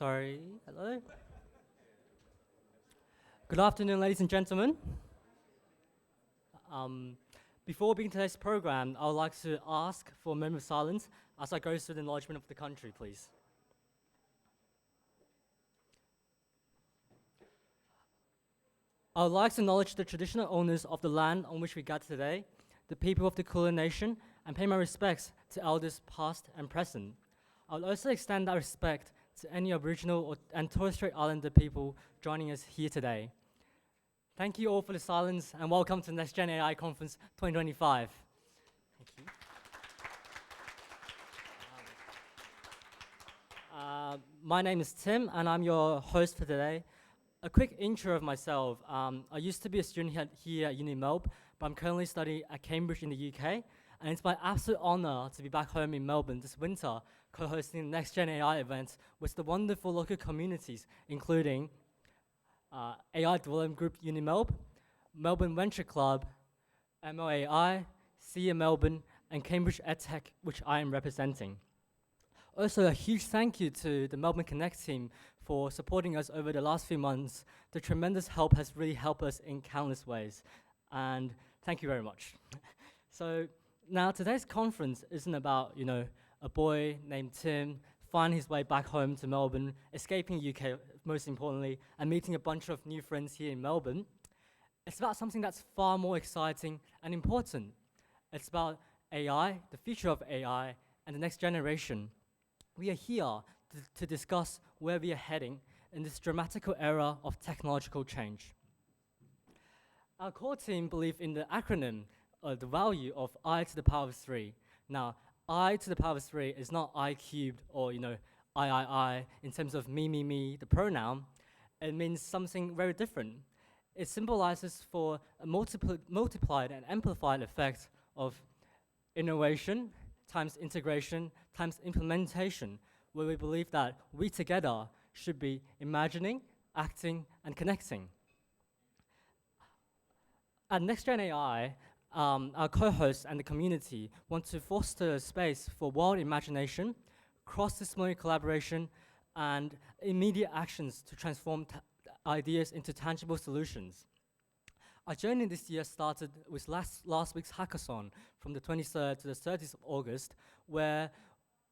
Sorry, hello. Good afternoon, ladies and gentlemen. Um, Before beginning today's program, I would like to ask for a moment of silence as I go through the acknowledgement of the country, please. I would like to acknowledge the traditional owners of the land on which we gather today, the people of the Kulin Nation, and pay my respects to elders past and present. I would also extend that respect to any Aboriginal and Torres Strait Islander people joining us here today. Thank you all for the silence and welcome to NextGen AI Conference 2025. Thank you. My name is Tim and I'm your host for today. A quick intro of myself. I used to be a student here at Uni Melb, but I'm currently studying at Cambridge in the UK. And it's my absolute honor to be back home in Melbourne this winter, co-hosting the NextGen AI event with the wonderful local communities, including AI Development Group Uni Melb, Melbourne Venture Club, MLAI, CEA Melbourne, and Cambridge EdTech, which I am representing. Also, a huge thank you to the Melbourne Connect team for supporting us over the last few months. The tremendous help has really helped us in countless ways, and thank you very much. So now today's conference isn't about, a boy named Tim finding his way back home to Melbourne, escaping UK, most importantly, and meeting a bunch of new friends here in Melbourne. It's about something that's far more exciting and important. It's about AI, the future of AI, and the next generation. We are here to discuss where we are heading in this dramatical era of technological change. Our core team believe in the acronym, the value of I to the power of 3. Now, I to the power of 3 is not I cubed or, I, in terms of me, the pronoun. It means something very different. It symbolizes for a multiplied and amplified effect of innovation times integration times implementation, where we believe that we together should be imagining, acting, and connecting. At NextGen AI, our co-hosts and the community want to foster a space for wild imagination, cross-disciplinary collaboration, and immediate actions to transform ideas into tangible solutions. Our journey this year started with last week's hackathon from the 23rd to the 30th of August, where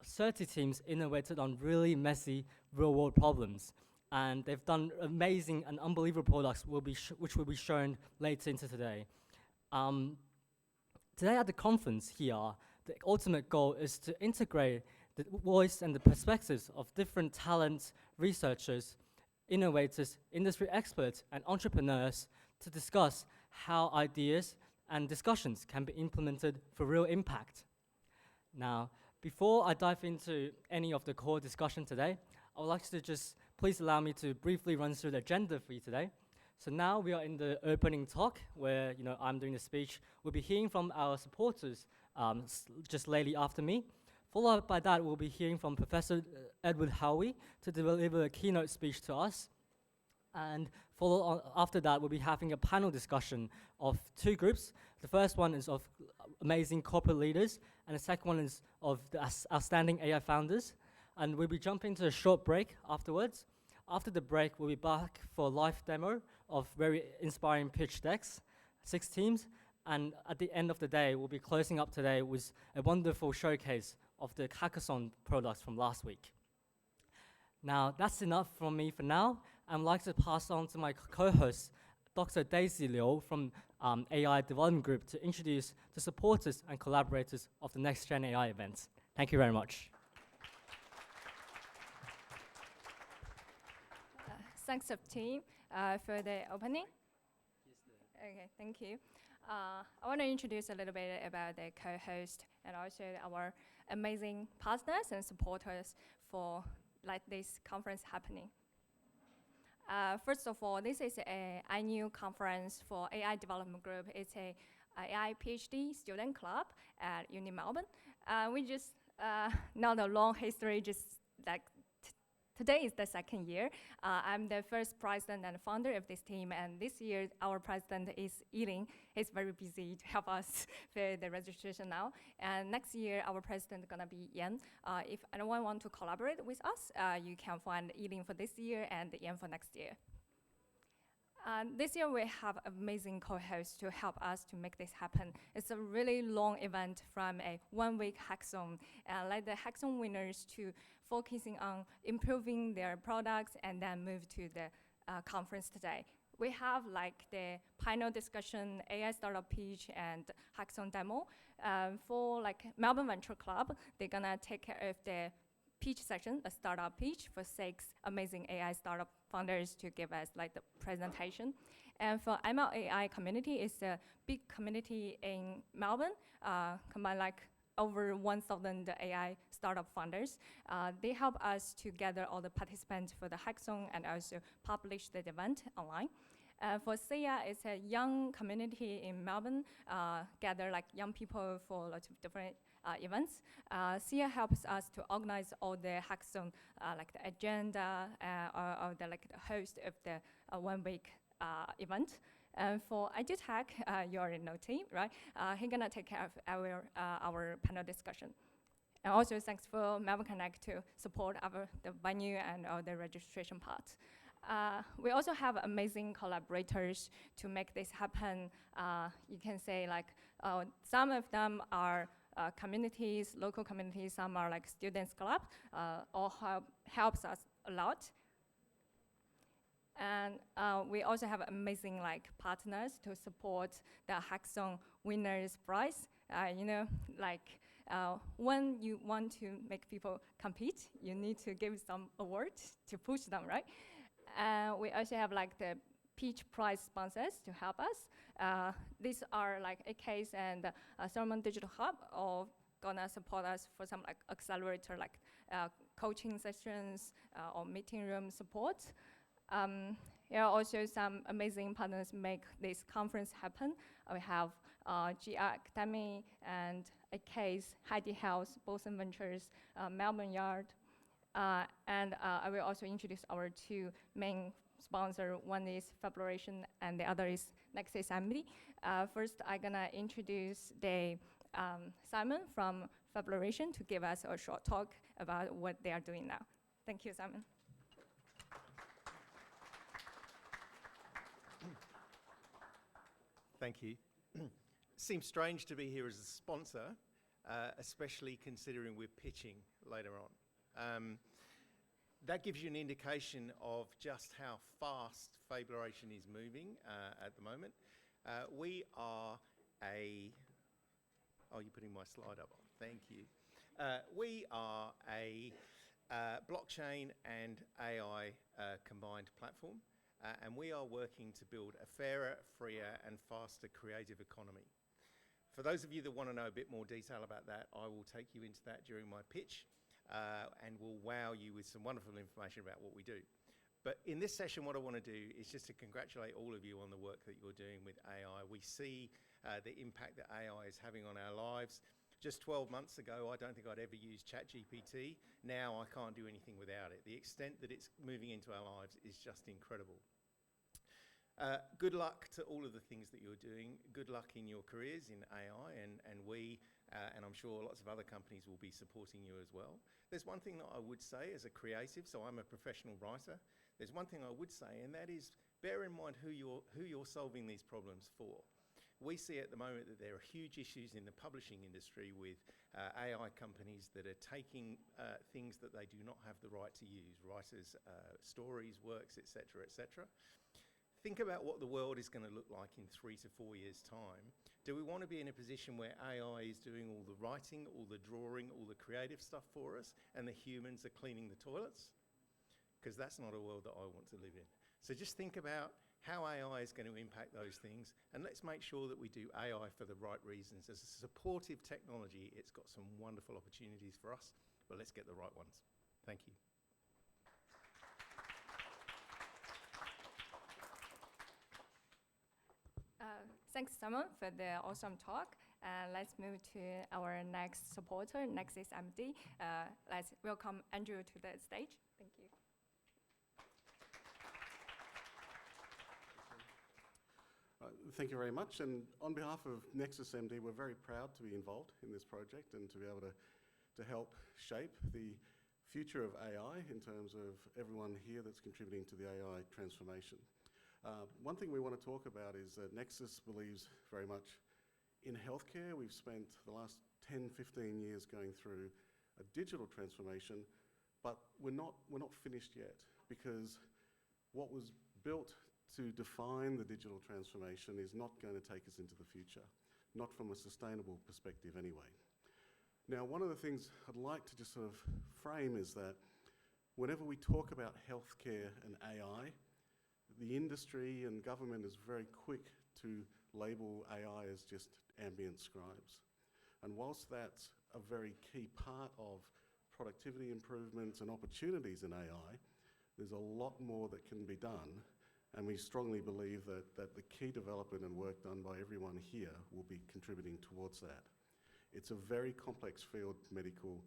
30 teams innovated on really messy real-world problems. And they've done amazing and unbelievable products which will be shown later into today. Today at the conference here, the ultimate goal is to integrate the voice and the perspectives of different talents, researchers, innovators, industry experts, and entrepreneurs to discuss how ideas and discussions can be implemented for real impact. Now, before I dive into any of the core discussion today, I would like to just please allow me to briefly run through the agenda for you today. So now we are in the opening talk where I'm doing the speech. We'll be hearing from our supporters just lately after me. Followed by that, we'll be hearing from Professor Edward Howie to deliver a keynote speech to us. And after that, we'll be having a panel discussion of two groups. The first one is of amazing corporate leaders, and the second one is of the outstanding AI founders. And we'll be jumping to a short break afterwards. After the break, we'll be back for a live demo of very inspiring pitch decks, 6 teams. And at the end of the day, we'll be closing up today with a wonderful showcase of the hackathon products from last week. Now, that's enough from me for now. I'd like to pass on to my co-host, Dr. Daisy Liu from AI Development Group to introduce the supporters and collaborators of the NextGen AI event. Thank you very much. Thanks, team, for the opening. Okay, thank you. I want to introduce a little bit about the co-host and also our amazing partners and supporters for this conference happening. First of all, this is a annual conference for AI Development Group. It's a AI PhD student club at Uni Melbourne. We just, not a long history, just today is the second year. I'm the first president and founder of this team, and this year our president is Yiling. He's very busy to help us for the registration now. And next year our president is gonna be Yan. If anyone want to collaborate with us, you can find Yiling for this year and Yan for next year. This year we have amazing co-hosts to help us to make this happen. It's a really long event from a one-week hackathon, let the hackathon winners to focusing on improving their products and then move to the conference today. We have like the panel discussion, AI startup pitch, and hackathon demo. For like Melbourne Venture Club, they're gonna take care of the pitch session, a startup pitch for 6 amazing AI startup founders to give us like the presentation. And for ML AI community, it's a big community in Melbourne, combined like over 1,000 AI startup founders. They help us to gather all the participants for the hackathon and also publish the event online. For SIA, it's a young community in Melbourne, gather like young people for lots of different events. SIA helps us to organize all the hackathon, like the agenda or the like the host of the 1 week event. And for EduTech, you already know team, right? He's gonna take care of our panel discussion. And also thanks for Melbourne Connect to support the venue and all the registration part. We also have amazing collaborators to make this happen. You can say like some of them are communities, local communities, some are like students club, all helps us a lot. And we also have amazing like partners to support the hackathon winners prize. You know, like when you want to make people compete, you need to give some awards to push them, right? We also have like the pitch prize sponsors to help us. These are like AKs and Solomon Digital Hub, all gonna support us for some like accelerator, like coaching sessions or meeting room support. There are also some amazing partners make this conference happen. We have GR Academy and AKs, Heidi Health, Boson Ventures, Melbourne Yard. And I will also introduce our 2 main sponsors. One is Fabulation and the other is NextGen AI. First, I'm gonna introduce the Simon from Fabulation to give us a short talk about what they are doing now. Thank you, Simon. Thank you. Seems strange to be here as a sponsor, especially considering we're pitching later on. That gives you an indication of just how fast Fabulation is moving at the moment. We are a... Oh, you're putting my slide up. Thank you. We are a blockchain and AI combined platform. And we are working to build a fairer, freer, and faster creative economy. For those of you that want to know a bit more detail about that, I will take you into that during my pitch and will wow you with some wonderful information about what we do. But in this session, what I want to do is just to congratulate all of you on the work that you're doing with AI. We see the impact that AI is having on our lives. Just 12 months ago, I don't think I'd ever used ChatGPT. Now I can't do anything without it. The extent that it's moving into our lives is just incredible. Good luck to all of the things that you're doing. Good luck in your careers in AI, and we, and I'm sure lots of other companies will be supporting you as well. There's one thing that I would say as a creative, so I'm a professional writer. There's one thing I would say, and that is bear in mind who you're solving these problems for. We see at the moment that there are huge issues in the publishing industry with AI companies that are taking things that they do not have the right to use, writers' stories, works, etc., etc. Think about what the world is going to look like in 3 to 4 years' time. Do we want to be in a position where AI is doing all the writing, all the drawing, all the creative stuff for us, and the humans are cleaning the toilets? Because that's not a world that I want to live in. So just think about how AI is going to impact those things, and let's make sure that we do AI for the right reasons. As a supportive technology, it's got some wonderful opportunities for us, but let's get the right ones. Thank you. Thanks, Simon, for the awesome talk. Let's move to our next supporter, NextGen AI. Let's welcome Andrew to the stage. Thank you. thank you very much. And on behalf of Nexus MD, we're very proud to be involved in this project and to be able to help shape the future of AI in terms of everyone here that's contributing to the AI transformation. One thing we want to talk about is that Nexus believes very much in healthcare. We've spent the last 10, 15 years going through a digital transformation, but we're not finished yet, because what was built to define the digital transformation is not going to take us into the future, not from a sustainable perspective anyway. Now, one of the things I'd like to just sort of frame is that whenever we talk about healthcare and AI, the industry and government is very quick to label AI as just ambient scribes. And whilst that's a very key part of productivity improvements and opportunities in AI, there's a lot more that can be done. And we strongly believe that the key development and work done by everyone here will be contributing towards that. It's a very complex field, medical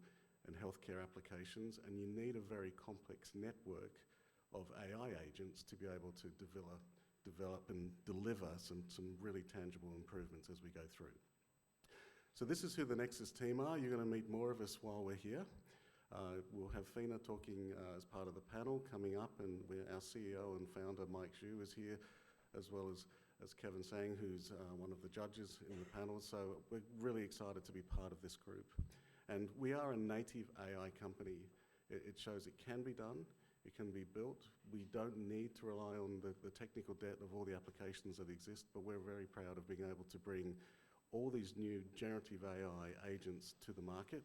and healthcare applications, and you need a very complex network of AI agents to be able to develop and deliver some really tangible improvements as we go through. So this is who the Nexus team are. You're going to meet more of us while we're here. We'll have Fina talking as part of the panel coming up, and our CEO and founder, Mike Xu, is here, as well as Kevin Sang, who's one of the judges in the panel. So we're really excited to be part of this group. And we are a native AI company. It shows it can be done, it can be built. We don't need to rely on the technical debt of all the applications that exist, but we're very proud of being able to bring all these new generative AI agents to the market.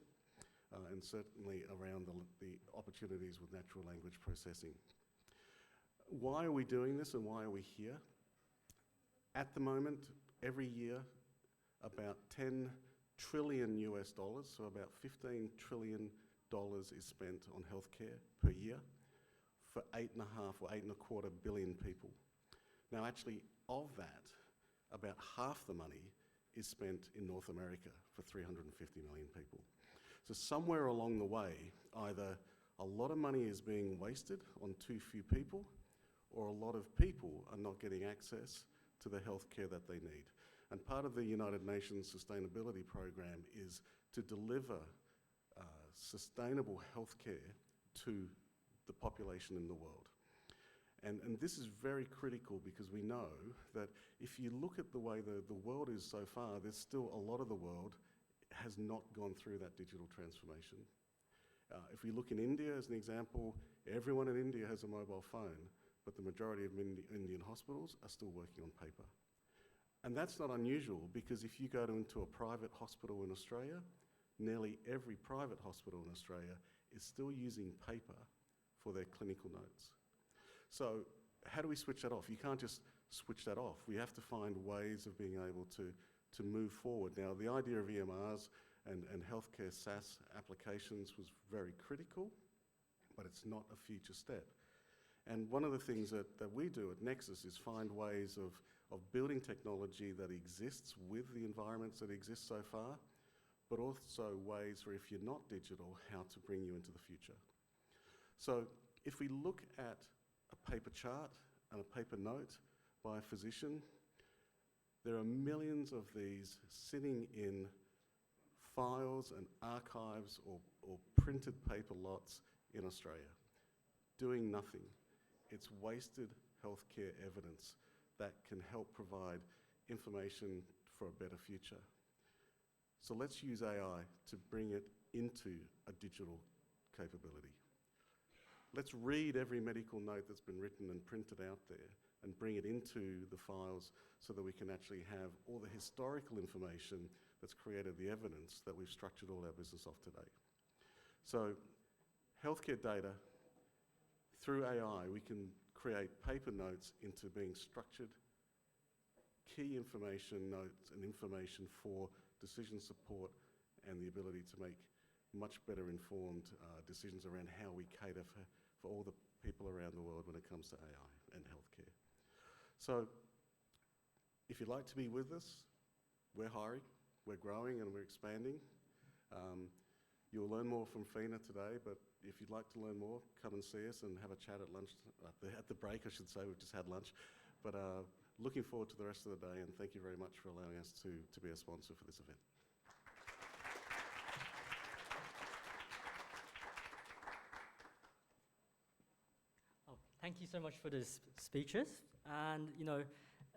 And certainly around the opportunities with natural language processing. Why are we doing this and why are we here? At the moment, every year, about $10 trillion US, so about $15 trillion is spent on healthcare per year for 8.5 or 8.25 billion people. Now actually, of that, about half the money is spent in North America for 350 million people. So somewhere along the way, either a lot of money is being wasted on too few people, or a lot of people are not getting access to the healthcare that they need. And part of the United Nations Sustainability Program is to deliver sustainable healthcare to the population in the world. And this is very critical, because we know that if you look at the way the world is so far, there's still a lot of the world has not gone through that digital transformation. If we look in India as an example, everyone in India has a mobile phone, but the majority of Indian hospitals are still working on paper. And that's not unusual, because if you go into a private hospital in Australia, nearly every private hospital in Australia is still using paper for their clinical notes. So how do we switch that off? You can't just switch that off. We have to find ways of being able to move forward. Now, the idea of EMRs and healthcare SaaS applications was very critical, but it's not a future step. And one of the things that we do at Nexus is find ways of building technology that exists with the environments that exist so far, but also ways where if you're not digital, how to bring you into the future. So if we look at a paper chart and a paper note by a physician, there are millions of these sitting in files and archives or printed paper lots in Australia, doing nothing. It's wasted healthcare evidence that can help provide information for a better future. So let's use AI to bring it into a digital capability. Let's read every medical note that's been written and printed out there and bring it into the files so that we can actually have all the historical information that's created the evidence that we've structured all our business off today. So healthcare data, through AI, we can create paper notes into being structured key information notes and information for decision support and the ability to make much better informed decisions around how we cater for all the people around the world when it comes to AI and healthcare. So if you'd like to be with us, we're hiring, we're growing and we're expanding. You'll learn more from Fina today, but if you'd like to learn more, come and see us and have a chat at lunch, at the break I should say, we've just had lunch. But looking forward to the rest of the day, and thank you very much for allowing us to be a sponsor for this event. Oh, thank you so much for these speeches. And,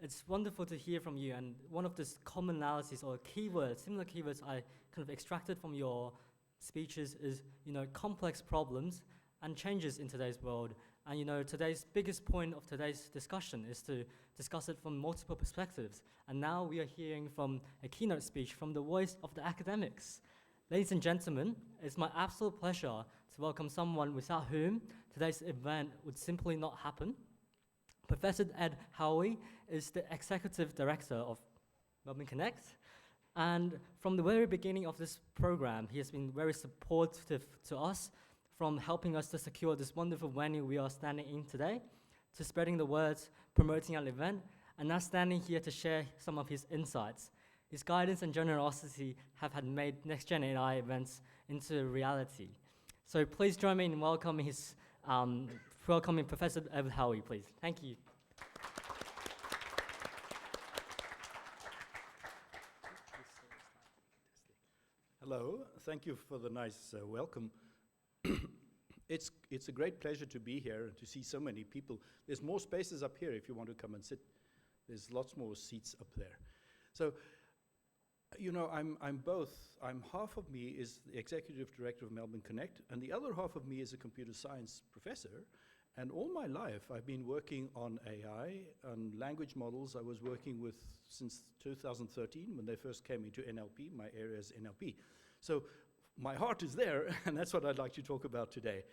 it's wonderful to hear from you. And one of the commonalities or keywords, similar keywords I kind of extracted from your speeches is, complex problems and changes in today's world. And, today's biggest point of today's discussion is to discuss it from multiple perspectives. And now we are hearing from a keynote speech from the voice of the academics. Ladies and gentlemen, it's my absolute pleasure to welcome someone without whom today's event would simply not happen. Professor Ed Howey is the Executive Director of Melbourne Connect. And from the very beginning of this program, he has been very supportive to us, from helping us to secure this wonderful venue we are standing in today, to spreading the words, promoting our event, and now standing here to share some of his insights. His guidance and generosity have had made NextGen AI events into reality. So please join me in welcoming Professor Ed Howey, please. Thank you. Hello, thank you for the nice welcome. It's a great pleasure to be here and to see so many people. There's more spaces up here if you want to come and sit. There's lots more seats up there. So, I'm half of me is the Executive Director of Melbourne Connect, and the other half of me is a computer science professor. And all my life, I've been working on AI, on language models. I was working with since 2013 when they first came into NLP. My area is NLP. So my heart is there, and that's what I'd like to talk about today.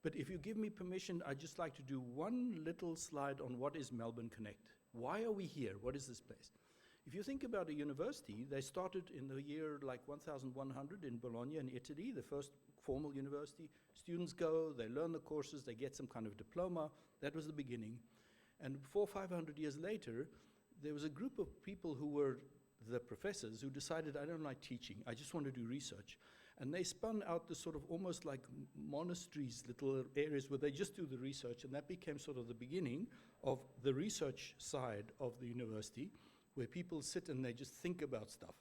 But if you give me permission, I'd just like to do one little slide on what is Melbourne Connect. Why are we here? What is this place? If you think about a university, they started in the year like 1100 in Bologna in Italy, the first formal university. Students go, they learn the courses, they get some kind of diploma. That was the beginning. And 400 or 500 years later, there was a group of people who were the professors who decided, I don't like teaching, I just want to do research. And they spun out this sort of almost like monasteries, little areas where they just do the research, and that became sort of the beginning of the research side of the university, where people sit and they just think about stuff.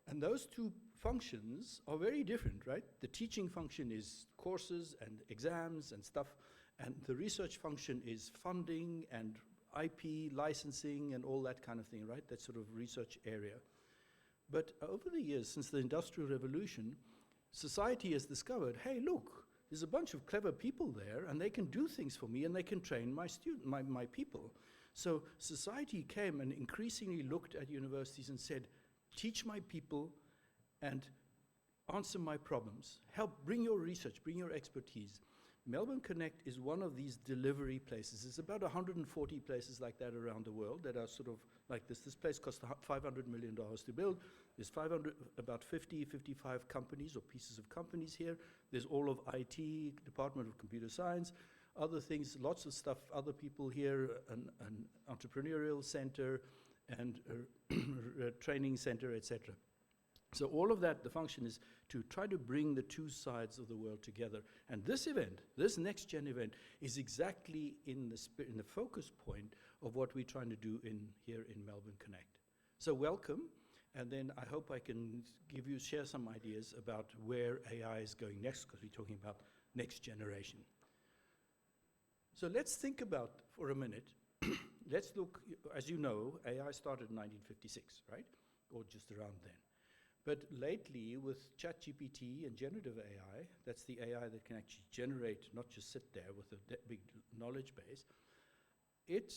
And those two functions are very different, right? The teaching function is courses and exams and stuff, and the research function is funding and IP licensing and all that kind of thing, right? That sort of research area. But over the years, since the Industrial Revolution, society has discovered, hey, look, there's a bunch of clever people there, and they can do things for me, and they can train my people. So society came and increasingly looked at universities and said, teach my people and answer my problems. Help, bring your research, bring your expertise. Melbourne Connect is one of these delivery places. There's about 140 places like that around the world that are sort of like this. This place cost $500 million to build. There's about 50, 55 companies or pieces of companies here. There's all of IT, Department of Computer Science, other things, lots of stuff, other people here, an entrepreneurial center and a training center, etc. So all of that, the function is to try to bring the two sides of the world together. And this event, this NextGen event, is exactly in the focus point of what we're trying to do here in Melbourne Connect. So welcome, and then I hope I can share some ideas about where AI is going next, because we're talking about next generation. So let's think about, for a minute, let's look, as you know, AI started in 1956, right? Or just around then. But lately, with ChatGPT and generative AI, that's the AI that can actually generate, not just sit there with a big knowledge base, it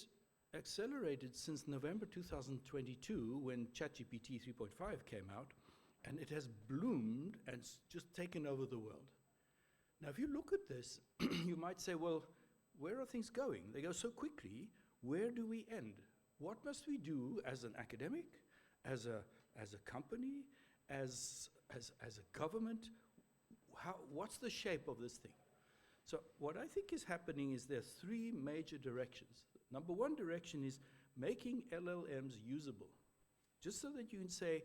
accelerated since November 2022 when ChatGPT 3.5 came out, and it has bloomed and just taken over the world. Now, if you look at this, you might say, well, where are things going? They go so quickly. Where do we end? What must we do as an academic, as a company, as a government? What's the shape of this thing? So what I think is happening is there are three major directions. Number one direction is making LLMs usable, just so that you can say,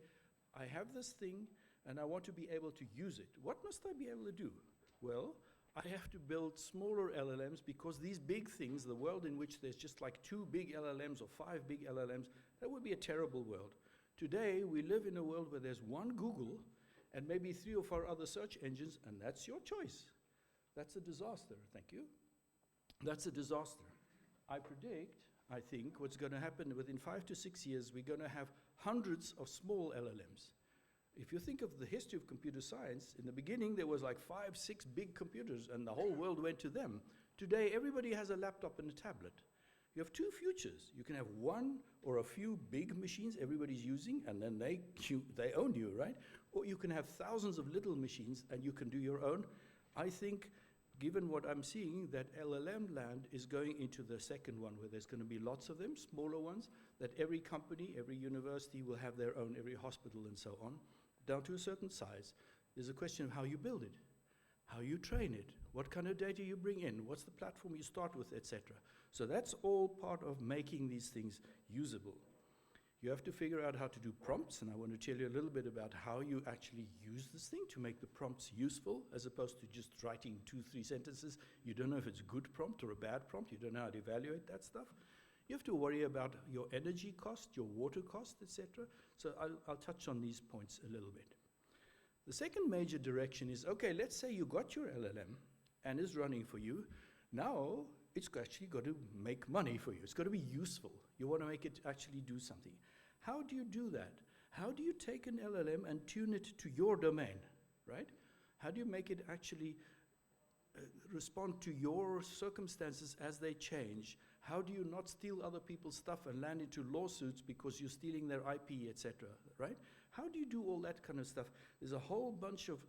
I have this thing and I want to be able to use it. What must I be able to do? Well, I have to build smaller LLMs because these big things, the world in which there's just like 2 big LLMs or 5 big LLMs, that would be a terrible world. Today, we live in a world where there's one Google and maybe 3 or 4 other search engines, and that's your choice. That's a disaster, thank you. That's a disaster. I predict, I think, what's going to happen within 5 to 6 years, we're going to have hundreds of small LLMs. If you think of the history of computer science, in the beginning there was like 5, 6 big computers and the whole world went to them. Today everybody has a laptop and a tablet. You have 2 futures. You can have one or a few big machines everybody's using and then they own you, right? Or you can have thousands of little machines and you can do your own. I think, given what I'm seeing, that LLM land is going into the second one, where there's going to be lots of them, smaller ones, that every company, every university will have their own, every hospital and so on, down to a certain size. There's a question of how you build it, how you train it, what kind of data you bring in, what's the platform you start with, etc. So that's all part of making these things usable. You have to figure out how to do prompts, and I want to tell you a little bit about how you actually use this thing to make the prompts useful, as opposed to just writing 2, 3 sentences. You don't know if it's a good prompt or a bad prompt. You don't know how to evaluate that stuff. You have to worry about your energy cost, your water cost, etc. So I'll touch on these points a little bit. The second major direction is, okay, let's say you got your LLM and is running for you. Now it's actually got to make money for you. It's got to be useful. You want to make it actually do something. How do you do that? How do you take an LLM and tune it to your domain, right? How do you make it actually respond to your circumstances as they change? How do you not steal other people's stuff and land into lawsuits because you're stealing their IP, etc., right? How do you do all that kind of stuff? There's a whole bunch of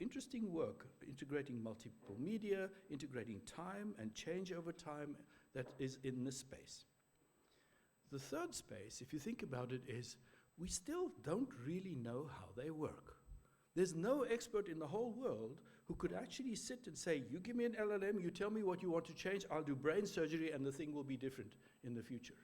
interesting work, integrating multiple media, integrating time and change over time, that is in this space. The third space, if you think about it, is we still don't really know how they work. There's no expert in the whole world who could actually sit and say, you give me an LLM, you tell me what you want to change, I'll do brain surgery and the thing will be different in the future.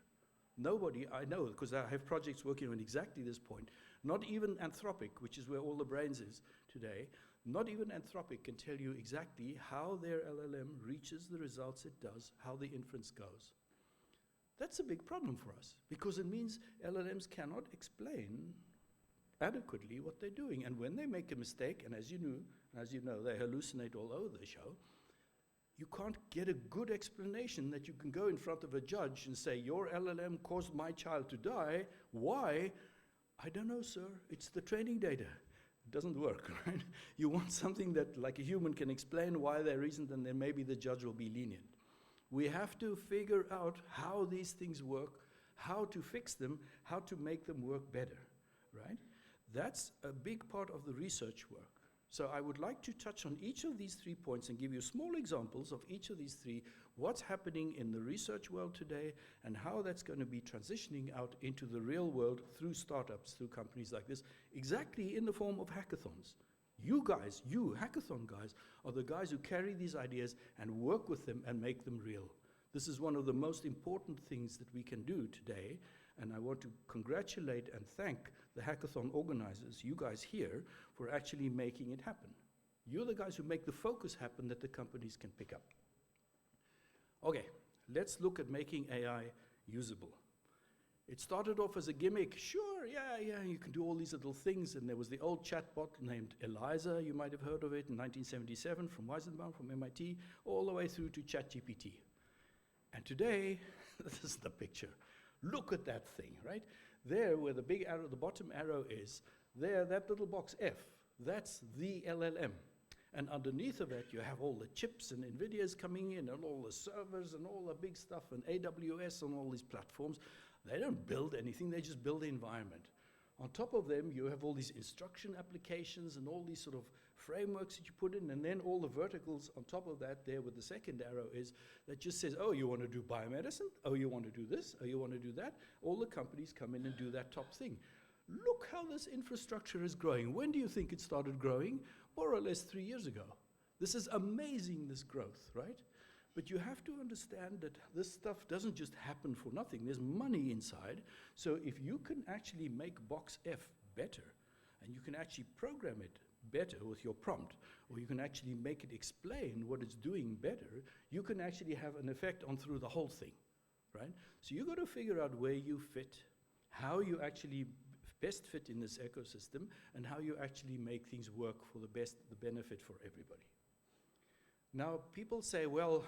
Nobody I know, because I have projects working on exactly this point, not even Anthropic, which is where all the brains is today, not even Anthropic can tell you exactly how their LLM reaches the results it does, how the inference goes. That's a big problem for us, because it means LLMs cannot explain adequately what they're doing. And when they make a mistake, and as you know, they hallucinate all over the show, you can't get a good explanation that you can go in front of a judge and say, your LLM caused my child to die. Why? I don't know, sir. It's the training data. It doesn't work, right? You want something that, like a human, can explain why they reasoned, and then maybe the judge will be lenient. We have to figure out how these things work, how to fix them, how to make them work better, right? That's a big part of the research work. So I would like to touch on each of these 3 points and give you small examples of each of these 3, what's happening in the research world today, and how that's going to be transitioning out into the real world through startups, through companies like this, exactly in the form of hackathons. You guys, you hackathon guys, are the guys who carry these ideas and work with them and make them real. This is one of the most important things that we can do today, and I want to congratulate and thank the hackathon organizers, you guys here, for actually making it happen. You're the guys who make the focus happen that the companies can pick up. Okay, let's look at making AI usable. It started off as a gimmick. Sure, yeah, you can do all these little things. And there was the old chatbot named Eliza, you might have heard of it, in 1977 from Weizenbaum, from MIT, all the way through to ChatGPT. And today, this is the picture. Look at that thing, right? There, where the big arrow, the bottom arrow is, there, that little box F, that's the LLM. And underneath of it, you have all the chips and NVIDIA's coming in, and all the servers and all the big stuff, and AWS and all these platforms. They don't build anything, they just build the environment. On top of them, you have all these instruction applications and all these sort of frameworks that you put in, and then all the verticals on top of that there with the second arrow is that just says, oh, you want to do biomedicine? Oh, you want to do this? Oh, you want to do that? All the companies come in and do that top thing. Look how this infrastructure is growing. When do you think it started growing? More or less 3 years ago. This is amazing, this growth, right? But you have to understand that this stuff doesn't just happen for nothing. There's money inside. So if you can actually make box F better, and you can actually program it better with your prompt, or you can actually make it explain what it's doing better, you can actually have an effect on through the whole thing, right? So you've got to figure out where you fit, how you actually best fit in this ecosystem, and how you actually make things work for the benefit for everybody. Now, people say, well,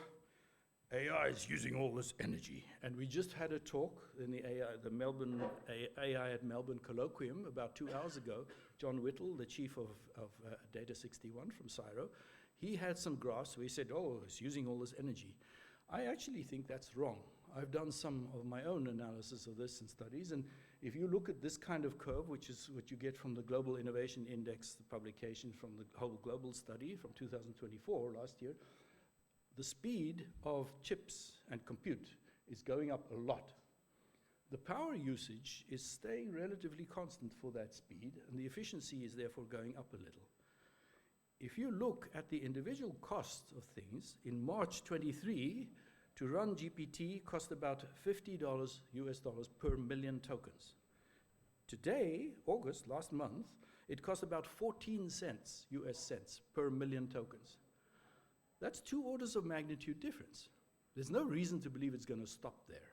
AI is using all this energy. And we just had a talk in the AI at Melbourne colloquium about 2 hours ago. John Whittle, the chief of Data 61 from CSIRO, he had some graphs where he said, oh, it's using all this energy. I actually think that's wrong. I've done some of my own analysis of this and studies, and if you look at this kind of curve, which is what you get from the Global Innovation Index, the publication from the whole global study from 2024, last year, the speed of chips and compute is going up a lot. The power usage is staying relatively constant for that speed, and the efficiency is therefore going up a little. If you look at the individual cost of things, in March 23, to run GPT cost about $50 US dollars per million tokens. Today, August, last month, it cost about 14 cents, US cents, per million tokens. That's 2 orders of magnitude difference. There's no reason to believe it's going to stop there.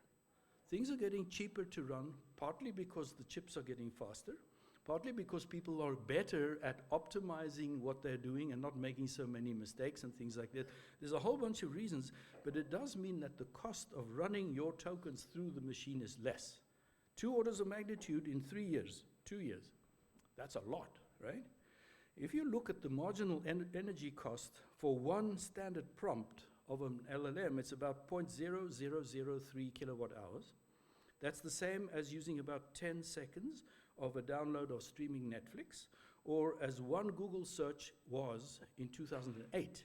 Things are getting cheaper to run, partly because the chips are getting faster, partly because people are better at optimizing what they're doing and not making so many mistakes and things like that. There's a whole bunch of reasons, but it does mean that the cost of running your tokens through the machine is less. 2 orders of magnitude in 3 years, 2 years. That's a lot, right? If you look at the marginal energy cost for one standard prompt of an LLM, it's about 0.0003 kilowatt hours. That's the same as using about 10 seconds of a download of streaming Netflix, or as one Google search was in 2008.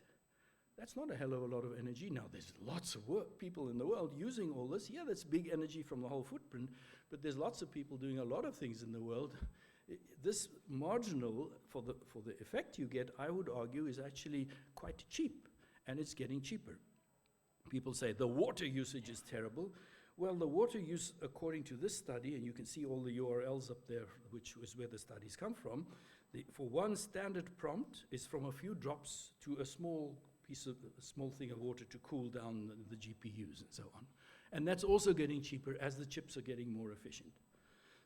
That's not a hell of a lot of energy. Now, there's lots of people in the world using all this. Yeah, that's big energy from the whole footprint, but there's lots of people doing a lot of things in the world. This marginal, for the effect you get, I would argue, is actually quite cheap, and it's getting cheaper. People say the water usage is terrible. Well, the water use, according to this study, and you can see all the URLs up there, which is where the studies come from, for one standard prompt is from a few drops to a small thing of water to cool down the GPUs and so on. And that's also getting cheaper as the chips are getting more efficient.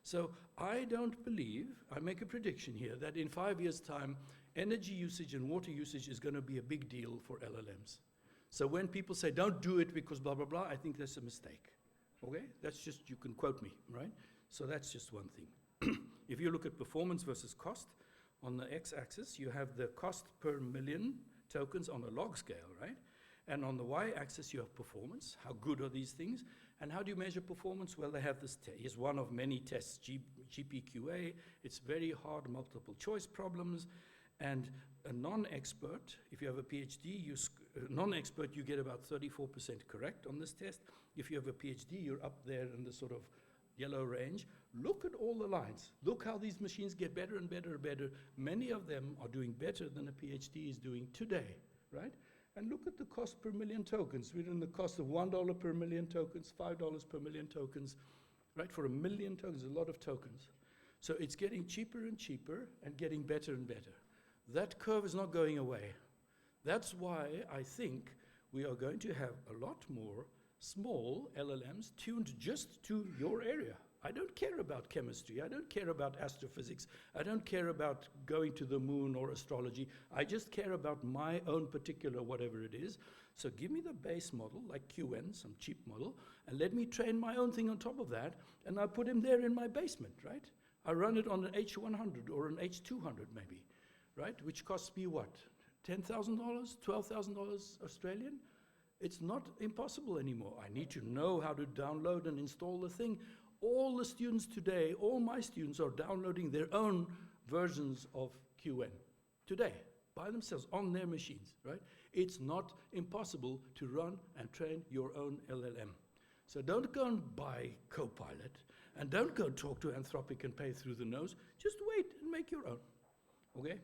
So I don't believe, I make a prediction here, that in 5 years' time, energy usage and water usage is going to be a big deal for LLMs. So when people say, don't do it because blah, blah, blah, I think that's a mistake. Okay? That's just, you can quote me, right? So that's just one thing. If you look at performance versus cost, on the x-axis, you have the cost per million tokens on a log scale, right? And on the y-axis, you have performance. How good are these things? And how do you measure performance? Well, they have this is one of many tests, GPQA. It's very hard multiple choice problems. And a non-expert, if you have a PhD, non-expert, you get about 34% correct on this test. If you have a PhD, you're up there in the sort of yellow range. Look at all the lines. Look how these machines get better and better and better. Many of them are doing better than a PhD is doing today, right? And look at the cost per million tokens. We're in the cost of $1 per million tokens, $5 per million tokens, right? For a million tokens, a lot of tokens. So it's getting cheaper and cheaper and getting better and better. That curve is not going away. That's why I think we are going to have a lot more small LLMs tuned just to your area. I don't care about chemistry. I don't care about astrophysics. I don't care about going to the moon or astrology. I just care about my own particular whatever it is. So give me the base model, like QN, some cheap model, and let me train my own thing on top of that, and I'll put him there in my basement, right? I run it on an H100 or an H200 maybe, right? Which costs me what? $10,000, $12,000 Australian? It's not impossible anymore. I need to know how to download and install the thing. All the students today, all my students are downloading their own versions of QN today by themselves on their machines, right? It's not impossible to run and train your own LLM. So don't go and buy Copilot, and don't go talk to Anthropic and pay through the nose. Just wait and make your own, okay?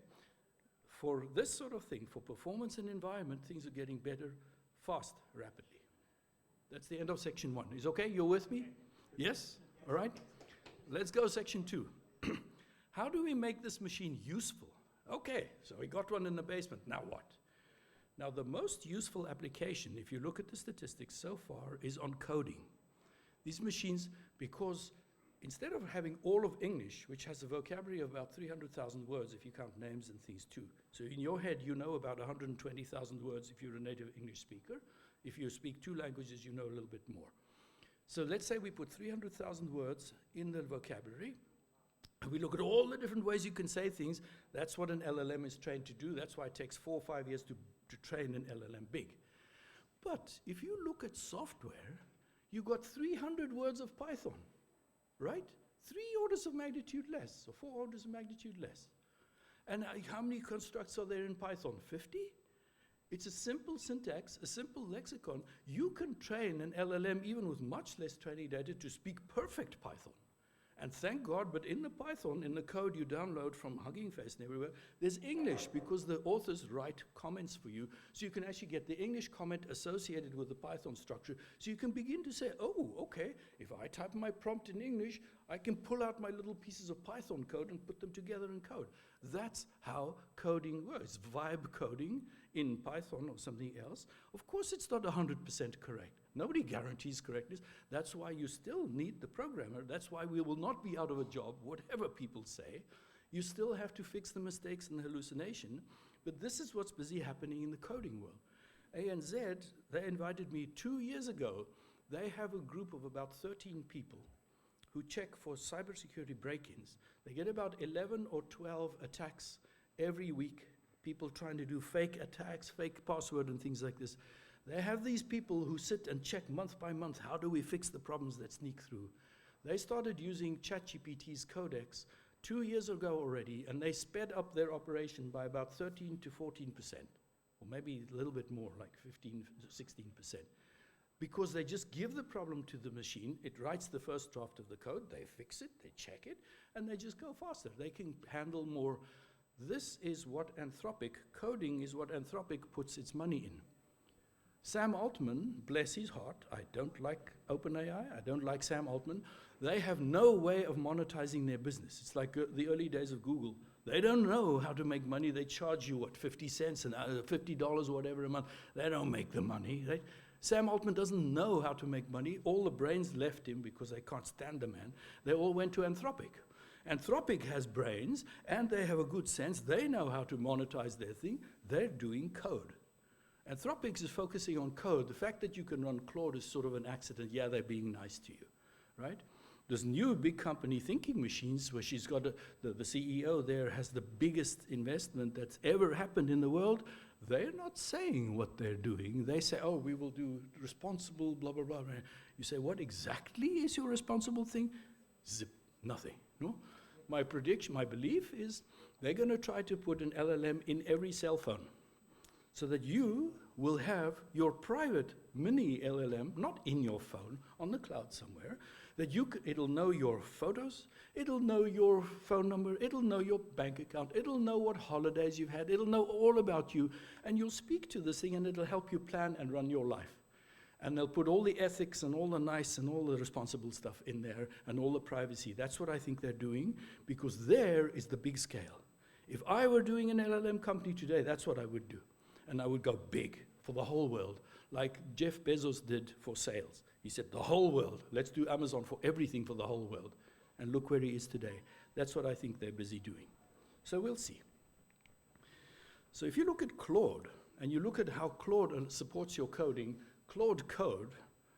For this sort of thing, for performance and environment, things are getting better fast, rapidly. That's the end of section 1. Is okay? You're with me? Yes? All right? Let's go section 2. How do we make this machine useful? Okay, so we got one in the basement, now what? Now the most useful application, if you look at the statistics so far, is on coding. These machines, because instead of having all of English, which has a vocabulary of about 300,000 words if you count names and things too. So in your head, you know about 120,000 words if you're a native English speaker. If you speak 2 languages, you know a little bit more. So let's say we put 300,000 words in the vocabulary. And we look at all the different ways you can say things. That's what an LLM is trained to do. That's why it takes 4 or 5 years to train an LLM big. But if you look at software, you got 300 words of Python, right? 3 orders of magnitude less, or 4 orders of magnitude less. And how many constructs are there in Python? 50? It's a simple syntax, a simple lexicon. You can train an LLM even with much less training data to speak perfect Python. And thank God, but in the Python, in the code you download from Hugging Face and everywhere, there's English because the authors write comments for you. So you can actually get the English comment associated with the Python structure. So you can begin to say, oh, okay, if I type my prompt in English, I can pull out my little pieces of Python code and put them together in code. That's how coding works. Vibe coding in Python or something else. Of course, it's not 100% correct. Nobody guarantees correctness. That's why you still need the programmer. That's why we will not be out of a job, whatever people say. You still have to fix the mistakes and the hallucination. But this is what's busy happening in the coding world. ANZ, they invited me 2 years ago. They have a group of about 13 people who check for cybersecurity break-ins. They get about 11 or 12 attacks every week. People trying to do fake attacks, fake password and things like this. They have these people who sit and check month by month, how do we fix the problems that sneak through? They started using ChatGPT's codex 2 years ago already, and they sped up their operation by about 13 to 14%, or maybe a little bit more, like 15 to 16%. Because they just give the problem to the machine, it writes the first draft of the code, they fix it, they check it, and they just go faster. They can handle more. This is what coding is what Anthropic puts its money in. Sam Altman, bless his heart, I don't like OpenAI, I don't like Sam Altman. They have no way of monetizing their business. It's like the early days of Google. They don't know how to make money. They charge you, what, 50 cents and $50 or whatever a month. They don't make the money, right? Sam Altman doesn't know how to make money. All the brains left him because they can't stand the man. They all went to Anthropic. Anthropic has brains, and they have a good sense. They know how to monetize their thing. They're doing code. Anthropic is focusing on code. The fact that you can run Claude is sort of an accident. Yeah, they're being nice to you, right? This new big company, Thinking Machines, where she's got the CEO there has the biggest investment that's ever happened in the world. They're not saying what they're doing. They say, oh, we will do responsible, blah, blah, blah. You say, what exactly is your responsible thing? Zip, nothing, no? My prediction, my belief is they're going to try to put an LLM in every cell phone, so that you will have your private mini LLM, not in your phone, on the cloud somewhere, that it'll know your photos, it'll know your phone number, it'll know your bank account, it'll know what holidays you've had, it'll know all about you, and you'll speak to this thing and it'll help you plan and run your life. And they'll put all the ethics and all the nice and all the responsible stuff in there and all the privacy. That's what I think they're doing, because there is the big scale. If I were doing an LLM company today, that's what I would do. And I would go big for the whole world, like Jeff Bezos did for sales. He said, the whole world, let's do Amazon for everything for the whole world. And look where he is today. That's what I think they're busy doing. So we'll see. So if you look at Claude, and you look at how Claude supports your coding, Claude Code,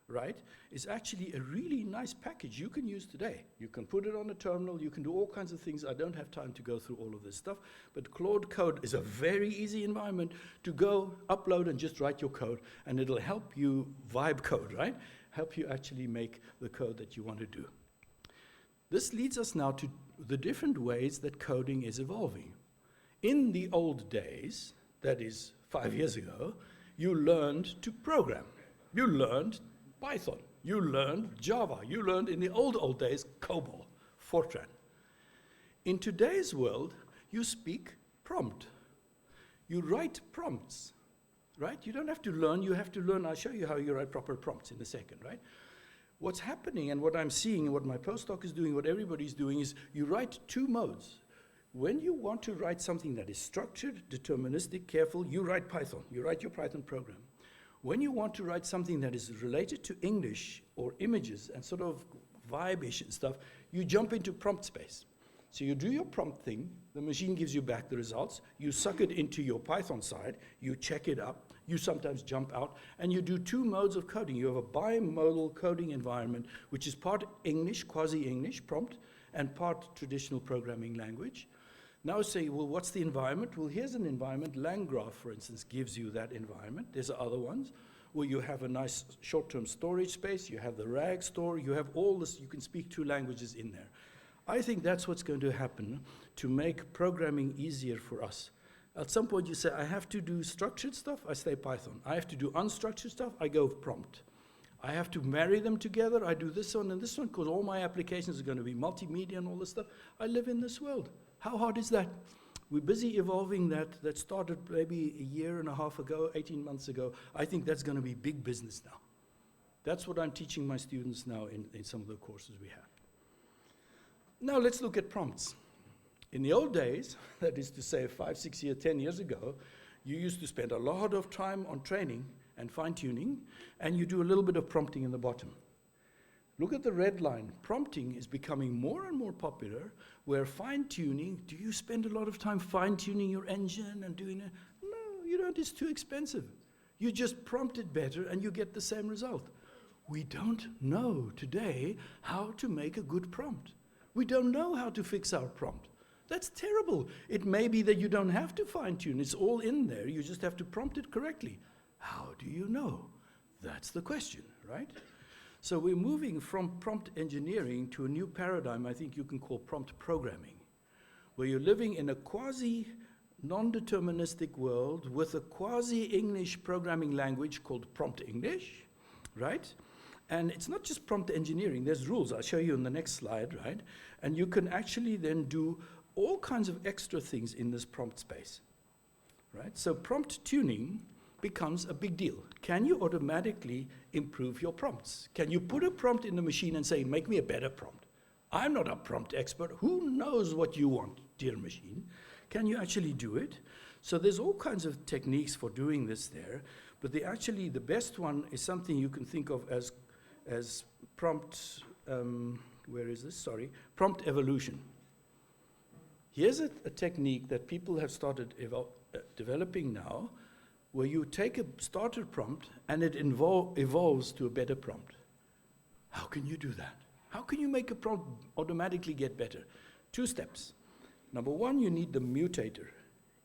right, is actually a really nice package you can use today. You can put it on a terminal, you can do all kinds of things. I don't have time to go through all of this stuff, but Claude Code is a very easy environment to go upload and just write your code, and it'll help you vibe code, right? Help you actually make the code that you want to do. This leads us now to the different ways that coding is evolving. In the old days, that is 5 years ago, you learned to program. You learned Python, you learned Java, you learned in the old days COBOL, Fortran. In today's world, you speak prompt. You write prompts, right? You don't have to learn, you have to learn. I'll show you how you write proper prompts in a second, right? What's happening and what I'm seeing and what my postdoc is doing, what everybody's doing is you write 2 modes. When you want to write something that is structured, deterministic, careful, you write Python. You write your Python program. When you want to write something that is related to English or images and sort of vibe-ish and stuff, you jump into prompt space. So you do your prompt thing, the machine gives you back the results, you suck it into your Python side, you check it up, you sometimes jump out, and you do two modes of coding. You have a bimodal coding environment, which is part English, quasi-English prompt, and part traditional programming language. Now say, well, what's the environment? Well, here's an environment. LangGraph, for instance, gives you that environment. There's other ones where you have a nice short-term storage space, you have the RAG store, you have all this, you can speak two languages in there. I think that's what's going to happen to make programming easier for us. At some point you say, I have to do structured stuff, I stay Python. I have to do unstructured stuff, I go prompt. I have to marry them together, I do this one and this one, because all my applications are going to be multimedia and all this stuff. I live in this world. How hard is that? We're busy evolving that. That started maybe a year and a half ago, 18 months ago. I think that's going to be big business now. That's what I'm teaching my students now in some of the courses we have. Now let's look at prompts. In the old days, that is to say 5, 6 years, 10 years ago, you used to spend a lot of time on training and fine-tuning, and you do a little bit of prompting in the bottom. Look at the red line. Prompting is becoming more and more popular, where fine-tuning, do you spend a lot of time fine-tuning your engine and doing it? No, you don't, it's too expensive. You just prompt it better and you get the same result. We don't know today how to make a good prompt. We don't know how to fix our prompt. That's terrible. It may be that you don't have to fine-tune. It's all in there. You just have to prompt it correctly. How do you know? That's the question, right? So we're moving from prompt engineering to a new paradigm I think you can call prompt programming, where you're living in a quasi-non-deterministic world with a quasi-English programming language called prompt English, right? And it's not just prompt engineering, there's rules. I'll show you in the next slide, right? And you can actually then do all kinds of extra things in this prompt space, right? So prompt tuning becomes a big deal. Can you automatically improve your prompts? Can you put a prompt in the machine and say, make me a better prompt? I'm not a prompt expert. Who knows what you want, dear machine? Can you actually do it? So there's all kinds of techniques for doing this there, but the best one is something you can think of as prompt, prompt evolution. Here's a technique that people have started developing now, where you take a starter prompt and it evolves to a better prompt. How can you do that? How can you make a prompt automatically get better? 2 steps. Number 1, you need the mutator.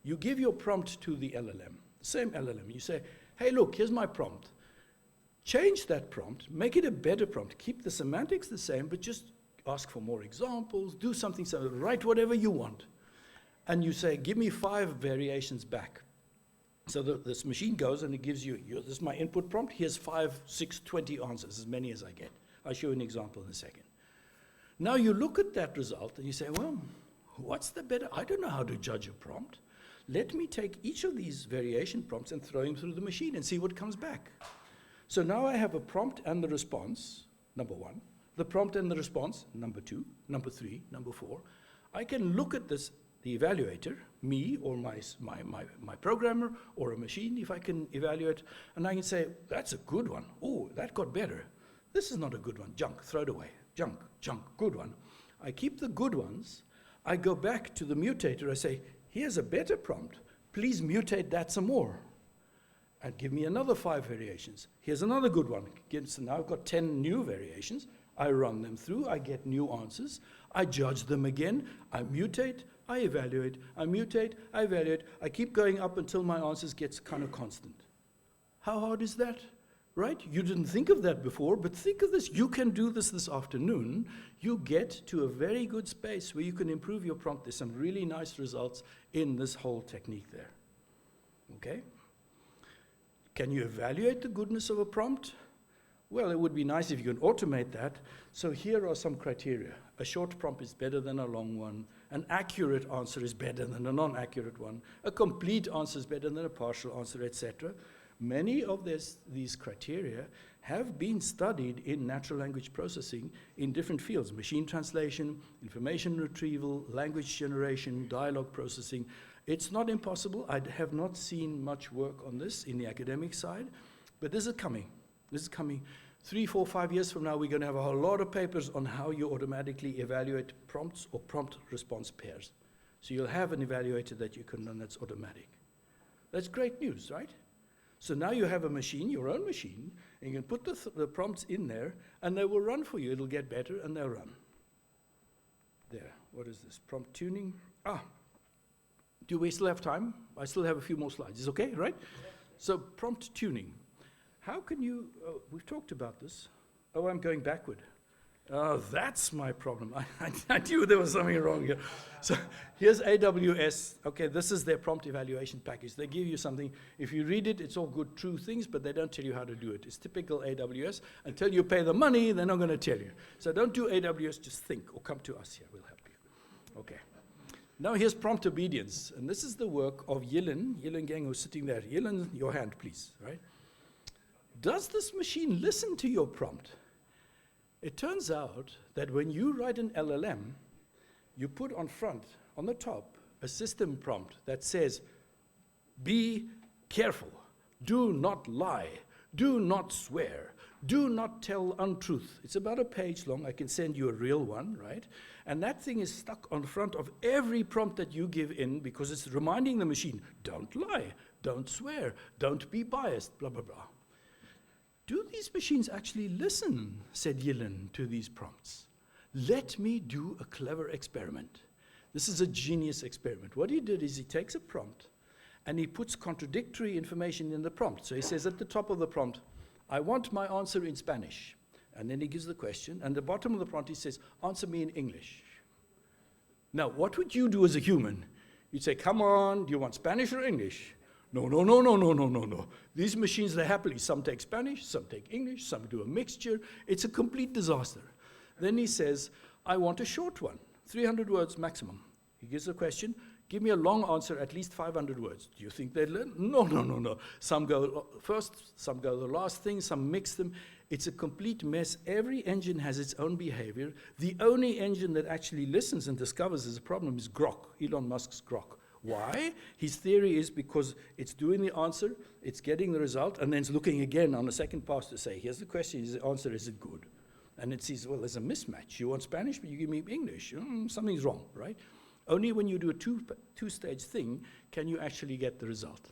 You give your prompt to the LLM, the same LLM. You say, hey, look, here's my prompt. Change that prompt, make it a better prompt. Keep the semantics the same, but just ask for more examples, do something, write whatever you want. And you say, give me 5 variations back. So this machine goes and it gives you, this is my input prompt, here's 5, 6, 20 answers, as many as I get. I'll show you an example in a second. Now you look at that result and you say, well, what's the better? I don't know how to judge a prompt. Let me take each of these variation prompts and throw them through the machine and see what comes back. So now I have a prompt and the response, number 1. The prompt and the response, number 2, number 3, number 4. I can look at this, the evaluator, me or my programmer or a machine, if I can evaluate, and I can say, that's a good one. Oh, that got better. This is not a good one. Junk, throw it away. Junk, good one. I keep the good ones. I go back to the mutator. I say, here's a better prompt. Please mutate that some more. And give me another 5 variations. Here's another good one. So now I've got 10 new variations. I run them through. I get new answers. I judge them again. I mutate. I evaluate. I mutate. I evaluate. I keep going up until my answers gets kind of constant. How hard is that? Right? You didn't think of that before, but think of this. You can do this afternoon. You get to a very good space where you can improve your prompt. There's some really nice results in this whole technique there. Okay? Can you evaluate the goodness of a prompt? Well, it would be nice if you can automate that. So here are some criteria. A short prompt is better than a long one. An accurate answer is better than a non-accurate one. A complete answer is better than a partial answer, etc. Many of these criteria have been studied in natural language processing in different fields: machine translation, information retrieval, language generation, dialogue processing. It's not impossible. I have not seen much work on this in the academic side, but this is coming. This is coming. 3, 4, 5 years from now, we're going to have a whole lot of papers on how you automatically evaluate prompts or prompt response pairs. So you'll have an evaluator that you can run that's automatic. That's great news, right? So now you have a machine, your own machine, and you can put the prompts in there, and they will run for you. It'll get better, and they'll run. There. What is this? Prompt tuning. Do we still have time? I still have a few more slides. Is okay, right? So prompt tuning. How can you, we've talked about this. Oh, I'm going backward. That's my problem. I knew there was something wrong here. So here's AWS. Okay, this is their prompt evaluation package. They give you something. If you read it, it's all good, true things, but they don't tell you how to do it. It's typical AWS. Until you pay the money, they're not going to tell you. So don't do AWS, just think, or come to us here. We'll help you. Okay. Now here's prompt obedience. And this is the work of Yilin Gang, who's sitting there. Yilin, your hand, please, right? Does this machine listen to your prompt? It turns out that when you write an LLM, you put on the top, a system prompt that says, be careful, do not lie, do not swear, do not tell untruth. It's about a page long. I can send you a real one, right? And that thing is stuck on front of every prompt that you give in because it's reminding the machine, don't lie, don't swear, don't be biased, blah, blah, blah. Do these machines actually listen, said Yilin, to these prompts? Let me do a clever experiment. This is a genius experiment. What he did is he takes a prompt and he puts contradictory information in the prompt. So he says at the top of the prompt, I want my answer in Spanish. And then he gives the question. And at the bottom of the prompt he says, answer me in English. Now, what would you do as a human? You'd say, come on, do you want Spanish or English? No, no, no, no, no, no, no, no. These machines, they happily, some take Spanish, some take English, some do a mixture. It's a complete disaster. Then he says, I want a short one, 300 words maximum. He gives the question, give me a long answer, at least 500 words. Do you think they'd learn? No, no, no, no. Some go first, some go the last thing, some mix them. It's a complete mess. Every engine has its own behavior. The only engine that actually listens and discovers there's a problem is Grok, Elon Musk's Grok. Why? His theory is because it's doing the answer, it's getting the result, and then it's looking again on the second pass to say, here's the question, is the answer, is it good? And it says, well, there's a mismatch. You want Spanish, but you give me English. Something's wrong, right? Only when you do a two-stage thing can you actually get the result.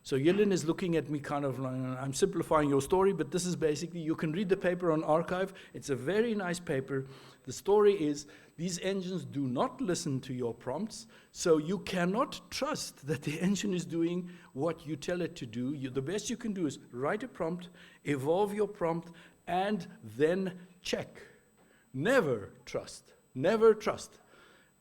So Yilin is looking at me kind of like, I'm simplifying your story, but this is basically, you can read the paper on arXiv. It's a very nice paper. The story is, these engines do not listen to your prompts, so you cannot trust that the engine is doing what you tell it to do. The best you can do is write a prompt, evolve your prompt, and then check. Never trust. Never trust.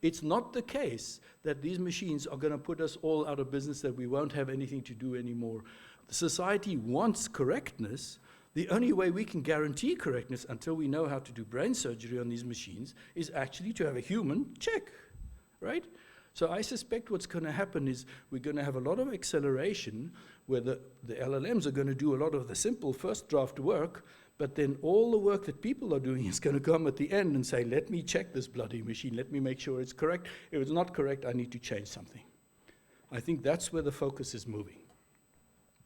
It's not the case that these machines are going to put us all out of business, that we won't have anything to do anymore. Society wants correctness. The only way we can guarantee correctness until we know how to do brain surgery on these machines is actually to have a human check, right? So I suspect what's going to happen is we're going to have a lot of acceleration where the LLMs are going to do a lot of the simple first draft work, but then all the work that people are doing is going to come at the end and say, let me check this bloody machine, let me make sure it's correct. If it's not correct, I need to change something. I think that's where the focus is moving.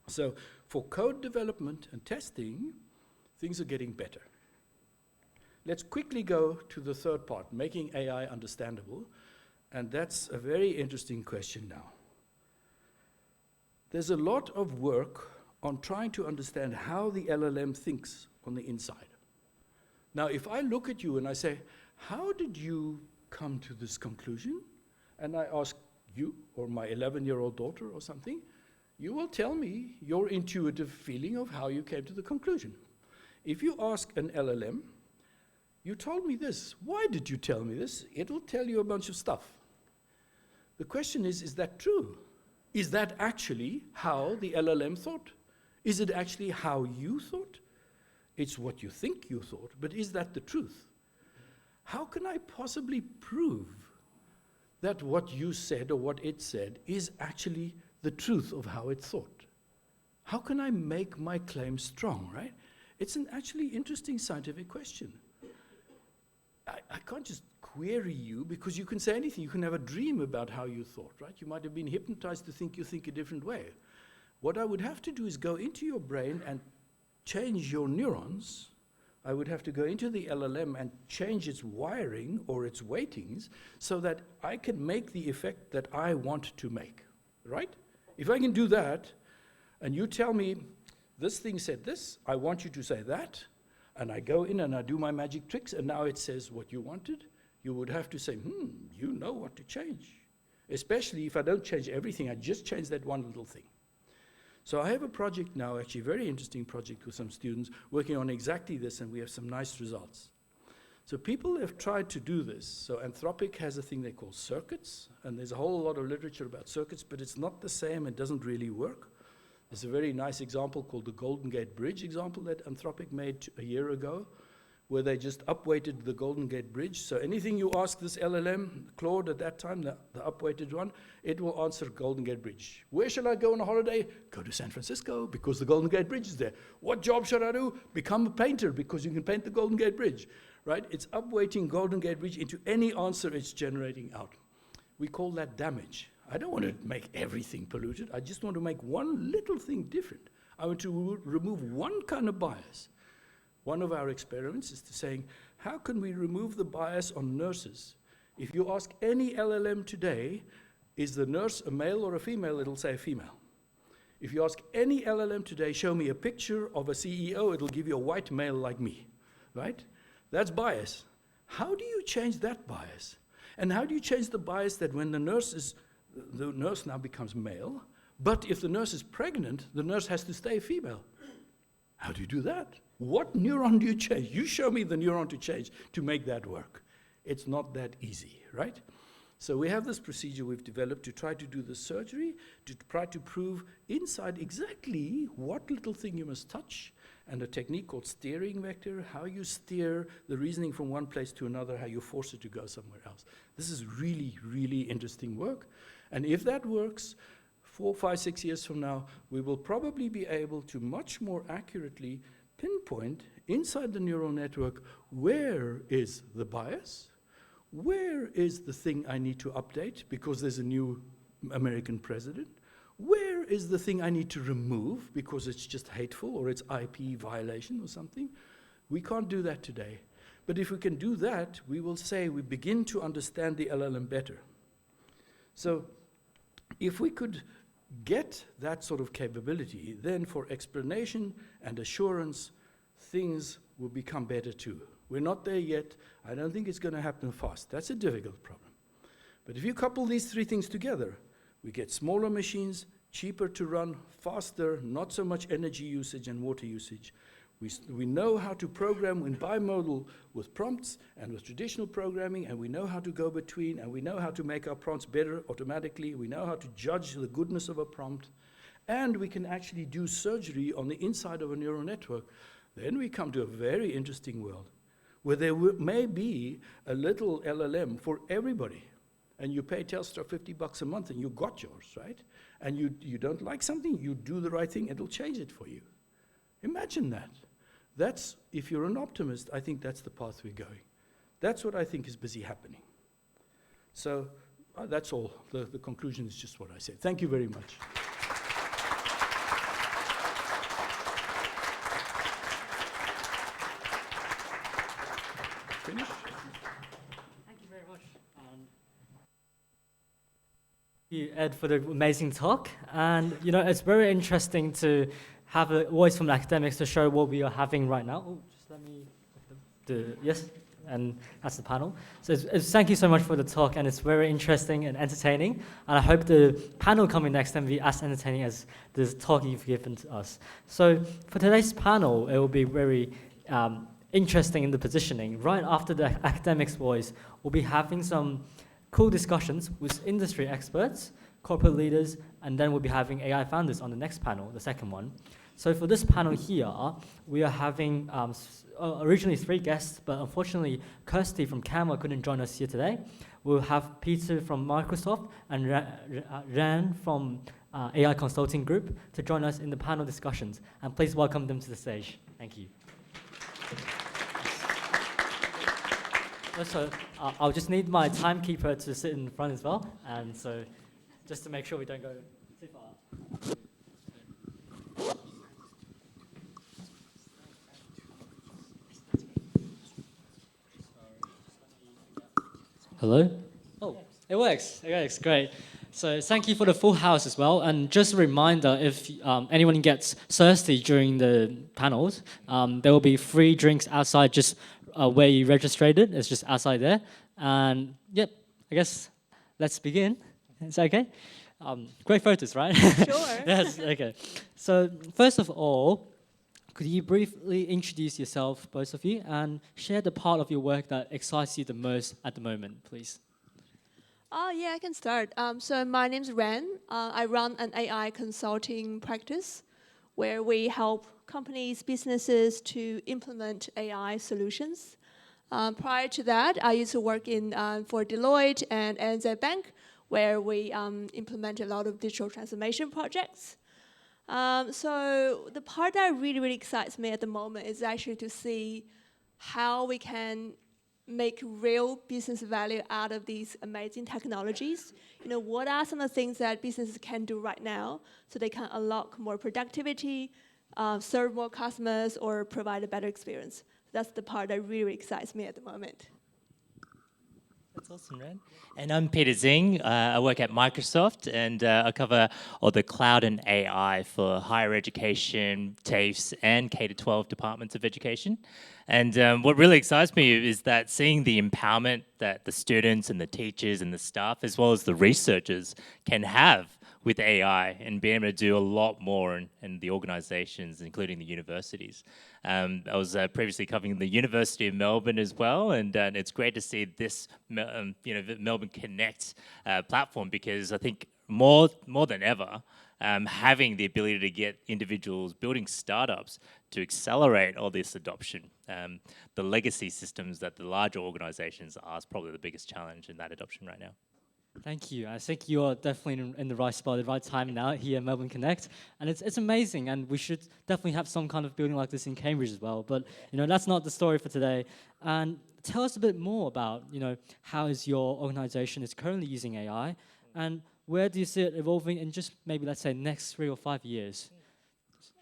So for code development and testing, things are getting better. Let's quickly go to the third part, making AI understandable. And that's a very interesting question now. There's a lot of work on trying to understand how the LLM thinks on the inside. Now, if I look at you and I say, how did you come to this conclusion? And I ask you or my 11-year-old daughter or something, you will tell me your intuitive feeling of how you came to the conclusion. If you ask an LLM, you told me this. Why did you tell me this? It will tell you a bunch of stuff. The question is that true? Is that actually how the LLM thought? Is it actually how you thought? It's what you think you thought, but is that the truth? How can I possibly prove that what you said or what it said is actually the truth of how it thought? How can I make my claim strong, right? It's an actually interesting scientific question. I can't just query you because you can say anything. You can have a dream about how you thought, right? You might have been hypnotized to think you think a different way. What I would have to do is go into your brain and change your neurons. I would have to go into the LLM and change its wiring or its weightings so that I can make the effect that I want to make, right? If I can do that, and you tell me, this thing said this, I want you to say that, and I go in and I do my magic tricks, and now it says what you wanted, you would have to say, you know what to change. Especially if I don't change everything, I just change that one little thing. So I have a project now, actually a very interesting project with some students working on exactly this, and we have some nice results. So people have tried to do this. So Anthropic has a thing they call circuits, and there's a whole lot of literature about circuits, but it's not the same, it doesn't really work. There's a very nice example called the Golden Gate Bridge example that Anthropic made a year ago, where they just upweighted the Golden Gate Bridge. So anything you ask this LLM, Claude at that time, the upweighted one, it will answer Golden Gate Bridge. Where shall I go on a holiday? Go to San Francisco, because the Golden Gate Bridge is there. What job should I do? Become a painter, because you can paint the Golden Gate Bridge, right? It's upweighting Golden Gate Bridge into any answer it's generating out. We call that damage. I don't want to make everything polluted. I just want to make one little thing different. I want to remove one kind of bias. One of our experiments is to saying, how can we remove the bias on nurses? If you ask any LLM today, is the nurse a male or a female? It'll say female. If you ask any LLM today, show me a picture of a CEO, it'll give you a white male like me, right? That's bias. How do you change that bias? And how do you change the bias that when the nurse now becomes male, but if the nurse is pregnant, the nurse has to stay female? How do you do that? What neuron do you change? You show me the neuron to change to make that work. It's not that easy, right? So we have this procedure we've developed to try to do the surgery, to try to prove inside exactly what little thing you must touch, and a technique called steering vector, how you steer the reasoning from one place to another, how you force it to go somewhere else. This is really, really interesting work. And if that works, 4, 5, 6 years from now, we will probably be able to much more accurately pinpoint inside the neural network where is the bias, where is the thing I need to update because there's a new American president, where is the thing I need to remove because it's just hateful or it's IP violation or something. We can't do that today. But if we can do that, we will say we begin to understand the LLM better. So if we could get that sort of capability, then for explanation and assurance, things will become better too. We're not there yet. I don't think it's going to happen fast. That's a difficult problem. But if you couple these three things together, we get smaller machines, cheaper to run, faster, not so much energy usage and water usage. We know how to program in bimodal with prompts and with traditional programming, and we know how to go between, and we know how to make our prompts better automatically. We know how to judge the goodness of a prompt, and we can actually do surgery on the inside of a neural network. Then we come to a very interesting world where there may be a little LLM for everybody, and you pay Telstra $50 a month and you got yours, right? And you don't like something, you do the right thing, it'll change it for you. Imagine that. That's, if you're an optimist, I think that's the path we're going. That's what I think is busy happening. So that's all. The conclusion is just what I said. Thank you very much. Finish? Thank you very much. Thank you, Ed, for the amazing talk. And, you know, it's very interesting to have a voice from the academics to show what we are having right now. Oh, just let me yes, and that's the panel. So thank you so much for the talk, and it's very interesting and entertaining. And I hope the panel coming next can be as entertaining as the talk you've given to us. So for today's panel, it will be very interesting in the positioning. Right after the academics' voice, we'll be having some cool discussions with industry experts, corporate leaders, and then we'll be having AI founders on the next panel, the second one. So for this panel here, we are having originally 3 guests, but unfortunately, Kirsty from Canva couldn't join us here today. We'll have Peter from Microsoft and Ran from AI consulting group to join us in the panel discussions. And please welcome them to the stage. Thank you. Also, I'll just need my timekeeper to sit in front as well. And so just to make sure we don't go too far. Hello? Oh, it works. It works. Great. So thank you for the full house as well. And just a reminder, if anyone gets thirsty during the panels, there will be free drinks outside just where you registered. It's just outside there. And yep, I guess let's begin. Is that okay? Great photos, right? Sure. Yes, okay. So first of all, could you briefly introduce yourself, both of you, and share the part of your work that excites you the most at the moment, please? Yeah, I can start. So my name's Ren. I run an AI consulting practice where we help companies, businesses to implement AI solutions. Prior to that, I used to work for Deloitte and NZ Bank, where we implement a lot of digital transformation projects. So the part that really, really excites me at the moment is actually to see how we can make real business value out of these amazing technologies. You know, what are some of the things that businesses can do right now so they can unlock more productivity, serve more customers, or provide a better experience? That's the part that really excites me at the moment. That's awesome, Ren. And I'm Peter Zing. I work at Microsoft, and I cover all the cloud and AI for higher education, TAFEs, and K-12 departments of education. And what really excites me is that seeing the empowerment that the students and the teachers and the staff, as well as the researchers, can have with AI and being able to do a lot more in the organizations, including the universities. I was previously covering the University of Melbourne as well, and it's great to see this, the Melbourne Connect platform, because I think more than ever, having the ability to get individuals building startups to accelerate all this adoption. The legacy systems that the larger organizations are is probably the biggest challenge in that adoption right now. Thank you. I think you are definitely in the right spot at the right time now here at Melbourne Connect. And it's amazing, and we should definitely have some kind of building like this in Cambridge as well. But, that's not the story for today. And tell us a bit more about, how is your organization is currently using AI, and where do you see it evolving in just maybe, let's say, next 3 or 5 years?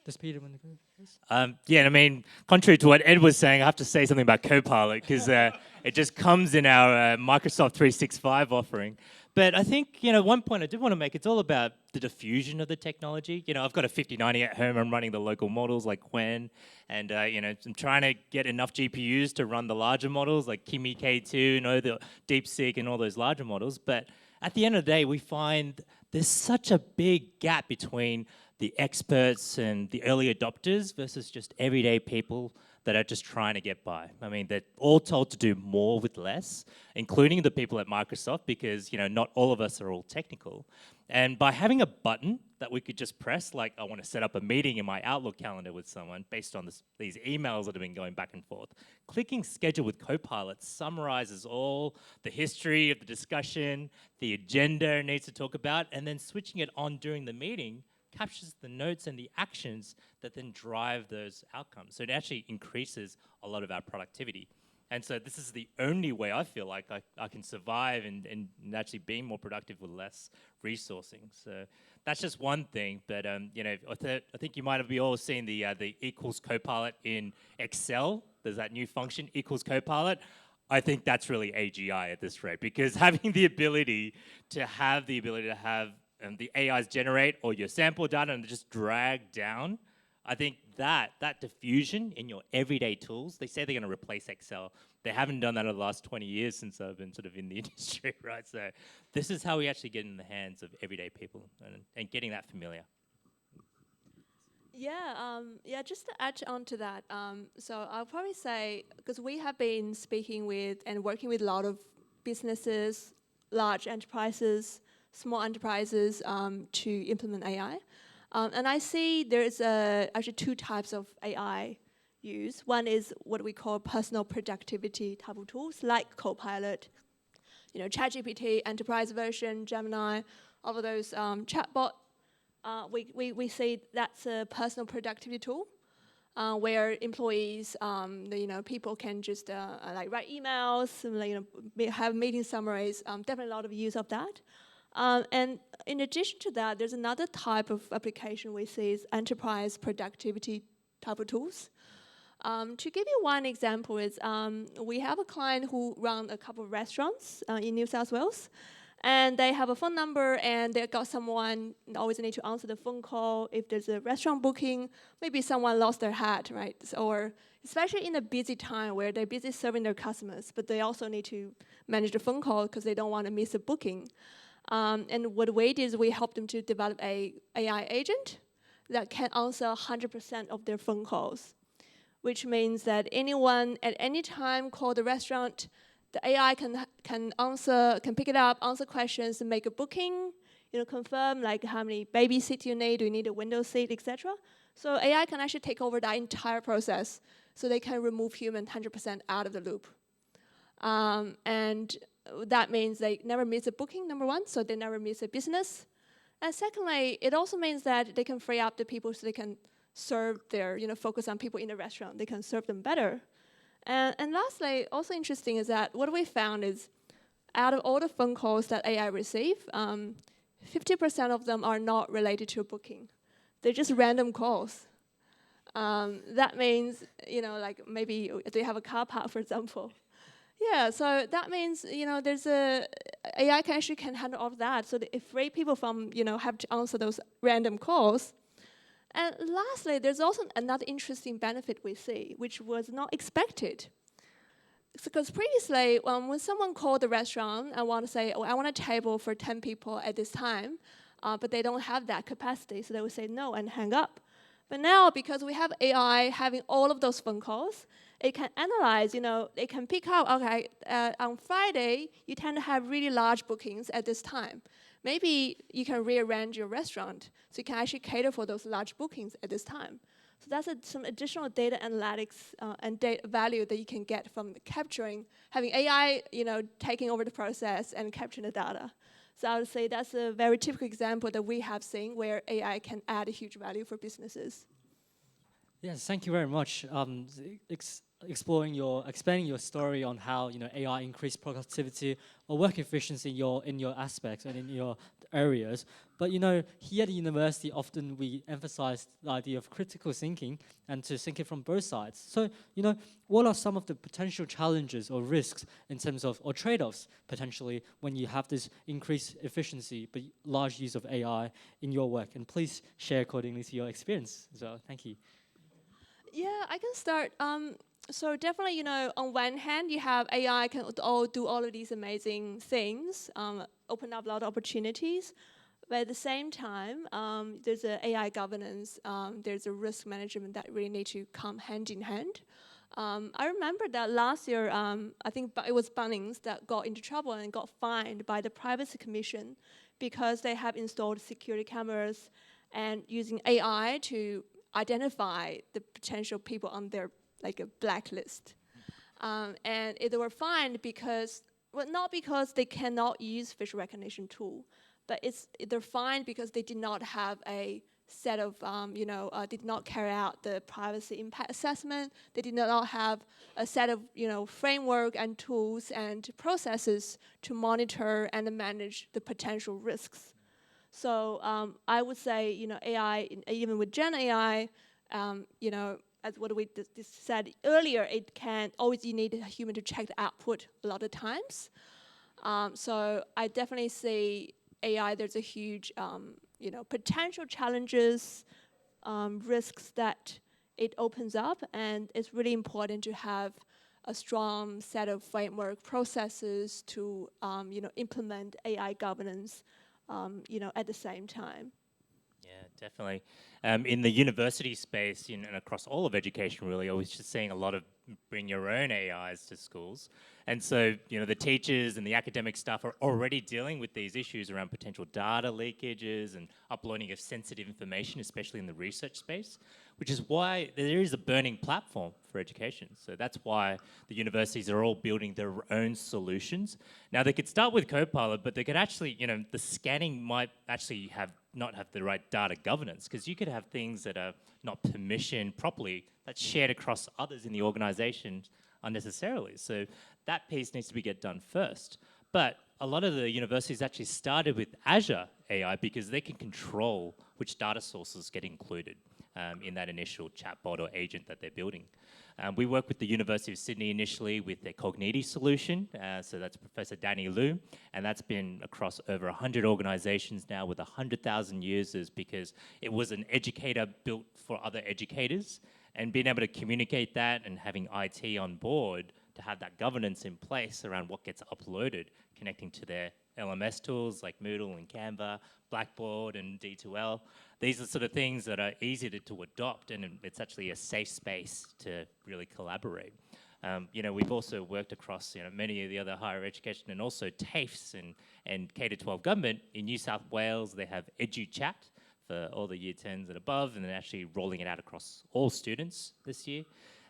Does Peter want to go first? Yeah, I mean, contrary to what Ed was saying, I have to say something about Copilot, because it just comes in our Microsoft 365 offering. But I think, one point I did want to make, it's all about the diffusion of the technology. I've got a 5090 at home. I'm running the local models like Qwen, and, I'm trying to get enough GPUs to run the larger models like Kimi K2, the DeepSeek and all those larger models. But at the end of the day, we find there's such a big gap between the experts and the early adopters versus just everyday people that are just trying to get by. I mean, they're all told to do more with less, including the people at Microsoft, because, not all of us are all technical. And by having a button that we could just press, like I want to set up a meeting in my Outlook calendar with someone based on these emails that have been going back and forth, clicking schedule with Copilot summarizes all the history of the discussion, the agenda it needs to talk about, and then switching it on during the meeting captures the notes and the actions that then drive those outcomes. So it actually increases a lot of our productivity. And so this is the only way I feel like I can survive and actually being more productive with less resourcing. So that's just one thing. But I think you might have all seen the equals Copilot in Excel. There's that new function, equals Copilot. I think that's really AGI at this rate, because having the ability to have the AIs generate all your sample data and just drag down, I think that diffusion in your everyday tools, they say they're going to replace Excel. They haven't done that in the last 20 years since I've been sort of in the industry, right? So this is how we actually get in the hands of everyday people and getting that familiar. Yeah, just to add on to that, so I'll probably say, because we have been speaking with and working with a lot of businesses, large enterprises, small enterprises to implement AI. And I see there's actually 2 types of AI use. One is what we call personal productivity type of tools, like Copilot, ChatGPT, enterprise version, Gemini, all of those chatbot we say that's a personal productivity tool where employees, people can just like write emails, have meeting summaries. Definitely a lot of use of that. And in addition to that, there's another type of application we see is enterprise productivity type of tools. To give you one example is we have a client who runs a couple of restaurants in New South Wales. And they have a phone number, and they got someone always need to answer the phone call. If there's a restaurant booking, maybe someone lost their hat, right? Or especially in a busy time where they're busy serving their customers, but they also need to manage the phone call because they don't want to miss a booking. And what we did is we helped them to develop a AI agent that can answer 100% of their phone calls, which means that anyone at any time call the restaurant, the AI can pick it up, answer questions, and make a booking, confirm like how many baby seats you need, do you need a window seat, etc. So AI can actually take over that entire process, so they can remove human 100% out of the loop. And that means they never miss a booking, number one, so they never miss a business. And secondly, it also means that they can free up the people so they can serve their, focus on people in the restaurant. They can serve them better. And lastly, also interesting is that what we found is out of all the phone calls that AI receive, 50% of them are not related to a booking. They're just random calls. That means, like maybe they have a car park, for example. Yeah, so that means, there's AI can handle all of that. So it free people from, have to answer those random calls. And lastly, there's also another interesting benefit we see, which was not expected. Because previously, when someone called the restaurant and want to say, I want a table for 10 people at this time, but they don't have that capacity, so they would say no and hang up. But now, because we have AI having all of those phone calls, it can analyze, it can pick out, okay, on Friday, you tend to have really large bookings at this time. Maybe you can rearrange your restaurant so you can actually cater for those large bookings at this time. So that's some additional data analytics and data value that you can get from having AI, taking over the process and capturing the data. So I would say that's a very typical example that we have seen where AI can add a huge value for businesses. Yes, thank you very much. Expanding your story on how AI increased productivity or work efficiency in your aspects and in your areas. But here at the university, often we emphasize the idea of critical thinking and to think it from both sides. So what are some of the potential challenges or risks in terms of or trade-offs potentially when you have this increased efficiency but large use of AI in your work? And please share accordingly to your experience as well. Thank you. Yeah, I can start. So definitely, on one hand, you have AI can do all of these amazing things, open up a lot of opportunities. But at the same time, there's a AI governance, there's a risk management that really need to come hand in hand. I remember that last year, I think it was Bunnings that got into trouble and got fined by the Privacy Commission because they have installed security cameras and using AI to identify the potential people on their a blacklist. And they were fined because, not because they cannot use facial recognition tool, but they're fined because they did not have a set of, did not carry out the privacy impact assessment. They did not have a set of, framework and tools and processes to monitor and manage the potential risks. So I would say, AI, even with Gen AI, as what we said earlier, it can always, you need a human to check the output a lot of times. So I definitely see AI, there's a huge, potential challenges, risks that it opens up, and it's really important to have a strong set of framework processes to, implement AI governance, at the same time. Yeah, definitely. In the university space, and across all of education, really, I was just seeing a lot of bring your own AIs to schools. And so, the teachers and the academic staff are already dealing with these issues around potential data leakages and uploading of sensitive information, especially in the research space. which is why there is a burning platform for education. So that's why the universities are all building their own solutions. Now they could start with Copilot, but they could actually, the scanning might actually not have the right data governance, because you could have things that are not permissioned properly that's shared across others in the organization unnecessarily. So that piece needs to get done first. But a lot of the universities actually started with Azure AI because they can control which data sources get included in that initial chatbot or agent that they're building. We work with the University of Sydney initially with their Cogniti solution. So that's Professor Danny Liu, and that's been across over 100 organizations now with 100,000 users, because it was an educator built for other educators, and being able to communicate that and having IT on board to have that governance in place around what gets uploaded, connecting to their LMS tools like Moodle and Canva, Blackboard and D2L. These are sort of things that are easy to adopt, and it's actually a safe space to really collaborate. We've also worked across many of the other higher education and also TAFEs and K-12 government. In New South Wales, they have EduChat for all the year 10s and above, and they're actually rolling it out across all students this year.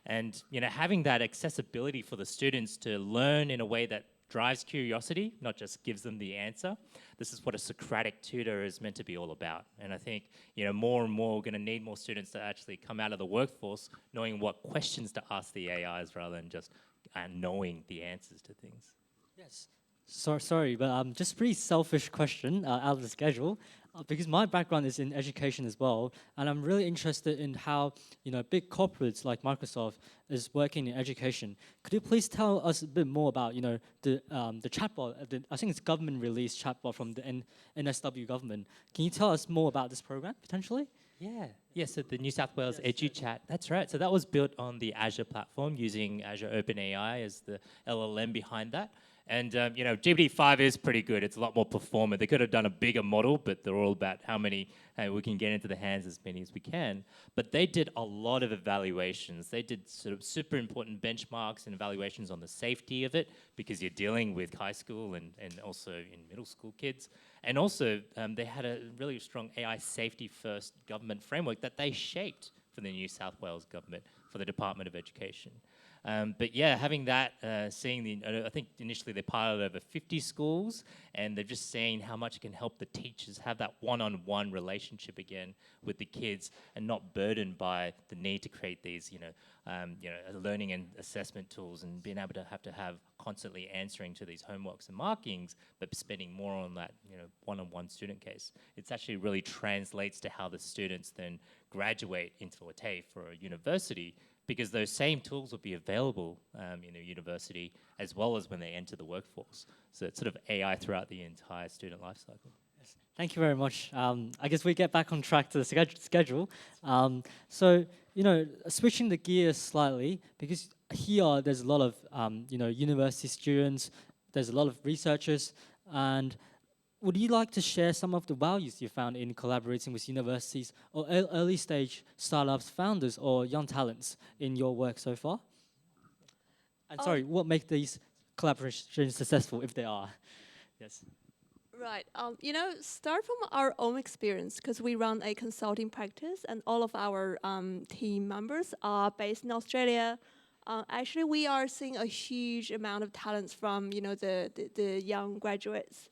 And having that accessibility for the students to learn in a way that drives curiosity, not just gives them the answer. This is what a Socratic tutor is meant to be all about. And I think more and more we're going to need more students to actually come out of the workforce knowing what questions to ask the AIs rather than just knowing the answers to things. Yes. Sorry, but just a pretty selfish question out of the schedule, because my background is in education as well, and I'm really interested in how big corporates like Microsoft is working in education. Could you please tell us a bit more about the chatbot? I think it's government released chatbot from the NSW government. Can you tell us more about this program potentially? Yeah, so the New South Wales EduChat, that's right. So that was built on the Azure platform using Azure OpenAI as the LLM behind that. And GPT-5 is pretty good. It's a lot more performant. They could have done a bigger model, but they're all about how many we can get into the hands as many as we can. But they did a lot of evaluations. They did sort of super important benchmarks and evaluations on the safety of it, because you're dealing with high school and also in middle school kids. And also, they had a really strong AI safety first government framework that they shaped for the New South Wales government, for the Department of Education. But yeah, having that, seeing I think initially they piloted over 50 schools, and they're just seeing how much it can help the teachers have that one-on-one relationship again with the kids, and not burdened by the need to create these, learning and assessment tools, and being able to have constantly answering to these homeworks and markings, but spending more on that, one-on-one student case. It actually really translates to how the students then graduate into a TAFE or a university, because those same tools will be available in a university as well as when they enter the workforce. So it's sort of AI throughout the entire student life cycle. Yes. Thank you very much. I guess we get back on track to the schedule. So, switching the gears slightly, because here there's a lot of, university students, there's a lot of researchers, and would you like to share some of the values you found in collaborating with universities or early stage startups, founders, or young talents in your work so far? And sorry, what makes these collaborations successful, if they are? Yes. Right. Start from our own experience, because we run a consulting practice, and all of our team members are based in Australia. Actually, we are seeing a huge amount of talents from the young graduates.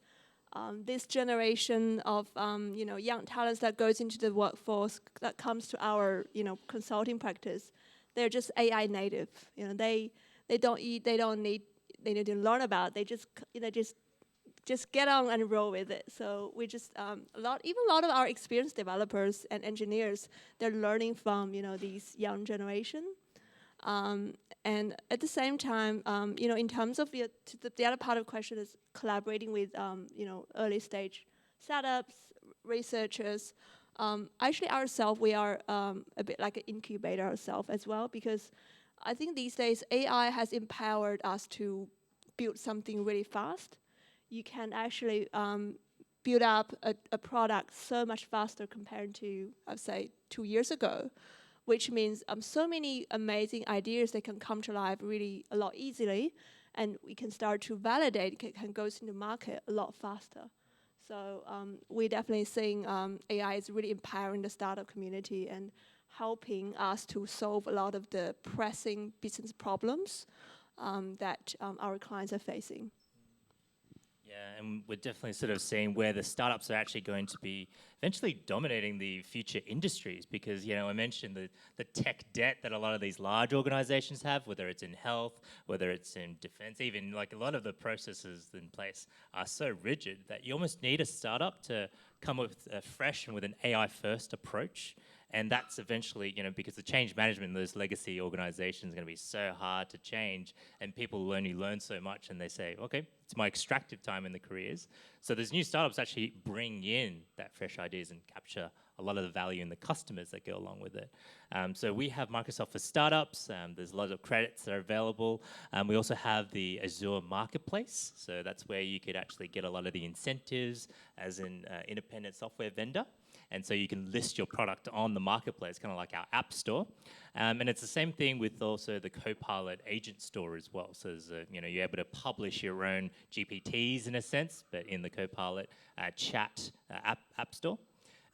This generation of young talents that goes into the workforce, that comes to our consulting practice, they're just AI native. They need to learn about. They just get on and roll with it. So we just a lot of our experienced developers and engineers, they're learning from these young generation. And at the same time, in terms of the other part of the question is collaborating with, early stage startups, researchers. Actually, ourselves, we are a bit like an incubator ourselves as well, because I think these days AI has empowered us to build something really fast. You can actually build up a product so much faster compared to, I'd say, 2 years ago, which means so many amazing ideas that can come to life really a lot easily, and we can start to validate, can go into the market a lot faster. So we're definitely seeing AI is really empowering the startup community and helping us to solve a lot of the pressing business problems that our clients are facing. Yeah, and we're definitely sort of seeing where the startups are actually going to be eventually dominating the future industries because, I mentioned the tech debt that a lot of these large organizations have, whether it's in health, whether it's in defense, even like a lot of the processes in place are so rigid that you almost need a startup to come up with a fresh and with an AI first approach. And that's eventually, because the change management in those legacy organizations is going to be so hard to change, and people only learn so much, and they say, okay, it's my extractive time in the careers. So there's new startups actually bring in that fresh ideas and capture a lot of the value in the customers that go along with it. So we have Microsoft for Startups. There's a lot of credits that are available. We also have the Azure Marketplace. So that's where you could actually get a lot of the incentives as an independent software vendor. And so you can list your product on the marketplace, kind of like our app store. And it's the same thing with also the Copilot agent store as well. So there's you're able to publish your own GPTs in a sense, but in the Copilot chat app store.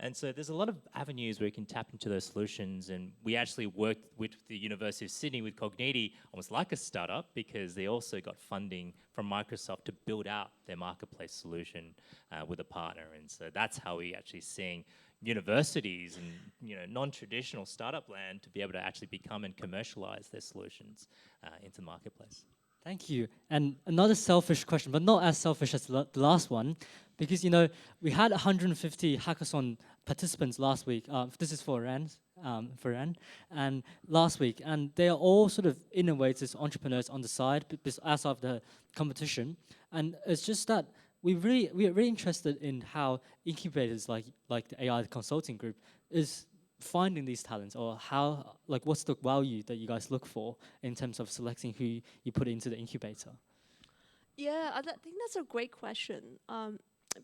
And so there's a lot of avenues where you can tap into those solutions. And we actually worked with the University of Sydney with Cogniti, almost like a startup, because they also got funding from Microsoft to build out their marketplace solution with a partner. And so that's how we actually seeing universities and non-traditional startup land to be able to actually become and commercialize their solutions into the marketplace. Thank you. And another selfish question, but not as selfish as the last one, because we had 150 hackathon participants last week. This is for Ran, and last week, and they are all sort of innovators, entrepreneurs on the side, outside of the competition. And it's just that we are really interested in how incubators like the AI consulting group is finding these talents, or how, what's the value that you guys look for in terms of selecting who you put into the incubator? Yeah, I think that's a great question.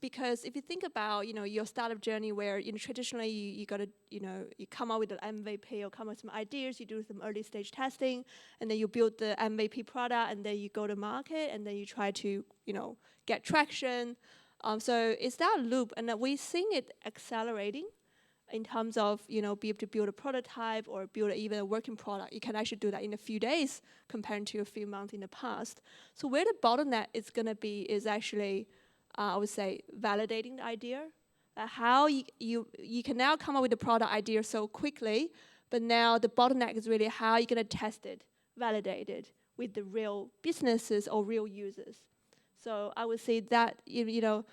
Because if you think about, your startup journey where, traditionally you got to, you come up with an MVP or come up with some ideas, you do some early stage testing, and then you build the MVP product, and then you go to market, and then you try to, get traction. So it's that loop, and we're seeing it accelerating in terms of, be able to build a prototype or build even a working product. You can actually do that in a few days compared to a few months in the past. So where the bottleneck is going to be is actually, I would say, validating the idea. How you can now come up with a product idea so quickly, but now the bottleneck is really how you're going to test it, validate it with the real businesses or real users. So I would say that your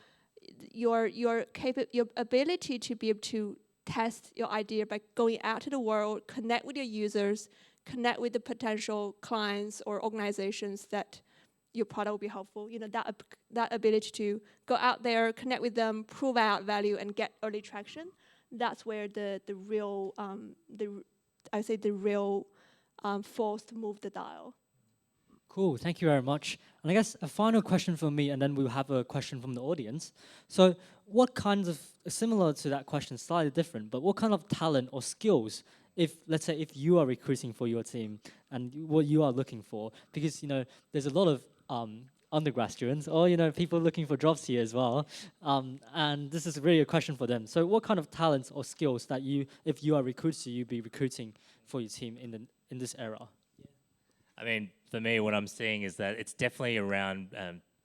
ability to be able to test your idea by going out to the world, connect with your users, connect with the potential clients or organizations that your product will be helpful. That ability to go out there, connect with them, prove out value, and get early traction. That's where the real force to move the dial. Cool, thank you very much. And I guess a final question from me, and then we'll have a question from the audience. So what kinds of, similar to that question, slightly different, but what kind of talent or skills, let's say if you are recruiting for your team and what you are looking for, because there's a lot of undergrad students or people looking for jobs here as well, and this is really a question for them. So what kind of talents or skills that if you are recruiting, you'd be recruiting for your team in this era? I mean, for me, what I'm seeing is that it's definitely around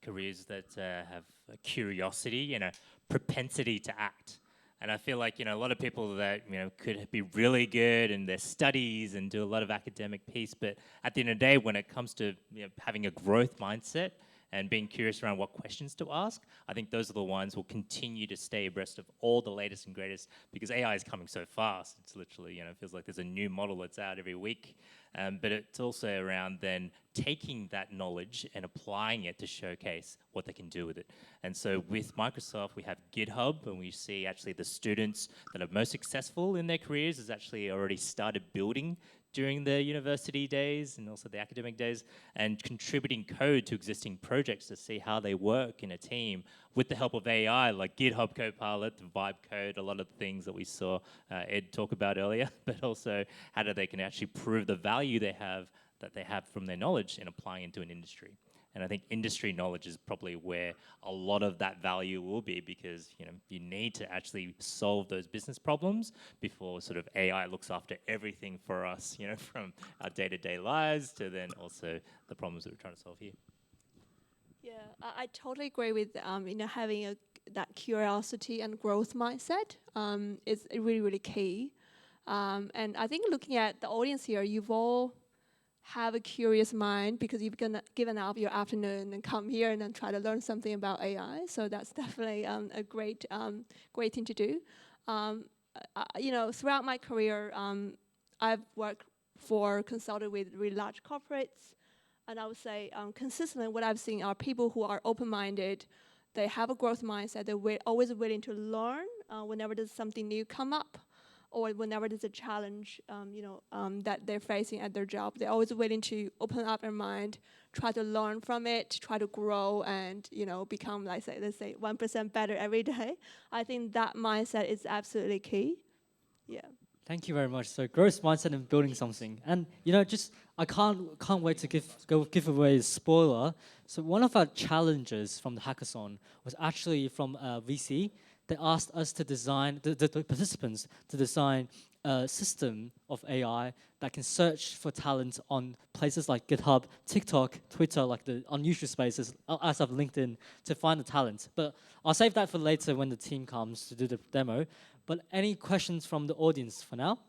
careers that have a curiosity and a propensity to act. And I feel like, a lot of people that, could be really good in their studies and do a lot of academic piece, but at the end of the day, when it comes to having a growth mindset and being curious around what questions to ask, I think those are the ones who will continue to stay abreast of all the latest and greatest, because AI is coming so fast. It's literally, it feels like there's a new model that's out every week. But it's also around then taking that knowledge and applying it to showcase what they can do with it. And so with Microsoft, we have GitHub, and we see actually the students that are most successful in their careers has actually already started building during the university days and also the academic days, and contributing code to existing projects to see how they work in a team with the help of AI, like GitHub Copilot, the Vibe Code, a lot of the things that we saw Ed talk about earlier, but also how they can actually prove the value that they have from their knowledge and applying into an industry. And I think industry knowledge is probably where a lot of that value will be, because you need to actually solve those business problems before sort of AI looks after everything for us, from our day-to-day lives to then also the problems that we're trying to solve here. Yeah, I totally agree with having that curiosity and growth mindset is really, really key. And I think looking at the audience here, you've all have a curious mind because you've given up your afternoon and come here and then try to learn something about AI. So that's definitely a great thing to do. Throughout my career, I've consulted with really large corporates. And I would say consistently what I've seen are people who are open-minded. They have a growth mindset. They're always willing to learn whenever there's something new come up, or whenever there's a challenge that they're facing at their job. They're always willing to open up their mind, try to learn from it, try to grow, and become, let's say 1% better every day. I think that mindset is absolutely key. Yeah. Thank you very much. So growth mindset and building something, and I can't wait to give away a spoiler. So one of our challenges from the hackathon was actually from VC. They asked us to design the participants to design a system of AI that can search for talent on places like GitHub, TikTok, Twitter, like the unusual spaces, as of LinkedIn, to find the talent. But I'll save that for later when the team comes to do the demo. But any questions from the audience for now?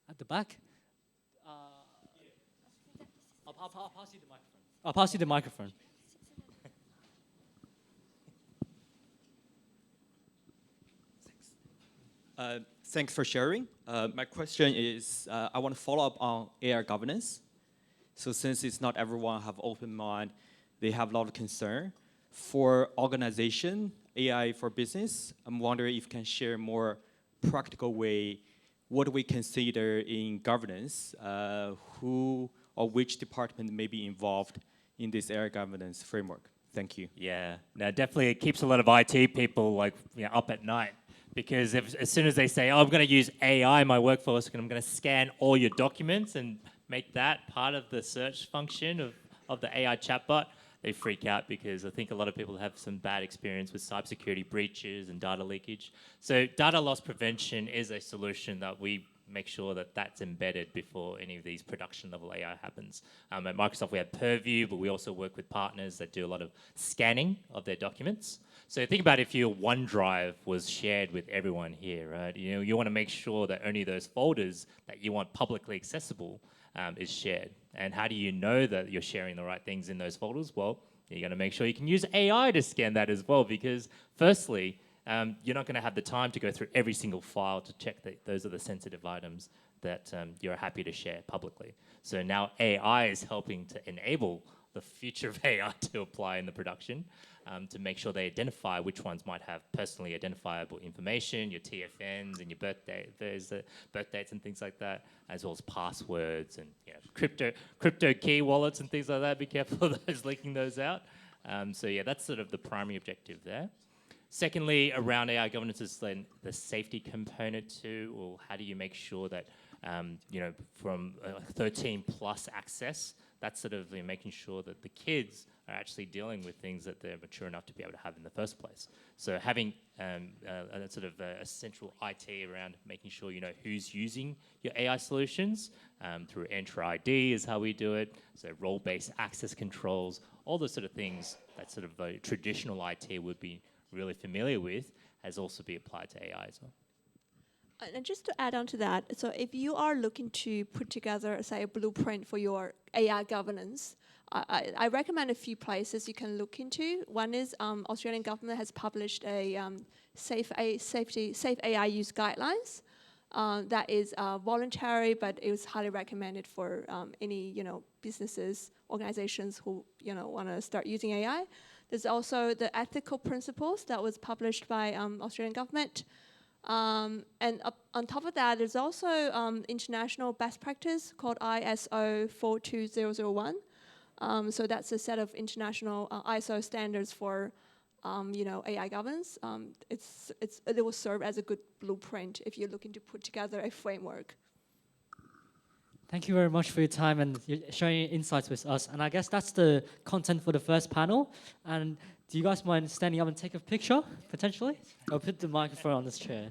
At the back? I'll pass you the microphone. I'll pass you the microphone. Thanks for sharing. My question is, I want to follow up on AI governance. So since it's not everyone have open mind, they have a lot of concern. For organization, AI for business, I'm wondering if you can share more practical way, what do we consider in governance, who or which department may be involved in this AI governance framework? Thank you. Yeah, no, definitely it keeps a lot of IT people up at night. Because as soon as they say, oh, I'm going to use AI in my workforce, and I'm going to scan all your documents and make that part of the search function of the AI chatbot, they freak out, because I think a lot of people have some bad experience with cybersecurity breaches and data leakage. So data loss prevention is a solution that we make sure that that's embedded before any of these production level AI happens. At Microsoft, we have Purview, but we also work with partners that do a lot of scanning of their documents. So think about if your OneDrive was shared with everyone here, right? You want to make sure that only those folders that you want publicly accessible is shared. And how do you know that you're sharing the right things in those folders? Well, you're going to make sure you can use AI to scan that as well, because firstly, you're not going to have the time to go through every single file to check that those are the sensitive items that you're happy to share publicly. So now AI is helping to enable the future of AI to apply in the production, to make sure they identify which ones might have personally identifiable information, your TFNs and your birth dates and things like that, as well as passwords and crypto key wallets and things like that. Be careful of those leaking those out. So yeah, that's sort of the primary objective there. Secondly, around AI governance is then the safety component too, or how do you make sure that, from 13 plus access, that's sort of making sure that the kids are actually dealing with things that they're mature enough to be able to have in the first place. So having a central IT around making sure you know who's using your AI solutions through Enter ID is how we do it. So role-based access controls, all those sort of things that sort of traditional IT would be really familiar with, has also been applied to AI as well. And just to add on to that, so if you are looking to put together, say, a blueprint for your AI governance, I recommend a few places you can look into. One is Australian government has published a safe AI use guidelines. That is voluntary, but it was highly recommended for any businesses, organizations who want to start using AI. There's also the ethical principles that was published by Australian government. And on top of that, there's also international best practice called ISO 42001. So that's a set of international ISO standards for AI governance. It will serve as a good blueprint if you're looking to put together a framework. Thank you very much for your time and sharing your insights with us. And I guess that's the content for the first panel. And do you guys mind standing up and take a picture, potentially? I'll put the microphone on this chair.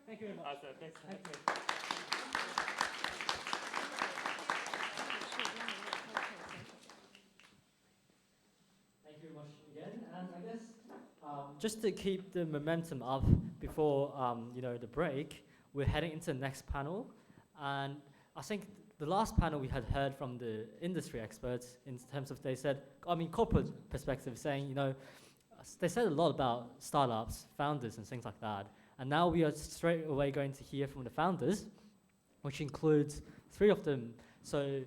Thank you very much. Awesome. Thank you. Thank you very much again. And I guess just to keep the momentum up before the break, we're heading into the next panel. And I think the last panel we had heard from the industry experts in terms of corporate perspective, saying, they said a lot about startups, founders, and things like that. And now we are straight away going to hear from the founders, which includes 3 of them. So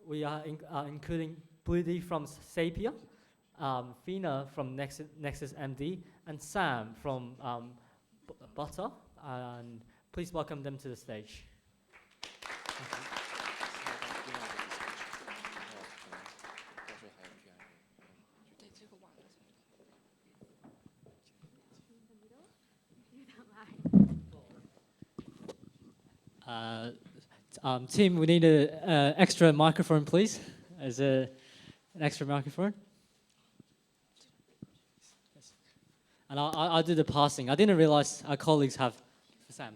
we are including Budi from Sapia, Fina from Nexus MD, and Sam from Butter. And please welcome them to the stage. Tim, we need an extra microphone, please. An extra microphone. And I'll do the passing. I didn't realize our colleagues have, Sam,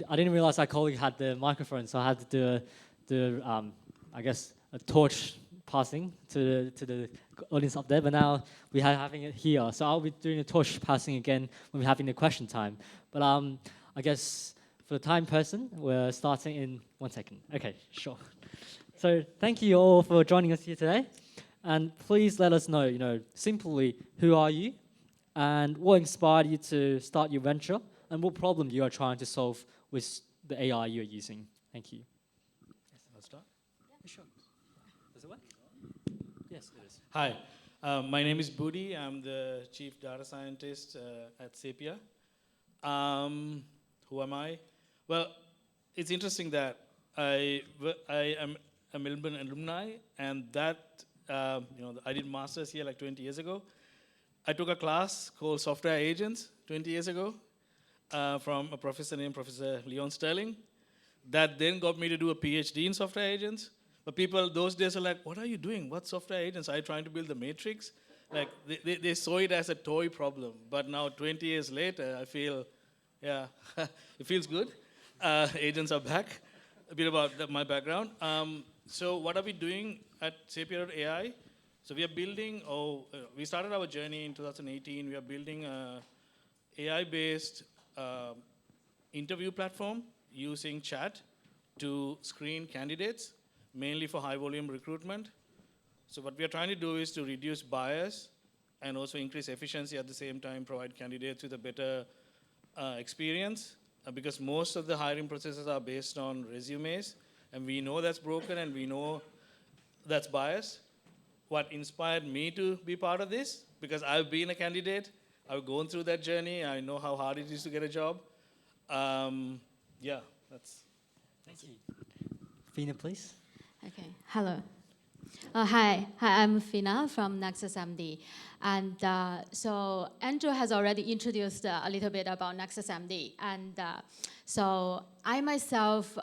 I didn't realize our colleague had the microphone, so I had to do a torch passing to the audience up there, but now we are having it here. So I'll be doing a torch passing again when we're having the question time. But I guess for the time person, we're starting in 1 second. Okay, sure. So thank you all for joining us here today. And please let us know, simply, who are you? And what inspired you to start your venture? And what problem you are trying to solve with the AI you're using? Thank you. Yes, I'll start. Yeah, sure. Does it work? Yes, it is. Hi, my name is Budi. I'm the chief data scientist at Sapia. Who am I? Well, it's interesting that I am a Melbourne alumni, and that I did masters here like 20 years ago. I took a class called Software Agents 20 years ago from a professor named Professor Leon Sterling. That then got me to do a PhD in software agents. But people those days are like, what are you doing? What software agents? Are you trying to build the matrix? Like they saw it as a toy problem. But now 20 years later, I feel, yeah, it feels good. Agents are back. A bit about my background. So what are we doing at Sapia.ai? So we are building, we started our journey in 2018. We are building a AI-based interview platform using chat to screen candidates, mainly for high-volume recruitment. So what we are trying to do is to reduce bias and also increase efficiency at the same time, provide candidates with a better experience, because most of the hiring processes are based on resumes, and we know that's broken and we know that's biased. What inspired me to be part of this, because I've been a candidate, I've gone through that journey, I know how hard it is to get a job. Yeah, that's. Thank you. Fina, please. Okay, hello. Hi, I'm Fina from Nexus MD. And so Andrew has already introduced a little bit about Nexus MD. And so I myself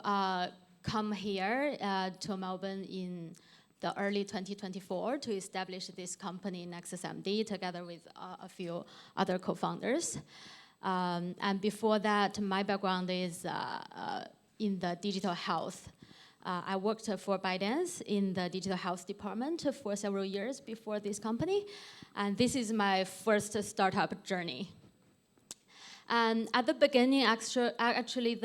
come here to Melbourne in the early 2024 to establish this company, Nexus MD, together with a few other co-founders. And before that, my background is in the digital health. I worked for ByteDance in the digital health department for several years before this company. And this is my first startup journey. And at the beginning, actually,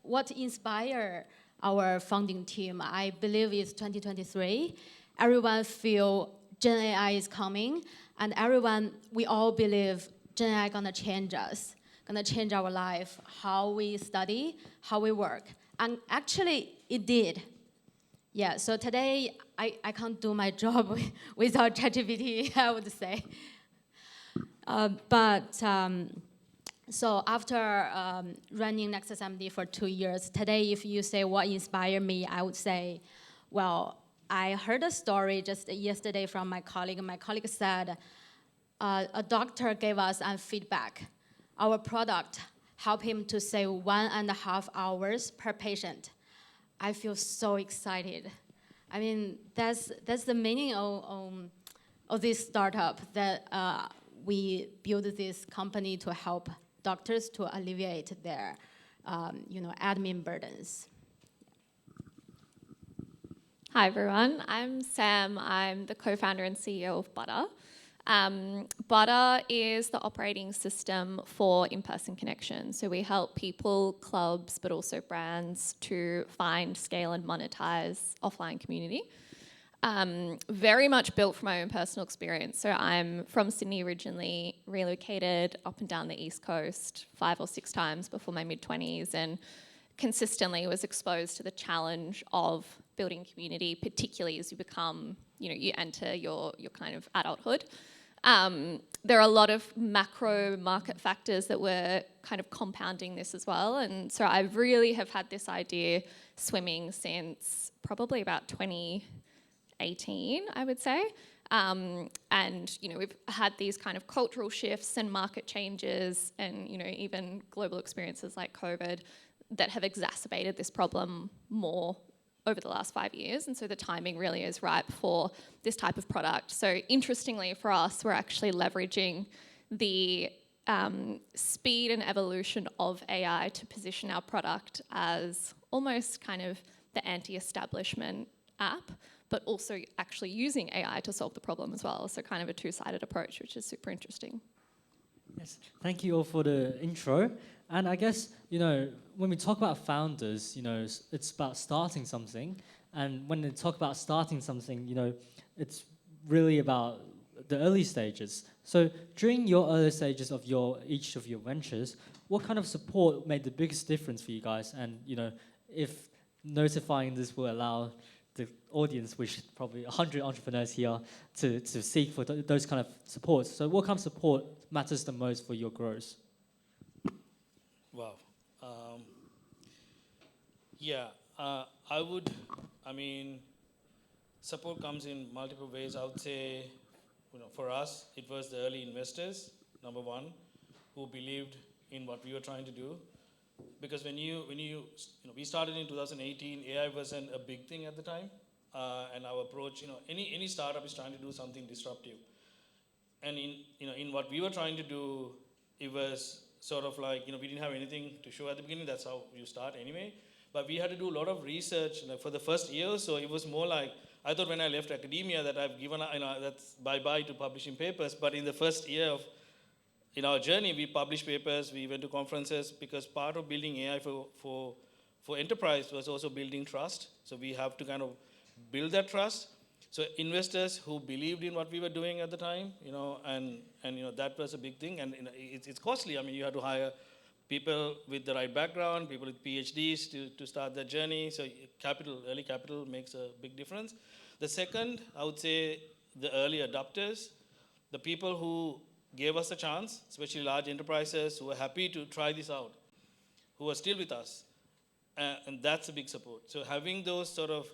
what inspired our founding team, I believe, is 2023. Everyone feel Gen AI is coming, and we all believe Gen AI gonna change us, gonna change our life, how we study, how we work. And actually, it did. Yeah, so today, I can't do my job without ChatGPT, I would say. So after running NextGen for 2 years, today if you say what inspired me, I would say, well, I heard a story just yesterday from my colleague. My colleague said, a doctor gave us feedback. Our product helped him to save 1.5 hours per patient. I feel so excited. I mean, that's the meaning of this startup, that we build this company to help doctors to alleviate their admin burdens. Hi everyone, I'm Sam. I'm the co-founder and CEO of Butter. Butter is the operating system for in-person connection. So we help people, clubs, but also brands to find, scale and monetize offline community. Very much built from my own personal experience. So I'm from Sydney originally, relocated up and down the East Coast 5 or 6 times before my mid-20s, and consistently was exposed to the challenge of building community, particularly as you become, you enter your kind of adulthood. There are a lot of macro market factors that were kind of compounding this as well. And so I really have had this idea swimming since probably about 2018, I would say. And we've had these kind of cultural shifts and market changes and even global experiences like COVID that have exacerbated this problem more over the last 5 years. And so the timing really is ripe for this type of product. So interestingly for us, we're actually leveraging the speed and evolution of AI to position our product as almost kind of the anti-establishment app, but also actually using AI to solve the problem as well. So kind of a two-sided approach, which is super interesting. Yes, thank you all for the intro. And I guess, when we talk about founders, it's about starting something. And when they talk about starting something, it's really about the early stages. So during your early stages of each of your ventures, what kind of support made the biggest difference for you guys? And, if notifying this will allow the audience, which probably 100 entrepreneurs here, to seek for those kind of supports. So what kind of support matters the most for your growth? Wow. Support comes in multiple ways. I would say, for us, it was the early investors, number one, who believed in what we were trying to do. Because we started in 2018, AI wasn't a big thing at the time. And our approach, any startup is trying to do something disruptive. And in what we were trying to do, it was sort of like, we didn't have anything to show at the beginning. That's how you start anyway. But we had to do a lot of research for the first year. So it was more like, I thought when I left academia that I've given, that's bye-bye to publishing papers. But in the first year in our journey, we published papers, we went to conferences, because part of building AI for enterprise was also building trust. So we have to kind of build that trust. So investors who believed in what we were doing at the time, and that was a big thing. And it's costly. I mean, you have to hire people with the right background, people with PhDs to start their journey. So early capital makes a big difference. The second, I would say, the early adopters, the people who gave us a chance, especially large enterprises who were happy to try this out, who are still with us. And that's a big support. So having those sort of,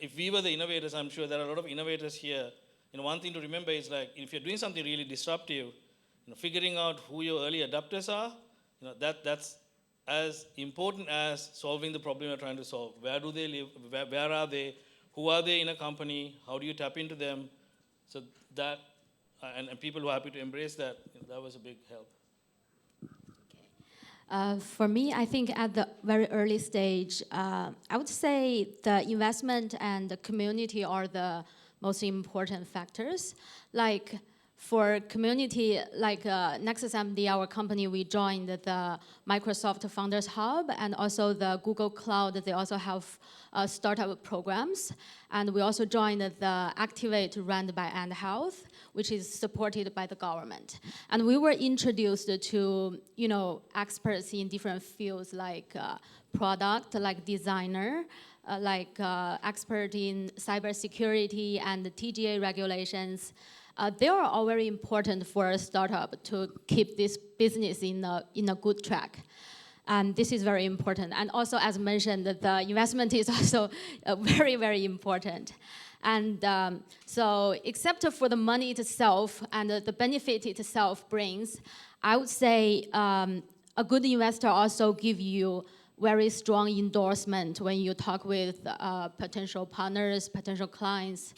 if we were the innovators, I'm sure there are a lot of innovators here. One thing to remember is like, if you're doing something really disruptive, figuring out who your early adopters are, that's as important as solving the problem you're trying to solve. Where do they live? Where are they? Who are they in a company? How do you tap into them? So that, and people who are happy to embrace that, that was a big help. For me, I think at the very early stage, I would say the investment and the community are the most important factors. Like for community, like NextGen, our company, we joined the Microsoft Founders Hub and also the Google Cloud. They also have startup programs. And we also joined the Activate run by Ant Health, which is supported by the government. And we were introduced to, experts in different fields like product, like designer, like expert in cybersecurity and TGA regulations. they are all very important for a startup to keep this business in a good track. And this is very important. And also, as mentioned, the investment is also very, very important. And so except for the money itself and the benefit itself brings, I would say a good investor also give you very strong endorsement when you talk with potential partners, potential clients.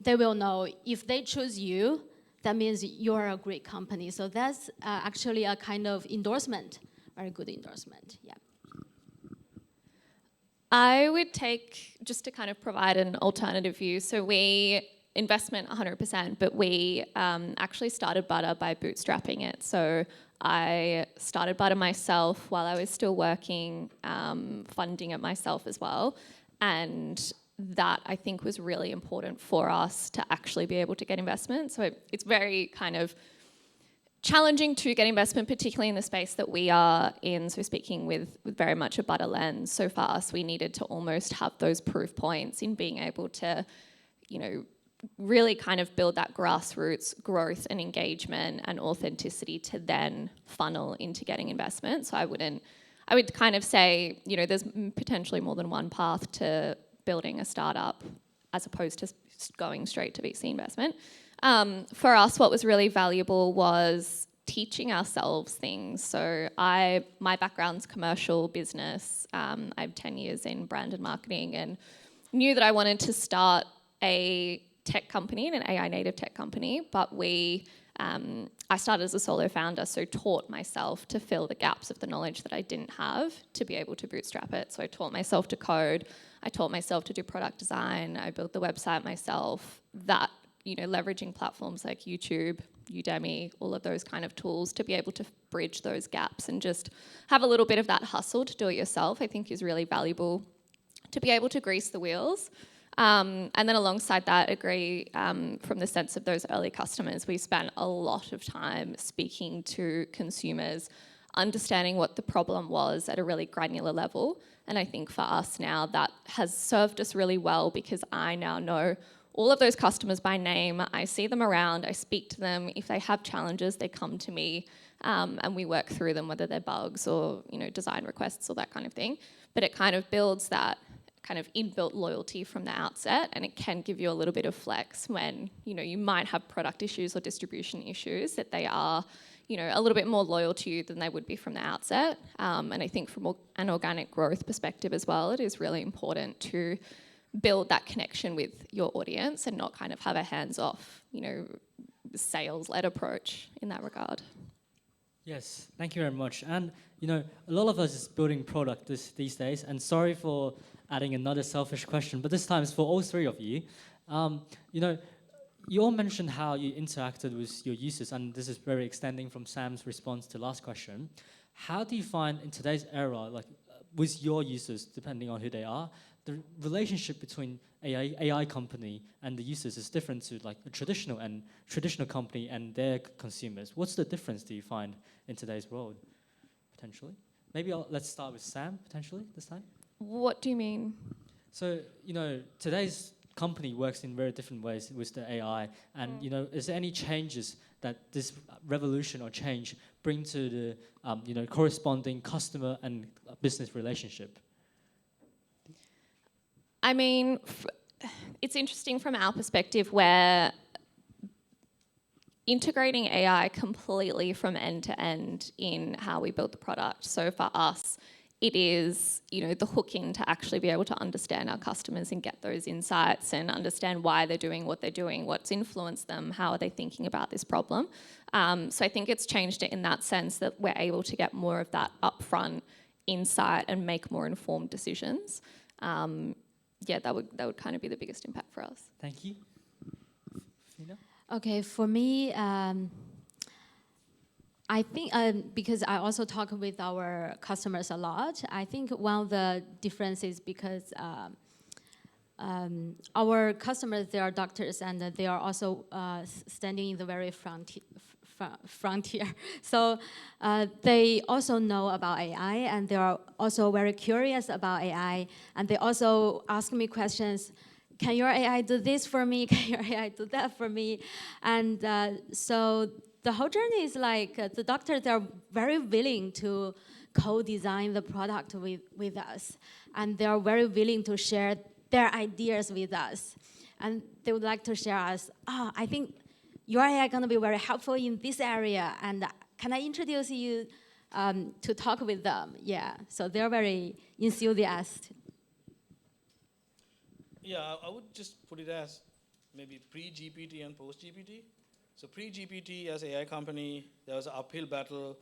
They will know if they choose you, that means you're a great company. So that's actually a kind of endorsement, very good endorsement, yeah. I would take, just to kind of provide an alternative view, so we investment 100%, but we actually started Butter by bootstrapping it. So I started Butter myself while I was still working, funding it myself as well. And that, I think, was really important for us to actually be able to get investment. So it's very kind of challenging to get investment, particularly in the space that we are in. So speaking with very much a Butter lens, so for us, we needed to almost have those proof points in being able to, you know, really kind of build that grassroots growth and engagement and authenticity to then funnel into getting investment. So I would kind of say, you know, there's potentially more than one path to building a startup as opposed to going straight to VC investment. For us, what was really valuable was teaching ourselves things. So my background's commercial business. I have 10 years in brand and marketing and knew that I wanted to start a tech company, an AI native tech company, but I started as a solo founder, so taught myself to fill the gaps of the knowledge that I didn't have to be able to bootstrap it. So I taught myself to code, I taught myself to do product design, I built the website myself, that, you know, leveraging platforms like YouTube, Udemy, all of those kind of tools to be able to bridge those gaps and just have a little bit of that hustle to do it yourself, I think is really valuable to be able to grease the wheels. And then alongside that, agree from the sense of those early customers, we spent a lot of time speaking to consumers, understanding what the problem was at a really granular level. And I think for us now, that has served us really well because I now know all of those customers by name. I see them around, I speak to them. If they have challenges, they come to me and we work through them, whether they're bugs or, you know, design requests or that kind of thing. But it kind of builds that kind of inbuilt loyalty from the outset, and it can give you a little bit of flex when, you know, you might have product issues or distribution issues, that they are, you know, a little bit more loyal to you than they would be from the outset. And I think from an organic growth perspective as well, it is really important to build that connection with your audience and not kind of have a hands-off, you know, sales-led approach in that regard. Yes, thank you very much. And, you know, a lot of us is building product these days, and sorry for adding another selfish question, but this time it's for all three of you. You know, you all mentioned how you interacted with your users, and this is very extending from Sam's response to last question. How do you find in today's era, like with your users, depending on who they are, the relationship between AI company and the users is different to like a traditional company and their consumers? What's the difference do you find in today's world, potentially? Maybe let's start with Sam, potentially, this time. What do you mean? So, you know, today's company works in very different ways with the AI. And, you know, is there any changes that this revolution or change bring to the, you know, corresponding customer and business relationship? I mean, it's interesting from our perspective where integrating AI completely from end to end in how we build the product. So for us, it is, you know, the hook in to actually be able to understand our customers and get those insights and understand why they're doing what they're doing, what's influenced them, how are they thinking about this problem. So I think it's changed it in that sense that we're able to get more of that upfront insight and make more informed decisions. Yeah, that would kind of be the biggest impact for us. Thank you. Fina? Okay, for me, I think because I also talk with our customers a lot, I think one of the differences because our customers, they are doctors and they are also standing in the very frontier. So they also know about AI and they are also very curious about AI, and they also ask me questions, can your AI do this for me? Can your AI do that for me? And so the whole journey is like the doctors are very willing to co-design the product with us. And they are very willing to share their ideas with us. And they would like to share us, I think your AI is going to be very helpful in this area. And can I introduce you to talk with them? Yeah, so they're very enthusiastic. Yeah, I would just put it as maybe pre-GPT and post-GPT. So pre-GPT as AI company, there was an uphill battle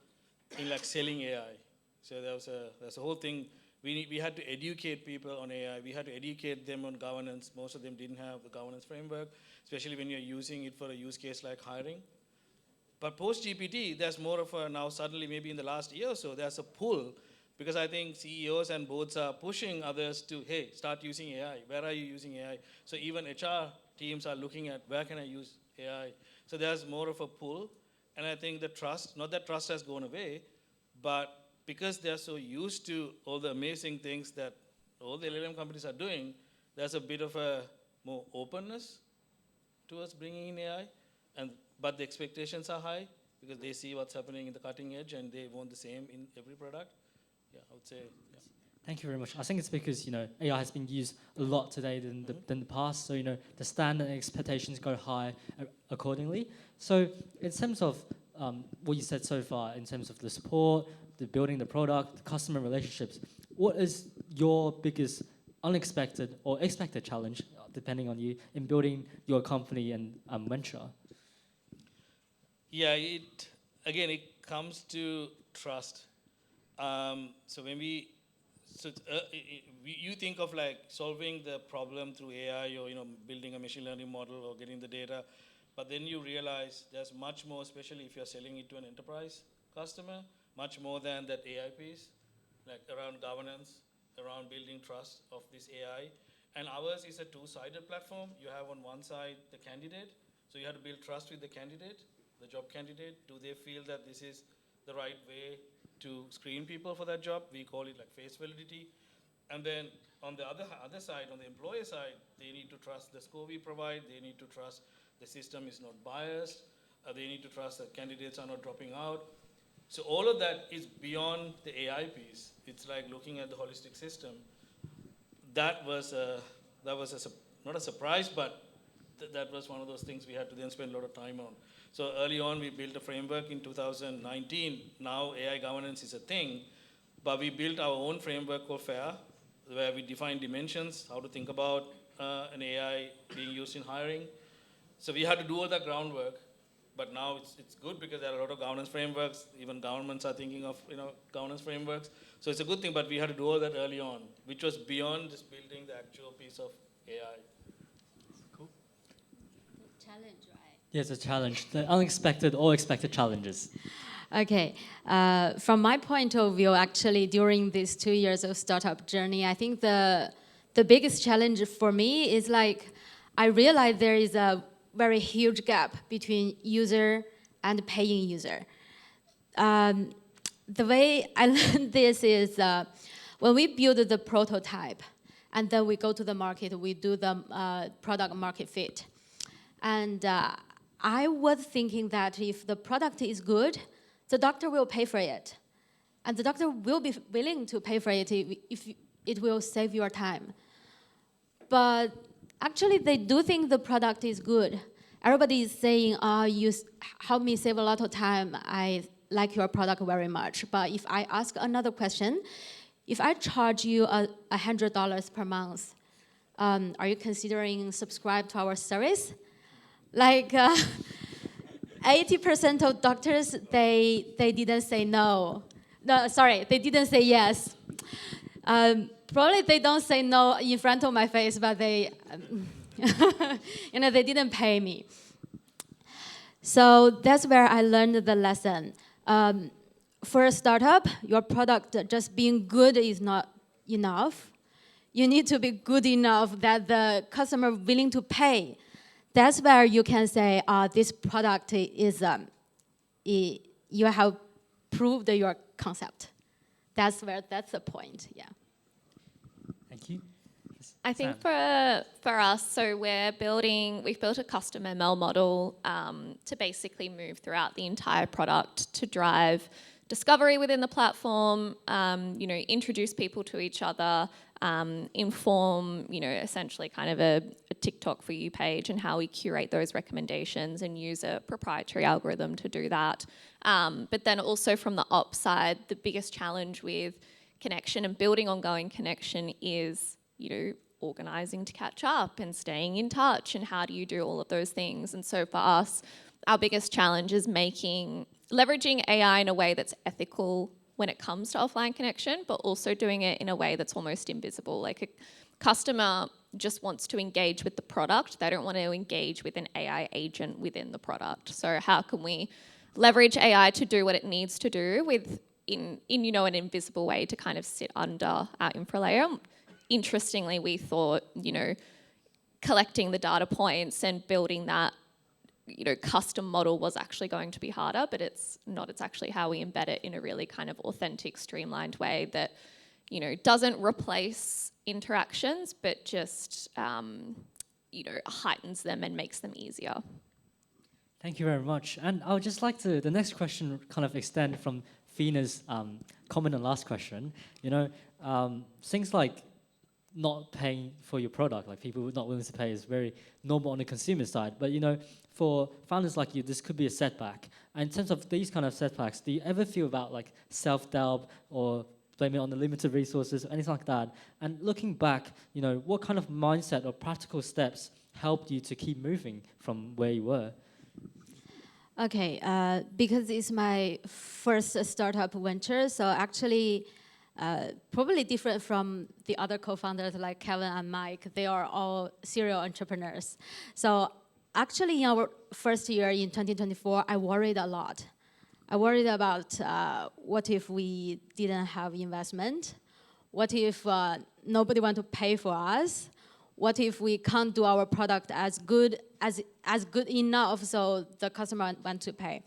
in like selling AI. So there's a whole thing. We had to educate people on AI. We had to educate them on governance. Most of them didn't have the governance framework, especially when you're using it for a use case like hiring. But post-GPT, there's more of a now suddenly maybe in the last year or so, there's a pull because I think CEOs and boards are pushing others to, hey, start using AI. Where are you using AI? So even HR teams are looking at where can I use AI? So there's more of a pull. And I think the trust, not that trust has gone away, but because they're so used to all the amazing things that all the LLM companies are doing, there's a bit of a more openness towards bringing in AI. But the expectations are high because they see what's happening in the cutting edge and they want the same in every product. Yeah, I would say, yeah. Thank you very much. I think it's because AI has been used a lot today than the past. So the standard expectations go high accordingly. So in terms of what you said so far, in terms of the support, the building the product, the customer relationships, what is your biggest unexpected or expected challenge, depending on you, in building your company and venture? Yeah, it comes to trust. So when you think of like solving the problem through AI or building a machine learning model or getting the data, but then you realize there's much more, especially if you're selling it to an enterprise customer, much more than that AI piece, like around governance, around building trust of this AI. And ours is a two-sided platform. You have on one side the candidate, so you have to build trust with the candidate, the job candidate. Do they feel that this is the right way to screen people for that job? We call it like face validity. And then on the other side, on the employer side, they need to trust the score we provide. They need to trust the system is not biased. They need to trust that candidates are not dropping out. So all of that is beyond the AI piece. It's like looking at the holistic system. That was not a surprise, but that was one of those things we had to then spend a lot of time on. So early on, we built a framework in 2019. Now AI governance is a thing, but we built our own framework called FAIR, where we define dimensions, how to think about an AI being used in hiring. So we had to do all that groundwork, but now it's good because there are a lot of governance frameworks. Even governments are thinking of governance frameworks. So it's a good thing, but we had to do all that early on, which was beyond just building the actual piece of AI. Cool. Challenge, right? Yes, a challenge. The unexpected or expected challenges. Okay, from my point of view, actually, during these 2 years of startup journey, I think the biggest challenge for me is like, I realized there is a very huge gap between user and paying user. The way I learned this is when we build the prototype, and then we go to the market, we do the product market fit. And I was thinking that if the product is good, the doctor will pay for it. And the doctor will be willing to pay for it if it will save your time. But actually, they do think the product is good. Everybody is saying, you help me save a lot of time. I like your product very much. But if I ask another question, if I charge you $100 per month, are you considering subscribe to our service? Like 80% of doctors, they didn't say no. No, sorry, they didn't say yes. Probably they don't say no in front of my face, but they, they didn't pay me. So that's where I learned the lesson. For a startup, your product just being good is not enough. You need to be good enough that the customer willing to pay. That's where you can say, this product is, you have proved your concept. That's the point, yeah. Thank you. I think Sam. for us, so we've built a custom ML model to basically move throughout the entire product to drive discovery within the platform, introduce people to each other, inform, essentially kind of a TikTok for you page and how we curate those recommendations and use a proprietary algorithm to do that. But then also from the ops side, the biggest challenge with connection and building ongoing connection is, organizing to catch up and staying in touch, and how do you do all of those things? And so for us, our biggest challenge is leveraging AI in a way that's ethical when it comes to offline connection, but also doing it in a way that's almost invisible. Like a customer just wants to engage with the product. They don't want to engage with an AI agent within the product. So how can we leverage AI to do what it needs to do in an invisible way to kind of sit under our infra layer? Interestingly, we thought, collecting the data points and building that, custom model was actually going to be harder, but it's not. It's actually how we embed it in a really kind of authentic, streamlined way that, doesn't replace interactions, but just, heightens them and makes them easier. Thank you very much. And I would just like to, the next question kind of extend from Fina's comment on last question. Things like not paying for your product, like people not willing to pay, is very normal on the consumer side. But for founders like you, this could be a setback. And in terms of these kind of setbacks, do you ever feel about like self-doubt or blaming it on the limited resources or anything like that? And looking back, what kind of mindset or practical steps helped you to keep moving from where you were? Okay, because it's my first startup venture, so actually probably different from the other co-founders like Kevin and Mike. They are all serial entrepreneurs. So actually in our first year in 2024, I worried a lot. I worried about what if we didn't have investment? What if nobody want to pay for us? What if we can't do our product as good enough so the customer want to pay?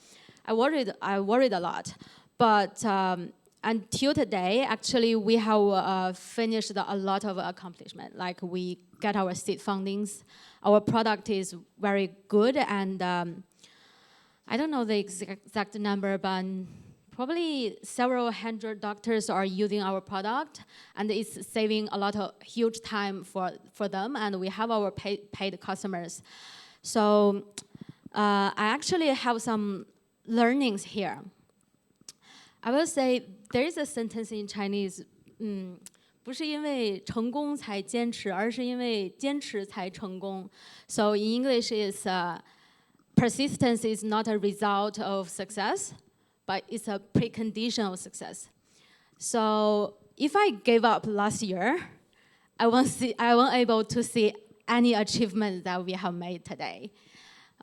I worried a lot, but until today, actually, we have finished a lot of accomplishment. Like we get our seed fundings. Our product is very good, and I don't know the exact number, but probably several hundred doctors are using our product, and it's saving a lot of huge time for them, and we have our paid customers. So I actually have some learnings here. I will say there is a sentence in Chinese, 不是因为成功才坚持，而是因为坚持才成功. So in English is persistence is not a result of success, but it's a precondition of success. So if I gave up last year, I won't able to see any achievement that we have made today.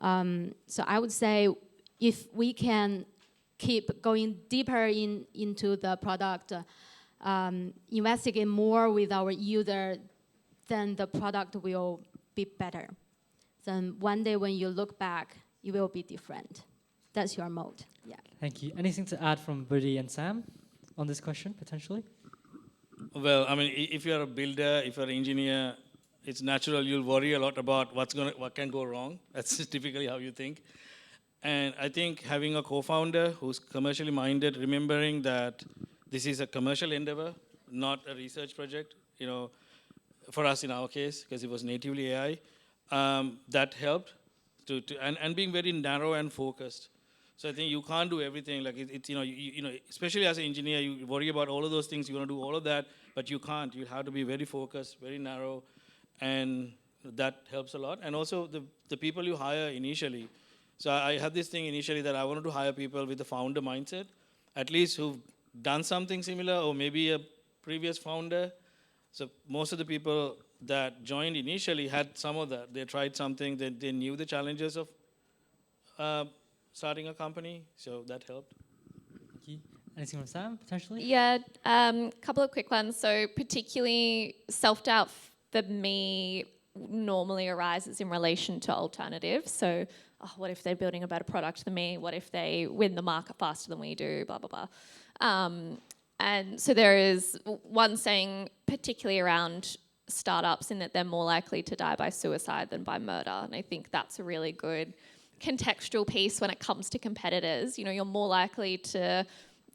So I would say if we can keep going deeper into the product, investigate more with our user, then the product will be better. Then one day when you look back, it will be different. That's your mode. Yeah. Thank you. Anything to add from Buddy and Sam on this question, potentially? Well, I mean, if you're a builder, if you're an engineer, it's natural you'll worry a lot about what can go wrong. That's typically how you think. And I think having a co-founder who's commercially minded, remembering that this is a commercial endeavor, not a research project, for us in our case, because it was natively AI, that helped and being very narrow and focused. So I think you can't do everything. Like especially as an engineer, you worry about all of those things. You want to do all of that, but you can't. You have to be very focused, very narrow, and that helps a lot. And also the people you hire initially. So I had this thing initially that I wanted to hire people with the founder mindset, at least who've done something similar, or maybe a previous founder. So most of the people that joined initially had some of that. They tried something, they knew the challenges of starting a company, so that helped. Thank you. Anything from Sam, potentially? Yeah, couple of quick ones. So particularly self-doubt for me normally arises in relation to alternatives. So what if they're building a better product than me? What if they win the market faster than we do? Blah, blah, blah. And so there is one saying particularly around startups in that they're more likely to die by suicide than by murder. And I think that's a really good contextual piece when it comes to competitors. You know, you're more likely to,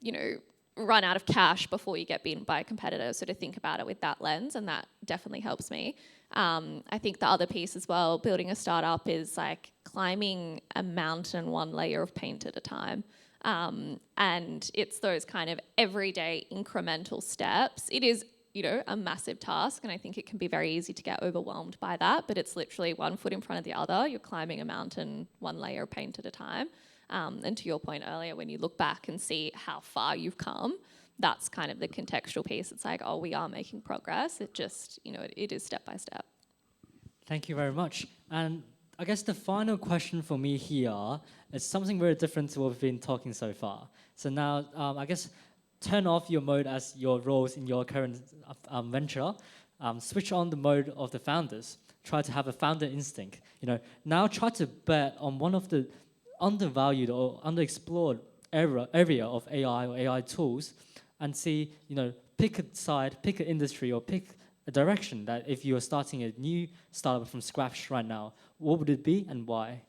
you know, run out of cash before you get beaten by a competitor. So to think about it with that lens, and that definitely helps me. I think the other piece as well, building a startup, is like climbing a mountain one layer of paint at a time. And it's those kind of everyday incremental steps. It is, you know, a massive task, and I think it can be very easy to get overwhelmed by that, but it's literally one foot in front of the other. You're climbing a mountain one layer of paint at a time. And to your point earlier, when you look back and see how far you've come, that's kind of the contextual piece. It's like, oh, we are making progress. It just, you know, it is step by step. Thank you very much. And I guess the final question for me here is something very different to what we've been talking so far. So now, I guess, turn off your mode as your roles in your current venture. Switch on the mode of the founders. Try to have a founder instinct. You know, now try to bet on one of the undervalued or underexplored area of AI or AI tools, and see, you know, pick a side, pick an industry, or pick a direction that if you're starting a new startup from scratch right now, what would it be and why?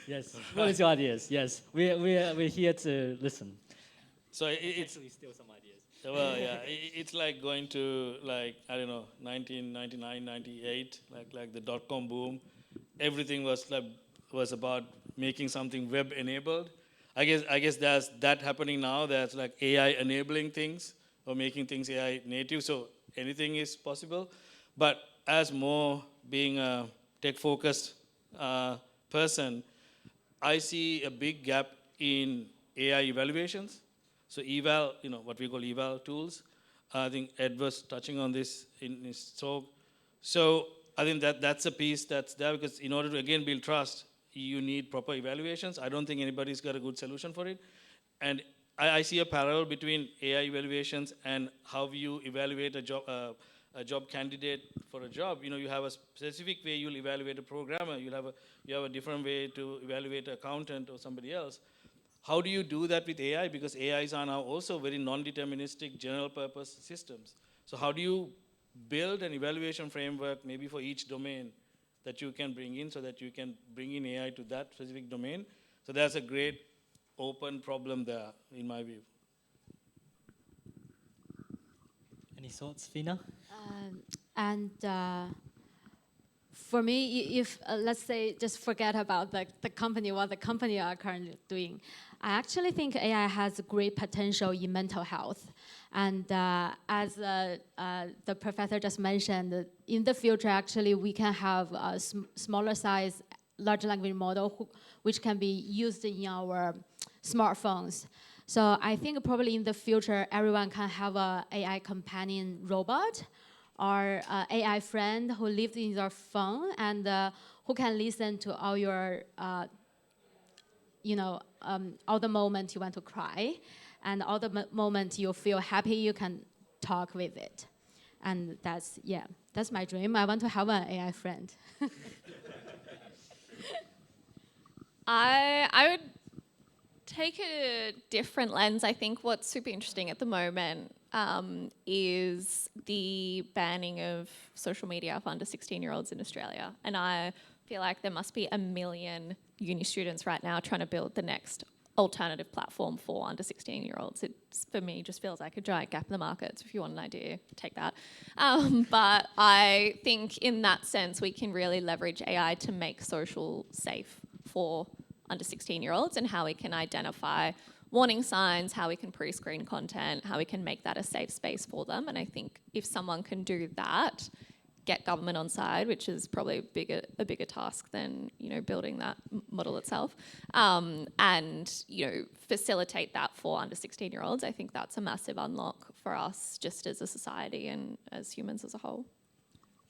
Yes. What is your ideas? Yes, we're here to listen. So it's actually steal some ideas. well, yeah, it's like going to, like, I don't know, 1999, 98, like the dot-com boom. Everything was about making something web enabled. I guess there's that happening now. There's like AI enabling things or making things AI native. So anything is possible. But as more being a tech focused person, I see a big gap in AI evaluations. So eval, you know, what we call eval tools. I think Ed was touching on this in his talk. So I think that's a piece that's there, because in order to, again, build trust, you need proper evaluations. I don't think anybody's got a good solution for it. And I see a parallel between AI evaluations and how you evaluate a job candidate for a job. You know, you have a specific way you'll evaluate a programmer. You have a different way to evaluate an accountant or somebody else. How do you do that with AI? Because AIs are now also very non-deterministic general purpose systems. So how do you build an evaluation framework maybe for each domain that you can bring in, so that you can bring in AI to that specific domain? So that's a great open problem there, in my view. Any thoughts, Fina? For me, if let's say just forget about the company, what the company are currently doing, I actually think AI has great potential in mental health. And as the professor just mentioned, in the future, actually, we can have a smaller size large language model which can be used in our smartphones. So I think probably in the future, everyone can have an AI companion robot or AI friend who lives in your phone and who can listen to all your, all the moments you want to cry, and all the moments you feel happy, you can talk with it. And that's my dream. I want to have an AI friend. I would take a different lens. I think what's super interesting at the moment is the banning of social media for under 16-year-olds in Australia. And I feel like there must be 1 million uni students right now trying to build the next alternative platform for under 16-year-olds. It, for me, just feels like a giant gap in the market. So if you want an idea, take that. But I think in that sense, we can really leverage AI to make social safe for under 16-year-olds, and how we can identify warning signs, how we can pre-screen content, how we can make that a safe space for them. And I think if someone can do that, get government on side, which is probably a bigger task than building that model itself, and facilitate that for under 16-year-olds, I think that's a massive unlock for us just as a society and as humans as a whole.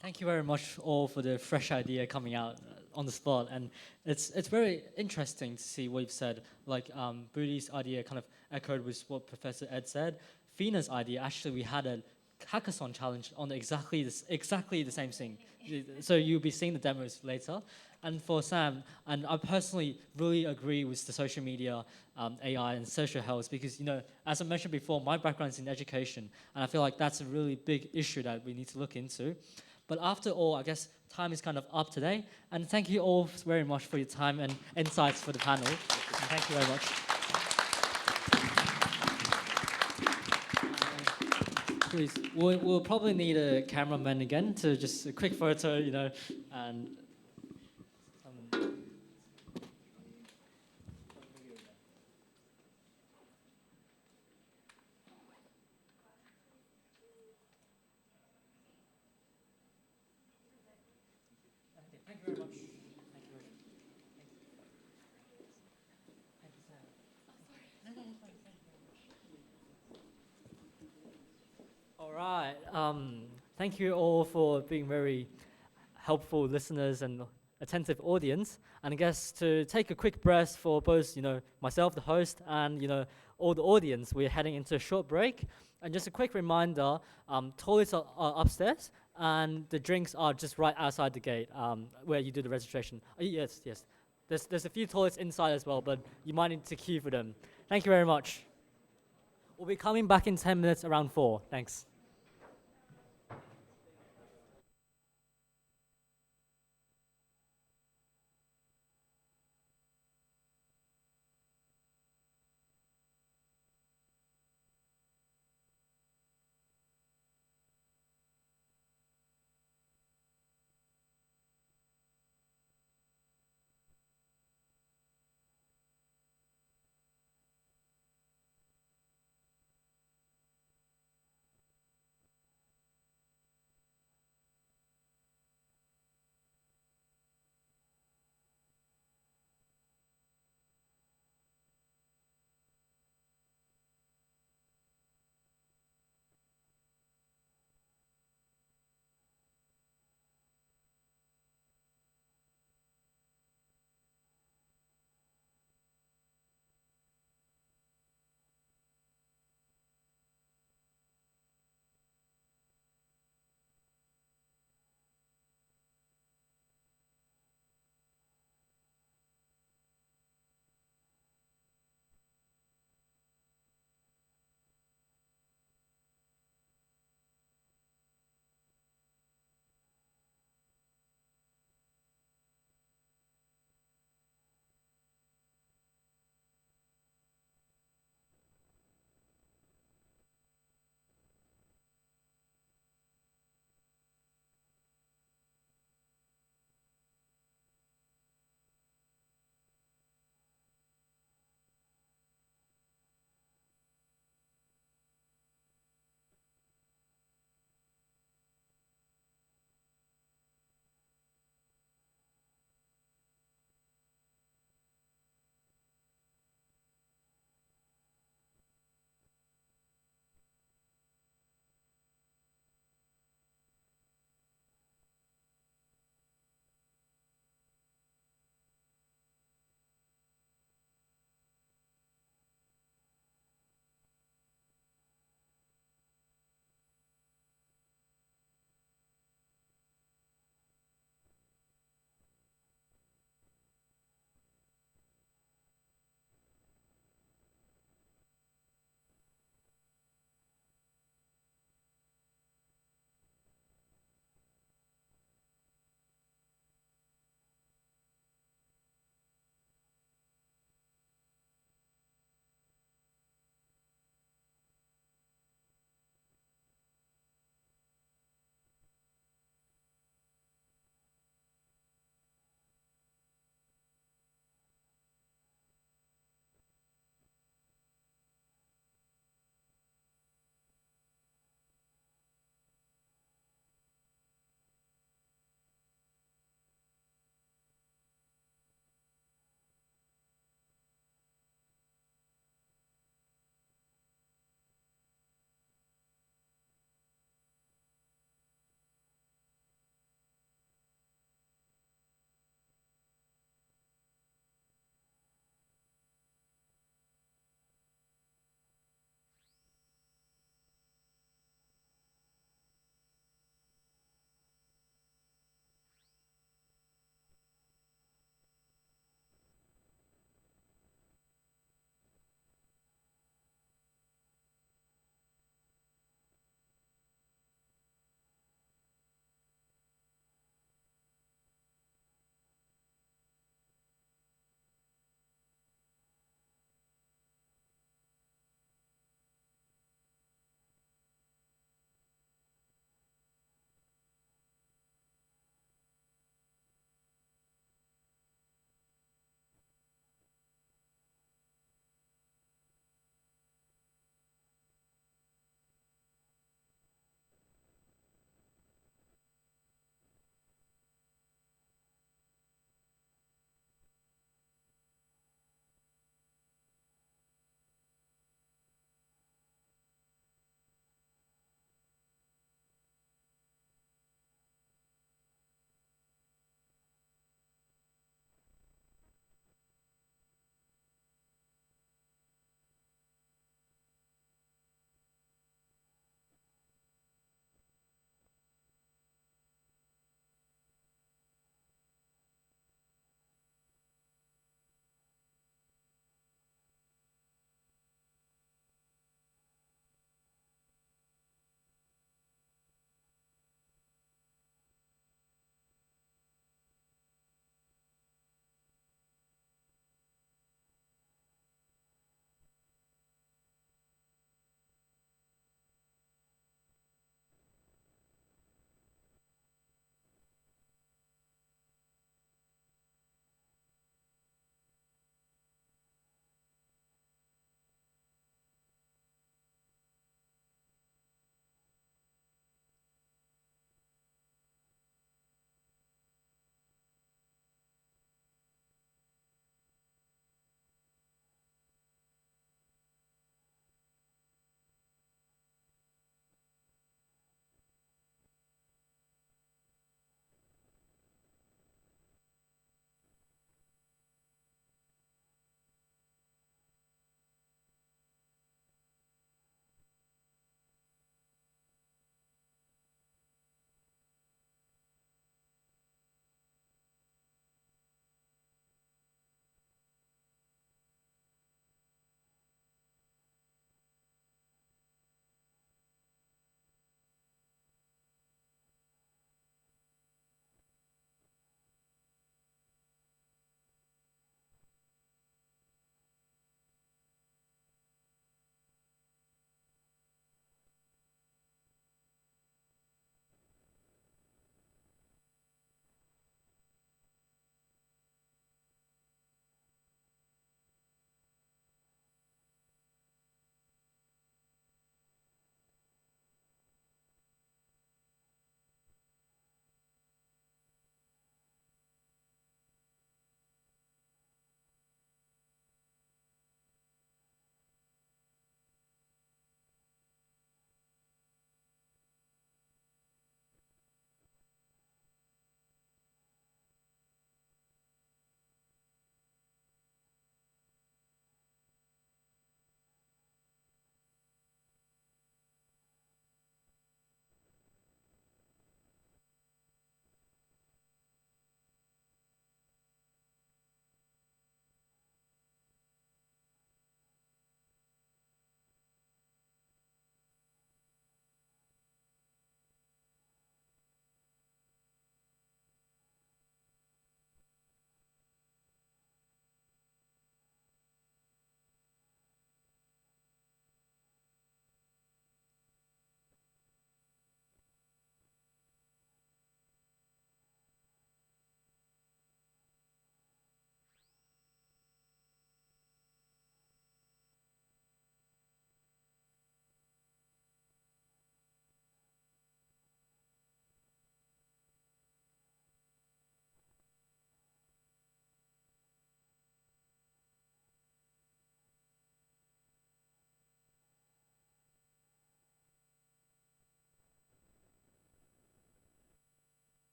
Thank you very much all for the fresh idea coming out on the spot, and it's very interesting to see what you've said. Like Booty's idea kind of echoed with what Professor Ed said. Fina's idea, actually we had a hackathon challenge on exactly the same thing. So you'll be seeing the demos later. And for Sam, and I personally really agree with the social media, AI, and social health because, as I mentioned before, my background is in education, and I feel like that's a really big issue that we need to look into. But after all, I guess time is kind of up today, and thank you all very much for your time and insights for the panel. And thank you very much. Please, we'll probably need a cameraman again to just a quick photo, and. Thank you very much. Thank you very much. Thank you, Sam. All right. Thank you all for being very helpful listeners and attentive audience. And I guess to take a quick breath for both, myself, the host, and all the audience, we're heading into a short break. And just a quick reminder: toilets are upstairs, and the drinks are just right outside the gate where you do the registration. Yes. There's a few toilets inside as well, but you might need to queue for them. Thank you very much. We'll be coming back in 10 minutes around 4. Thanks.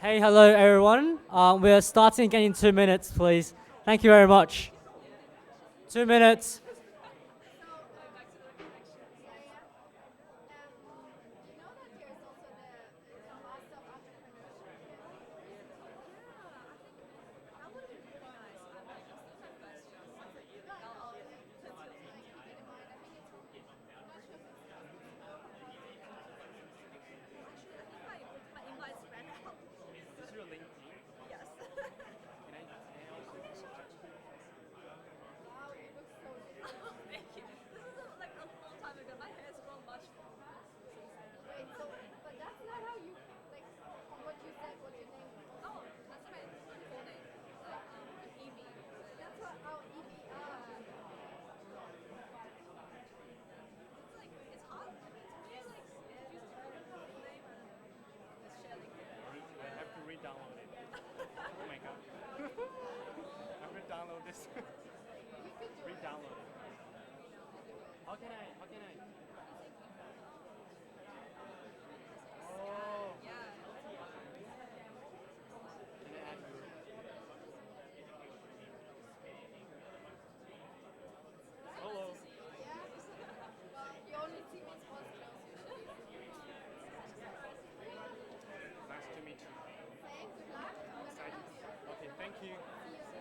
Hey, hello everyone. We're starting again in 2 minutes, please. Thank you very much. 2 minutes.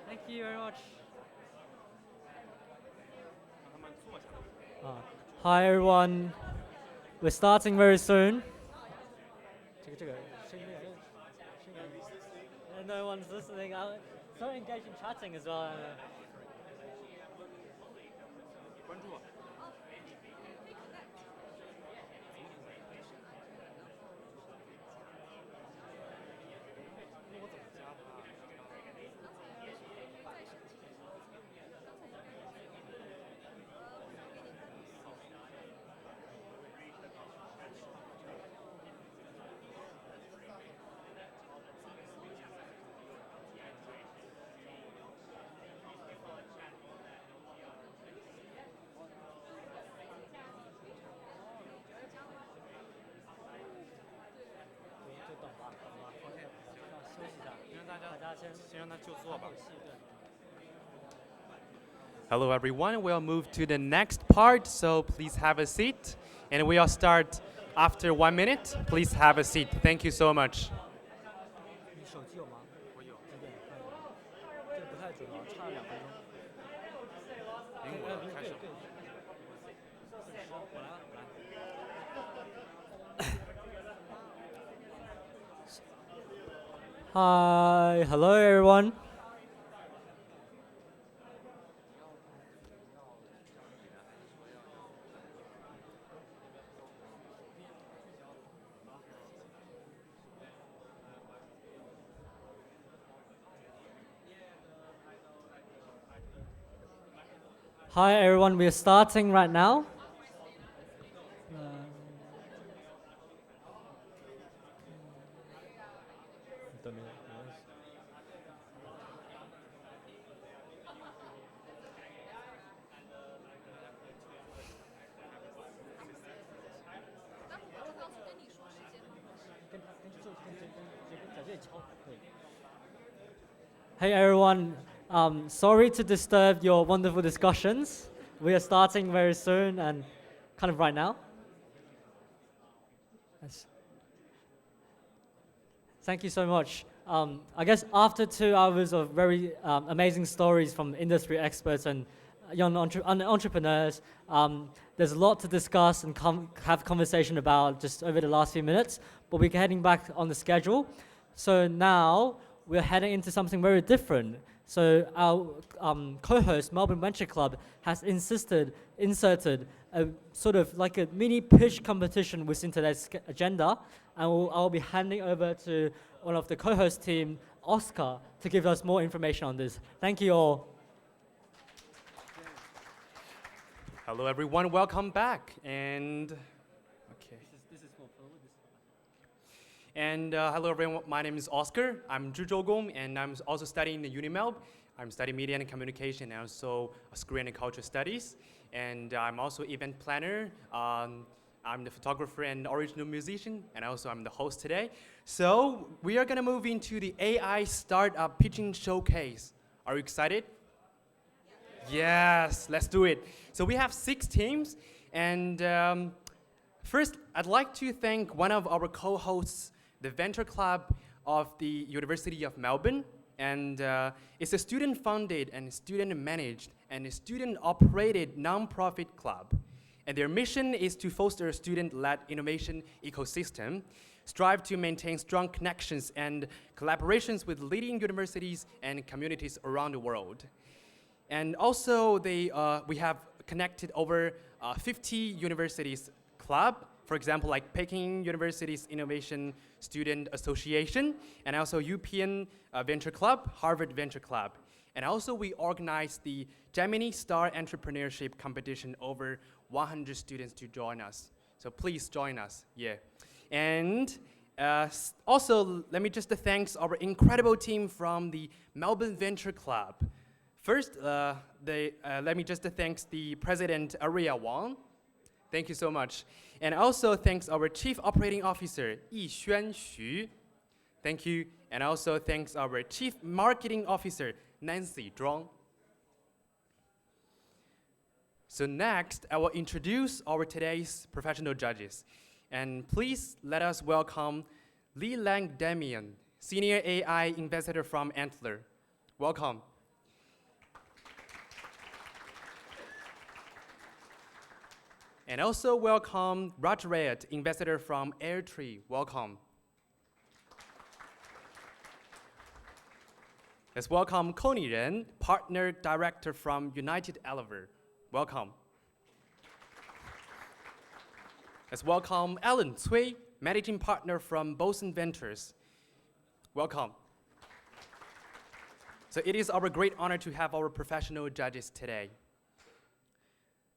Thank you very much. Hi everyone. We're starting very soon. No one's listening. So engaged in chatting as well. Hello everyone, we'll move to the next part, so please have a seat. And we'll start after 1 minute. Please have a seat. Thank you so much. Hi, hello everyone. Hi everyone, we're starting right now. Hey everyone, sorry to disturb your wonderful discussions. We are starting very soon and kind of right now. Yes. Thank you so much. I guess after 2 hours of very amazing stories from industry experts and young entrepreneurs, there's a lot to discuss and have conversation about just over the last few minutes, but we're heading back on the schedule. So now we're heading into something very different. So our co-host, Melbourne Venture Club, has inserted a sort of like a mini pitch competition within today's agenda, and I'll be handing over to one of the co-host team, Oscar, to give us more information on this. Thank you all. Hello everyone, welcome back. And hello everyone, my name is Oscar. I'm Zhu Zhougong, and I'm also studying in UniMelb. I'm studying media and communication and also screen and culture studies. And I'm also event planner I'm the photographer and original musician, and also I'm the host today. So we are gonna move into the AI Startup Pitching Showcase. Are you excited? Yes, let's do it. So we have 6 teams, and first, I'd like to thank one of our co-hosts, the Venture Club of the University of Melbourne. And it's a student-funded and student-managed and a student-operated nonprofit club. And their mission is to foster a student-led innovation ecosystem, strive to maintain strong connections and collaborations with leading universities and communities around the world. And also, we have connected over 50 universities club, for example, like Peking University's Innovation Student Association, and also European Venture Club, Harvard Venture Club. And also we organized the Gemini Star Entrepreneurship Competition, over 100 students to join us. So please join us, yeah. And also, let me just thank our incredible team from the Melbourne Venture Club. First, let me just thank the president, Aria Wang. Thank you so much. And also thanks our Chief Operating Officer, Yixuan Xu. Thank you. And also thanks our Chief Marketing Officer, Nancy Zhuang. So next, I will introduce our today's professional judges. And please let us welcome Li Lang Damian, Senior AI Ambassador from Antler. Welcome. And also welcome Raj Rayat, Ambassador from Airtree. Welcome. Let's welcome Connie Ren, Partner Director from United Elevator. Welcome. Let's welcome Alan Cui, Managing Partner from Boson Ventures. Welcome. So it is our great honor to have our professional judges today.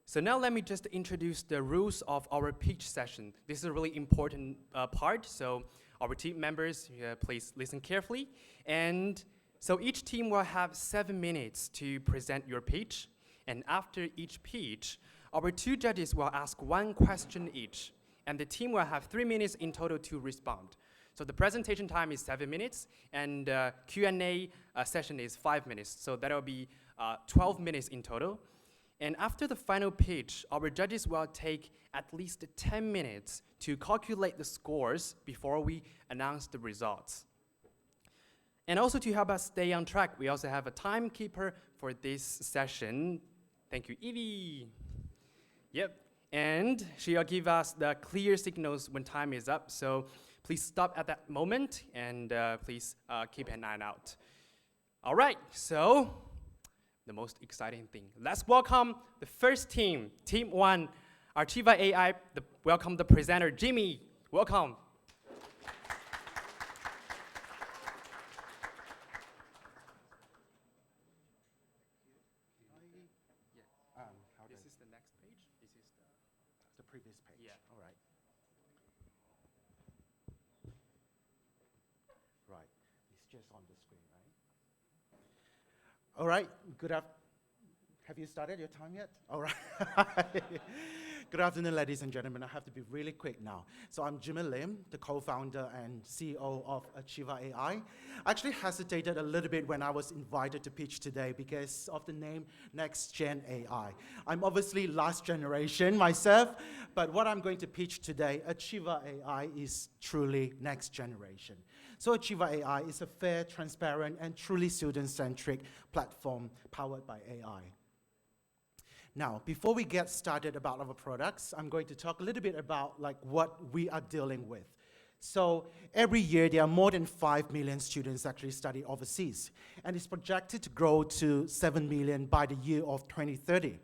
So now let me just introduce the rules of our pitch session. This is a really important part, so our team members, please listen carefully. And so each team will have 7 minutes to present your pitch. And after each pitch, our 2 judges will ask 1 question each. And the team will have 3 minutes in total to respond. So the presentation time is 7 minutes, and Q&A session is 5 minutes. So that will be 12 minutes in total. And after the final pitch, our judges will take at least 10 minutes to calculate the scores before we announce the results. And also to help us stay on track, we also have a timekeeper for this session. Thank you, Evie. Yep, and she'll give us the clear signals when time is up. So please stop at that moment and please keep an eye out. All right, so the most exciting thing. Let's welcome the first team, Team 1, Archiva AI. Welcome the presenter, Jimmy. Welcome. This is the next page. This is the previous page. Yeah. All right. Right. It's just on the screen, right? All right. Have you started your time yet? All right. Good afternoon, ladies and gentlemen. I have to be really quick now. So I'm Jimmy Lim, the co-founder and CEO of Archiva AI. I actually hesitated a little bit when I was invited to pitch today because of the name NextGen AI. I'm obviously last generation myself, but what I'm going to pitch today, Archiva AI is truly next generation. So Archiva AI is a fair, transparent, and truly student-centric platform powered by AI. Now, before we get started about our products, I'm going to talk a little bit about what we are dealing with. So every year, there are more than 5 million students actually study overseas, and it's projected to grow to 7 million by the year of 2030.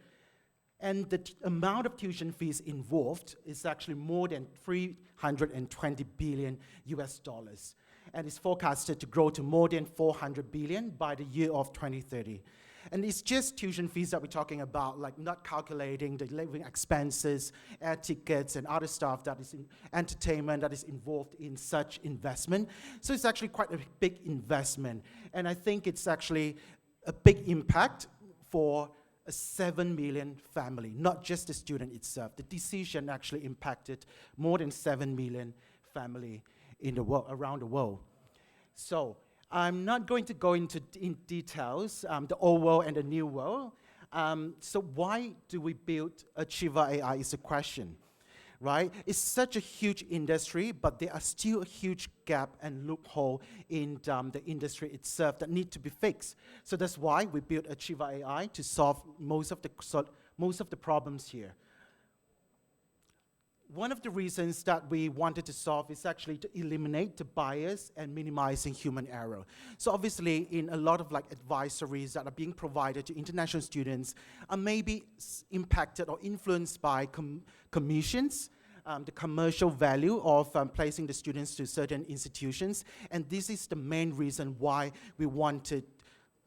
And the amount of tuition fees involved is actually more than 320 billion US dollars, and it's forecasted to grow to more than 400 billion by the year of 2030. And it's just tuition fees that we're talking about, not calculating the living expenses, air tickets, and other stuff that is in entertainment that is involved in such investment. So it's actually quite a big investment. And I think it's actually a big impact for a 7 million family, not just the student itself. The decision actually impacted more than 7 million family in the world, around the world. So I'm not going to go into in details, the old world and the new world. So why do we build Achiever AI is a question, right? It's such a huge industry, but there are still a huge gap and loophole in the industry itself that need to be fixed. So that's why we built Achiever AI to solve most of the problems here. One of the reasons that we wanted to solve is actually to eliminate the bias and minimizing human error. So obviously, in a lot of advisories that are being provided to international students are maybe impacted or influenced by commissions, the commercial value of placing the students to certain institutions. And this is the main reason why we wanted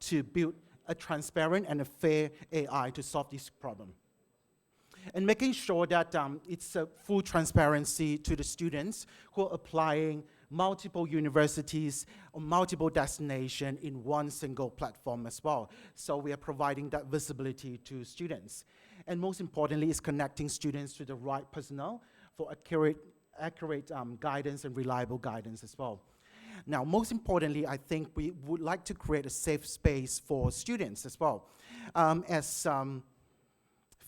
to build a transparent and a fair AI to solve this problem. And making sure that it's a full transparency to the students who are applying multiple universities or multiple destinations in one single platform as well. So we are providing that visibility to students. And most importantly, is connecting students to the right personnel for accurate guidance and reliable guidance as well. Now, most importantly, I think we would like to create a safe space for students as well. As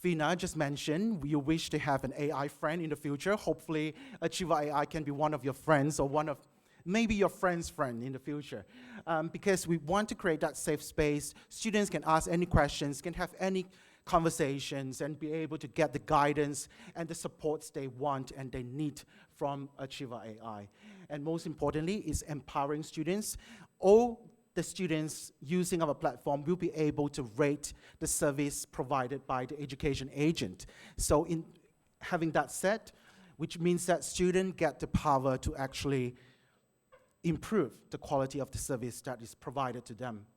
Fina just mentioned, you wish to have an AI friend in the future. Hopefully, Achiever AI can be one of your friends or one of maybe your friend's friend in the future. Because we want to create that safe space. Students can ask any questions, can have any conversations, and be able to get the guidance and the supports they want and they need from Achiever AI. And most importantly, is empowering students. All the students using our platform will be able to rate the service provided by the education agent. So in having that said, which means that students get the power to actually improve the quality of the service that is provided to them.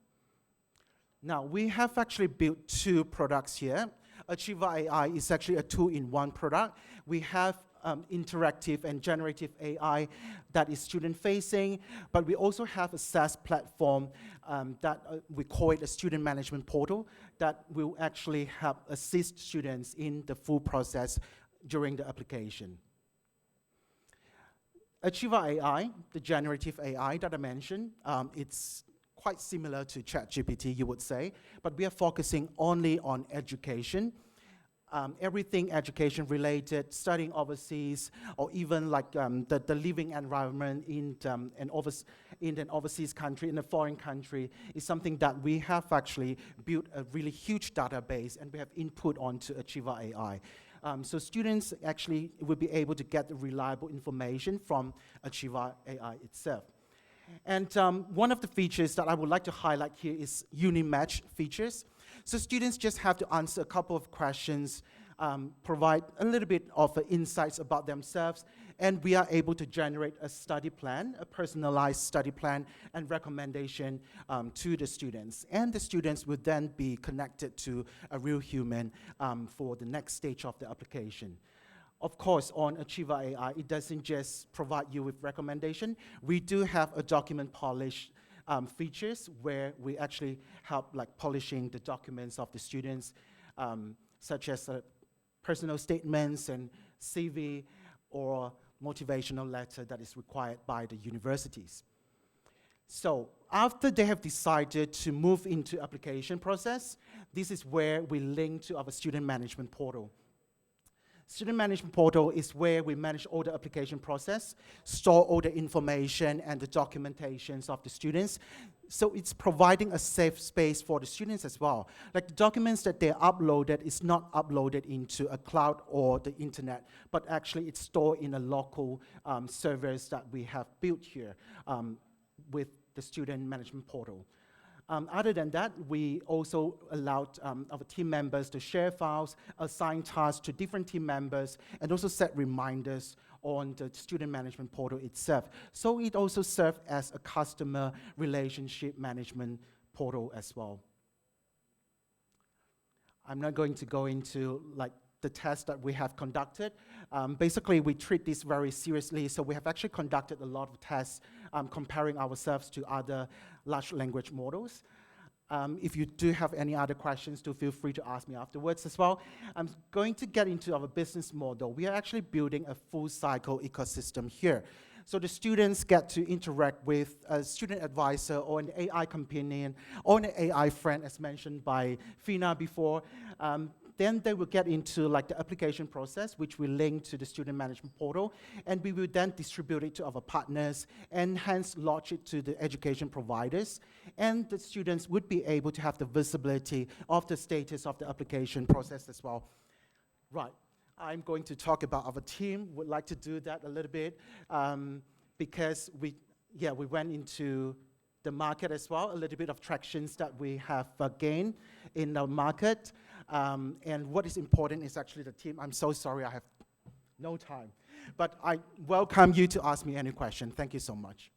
Now, we have actually built two products here. Achiever AI is actually a two-in-one product. We have interactive and generative AI that is student-facing, but we also have a SaaS platform that we call it a student management portal that will actually help assist students in the full process during the application. Achiever AI, the generative AI that I mentioned, it's quite similar to ChatGPT, you would say, but we are focusing only on education. Everything education related, studying overseas, or even the living environment in an overseas country, in a foreign country, is something that we have actually built a really huge database and we have input onto Achiever AI. So students actually will be able to get the reliable information from Achiever AI itself. And one of the features that I would like to highlight here is Unimatch features. So students just have to answer a couple of questions, provide a little bit of insights about themselves, and we are able to generate a study plan, a personalized study plan and recommendation to the students. And the students would then be connected to a real human for the next stage of the application. Of course, on Achiever AI, it doesn't just provide you with recommendation. We do have a document polish features where we actually help polishing the documents of the students, such as personal statements and CV or motivational letter that is required by the universities. So after they have decided to move into application process, this is where we link to our student management portal. Student management portal is where we manage all the application process, store all the information and the documentations of the students. So it's providing a safe space for the students as well. Like the documents that they uploaded is not uploaded into a cloud or the internet, but actually it's stored in a local servers that we have built here with the student management portal. Other than that, we also allowed our team members to share files, assign tasks to different team members, and also set reminders on the student management portal itself. So it also serves as a customer relationship management portal as well. I'm not going to go into the tests that we have conducted. Basically, we treat this very seriously, so we have actually conducted a lot of tests comparing ourselves to other large language models. If you do have any other questions, do feel free to ask me afterwards as well. I'm going to get into our business model. We are actually building a full cycle ecosystem here. So the students get to interact with a student advisor or an AI companion or an AI friend, as mentioned by Fina before. Then they will get into like the application process, which we link to the student management portal, and we will then distribute it to our partners and hence launch it to the education providers. And the students would be able to have the visibility of the status of the application process as well. Right, I'm going to talk about our team. Would like to do that a little bit because we went into the market as well, a little bit of tractions that we have gained in the market. And what is important is actually the team. I'm so sorry I have no time, but I welcome you to ask me any question. Thank you so much.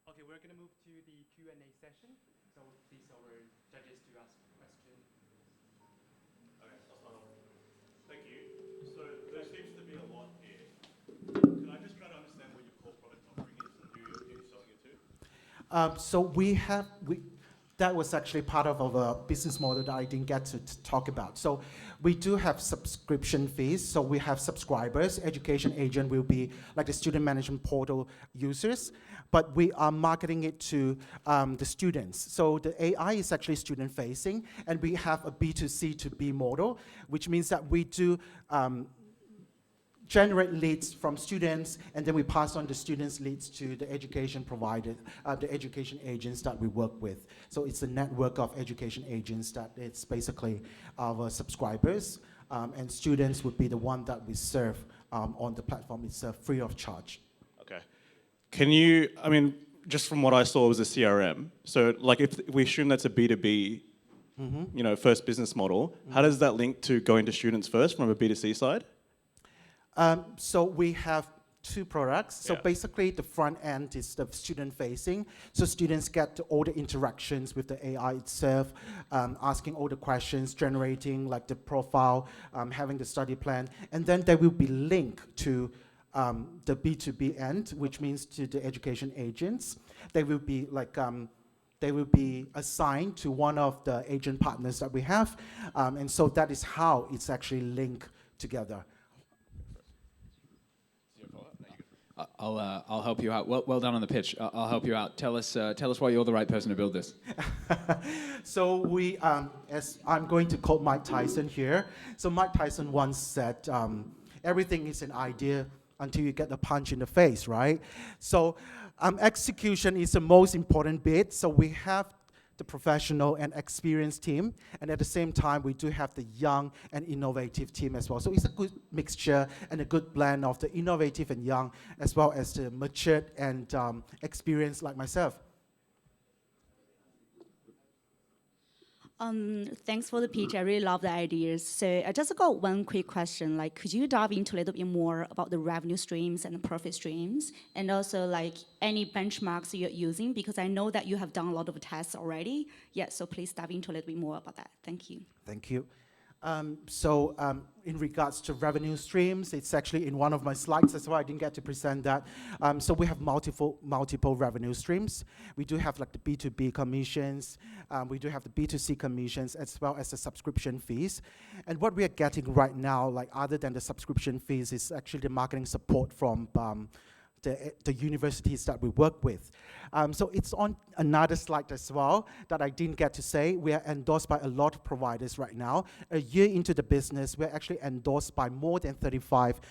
Okay, we're going to move to the Q&A session. So please our judges to ask questions. Okay, I'll start off. Thank you. So there seems to be a lot here. Can I just try to understand what your core product offering is and who you're selling it to? That was actually part of our business model that I didn't get to talk about. So we do have subscription fees. So we have subscribers. Education agent will be like the student management portal users, but we are marketing it to the students. So the AI is actually student facing, and we have a B2C to B model, which means that we do generate leads from students, and then we pass on the students' leads to the education provider, the education agents that we work with. So it's a network of education agents that it's basically our subscribers, and students would be the one that we serve on the platform. It's free of charge. Okay. Can you, I mean, just from what I saw, it was a CRM. So like if we assume that's a B2B, you know, first business model, how does that link to going to students first from a B2C side? So we have two products. So basically the front end is the student facing. So students get all the interactions with the AI itself, asking all the questions, generating like the profile, having the study plan. And then they will be linked to the B2B end, which means to the education agents. They will be like, they will be assigned to one of the agent partners that we have. And so that is how it's actually linked together. I'll help you out. Well done on the pitch. I'll help you out. Tell us why you're the right person to build this. So we, as I'm going to quote Mike Tyson here. So Mike Tyson once said, everything is an idea until you get a punch in the face, right? So execution is the most important bit. So we have the professional and experienced team, and at the same time we do have the young and innovative team as well. So it's a good mixture and a good blend of the innovative and young, as well as the matured and experienced like myself. Thanks for the pitch. I really love the ideas. So I just got one quick question. Like, could you dive into a little bit more about the revenue streams and the profit streams, and also like any benchmarks you're using? Because I know that you have done a lot of tests already. Yeah, so please dive into a little bit more about that. Thank you. Thank you. In regards to revenue streams, it's actually in one of my slides as well. I didn't get to present that. So we have multiple revenue streams. We do have like the B2B commissions. We do have the B2C commissions, as well as the subscription fees. And what we are getting right now, like other than the subscription fees, is actually the marketing support from the universities that we work with. So it's on another slide as well that I didn't get to say. We are endorsed by a lot of providers right now. A year into the business, we're actually endorsed by more than 35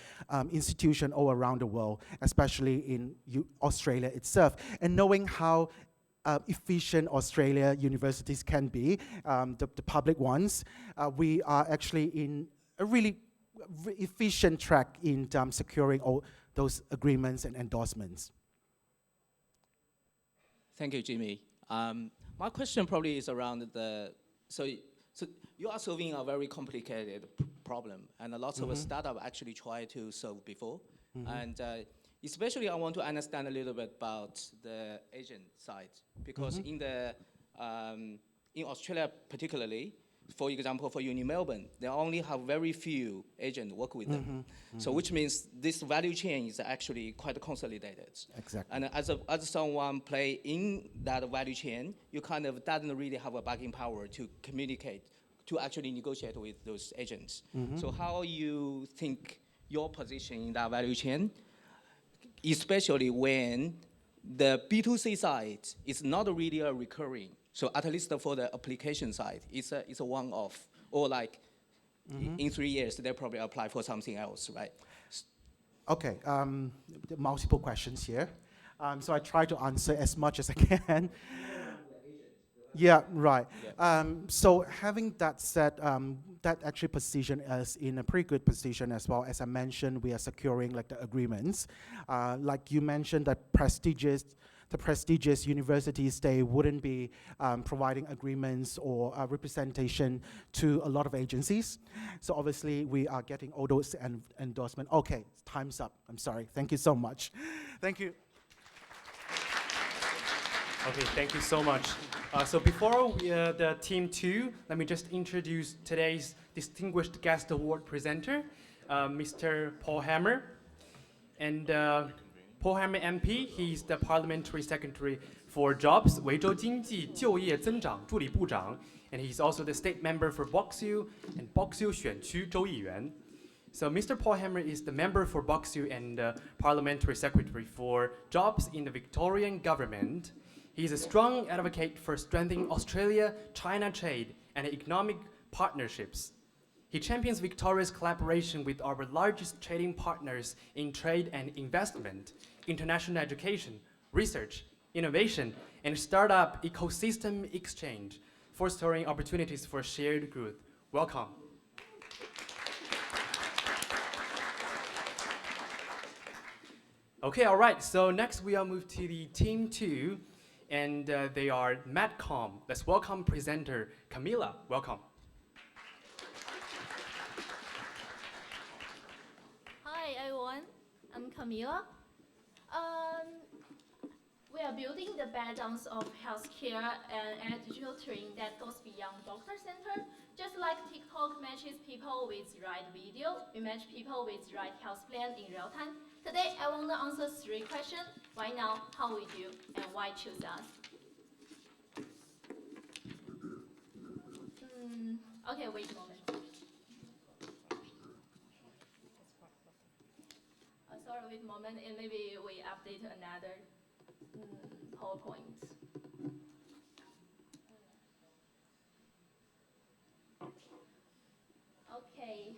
institutions all around the world, especially in Australia itself. And knowing how efficient Australia universities can be, the public ones, we are actually in a really efficient track in securing all those agreements and endorsements. Thank you, Jimmy. My question probably is around so you are solving a very complicated problem, and a lot of startups actually try to solve before. And especially I want to understand a little bit about the agent side, because in Australia particularly, for example, for Uni Melbourne, they only have very few agents work with them. So which means this value chain is actually quite consolidated. Exactly. And as someone play in that value chain, you kind of doesn't really have a bargaining power to communicate, to actually negotiate with those agents. So how you think your position in that value chain, especially when the B2C side is not really a recurring. So at least for the application side, it's a one-off, or like in 3 years, they probably apply for something else, right? Okay, multiple questions here. So I try to answer as much as I can. Yeah, right. So having that said, that actually position us in a pretty good position as well. As I mentioned, we are securing like the agreements. Like you mentioned, the prestigious universities, they wouldn't be providing agreements or representation to a lot of agencies. So obviously we are getting all those endorsements. Okay, time's up. I'm sorry. Thank you so much. Thank you. Okay, thank you so much. So before the team 2, let me just introduce today's distinguished guest award presenter, Mr. Paul Hammer. And Paul Hammer MP, he's the Parliamentary Secretary for Jobs, 维州经济就业增长助理部长, and he's also the state member for Boxiu and Boxiu 选区州议员. So Mr. Paul Hammer is the member for Boxiu and Parliamentary Secretary for Jobs in the Victorian Government. He's a strong advocate for strengthening Australia-China trade and economic partnerships. He champions Victoria's collaboration with our largest trading partners in trade and investment, international education, research, innovation, and startup ecosystem exchange, fostering opportunities for shared growth. Welcome. Okay, all right, so next we'll move to the team 2. And they are MadCom. Let's welcome presenter Camila. Welcome. Hi everyone, I'm Camila. We are building the backgrounds of healthcare and a digital twin that goes beyond doctor center. Just like TikTok matches people with right video, we match people with right health plan in real time. Today, I want to answer 3 questions. Why now, how we do, and why choose us? Okay, wait a moment. Sorry, wait a moment, and maybe we update another PowerPoint. Okay,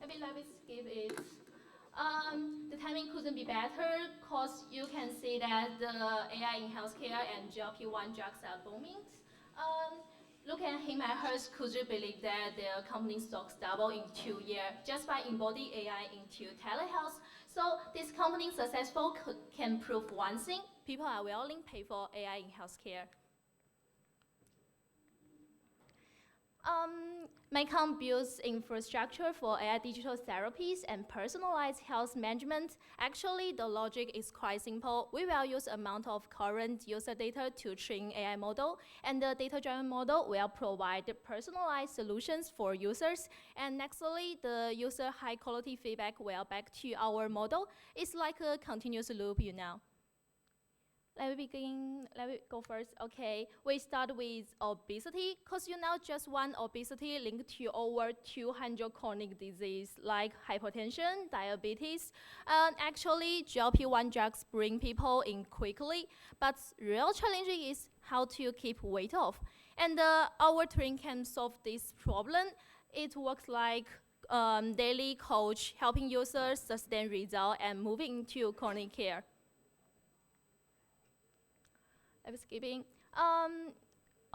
maybe let me skip it. The timing couldn't be better because you can see that the AI in healthcare and GLP-1 drugs are booming. Look at him and hers. Could you believe that their company stocks double in 2 years just by embodying AI into telehealth? So this company successful can prove one thing: people are willing to pay for AI in healthcare. MyCom builds infrastructure for AI digital therapies and personalized health management. Actually, the logic is quite simple. We will use amount of current user data to train AI model, and the data-driven model will provide personalized solutions for users. And nextly, the user high-quality feedback will back to our model. It's like a continuous loop, you know. Let me go first. Okay, we start with obesity, because you know just one obesity linked to over 200 chronic disease like hypertension, diabetes. Actually, GLP-1 drugs bring people in quickly, but real challenge is how to keep weight off. And our train can solve this problem. It works like daily coach, helping users sustain results and moving into chronic care. I'm skipping.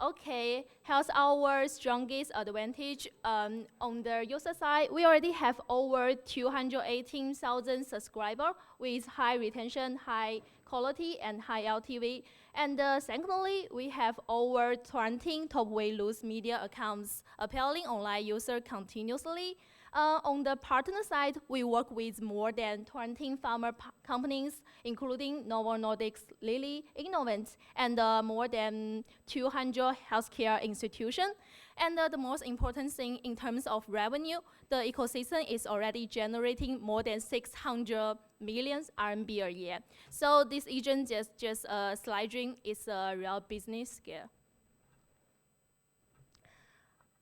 Okay, here's our strongest advantage. On the user side, we already have over 218,000 subscribers with high retention, high quality, and high LTV. And secondly, we have over 20 top weight loss media accounts appealing online users continuously. On the partner side, we work with more than 20 pharma companies, including Novo Nordisk, Lilly, Innovent, and more than 200 healthcare institutions. And the most important thing in terms of revenue, the ecosystem is already generating more than 600 million RMB a year. So this isn't just a slide dream, it's a real business scale.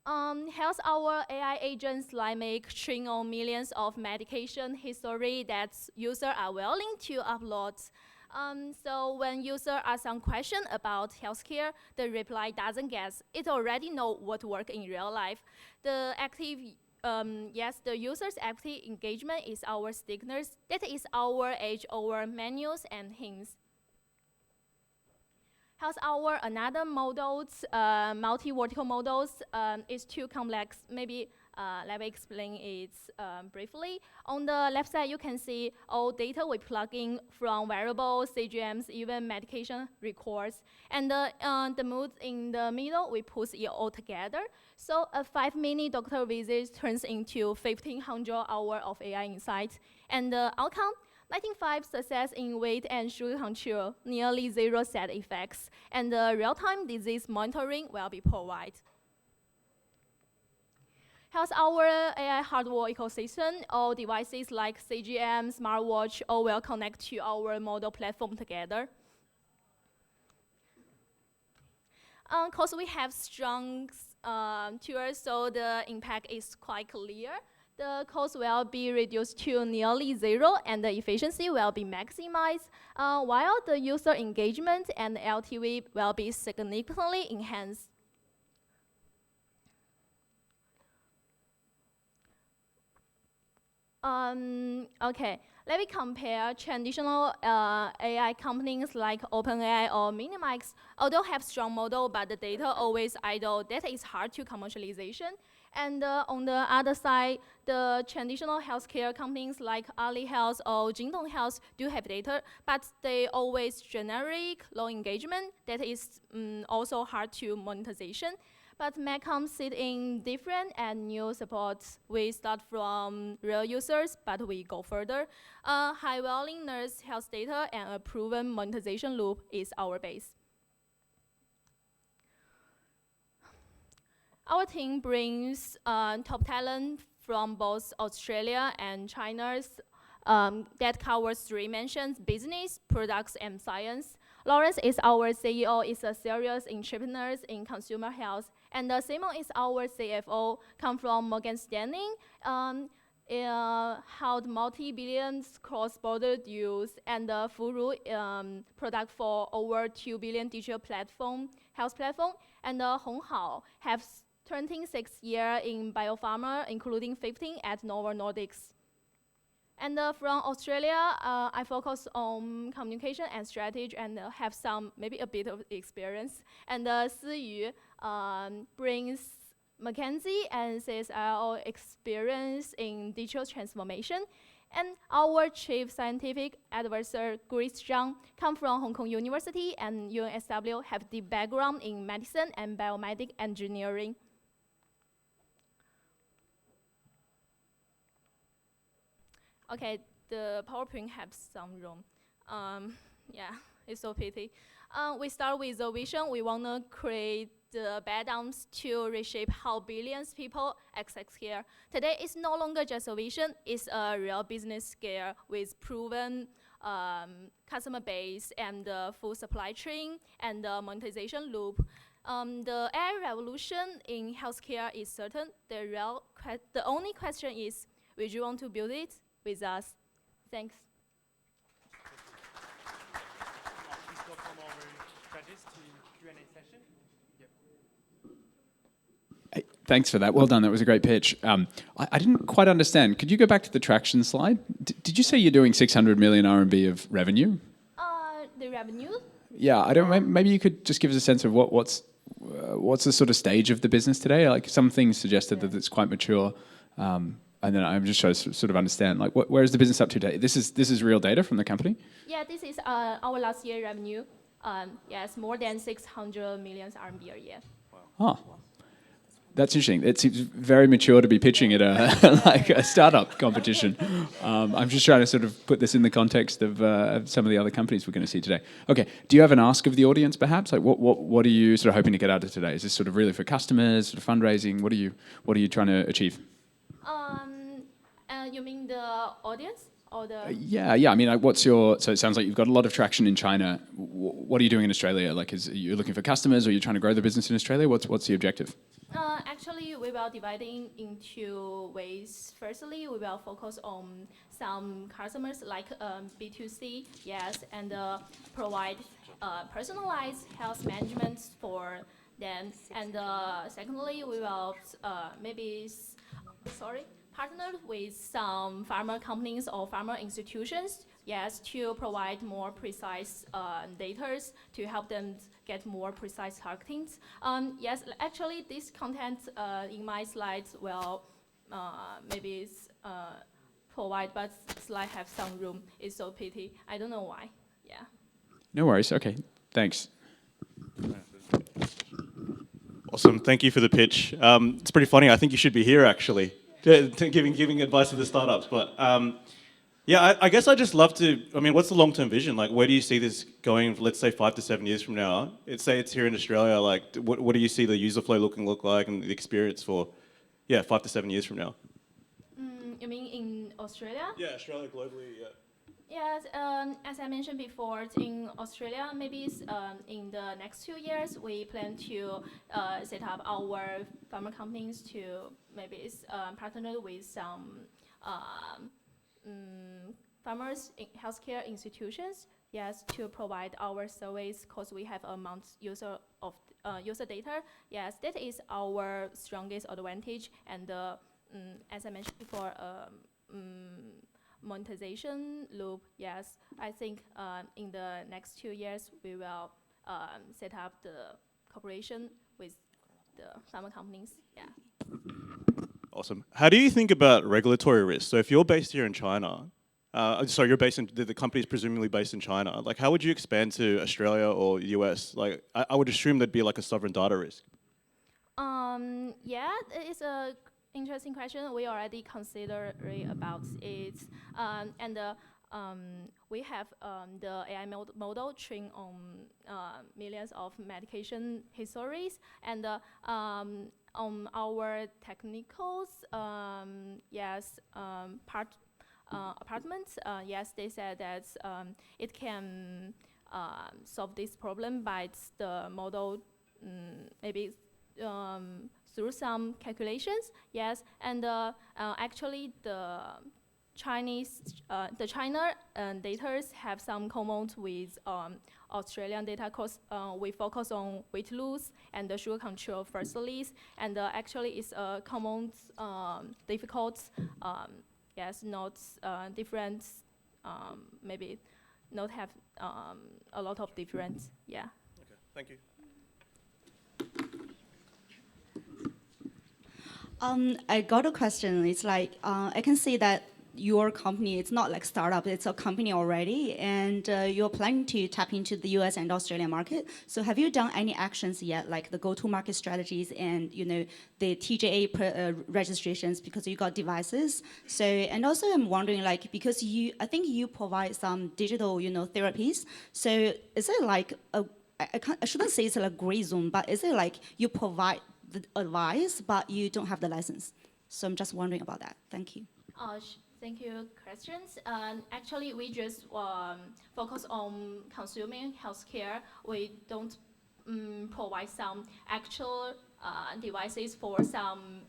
Health our AI agents like train on millions of medication history that users are willing to upload. So when user asks some question about healthcare, the reply doesn't guess. It already know what work in real life. The user's active engagement is our stickiness. That is our edge over menus and hints. Health our another models, multi-vertical models, is too complex. Maybe let me explain it briefly. On the left side, you can see all data we plug in from wearables, CGMs, even medication records. And the mood in the middle, we put it all together. So a 5-minute doctor visit turns into 1,500 hours of AI insight. And the outcome, 19.5 success in weight and sugar control, nearly 0 side effects, and the real-time disease monitoring will be provided. Here's our AI hardware ecosystem. All devices like CGM, smartwatch, all will connect to our model platform together. Because we have strong tools, so the impact is quite clear. The cost will be reduced to nearly 0, and the efficiency will be maximized, while the user engagement and LTV will be significantly enhanced. Okay, let me compare traditional AI companies like OpenAI or Minimics. Although have strong model, but the data always idle, that is hard to commercialization. And on the other side, the traditional healthcare companies like Ali Health or Jingdong Health do have data, but they always generic, low engagement. That is also hard to monetization. But Macom sit in different and new supports. We start from real users, but we go further. High willingness health data and a proven monetization loop is our base. Our team brings top talent from both Australia and China that covers 3 dimensions: business, products, and science. Lawrence is our CEO, is a serious entrepreneur in consumer health. And Simon is our CFO, come from Morgan Stanley, held multi-billion cross-border deals, and Furu product for over 2 billion digital health platform. And Hong Hao have 26 years in biopharma, including 15 at Novo Nordisk. And from Australia, I focus on communication and strategy and have maybe a bit of experience. And Si Yu brings McKinsey and CSIO experience in digital transformation. And our chief scientific advisor, Grace Zhang, come from Hong Kong University and UNSW, have deep background in medicine and biomedical engineering. Okay, the PowerPoint has some room. Yeah, it's so pity. We start with the vision. We want to create the backgrounds to reshape how billions people access care. Today, it's no longer just a vision. It's a real business scale with proven customer base and the full supply chain and the monetization loop. The AI revolution in healthcare is certain. The only question is, would you want to build it with us? Thanks. Please go from our judges to Q&A session. Yep. Hey, thanks for that. Well done. That was a great pitch. I didn't quite understand. Could you go back to the traction slide? Did you say you're doing 600 million RMB of revenue? The revenue? Yeah, I don't. Maybe you could just give us a sense of what's the sort of stage of the business today. Like some things suggested that it's quite mature. And then I'm just trying to sort of understand, like, where is the business up to today? This is real data from the company? Yeah, this is our last year revenue. Yes, more than 600 million RMB a year. Wow. That's interesting. It seems very mature to be pitching at a like a startup competition. I'm just trying to sort of put this in the context of some of the other companies we're going to see today. Okay, do you have an ask of the audience, perhaps? Like, what are you sort of hoping to get out of today? Is this sort of really for customers, sort of fundraising? What are you trying to achieve? You mean the audience or the? Yeah. I mean, like, so it sounds like you've got a lot of traction in China. What are you doing in Australia? Like, you looking for customers, or are you trying to grow the business in Australia? What's the objective? Actually, we will dividing into ways. Firstly, we will focus on some customers like B2C, yes, and provide personalized health management for them. And secondly, we will partner with some pharma companies or pharma institutions, yes, to provide more precise data to help them get more precise targeting. Yes, actually, this content in my slides will provide, but slide have some room. It's so pity. I don't know why. Yeah. No worries. Okay. Thanks. Awesome. Thank you for the pitch. It's pretty funny. I think you should be here, actually, giving advice to the startups. But yeah, I guess I'd just love to, I mean, what's the long-term vision? Like, where do you see this going, let's say 5 to 7 years from now? Say it's here in Australia. Like, what do you see the user flow look like and the experience for, 5 to 7 years from now? You mean in Australia? Yeah, Australia, globally, yeah. Yes, as I mentioned before, in Australia, maybe in the next 2 years, we plan to set up our pharma companies to partner with some farmers in healthcare institutions, yes, to provide our service because we have amount user data. Yes, that is our strongest advantage, and as I mentioned before, monetization loop. Yes, I think in the next 2 years we will set up the cooperation with the pharma companies. Yeah. Awesome. How do you think about regulatory risk? So if you're based here in China, you're based in, the company's presumably based in China, like how would you expand to Australia or US? Like I would assume there'd be like a sovereign data risk. Yeah, it is a interesting question. We already considered about it, and we have the AI model trained on millions of medication histories, and on our technicals, apartments, yes, they said that it can solve this problem by the model, through some calculations, yes, and actually the China data have some common with Australian data because we focus on weight loss and the sugar control firstly, and actually it's a common difficult, yes, not different, maybe not have a lot of difference, yeah. Okay, thank you. I got a question. It's like, I can see that your company, it's not like startup, it's a company already, and you're planning to tap into the US and Australian market. So have you done any actions yet, like the go-to-market strategies and, the TGA registrations because you got devices? So, and also I'm wondering, like, because I think you provide some digital, therapies. So is it like, I shouldn't say it's like a gray zone, but is it like you provide the advice, but you don't have the license? So I'm just wondering about that. Thank you. Thank you, questions. Actually, we just focus on consuming healthcare. We don't provide some actual devices for some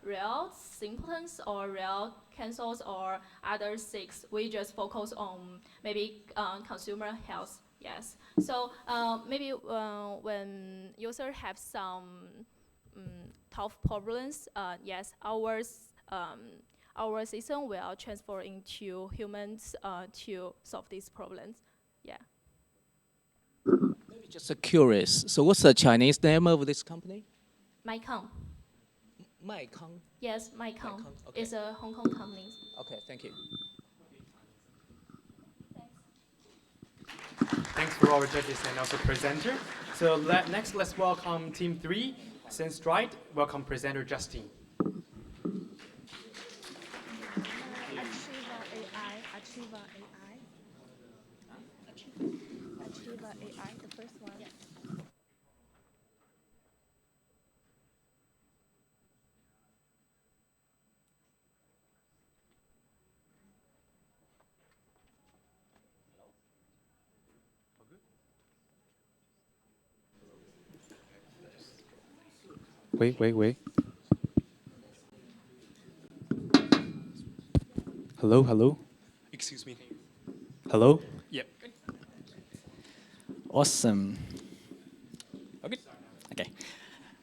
real symptoms or real cancers or other things. We just focus on maybe consumer health. Yes. So maybe when users have some tough problems, yes, our system will transfer into humans to solve these problems. Yeah. Maybe just curious. So what's the Chinese name of this company? Maikang. Maikang? Yes, Maikang. Okay. It's a Hong Kong company. Okay, thank you. Thanks for our judges and also presenter. So next, let's welcome Team 3. Senstride, welcome presenter Justine. Achiever AI, the first one. Yes. Wait. Hello? Excuse me. Hello? Yep. Awesome. Okay.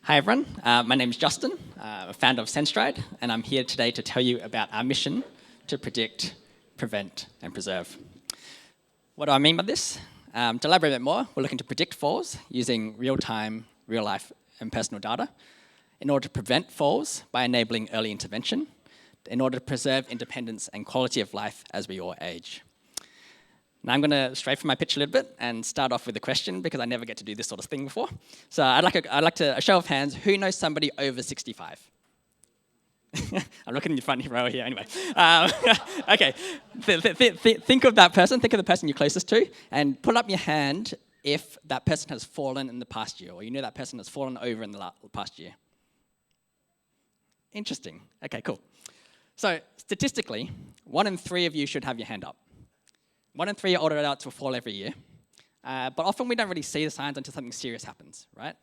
Hi, everyone. My name is Justin. I'm a founder of Senstride, and I'm here today to tell you about our mission to predict, prevent, and preserve. What do I mean by this? To elaborate a bit more, we're looking to predict falls using real-time, real-life, and personal data in order to prevent falls by enabling early intervention, in order to preserve independence and quality of life as we all age. Now I'm going to stray from my pitch a little bit and start off with a question because I never get to do this sort of thing before. So I'd like a show of hands. Who knows somebody over 65? I'm looking in the front row here anyway. Okay, think of that person. Think of the person you're closest to, and put up your hand if that person has fallen in the past year, or you know that person has fallen over in the past year. Interesting. Okay, cool. So statistically, 1 in 3 of you should have your hand up. 1 in 3 older adults will fall every year. But often we don't really see the signs until something serious happens, right?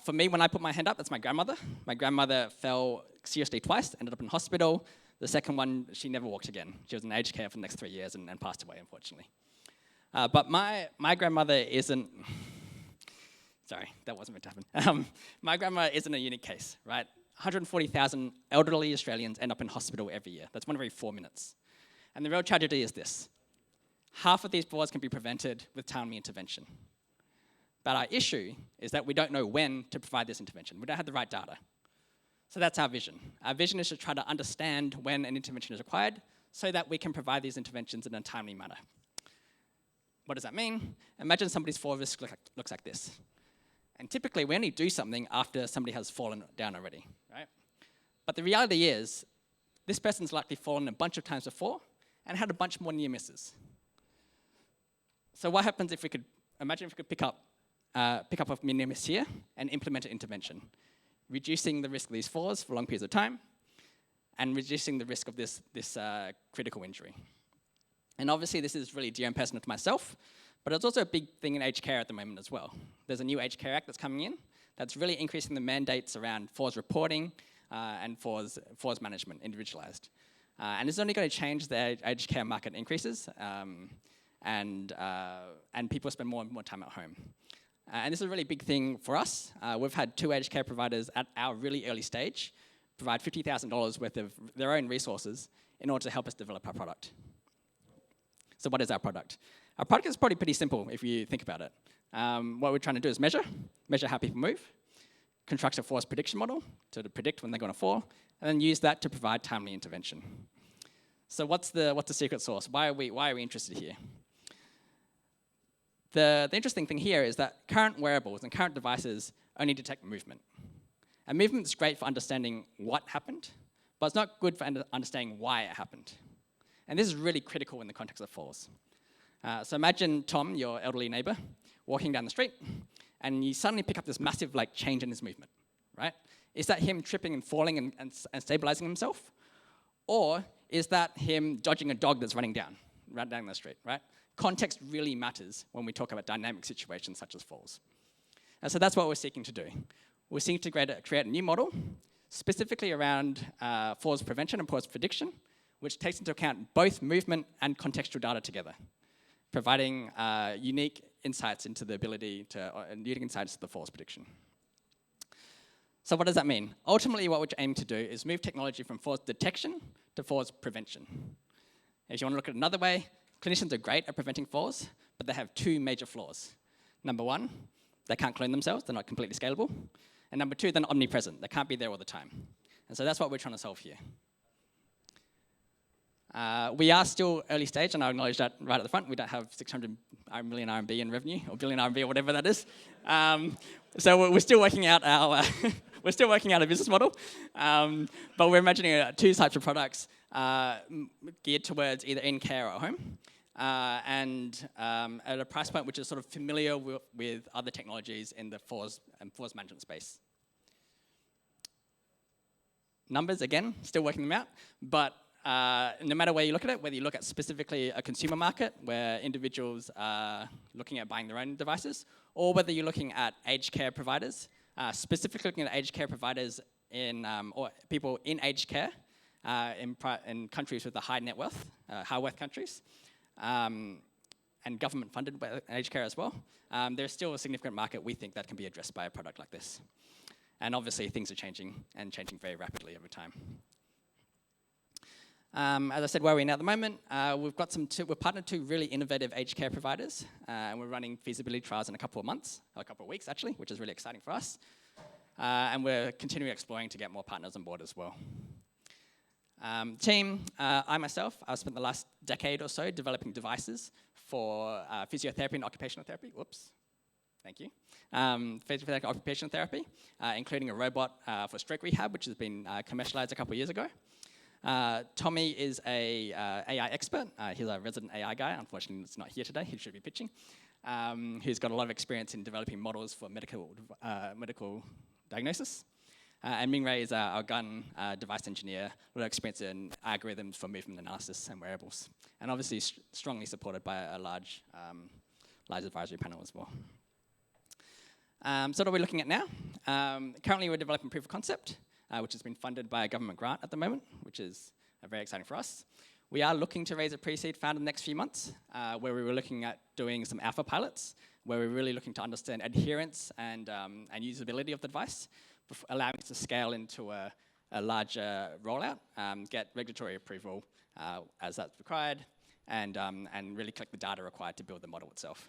For me, when I put my hand up, that's my grandmother. My grandmother fell seriously twice, ended up in hospital. The second one, she never walked again. She was in aged care for the next 3 years and passed away, unfortunately. But my grandmother isn't... Sorry, that wasn't meant to happen. My grandma isn't a unique case, right? 140,000 elderly Australians end up in hospital every year. That's 1 every 4 minutes. And the real tragedy is this. Half of these falls can be prevented with timely intervention. But our issue is that we don't know when to provide this intervention. We don't have the right data. So that's our vision. Our vision is to try to understand when an intervention is required so that we can provide these interventions in a timely manner. What does that mean? Imagine somebody's fall risk looks like this. And typically, we only do something after somebody has fallen down already, right? But the reality is, this person's likely fallen a bunch of times before and had a bunch more near misses. So what happens if we could, imagine if we could pick up a near miss here and implement an intervention, reducing the risk of these falls for long periods of time and reducing the risk of this critical injury. And obviously, this is really dear and personal to myself, but it's also a big thing in aged care at the moment as well. There's a new Aged Care Act that's coming in that's really increasing the mandates around falls reporting and falls management, individualized. And it's only going to change the aged care market increases and people spend more and more time at home. And this is a really big thing for us. We've had 2 aged care providers at our really early stage provide $50,000 worth of their own resources in order to help us develop our product. So what is our product? Our product is probably pretty simple if you think about it. What we're trying to do is measure how people move, construct a falls prediction model to predict when they're going to fall, and then use that to provide timely intervention. So what's the secret sauce? Why are we interested here? The interesting thing here is that current wearables and current devices only detect movement. And movement is great for understanding what happened, but it's not good for understanding why it happened. And this is really critical in the context of falls. So imagine Tom, your elderly neighbor, walking down the street, and you suddenly pick up this massive change in his movement, right? Is that him tripping and falling and stabilizing himself? Or is that him dodging a dog that's running down the street, right? Context really matters when we talk about dynamic situations such as falls. And so that's what we're seeking to do. We're seeking to create a new model specifically around falls prevention and falls prediction, which takes into account both movement and contextual data together, providing unique insights into the ability to, unique insights to the falls prediction. So what does that mean? Ultimately, what we're aiming to do is move technology from falls detection to falls prevention. If you want to look at it another way, clinicians are great at preventing falls, but they have 2 major flaws. Number 1, they can't clone themselves, they're not completely scalable. And number 2, they're not omnipresent, they can't be there all the time. And so that's what we're trying to solve here. We are still early stage, and I acknowledge that right at the front. We don't have 600 million RMB in revenue, or billion RMB, or whatever that is. So we're still working out our we're still working out a business model. But we're imagining two types of products geared towards either in care or at home, and at a price point which is sort of familiar with other technologies in the force management space. Numbers, again, still working them out, but no matter where you look at it, whether you look at specifically a consumer market where individuals are looking at buying their own devices, or whether you're looking at aged care providers, specifically looking at aged care providers or people in aged care in countries with a high net worth, high worth countries, and government-funded aged care as well, there's still a significant market we think that can be addressed by a product like this. And obviously, things are changing, and changing very rapidly over time. As I said, where are we now at the moment? We've partnered two really innovative aged care providers, and we're running feasibility trials in a couple of weeks actually, which is really exciting for us. And we're continuing exploring to get more partners on board as well. Team, I myself, I've spent the last decade or so developing devices for physiotherapy and occupational therapy. Whoops, thank you. Physiotherapy and occupational therapy, including a robot for stroke rehab, which has been commercialized a couple of years ago. Tommy is a AI expert. He's a resident AI guy. Unfortunately, he's not here today. He should be pitching. He's got a lot of experience in developing models for medical diagnosis. And Mingray is our gun device engineer, a lot of experience in algorithms for movement analysis and wearables. And obviously strongly supported by a large advisory panel as well. So what are we looking at now? Currently, we're developing proof of concept, which has been funded by a government grant at the moment, which is very exciting for us. We are looking to raise a pre-seed fund in the next few months, where we were looking at doing some alpha pilots, where we're really looking to understand adherence and usability of the device, allowing us to scale into a larger rollout, get regulatory approval as that's required, and really collect the data required to build the model itself.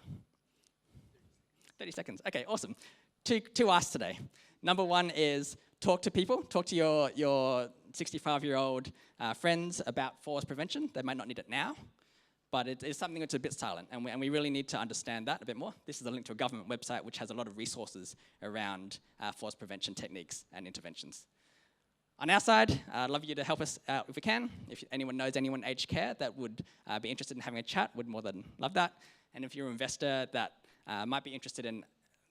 30 seconds. Okay, awesome. Two asks today. Number one is talk to people. Talk to your 65-year-old friends about falls prevention. They might not need it now, but it is something that's a bit silent, and we really need to understand that a bit more. This is a link to a government website which has a lot of resources around falls prevention techniques and interventions. On our side, I'd love you to help us out if we can. If anyone knows anyone in aged care that would be interested in having a chat, would more than love that. And if you're an investor that might be interested in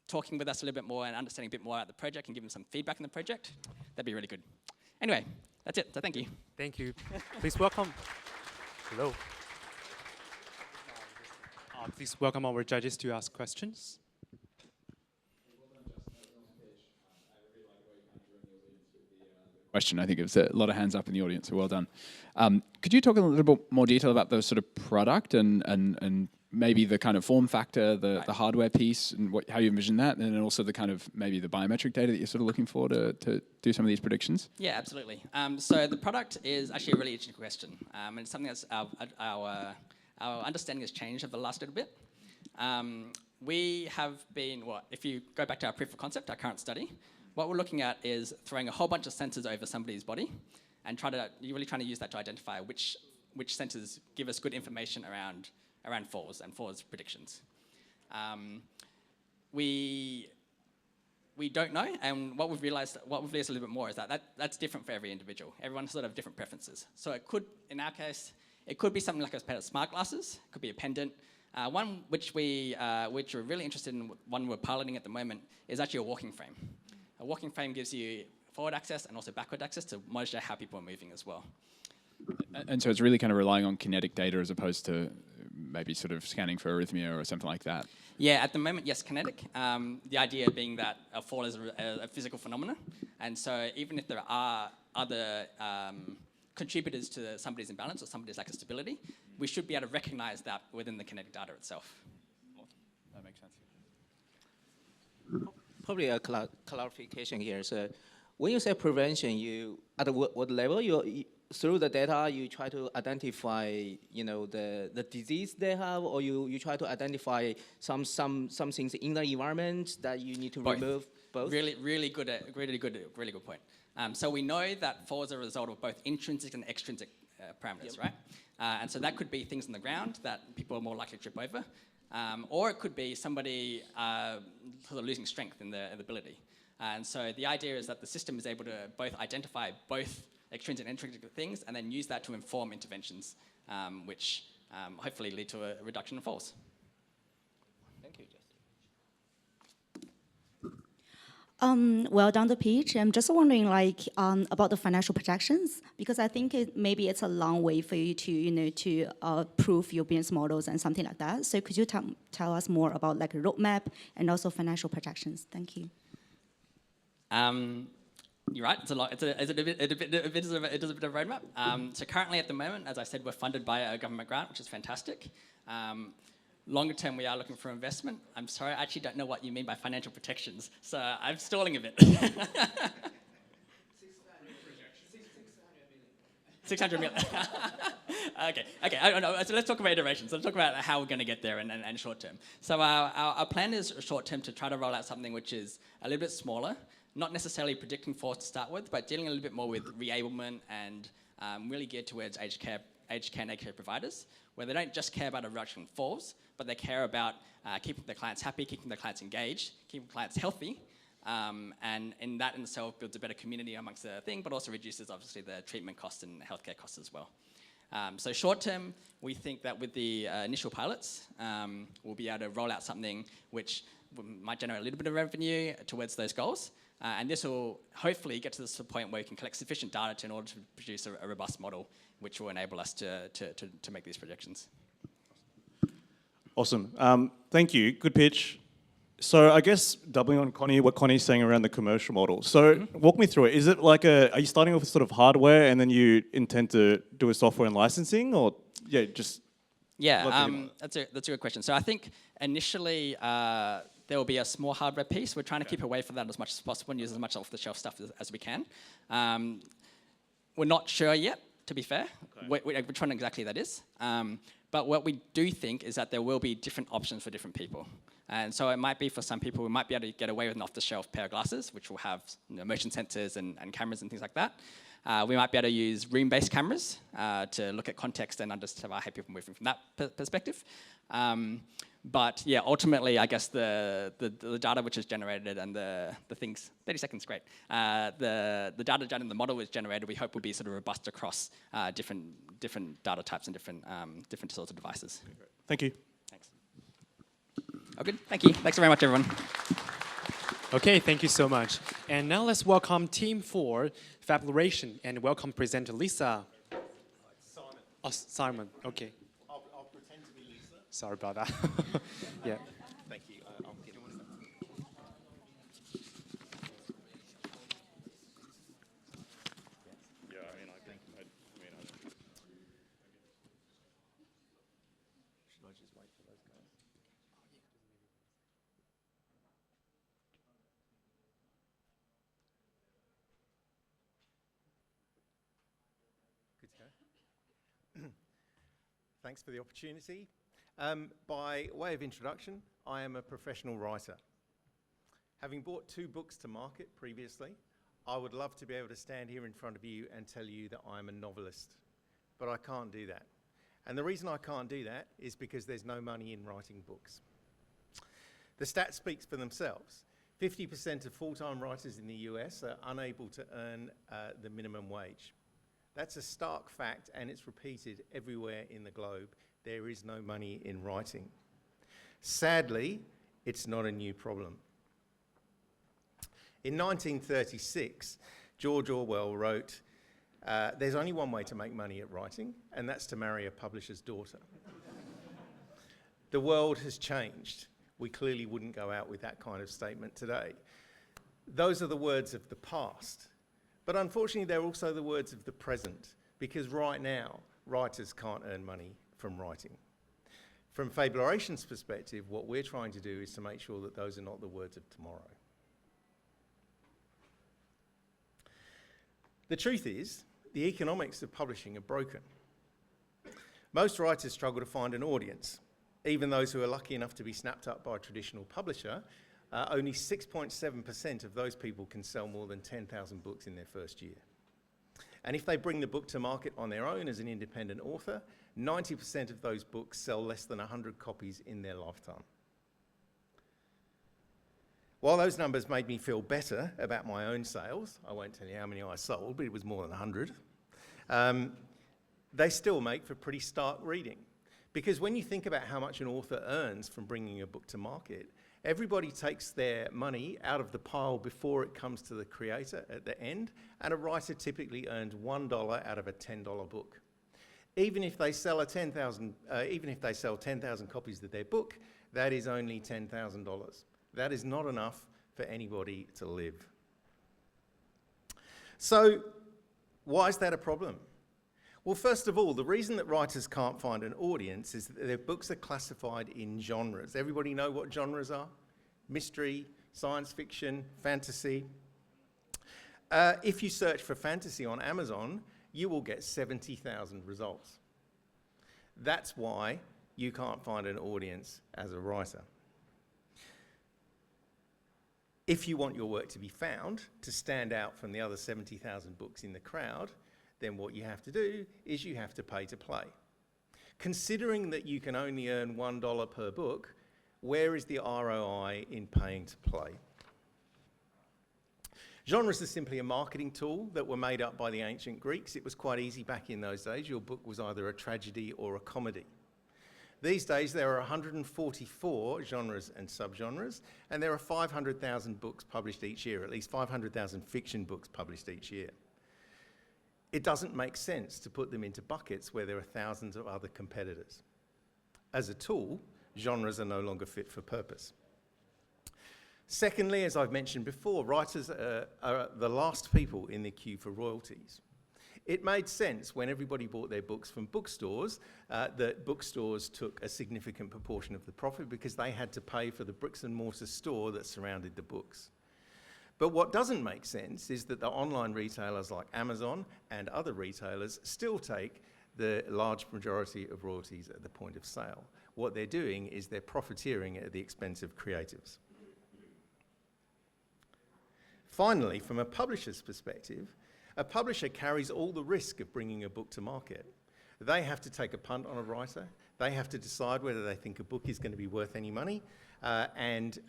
talking with us a little bit more and understanding a bit more about the project and giving some feedback on the project, that'd be really good. Anyway, that's it, so thank you. Thank you. Please welcome. Hello. Please welcome our judges to ask questions. Question. I think it was a lot of hands up in the audience, so well done. Could you talk a little bit more detail about the sort of product and maybe the kind of form factor, the hardware piece, and how you envision that, and then also the kind of maybe the biometric data that you're sort of looking for to do some of these predictions? Yeah, absolutely. So the product is actually a really interesting question, and it's something that's our understanding has changed over the last little bit. We have been, if you go back to our proof of concept, our current study, what we're looking at is throwing a whole bunch of sensors over somebody's body and you're really trying to use that to identify which sensors give us good information around falls and falls predictions. We don't know, and what we've realized a little bit more is that's different for every individual. Everyone's sort of different preferences. So it could, in our case, it could be something like a pair of smart glasses. It could be a pendant. One which we're really interested in, one we're piloting at the moment, is actually a walking frame. A walking frame gives you forward access and also backward access to monitor how people are moving as well. And so it's really kind of relying on kinetic data as opposed to maybe sort of scanning for arrhythmia or something like that? Yeah, at the moment, yes, kinetic. The idea being that a fall is a physical phenomenon. And so even if there are other contributors to somebody's imbalance or somebody's lack of stability, we should be able to recognize that within the kinetic data itself. That makes sense. Probably a clarification here. So when you say prevention, at what level through the data you try to identify the disease they have, or you try to identify some things in the environment that you need to remove? Both. Really good point. So we know that fall is a result of both intrinsic and parameters, right? And so that could be things on the ground that people are more likely to trip over, or it could be somebody sort of losing strength in their ability. And so the idea is that the system is able to both identify both extrinsic and intrinsic things and then use that to inform interventions, which hopefully lead to a reduction in falls. Thank you, Jess. Well done, the pitch. I'm just wondering, like, about the financial projections, because I think maybe it's a long way for you to prove your business models and something like that. So could you tell us more about like a roadmap and also financial projections? Thank you. You're right. It's a lot. It is a bit of a roadmap. So currently, at the moment, as I said, we're funded by a government grant, which is fantastic. Longer term, we are looking for investment. I'm sorry, I actually don't know what you mean by financial protections, so I'm stalling a bit. 600 million. Okay. So let's talk about iterations. Let's talk about how we're going to get there and short term. So our plan is short term to try to roll out something which is a little bit smaller, not necessarily predicting falls to start with, but dealing a little bit more with re-ablement and really geared towards aged care and aged care providers, where they don't just care about a reduction in falls, but they care about keeping their clients happy, keeping their clients engaged, keeping clients healthy, and in that in itself builds a better community amongst the thing, but also reduces obviously the treatment costs and healthcare costs as well. So short term, we think that with the initial pilots, we'll be able to roll out something which might generate a little bit of revenue towards those goals. And this will hopefully get to this point where we can collect sufficient data in order to produce a robust model, which will enable us to make these projections. Awesome. Thank you. Good pitch. So I guess doubling on Connie, what Connie's saying around the commercial model. So walk me through it. Is it like are you starting off with sort of hardware and then you intend to do a software and licensing, or just? Yeah, that's a good question. So I think initially there will be a small hardware piece. We're trying to keep away from that as much as possible and use as much off-the-shelf stuff as we can. We're not sure yet, to be fair, which one exactly that is. But what we do think is that there will be different options for different people. And so it might be for some people, we might be able to get away with an off-the-shelf pair of glasses, which will have motion sensors and cameras and things like that. We might be able to use room-based cameras to look at context and understand how people are moving from that perspective. But yeah, ultimately, I guess the data which is generated and the things, 30 seconds, great. The data generated, the model is generated, we hope will be sort of robust across different data types and different sorts of devices. Thank you. Thanks. Oh, good. Thank you. Thanks very much, everyone. Okay, thank you so much. And now let's welcome Team 4, Fabulation, and welcome presenter Lisa. Simon. Oh, Simon, okay. I'll pretend to be Lisa. Sorry about that. Yeah. Thank you. I'll get one. Yeah, I mean, I think, should I just wait for those guys? Good to go. Thanks for the opportunity. By way of introduction, I am a professional writer. Having brought 2 books to market previously, I would love to be able to stand here in front of you and tell you that I'm a novelist, but I can't do that. And the reason I can't do that is because there's no money in writing books. The stats speak for themselves. 50% of full-time writers in the US are unable to earn the minimum wage. That's a stark fact, and it's repeated everywhere in the globe. There is no money in writing. Sadly, it's not a new problem. In 1936, George Orwell wrote, there's only one way to make money at writing, and that's to marry a publisher's daughter. The world has changed. We clearly wouldn't go out with that kind of statement today. Those are the words of the past. But unfortunately, they're also the words of the present, because right now, writers can't earn money from writing. From Fabulation's perspective, what we're trying to do is to make sure that those are not the words of tomorrow. The truth is, the economics of publishing are broken. Most writers struggle to find an audience. Even those who are lucky enough to be snapped up by a traditional publisher, only 6.7% of those people can sell more than 10,000 books in their first year. And if they bring the book to market on their own as an independent author, 90% of those books sell less than 100 copies in their lifetime. While those numbers made me feel better about my own sales, I won't tell you how many I sold, but it was more than 100, they still make for pretty stark reading. Because when you think about how much an author earns from bringing a book to market, everybody takes their money out of the pile before it comes to the creator at the end, and a writer typically earns $1 out of a $10 book. Even if they sell 10,000 copies of their book, that is only $10,000. That is not enough for anybody to live. So, why is that a problem? Well, first of all, the reason that writers can't find an audience is that their books are classified in genres. Everybody know what genres are? Mystery, science fiction, fantasy. If you search for fantasy on Amazon, you will get 70,000 results. That's why you can't find an audience as a writer. If you want your work to be found, to stand out from the other 70,000 books in the crowd, then what you have to do is you have to pay to play. Considering that you can only earn $1 per book, where is the ROI in paying to play? Genres are simply a marketing tool that were made up by the ancient Greeks. It was quite easy back in those days. Your book was either a tragedy or a comedy. These days, there are 144 genres and subgenres, and there are 500,000 books published each year, at least 500,000 fiction books published each year. It doesn't make sense to put them into buckets where there are thousands of other competitors. As a tool, genres are no longer fit for purpose. Secondly, as I've mentioned before, writers are the last people in the queue for royalties. It made sense when everybody bought their books from bookstores that bookstores took a significant proportion of the profit because they had to pay for the bricks and mortar store that surrounded the books. But what doesn't make sense is that the online retailers like Amazon and other retailers still take the large majority of royalties at the point of sale. What they're doing is they're profiteering at the expense of creatives. Finally, from a publisher's perspective, a publisher carries all the risk of bringing a book to market. They have to take a punt on a writer. They have to decide whether they think a book is going to be worth any money, and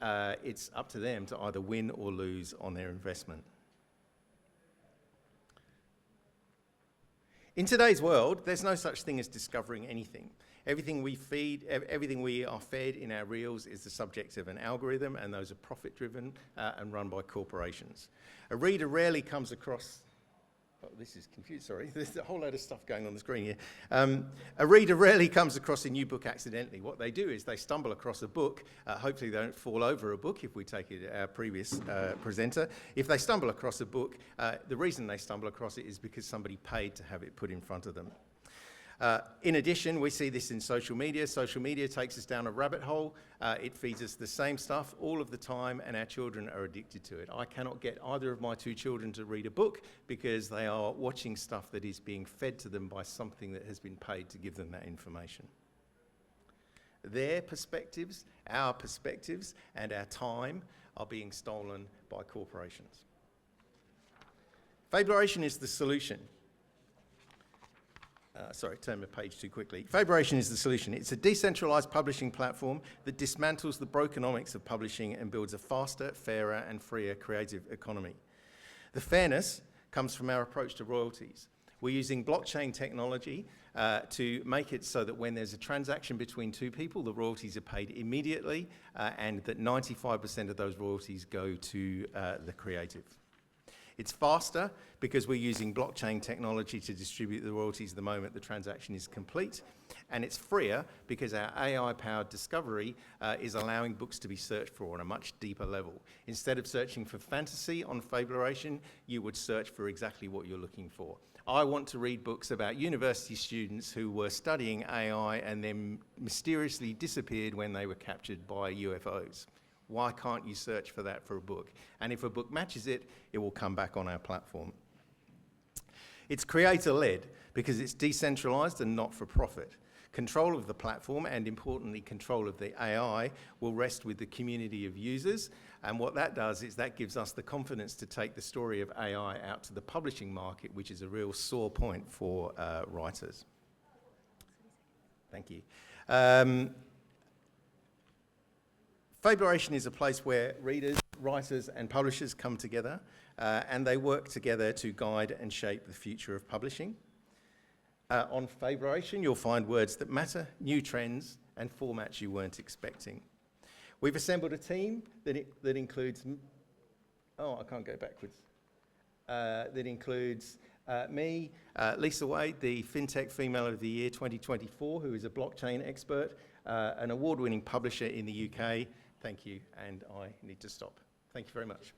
it's up to them to either win or lose on their investment. In today's world, there's no such thing as discovering anything. Everything we are fed in our reels is the subject of an algorithm, and those are profit-driven and run by corporations. A reader rarely comes across... Oh, this is confused, sorry. There's a whole load of stuff going on the screen here. A reader rarely comes across a new book accidentally. What they do is they stumble across a book. Hopefully they don't fall over a book, if we take it our previous presenter. If they stumble across a book, the reason they stumble across it is because somebody paid to have it put in front of them. In addition, we see this in social media. Social media takes us down a rabbit hole. It feeds us the same stuff all of the time, and our children are addicted to it. I cannot get either of my two children to read a book because they are watching stuff that is being fed to them by something that has been paid to give them that information. Their perspectives, our perspectives, and our time are being stolen by corporations. Faburation is the solution. Sorry, turn the page too quickly. Faburation is the solution. It's a decentralized publishing platform that dismantles the brokenomics of publishing and builds a faster, fairer, and freer creative economy. The fairness comes from our approach to royalties. We're using blockchain technology to make it so that when there's a transaction between two people, the royalties are paid immediately, and that 95% of those royalties go to the creative. It's faster because we're using blockchain technology to distribute the royalties the moment the transaction is complete. And it's freer because our AI-powered discovery is allowing books to be searched for on a much deeper level. Instead of searching for fantasy on Faburation, you would search for exactly what you're looking for. I want to read books about university students who were studying AI and then mysteriously disappeared when they were captured by UFOs. Why can't you search for that for a book? And if a book matches it, it will come back on our platform. It's creator-led because it's decentralized and not for profit. Control of the platform, and importantly, control of the AI, will rest with the community of users. And what that does is that gives us the confidence to take the story of AI out to the publishing market, which is a real sore point for writers. Thank you. Fabulation is a place where readers, writers, and publishers come together, and they work together to guide and shape the future of publishing. On Fabulation, you'll find words that matter, new trends, and formats you weren't expecting. We've assembled a team that includes, I can't go backwards. That includes me, Lisa Wade, the FinTech Female of the Year 2024, who is a blockchain expert, an award-winning publisher in the UK. Thank you, and I need to stop. Thank you very much.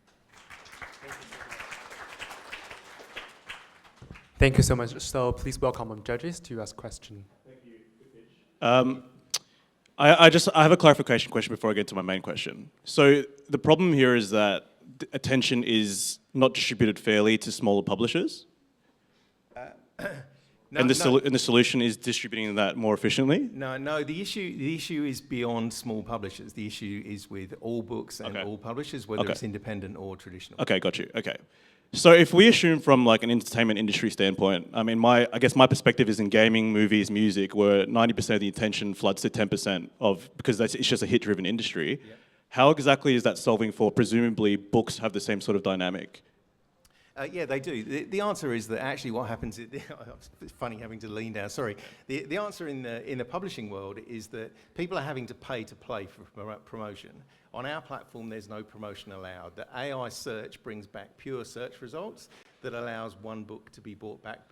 Thank you so much. So please welcome our judges to ask questions. Thank you. I have a clarification question before I get to my main question. So the problem here is that attention is not distributed fairly to smaller publishers? And the solution is distributing that more efficiently? No, the issue is beyond small publishers. The issue is with all books and all publishers, whether it's independent or traditional. Okay, got you. Okay. So if we assume from like an entertainment industry standpoint, I mean, I guess my perspective is in gaming, movies, music, where 90% of the attention floods to 10% because it's just a hit-driven industry. Yeah. How exactly is that solving for, presumably, books have the same sort of dynamic? Yeah, they do. The answer is that actually what happens, it's funny having to lean down, sorry. The answer in the publishing world is that people are having to pay to play for promotion. On our platform, there's no promotion allowed. The AI search brings back pure search results that allows one book to be brought back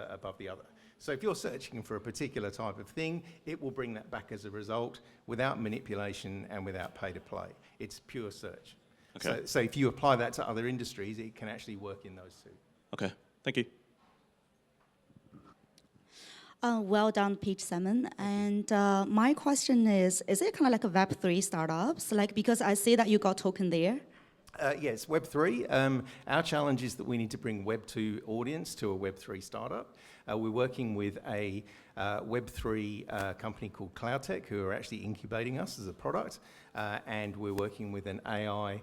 above the other. So if you're searching for a particular type of thing, it will bring that back as a result without manipulation and without pay to play. It's pure search. Okay. So if you apply that to other industries, it can actually work in those two. Okay, thank you. Well done, Pete Salmon. And my question is it kind of like a Web3 startups? Like, because I see that you got token there. Yes, Web3. Our challenge is that we need to bring Web2 audience to a Web3 startup. We're working with a Web3 company called CloudTech, who are actually incubating us as a product. And we're working with an AI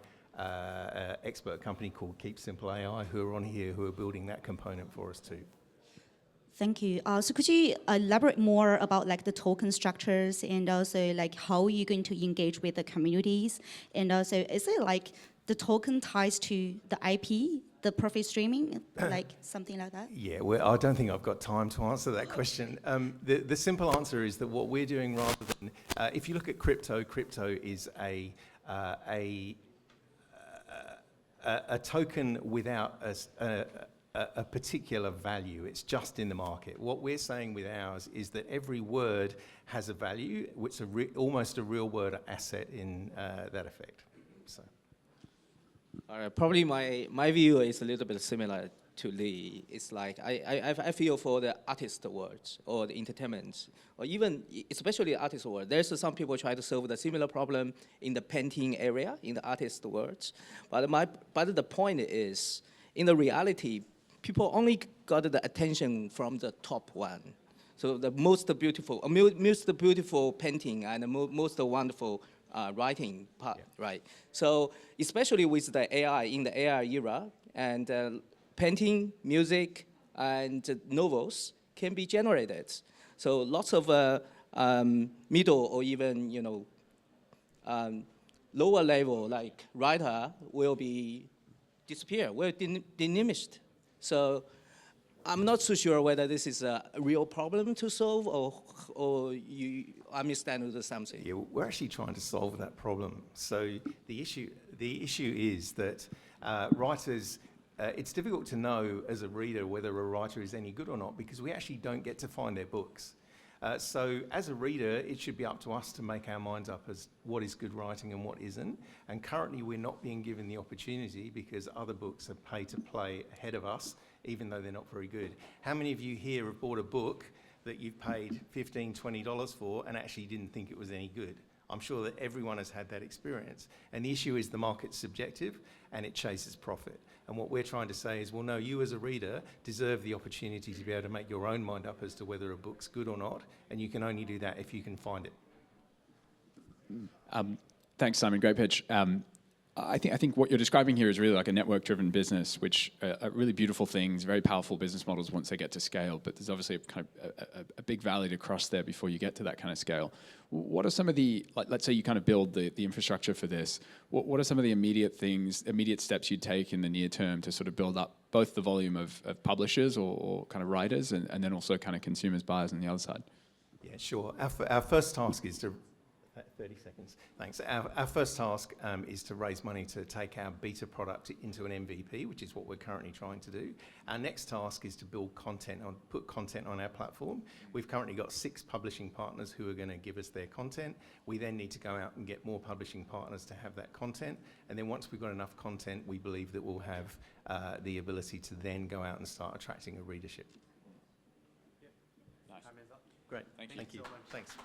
expert company called Keep Simple AI, who are on here, who are building that component for us too. Thank you. So could you elaborate more about like the token structures and also like how you're going to engage with the communities? And also, is it like the token ties to the IP, the profit streaming, like something like that? Yeah, well, I don't think I've got time to answer that question. The simple answer is that what we're doing, rather than, if you look at crypto is a token without a particular value. It's just in the market. What we're saying with ours is that every word has a value, which is almost a real word asset in that effect. So. All right, probably my view is a little bit similar to Lee. It's like I feel for the artist words or the entertainment, or even especially artist world. There's some people try to solve the similar problem in the painting area, in the artist words. But the point is, in the reality, people only got the attention from the top one. So the most beautiful painting and the most wonderful writing part, right? So especially with the AI, in the AI era, and painting, music, and novels can be generated. So lots of middle or even lower level like writer will be disappear, will diminished. So I'm not so sure whether this is a real problem to solve or you understand something. Yeah, we're actually trying to solve that problem. So the issue is that writers, it's difficult to know as a reader whether a writer is any good or not because we actually don't get to find their books. So as a reader, it should be up to us to make our minds up as what is good writing and what isn't. And currently we're not being given the opportunity because other books are pay to play ahead of us, even though they're not very good. How many of you here have bought a book that you've paid $15, $20 for and actually didn't think it was any good? I'm sure that everyone has had that experience. And the issue is the market's subjective and it chases profit. And what we're trying to say is, well, no, you as a reader deserve the opportunity to be able to make your own mind up as to whether a book's good or not. And you can only do that if you can find it. Thanks, Simon. Great pitch. I think what you're describing here is really like a network-driven business, which are really beautiful things, very powerful business models once they get to scale. But there's obviously a big valley to cross there before you get to that kind of scale. What are some of the, like, let's say you kind of build the infrastructure for this. What are some of the immediate steps you'd take in the near term to sort of build up both the volume of publishers or kind of writers and then also kind of consumers, buyers on the other side? Yeah, sure. Our first task is to 30 seconds. Thanks. Our first task is to raise money to take our beta product into an MVP, which is what we're currently trying to do. Our next task is to build content, put content on our platform. We've currently got 6 publishing partners who are going to give us their content. We then need to go out and get more publishing partners to have that content. And then once we've got enough content, we believe that we'll have the ability to then go out and start attracting a readership. Yeah. Nice. Time is up. Great. Thank you. So much. Thanks.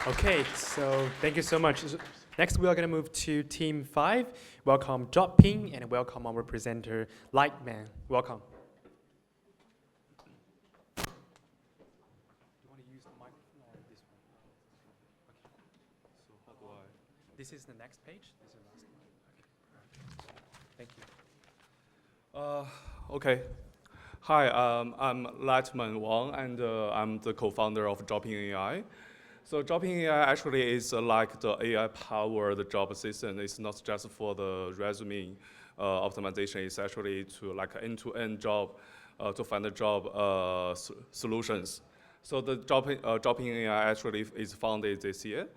Okay, so thank you so much. Next, we are going to move to Team 5. Welcome Ping and welcome our presenter, Lightman. Welcome. You want to use the microphone or this one? Okay. So how do I? This is the next page? This is the last one. Okay. Thank you. Okay. Hi, I'm Lightman Wang, and I'm the co-founder of Dropping AI. So Dropping AI actually is like the AI-powered job assistant. It's not just for the resume optimization. It's actually to like end-to-end job, to find the job solutions. So the Dropping AI actually is founded this year,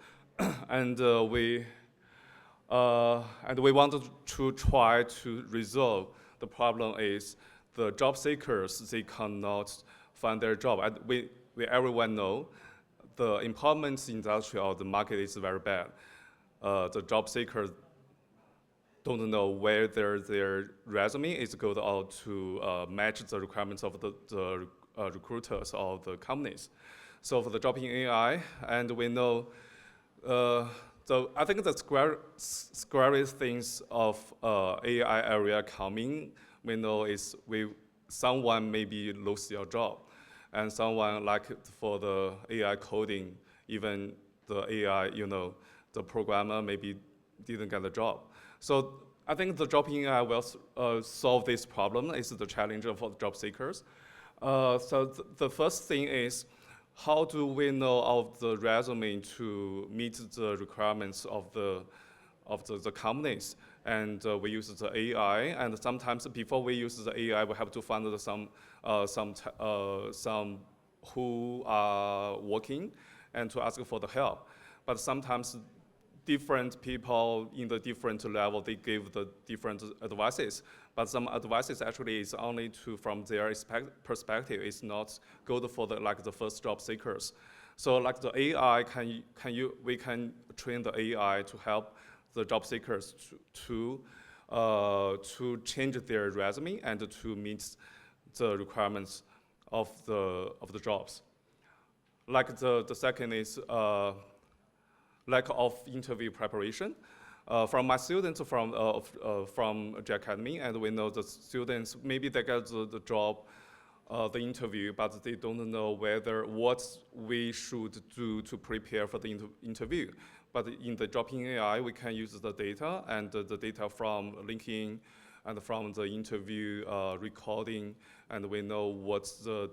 and we wanted to try to resolve the problem is the job seekers, they cannot find their job. And we everyone know the employment industry or the market is very bad. The job seekers don't know where their resume is going out to match the requirements of the recruiters or the companies. So for the Dropping AI, and we know, so I think the scariest things of AI area coming, we know is someone maybe lose your job. And someone like for the AI coding, even the AI, the programmer maybe didn't get the job. So I think the Dropping AI will solve this problem. It's the challenge for the job seekers. So the first thing is, how do we know of the resume to meet the requirements of the companies? And we use the AI, and sometimes before we use the AI, we have to find some who are working and to ask for the help. But sometimes different people in the different level, they give the different advices. But some advices actually is only from their perspective. It's not good for the first job seekers. So like the AI, we can train the AI to help the job seekers to change their resume and to meet the requirements of the jobs. Like the second is lack of interview preparation. From my students from the academy, and we know the students, maybe they get the job, the interview, but they don't know what we should do to prepare for the interview. But in the Dropping AI, we can use the data and the data from LinkedIn and from the interview recording, and we know what's the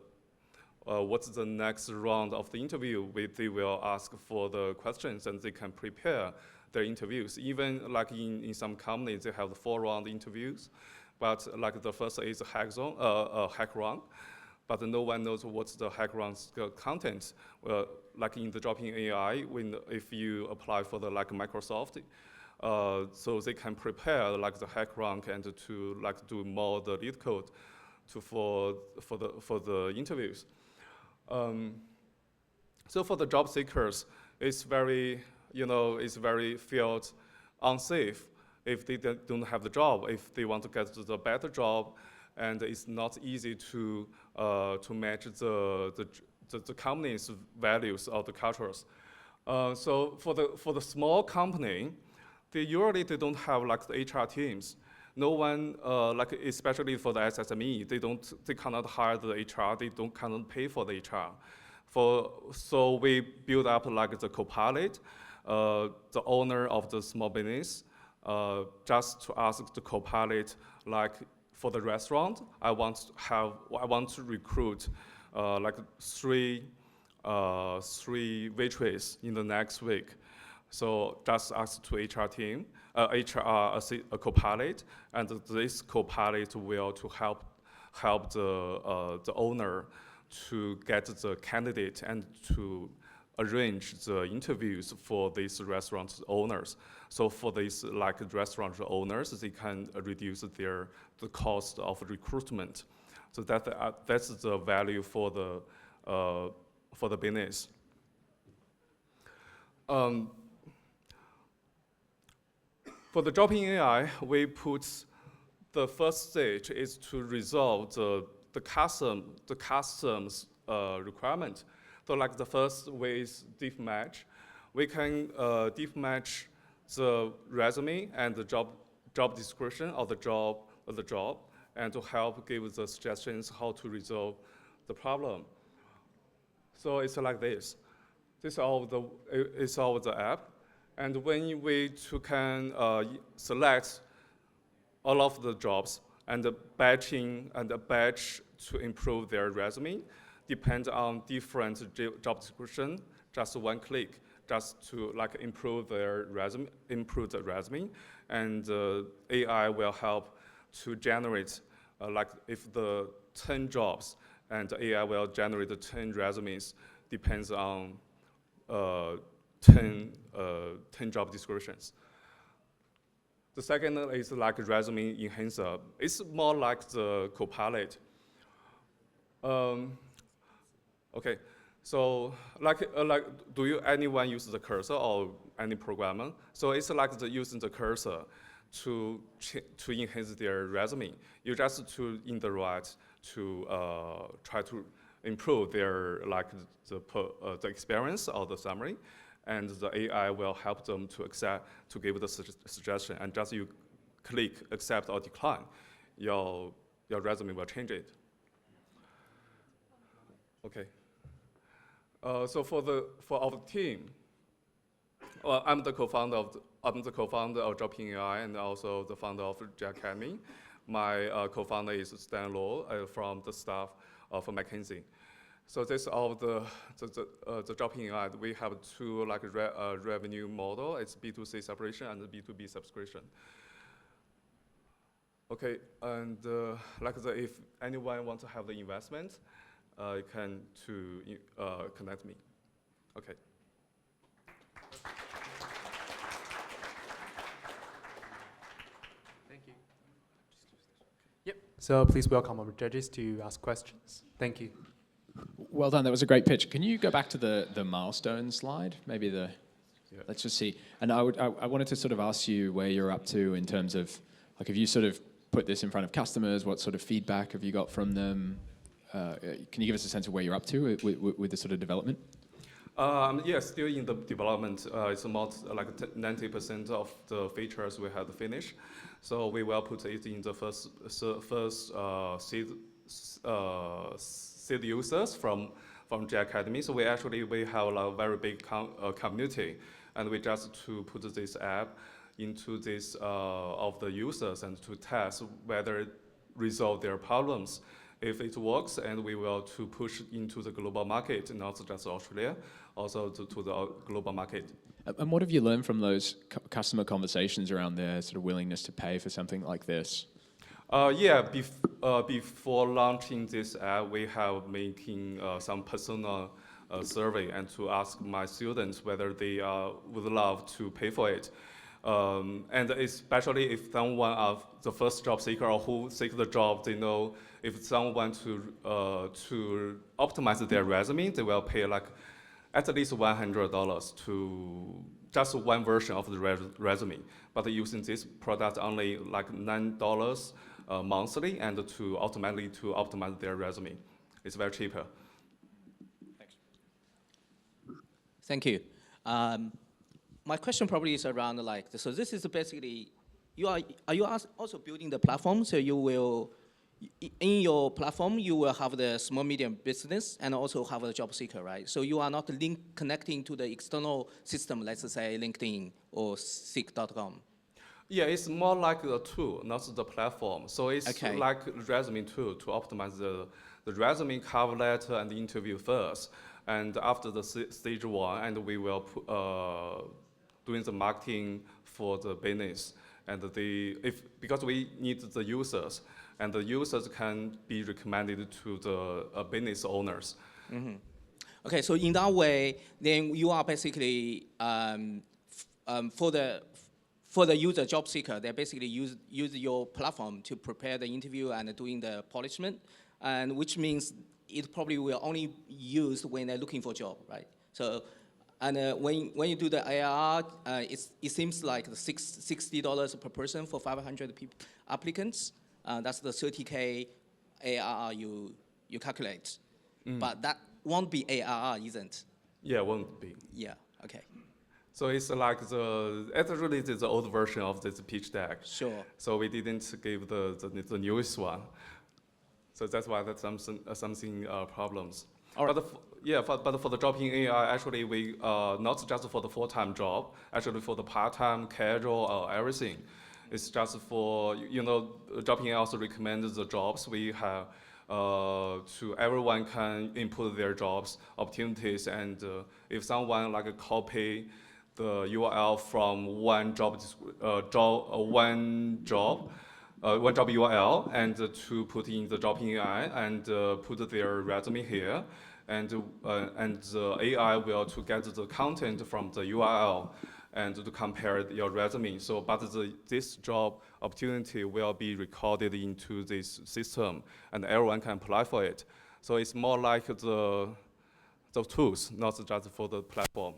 next round of the interview. They will ask for the questions, and they can prepare their interviews. Even like in some companies, they have the 4-round interviews, but like the first is a hack round. But no one knows what's the hack round's content. Like in the Dropping AI, if you apply for the Microsoft, so they can prepare the hack rank and to do more the lead code for the interviews. So for the job seekers, it's very felt unsafe if they don't have the job, if they want to get the better job, and it's not easy to match the company's values or the cultures. So for the small company, they don't have like the HR teams. No one, like especially for the SSME, they cannot hire the HR. They cannot pay for the HR. So we build up like the co-pilot, the owner of the small business, just to ask the co-pilot, like for the restaurant, I want to recruit like three waitresses in the next week. So just ask to HR team, HR a co-pilot, and this co-pilot will to help the owner to get the candidate and to arrange the interviews for these restaurant owners. So for these like restaurant owners, they can reduce the cost of recruitment. So that's the value for the business. For the dropping AI, we put the first stage is to resolve the customs requirement. So like the first way is deep match. We can deep match the resume and the job description of the job, and to help give the suggestions how to resolve the problem. So it's like this. This is all the app. And when we can select all of the jobs and the batching and the batch to improve their resume, depends on different job description, just one click, just to like improve the resume, and AI will help to generate like if the 10 jobs, and AI will generate the 10 resumes, depends on 10 job descriptions. The second is like resume enhancer. It's more like the co-pilot. Okay, so do anyone use the cursor or any programmer? So it's like using the cursor to enhance their resume. You just in the right to try to improve their the experience or the summary, and the AI will help them to give the suggestion, and just you click accept or decline, your resume will change it. Okay. So for our team, I'm the co-founder of Dropping AI and also the founder of G Academy. My co-founder is Stan Law from the staff of McKinsey. So this is all the Dropping AI. We have two like revenue model. It's B2C separation and B2B subscription. Okay, and if anyone wants to have the investment, you can connect me. Okay. Thank you. Yep. So please welcome our judges to ask questions. Thank you. Well done. That was a great pitch. Can you go back to the milestone slide? Maybe let's just see. And I wanted to sort of ask you where you're up to in terms of, like, if you sort of put this in front of customers, what sort of feedback have you got from them? Can you give us a sense of where you're up to with the sort of development? Yeah, still in the development. It's about like 90% of the features we have finished. So we will put it in the first seed users from G Academy. So we have a very big community, and we just to put this app into this of the users and to test whether it resolve their problems. If it works, and we will to push into the global market, not just Australia, also to the global market. And what have you learned from those customer conversations around their sort of willingness to pay for something like this? Yeah, before launching this app, we have making some personal survey and to ask my students whether they would love to pay for it. And especially if someone of the first job seeker or who seek the job, they know if someone want to optimize their resume, they will pay like at least $100 to just one version of the resume. But using this product only like $9 monthly, and to automatically to optimize their resume, it's very cheaper. Thank you. My question probably is around like, so this is basically, are you also building the platform? So you will, in your platform, you will have the small medium business and also have a job seeker, right? So you are not connecting to the external system, let's say LinkedIn or Seek.com. Yeah, it's more like a tool, not the platform. So it's like a resume tool to optimize the resume, cover letter, and the interview first. And after the stage one, and we will doing the marketing for the business. And because we need the users, and the users can be recommended to the business owners. Mm-hmm. Okay, so in that way, then you are basically for the user job seeker, they basically use your platform to prepare the interview and doing the polishment, and which means it probably will only used when they're looking for a job, right? So, and when you do the ARR, it seems like the $60 per person for 500 applicants. That's the 30K ARR you calculate, but that won't be ARR, isn't? Yeah, it won't be. Yeah. Okay. So it's like actually it's the old version of this pitch deck. Sure. So we didn't give the newest one. So that's why that's something problems. All right. But for the job in AI, actually we not just for the full-time job, actually for the part-time, casual, everything. It's just for, job in AI also recommends the jobs we have to everyone can input their jobs, opportunities, and if someone like copy the URL from one job URL and to put in the job in AI and put their resume here, and the AI will to get the content from the URL and to compare your resume. So, but this job opportunity will be recorded into this system, and everyone can apply for it. So it's more like the tools, not just for the platform.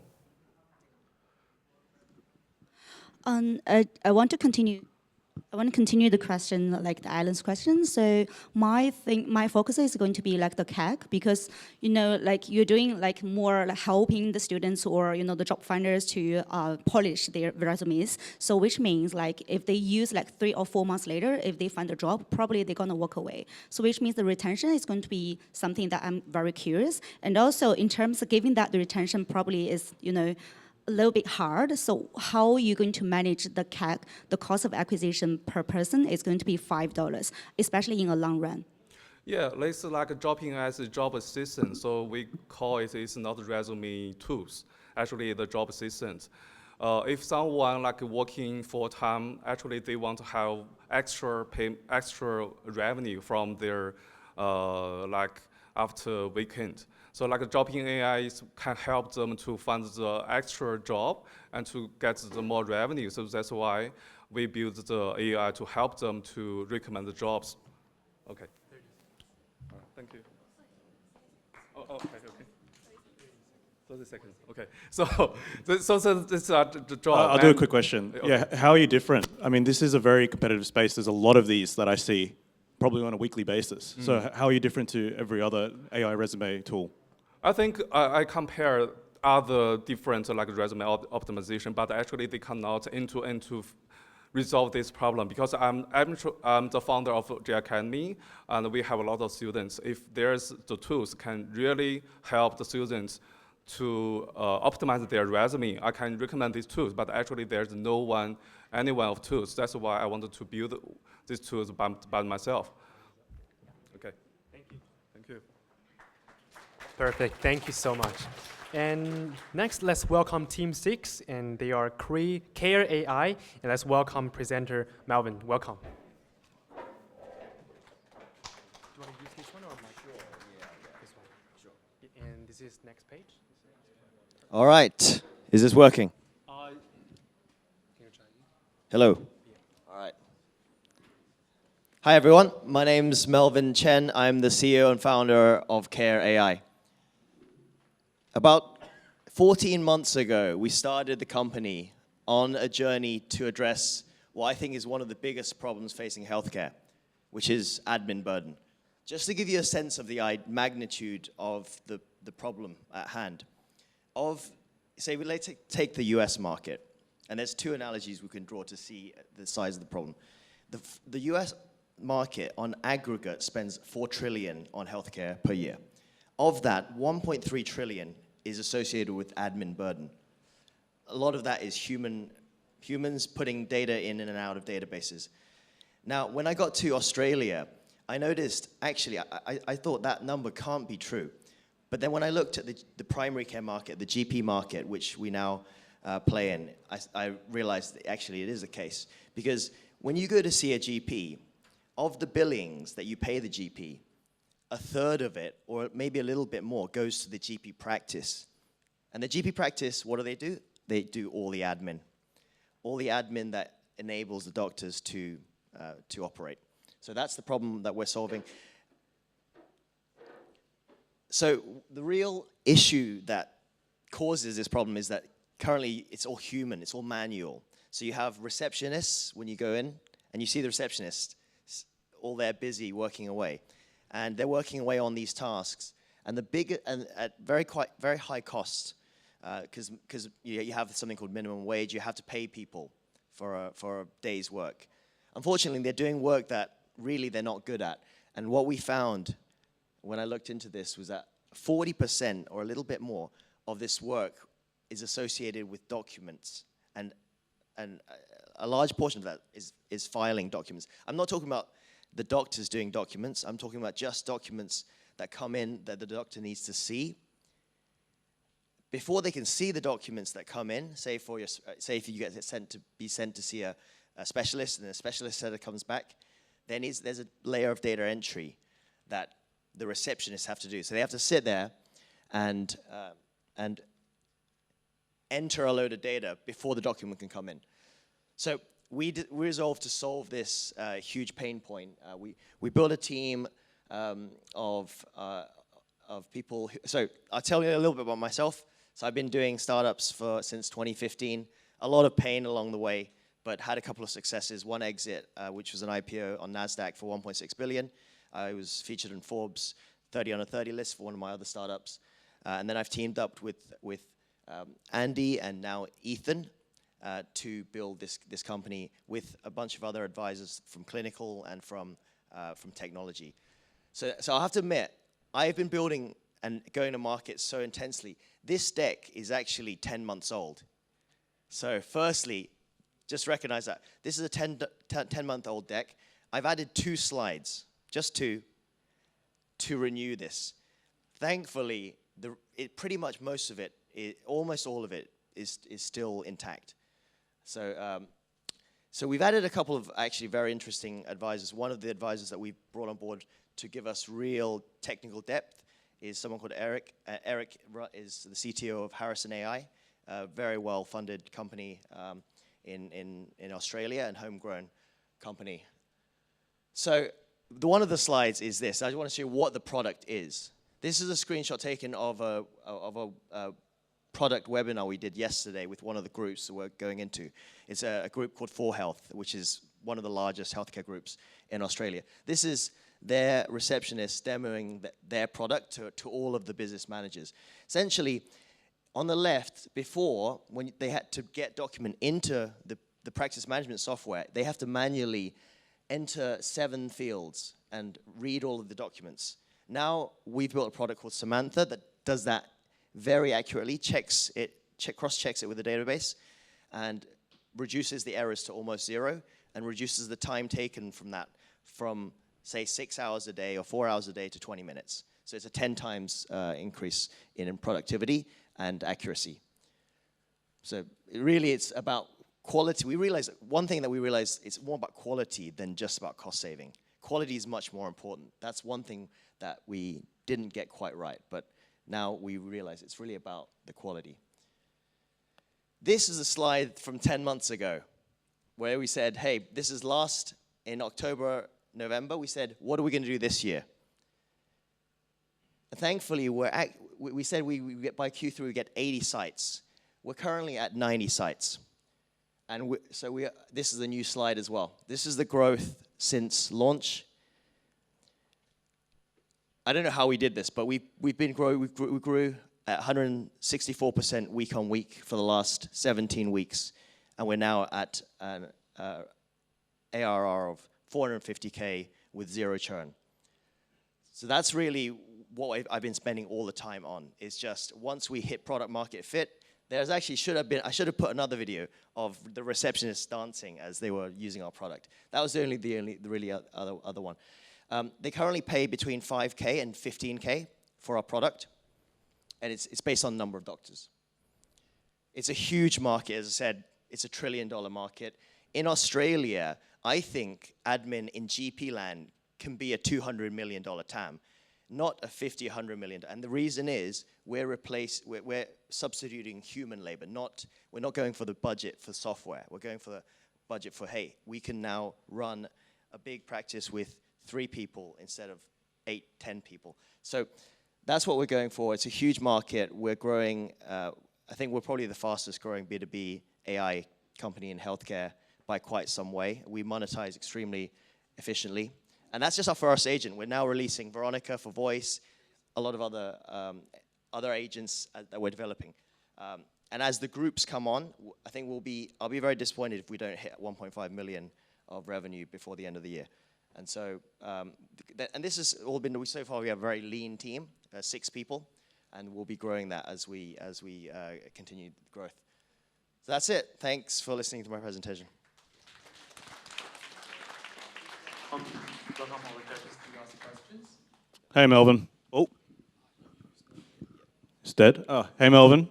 I want to continue the question, like the Alan's question. So my focus is going to be like the CAC, because like you're doing like more like helping the students or the job finders to polish their resumes. So which means like if they use like 3 or 4 months later, if they find a job, probably they're gonna walk away. So which means the retention is going to be something that I'm very curious. And also in terms of giving that, the retention probably is a little bit hard. So how are you going to manage the CAC? The cost of acquisition per person is going to be $5, especially in a long run. Yeah, it's like dropping as a job assistant. So we call it's not resume tools. Actually, the job assistant. If someone like working full time, actually they want to have extra revenue from their like after weekend. So like dropping AI can help them to find the extra job and to get the more revenue. So that's why we build the AI to help them to recommend the jobs. Okay. All right, thank you. Okay. 30 seconds. Okay. So this is the job. I'll do a quick question. Okay. Yeah, how are you different? I mean, this is a very competitive space. There's a lot of these that I see, probably on a weekly basis. So how are you different to every other AI resume tool? I think I compare other different like resume optimization, but actually they cannot end-to-end to resolve this problem, because I'm the founder of J Academy, and we have a lot of students. If there's the tools can really help the students to optimize their resume, I can recommend these tools, but actually there's any one of tools. That's why I wanted to build these tools by myself. Okay. Thank you. Thank you. Perfect. Thank you so much. And next, let's welcome Team 6, and they are Care AI, and let's welcome presenter Melvin. Welcome. Do you want to use this one or my? Sure. Yeah. This one. Sure. And this is next page. All right. Is this working? Can you try? Hello. Yeah. All right. Hi, everyone. My name's Melvin Chen. I'm the CEO and founder of Care AI. About 14 months ago, we started the company on a journey to address what I think is one of the biggest problems facing healthcare, which is admin burden. Just to give you a sense of the magnitude of the problem at hand. say let's take the US market, and there's two analogies we can draw to see the size of the problem. The US market on aggregate spends $4 trillion on healthcare per year. Of that, 1.3 trillion is associated with admin burden. A lot of that is humans putting data in and out of databases. Now, when I got to Australia, I noticed, actually, I thought that number can't be true. But then when I looked at the primary care market, the GP market, which we now play in, I realized that actually it is the case. Because when you go to see a GP, of the billings that you pay the GP, a third of it, or maybe a little bit more, goes to the GP practice. And the GP practice, what do? They do all the admin. All the admin that enables the doctors to operate. So that's the problem that we're solving. So the real issue that causes this problem is that currently it's all human, it's all manual. So you have receptionists when you go in, and you see the receptionists, all they're busy working away. And they're working away on these tasks. And at very high cost, because you have something called minimum wage, you have to pay people for a day's work. Unfortunately, they're doing work that really they're not good at. And what we found when I looked into this was that 40% or a little bit more of this work is associated with documents. And a large portion of that is filing documents. I'm not talking about the doctors doing documents. I'm talking about just documents that come in that the doctor needs to see. Before they can see the documents that come in, say if you get sent to see a specialist, and a specialist said it comes back, then there's a layer of data entry that the receptionists have to do. So they have to sit there and enter a load of data before the document can come in. So we resolved to solve this huge pain point. We built a team of people. So I'll tell you a little bit about myself. So I've been doing startups since 2015. A lot of pain along the way, but had a couple of successes. One exit, which was an IPO on NASDAQ for 1.6 billion. I was featured in Forbes 30 under 30 list for one of my other startups. And then I've teamed up with Andy and now Ethan to build this company with a bunch of other advisors from clinical and from technology. So I have to admit, I've been building and going to market so intensely. This deck is actually 10 months old. So firstly, just recognize that. This is a 10-month-old deck. I've added 2 slides, just 2, to renew this. Thankfully, pretty much most of it, almost all of it, is still intact. So we've added a couple of actually very interesting advisors. One of the advisors that we brought on board to give us real technical depth is someone called Eric. Eric is the CTO of Harrison AI, a very well-funded company in Australia and homegrown company. So one of the slides is this. I just want to show you what the product is. This is a screenshot taken of a product webinar we did yesterday with one of the groups that we're going into. It's a group called 4Health, which is one of the largest healthcare groups in Australia. This is their receptionist demoing their product to all of the business managers. Essentially, on the left, before, when they had to get document into the practice management software, they have to manually enter 7 fields and read all of the documents. Now, we've built a product called Samantha that does that very accurately, cross-checks it with the database, and reduces the errors to almost 0, and reduces the time taken from that from, say, 6 hours a day or 4 hours a day to 20 minutes. So it's a 10 times increase in productivity and accuracy. So really it's about quality. We realize one thing that we realize, it's more about quality than just about cost saving. Quality is much more important. That's one thing that we didn't get quite right, but now we realize it's really about the quality. This is a slide from 10 months ago where we said, hey, this is last in October, November. We said, what are we going to do this year? And thankfully, we said by Q3 we get 80 sites. We're currently at 90 sites. And this is a new slide as well. This is the growth since launch. I don't know how we did this, but we've been growing. We grew at 164% week on week for the last 17 weeks. And we're now at an ARR of 450K with 0 churn. So that's really what I've been spending all the time on, is just once we hit product market fit, there's actually I should have put another video of the receptionists dancing as they were using our product. That was the really other one. They currently pay between 5K and 15K for our product, and it's based on the number of doctors. It's a huge market, as I said, it's a $1 trillion market. In Australia, I think admin in GP land can be a $200 million TAM, not a 50, 100 million. And the reason is we're substituting human labor. We're not going for the budget for software. We're going for the budget for, hey, we can now run a big practice with 3 people instead of 8, 10 people. So that's what we're going for. It's a huge market. We're growing. I think we're probably the fastest growing B2B AI company in healthcare by quite some way. We monetize extremely efficiently. And that's just our first agent. We're now releasing Veronica for voice, a lot of other agents that we're developing. And as the groups come on, I think I'll be very disappointed if we don't hit 1.5 million of revenue before the end of the year. And so, and this has all been, so far we have a very lean team, 6 people, and we'll be growing that as we continue growth. So that's it. Thanks for listening to my presentation. Hey, Melvin. Oh. It's dead. Oh, hey, Melvin.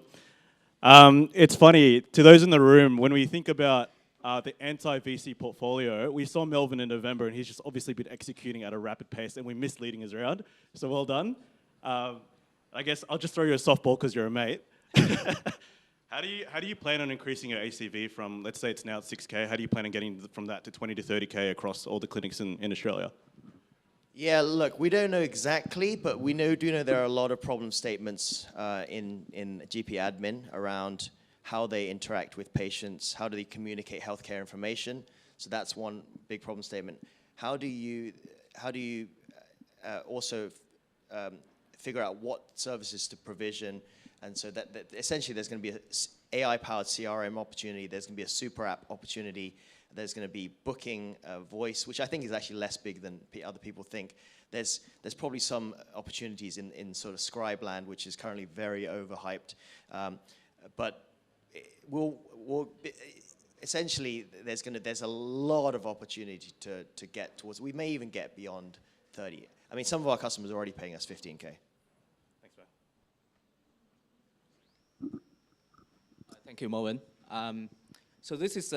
It's funny, to those in the room, when we think about the anti-VC portfolio, we saw Melvin in November, and he's just obviously been executing at a rapid pace, and we missed leading us around. So well done. I guess I'll just throw you a softball because you're a mate. How do you plan on increasing your ACV from, let's say it's now at 6K, how do you plan on getting from that to 20 to 30K across all the clinics in Australia? Yeah, look, we don't know exactly, but we do know there are a lot of problem statements in GP admin around how they interact with patients, how do they communicate healthcare information. So that's one big problem statement. How do you also figure out what services to provision? And so that essentially there's going to be an AI-powered CRM opportunity, there's going to be a super app opportunity, there's going to be booking voice, which I think is actually less big than other people think. There's probably some opportunities in sort of scribe land, which is currently very overhyped. But essentially there's a lot of opportunity to get towards. We may even get beyond 30. I mean, some of our customers are already paying us 15K. Thank you, Moen. So this is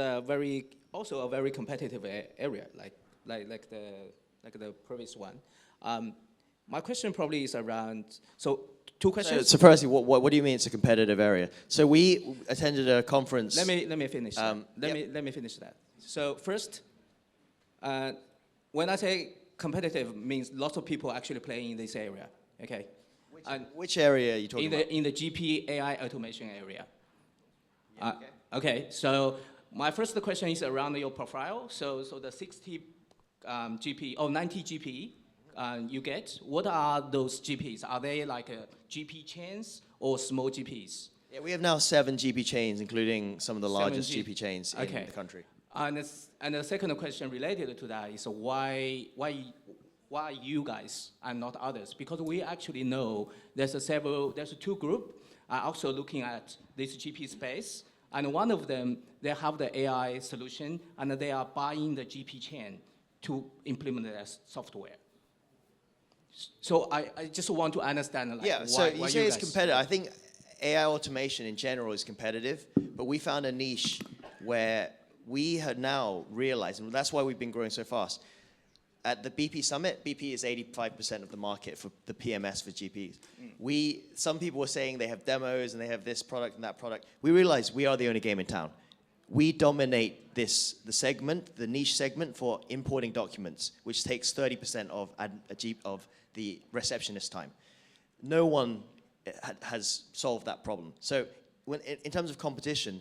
also a very competitive area, like the previous one. My question probably is around, so 2 questions. So firstly, what do you mean it's a competitive area? So we attended a conference. Let me finish. Let me finish that. So first, when I say competitive, means lots of people actually playing in this area. Okay. Which area are you talking about? In the GP AI automation area. Okay, so my first question is around your profile. So the 60 GP or 90 GP you get, what are those GPs? Are they like GP chains or small GPs? Yeah, we have now 7 GP chains, including some of the largest GP chains in the country. And the second question related to that is why you guys and not others? Because we actually know there's a 2 group are also looking at this GP space. And one of them, they have the AI solution, and they are buying the GP chain to implement their software. So I just want to understand, so you say it's competitive. I think AI automation in general is competitive, but we found a niche where we had now realized, and that's why we've been growing so fast. At the BP Summit, BP is 85% of the market for the PMS for GPs. Some people were saying they have demos and they have this product and that product. We realized we are the only game in town. We dominate the niche segment for importing documents, which takes 30% of the receptionist time. No one has solved that problem. So in terms of competition,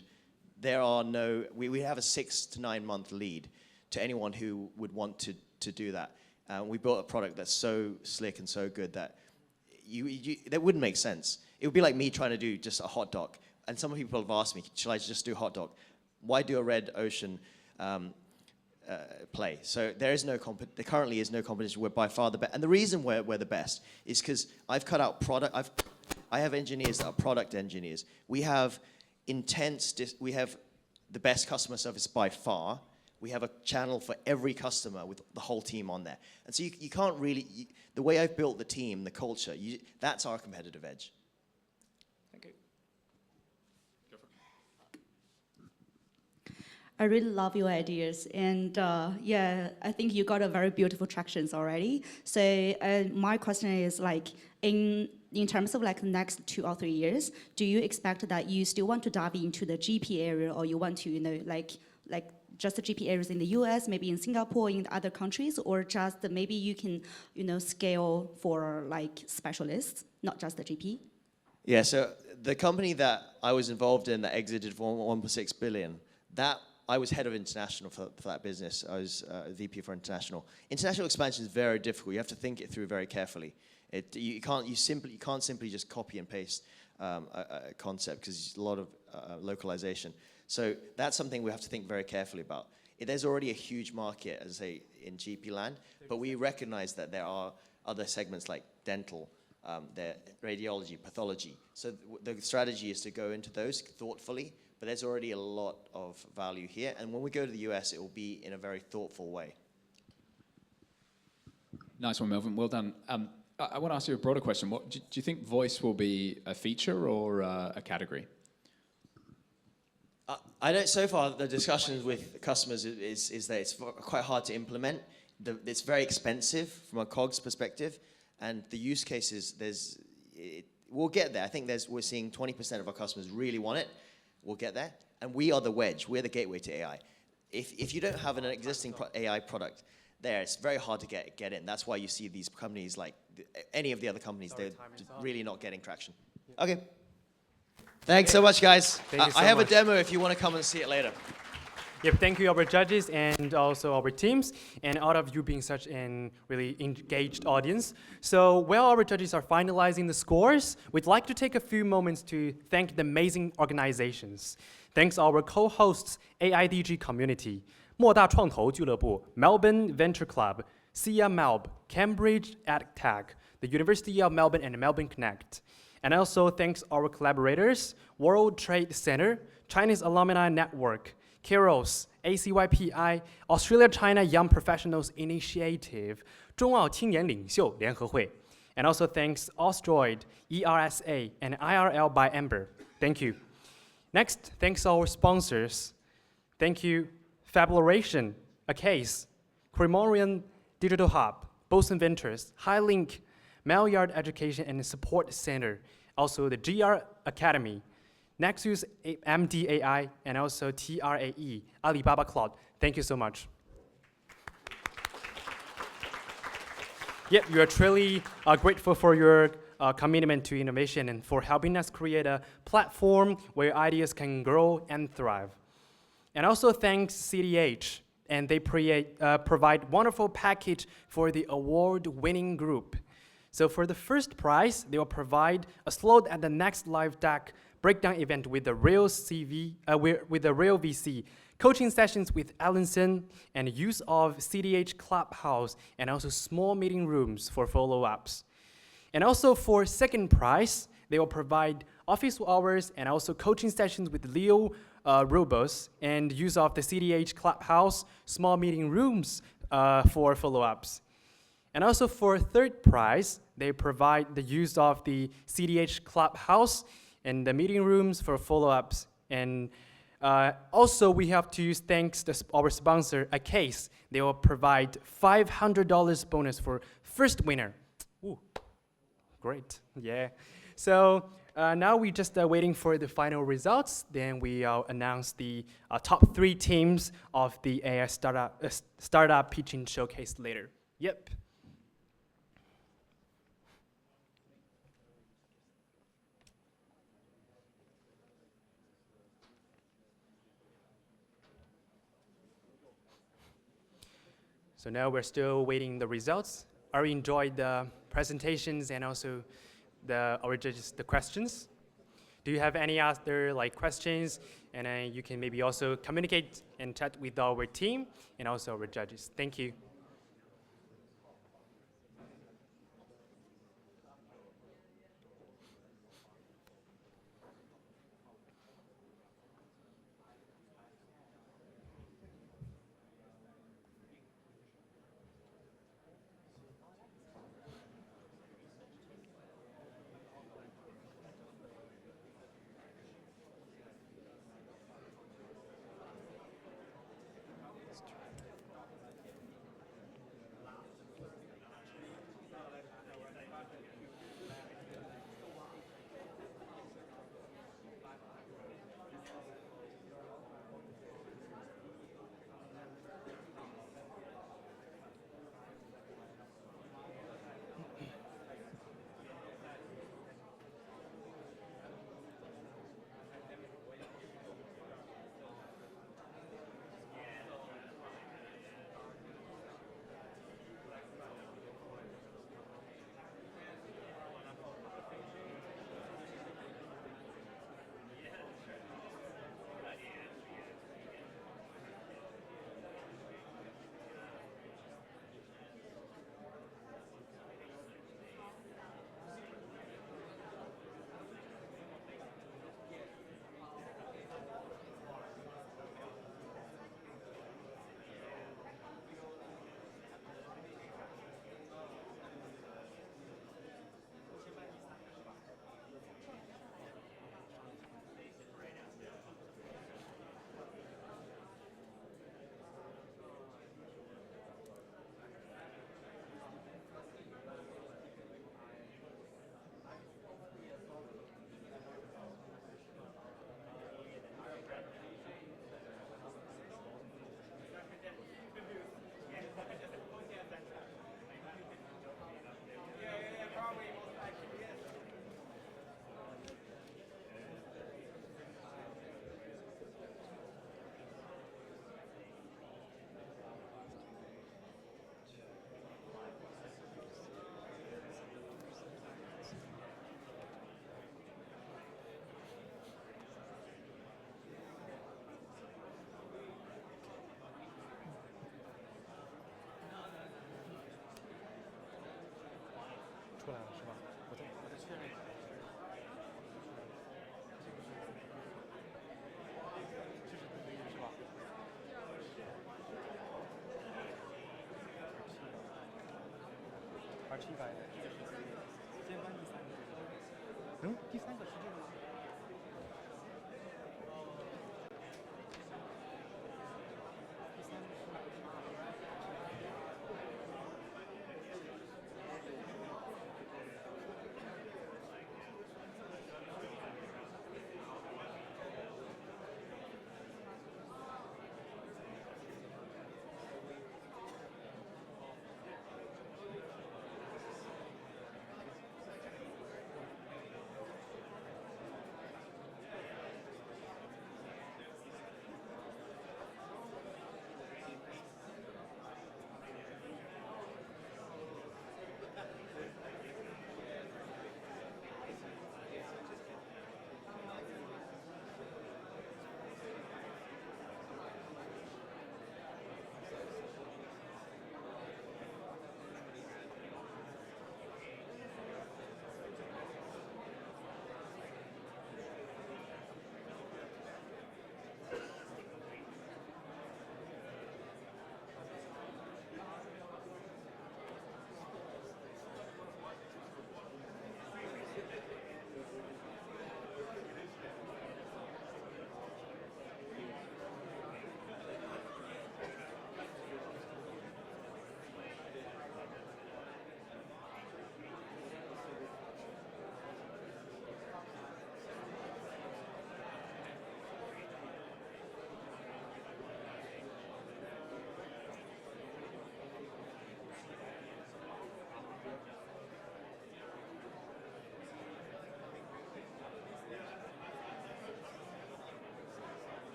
we have a 6 to 9 month lead to anyone who would want to do that. We built a product that's so slick and so good that that wouldn't make sense. It would be like me trying to do just a hot dog. And some people have asked me, should I just do hot dog? Why do a red ocean play? So there currently is no competition. We're by far the best. And the reason we're the best is because I've cut out product. I have engineers that are product engineers. We have we have the best customer service by far. We have a channel for every customer with the whole team on there. And so you can't really, the way I've built the team, the culture, that's our competitive edge. Thank you. I really love your ideas, and yeah, I think you got a very beautiful tractions already. So my question is like, in terms of like the next 2 or 3 years, do you expect that you still want to dive into the GP area, or you want to, like just the GP areas in the US, maybe in Singapore, in other countries, or just maybe you can, scale for like specialists, not just the GP? Yeah, so the company that I was involved in that exited for 1.6 billion, I was head of international for that business. I was VP for international. International expansion is very difficult. You have to think it through very carefully. You can't simply just copy and paste a concept because there's a lot of localization. So that's something we have to think very carefully about. There's already a huge market, as I say, in GP land, but we recognize that there are other segments like dental, radiology, pathology. So the strategy is to go into those thoughtfully, but there's already a lot of value here. And when we go to the US, it will be in a very thoughtful way. Nice one, Melvin. Well done. I want to ask you a broader question. Do you think voice will be a feature or a category? I don't. So far, the discussions with customers is that it's quite hard to implement. It's very expensive from a COGS perspective, and the use cases we'll get there. I think we're seeing 20% of our customers really want it. We'll get there, and we are the wedge. We're the gateway to AI. If you don't have an existing AI product there, it's very hard to get in. That's why you see these companies like any of the other companies, they're really not getting traction. Okay. Thanks so much, guys. I have a demo if you want to come and see it later. Yep, thank you, our judges, and also our teams, and all of you being such a really engaged audience. So while our judges are finalizing the scores, we'd like to take a few moments to thank the amazing organizations. Thanks our co-hosts, AIDG Community, 莫大创投俱乐部, Melbourne Venture Club, SIA Melb, Cambridge AdTech, the University of Melbourne, and Melbourne Connect. And also thanks our collaborators, World Trade Center, Chinese Alumni Network, Keros, ACYPI, Australia-China Young Professionals Initiative, 中澳青年领袖联合会. And also thanks Ostroid, ERSA, and IRL by Amber. Thank you. Next, thanks our sponsors. Thank you, Fabulation, A Case, Cremorian Digital Hub, Boston Ventures, HighLink, Mailliard Education and Support Center, also the GR Academy, Nexus MDAI, and also TRAE, Alibaba Cloud. Thank you so much. Yep, we are truly grateful for your commitment to innovation and for helping us create a platform where ideas can grow and thrive. And also thanks CDH, and they provide wonderful package for the award-winning group. So for the first prize, they will provide a slot at the next live deck breakdown event with the real VC, coaching sessions with Allinson, and use of CDH Clubhouse, and also small meeting rooms for follow-ups. And also for second prize, they will provide office hours and also coaching sessions with Leo Robos, and use of the CDH Clubhouse, small meeting rooms for follow-ups. And also for third prize, they provide the use of the CDH Clubhouse and the meeting rooms for follow-ups. And also we have to use, thanks to our sponsor, A Case. They will provide $500 bonus for first winner. Ooh, great, yeah. So now we're just waiting for the final results. Then we'll announce the top 3 teams of the AI startup pitching showcase later. Yep. So now we're still waiting the results. I enjoyed the presentations and also our judges the questions. Do you have any other questions? And then you can maybe also communicate and chat with our team and also our judges. Thank you.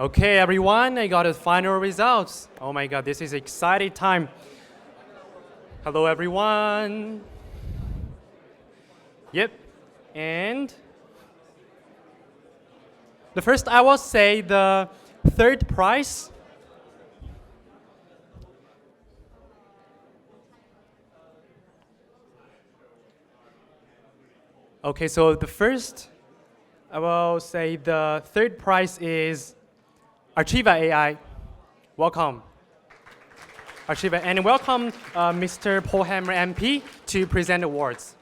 Okay, everyone, I got the final results. Oh my God, this is exciting time. Hello, everyone. Yep, and the first I will say the third prize. Okay, so the first, I will say the third prize is Archiva AI. Welcome. Archiva, and welcome Mr. Paul Hammer MP to present awards.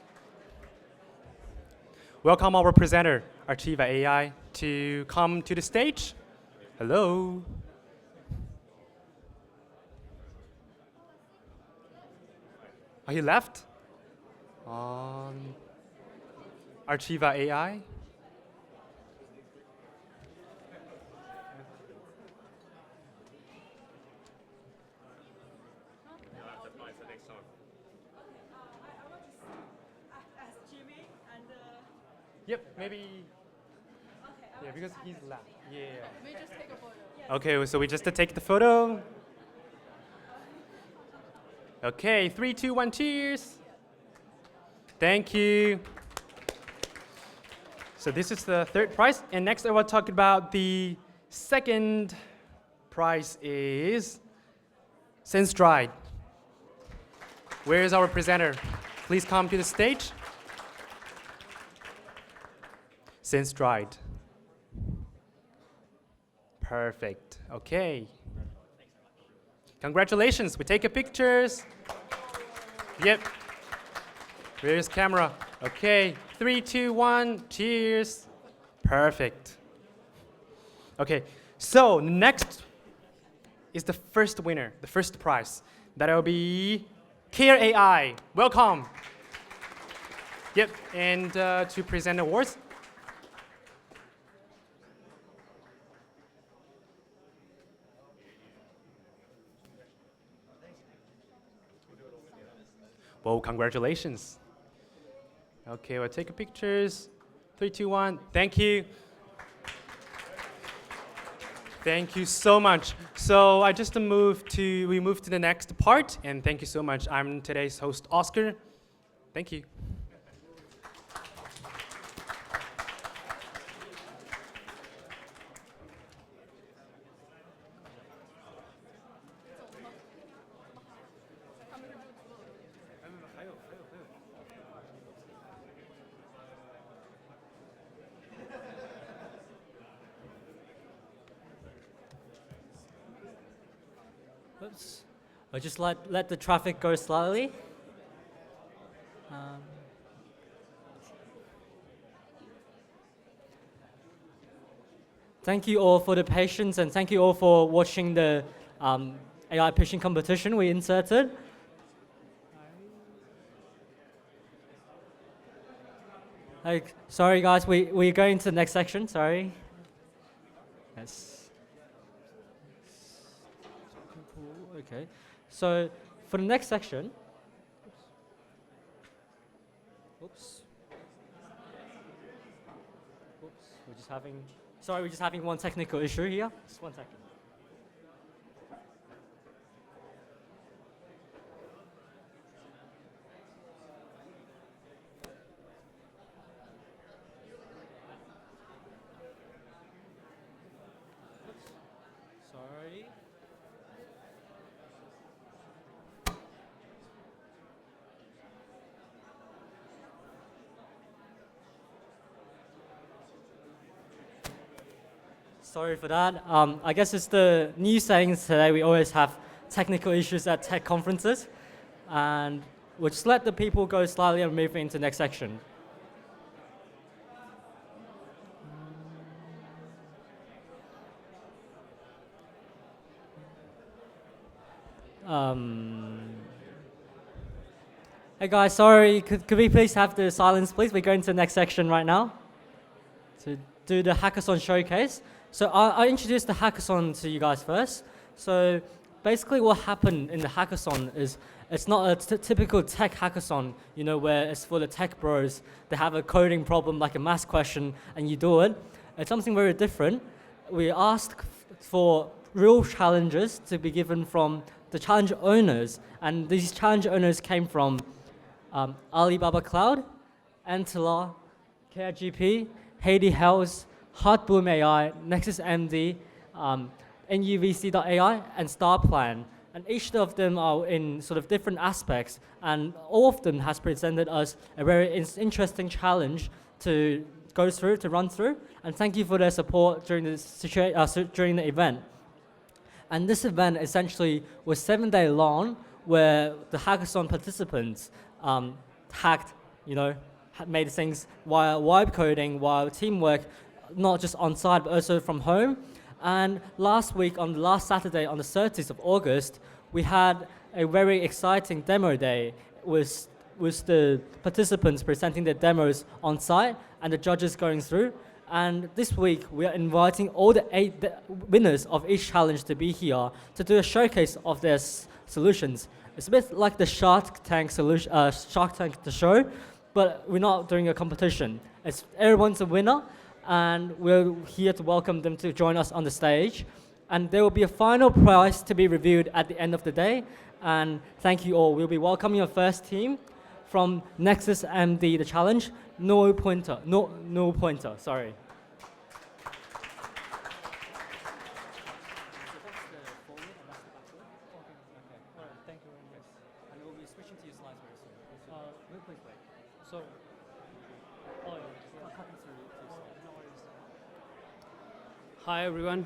Welcome our presenter, Archiva AI, to come to the stage. Hello. Oh, he left? Archiva AI. Yep, maybe. Yeah, because he's left. Yeah. We just take a photo. Okay, so we just take the photo. Okay, 3, 2, 1, cheers. Thank you. So this is the third prize, and next I will talk about the second prize is Sense Dried. Where is our presenter? Please come to the stage. Sense Dried. Perfect. Okay. Congratulations. We take a pictures. Yep. Where's camera? Okay. 3, 2, 1. Cheers. Perfect. Okay. So next is the first winner, the first prize. That will be Care AI. Welcome. Yep. And to present awards. Well, congratulations. Okay, we'll take pictures. 3, 2, 1. Thank you. Thank you so much. So I just we moved to the next part, and thank you so much. I'm today's host, Oscar. Thank you. Oops. I'll just let the traffic go slowly. Thank you all for the patience, and thank you all for watching the AI pitching competition we inserted. Sorry guys, we're going to the next section, sorry. Yes. Okay, so for the next section, oops, we're just having one technical issue here. Just one second. Sorry. Sorry for that. I guess it's the new sayings today. We always have technical issues at tech conferences. And we'll just let the people go slightly and move into the next section. Hey guys, sorry, could we please have the silence, please? We're going to the next section right now to do the hackathon showcase. So I'll introduce the hackathon to you guys first. So basically what happened in the hackathon is it's not a typical tech hackathon, you know, where it's for the tech bros. They have a coding problem like a math question and you do it. It's something very different. We asked for real challenges to be given from the challenge owners. And these challenge owners came from Alibaba Cloud, Antler, KRGP, Haiti Health, Heartboom AI, Nexus MD, NUVC.ai, and StarPlan. And each of them are in sort of different aspects, and all of them has presented us a very interesting challenge to go through, to run through. And thank you for their support during during the event. And this event essentially was 7 days long, where the hackathon participants hacked, made things while vibe coding, while teamwork, not just on site, but also from home. And last week, on the last Saturday, on the 30th of August, we had a very exciting demo day with the participants presenting their demos on site and the judges going through. And this week, we are inviting all the 8 winners of each challenge to be here to do a showcase of their solutions. It's a bit like the Shark Tank the show, but we're not doing a competition. Everyone's a winner, and we're here to welcome them to join us on the stage. And there will be a final prize to be reviewed at the end of the day. And thank you all. We'll be welcoming your first team from Nexus MD, the challenge, no pointer, sorry. Hi everyone,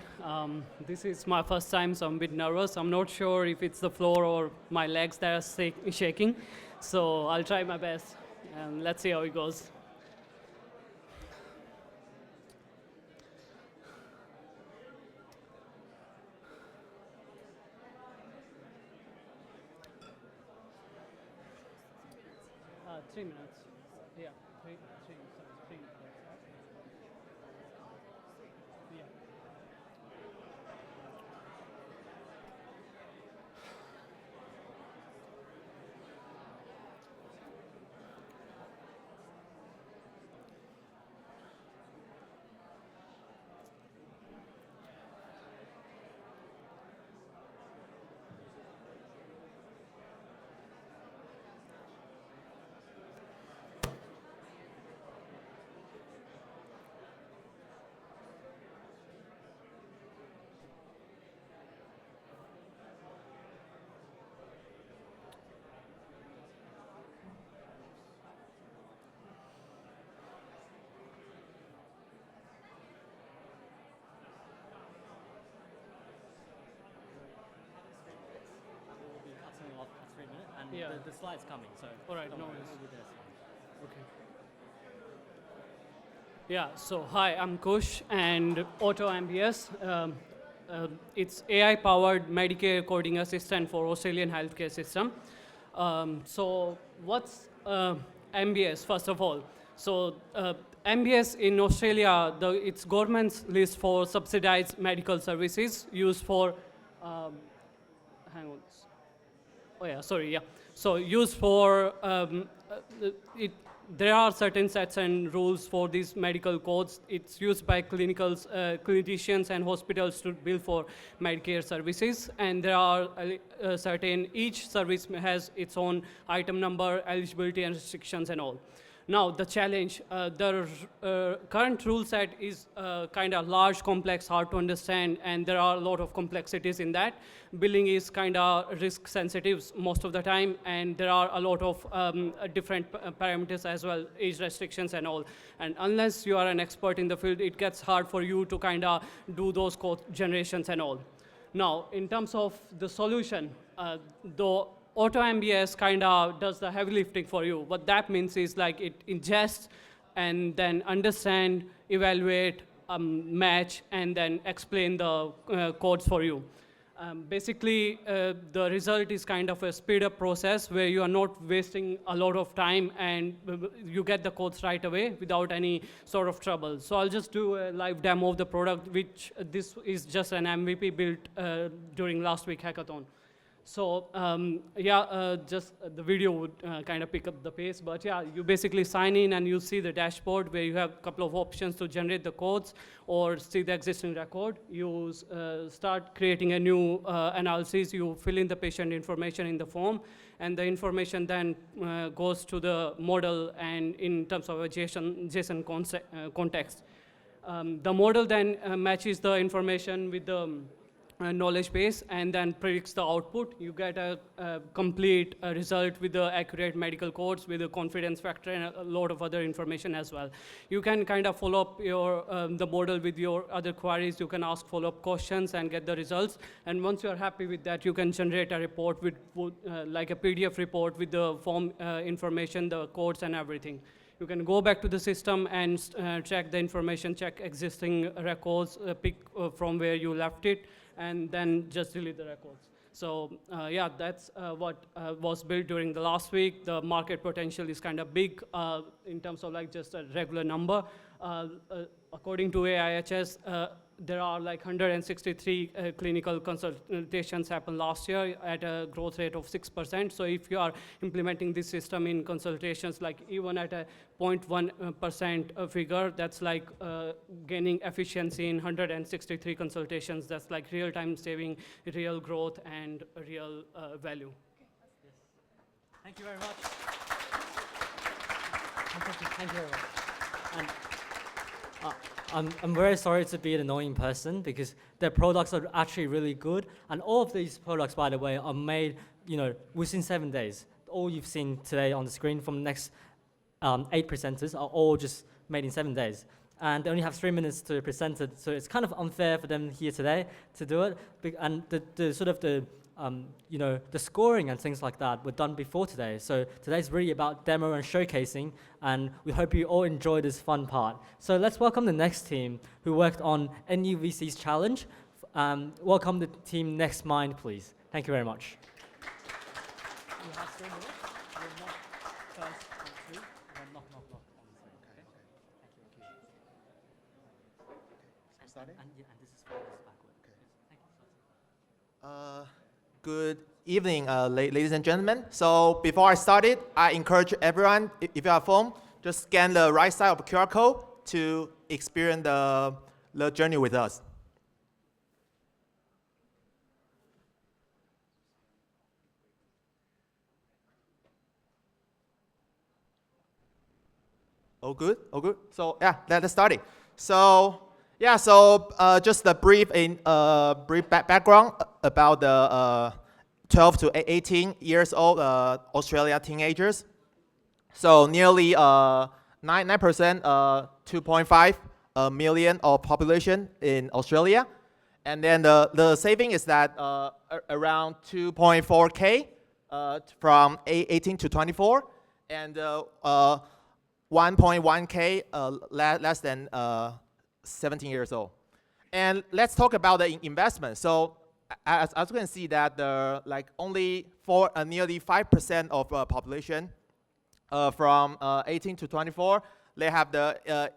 this is my first time, so I'm a bit nervous. I'm not sure if it's the floor or my legs that are shaking, so I'll try my best and let's see how it goes. Three minutes. Yeah, three minutes. Yeah. Yeah. The slide's coming, so. All right, no worry, worries. it'll be there. Okay. Yeah, so hi, I'm Kush, and Auto MBS. It's AI-powered Medicare coding assistant for Australian healthcare system. So what's MBS, first of all? So MBS in Australia, it's government's list for subsidized medical services used for, hang on. Oh yeah, sorry, yeah. So used for, there are certain sets and rules for these medical codes. It's used by clinicians and hospitals to bill for Medicare services. And there are each service has its own item number, eligibility and restrictions and all. Now, the challenge, the current rule set is kind of large, complex, hard to understand, and there are a lot of complexities in that. Billing is kind of risk sensitive most of the time, and there are a lot of different parameters as well, age restrictions and all. And unless you are an expert in the field, it gets hard for you to kind of do those code generations and all. Now, in terms of the solution, the Auto MBS kind of does the heavy lifting for you. What that means is like it ingests and then understand, evaluate, match, and then explain the codes for you. Basically, the result is kind of a speed-up process where you are not wasting a lot of time and you get the codes right away without any sort of trouble. So I'll just do a live demo of the product, which this is just an MVP built during last week hackathon. So just the video would kind of pick up the pace, but yeah, you basically sign in and you see the dashboard where you have a couple of options to generate the codes or see the existing record. You start creating a new analysis. You fill in the patient information in the form, and the information then goes to the model and in terms of a JSON context. The model then matches the information with the knowledge base and then predicts the output. You get a complete result with the accurate medical codes, with a confidence factor and a lot of other information as well. You can kind of follow up your the model with your other queries. You can ask follow-up questions and get the results. And once you're happy with that, you can generate a report with like a PDF report with the form information, the codes and everything. You can go back to the system and check the information, check existing records, pick from where you left it, and then just delete the records. So yeah, that's what was built during the last week. The market potential is kind of big in terms of like just a regular number. According to AIHS, there are like 163 clinical consultations happened last year at a growth rate of 6%. So if you are implementing this system in consultations, like even at a 0.1% figure, that's like gaining efficiency in 163 consultations. That's like real-time saving, real growth, and real value. Yes. Thank you very much. Thank you very much. And I'm very sorry to be an annoying person because their products are actually really good. And all of these products, by the way, are made, within 7 days. All you've seen today on the screen from the next 8 presenters are all just made in 7 days. And they only have 3 minutes to present it, so it's kind of unfair for them here today to do it. And the scoring and things like that were done before today. So today's really about demo and showcasing, and we hope you all enjoy this fun part. So let's welcome the next team who worked on NUVC's challenge. Welcome the team Next Mind, please. Thank you very much. You have 3 minutes. We'll knock first on 2, then knock on 3. Okay? Thank you. Starting? And this is for this backward. Okay. Thank you. Good evening, ladies and gentlemen. So before I started, I encourage everyone, if you have a phone, just scan the right side of the QR code to experience the journey with us. All good? All good? So yeah, let's start it. So yeah, just a brief background about the 12 to 18 years old Australia teenagers. So nearly 9%, 2.5 million of population in Australia. And then the saving is that around 2.4K from 18 to 24, and 1.1K less than 17 years old. And let's talk about the investment. So as you can see that only nearly 5% of population from 18 to 24, they have the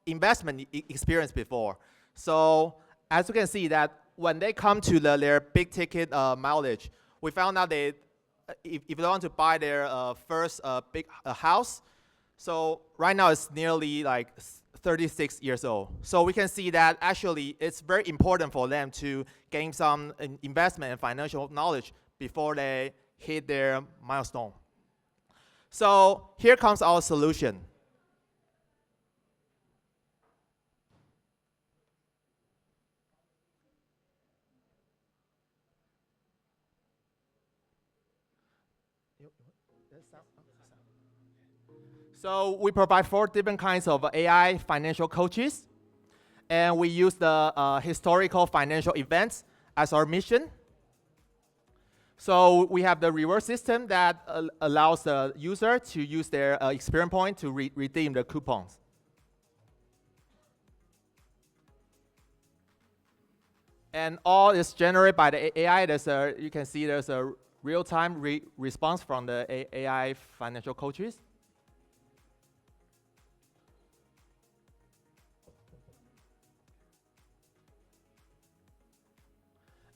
investment experience before. So as you can see that when they come to their big ticket mileage, we found out that if they want to buy their first big house, so right now it's nearly like 36 years old. So we can see that actually it's very important for them to gain some investment and financial knowledge before they hit their milestone. So here comes our solution. So we provide 4 different kinds of AI financial coaches, and we use the historical financial events as our mission. So we have the reward system that allows the user to use their experience point to redeem the coupons. And all is generated by the AI. You can see there's a real-time response from the AI financial coaches.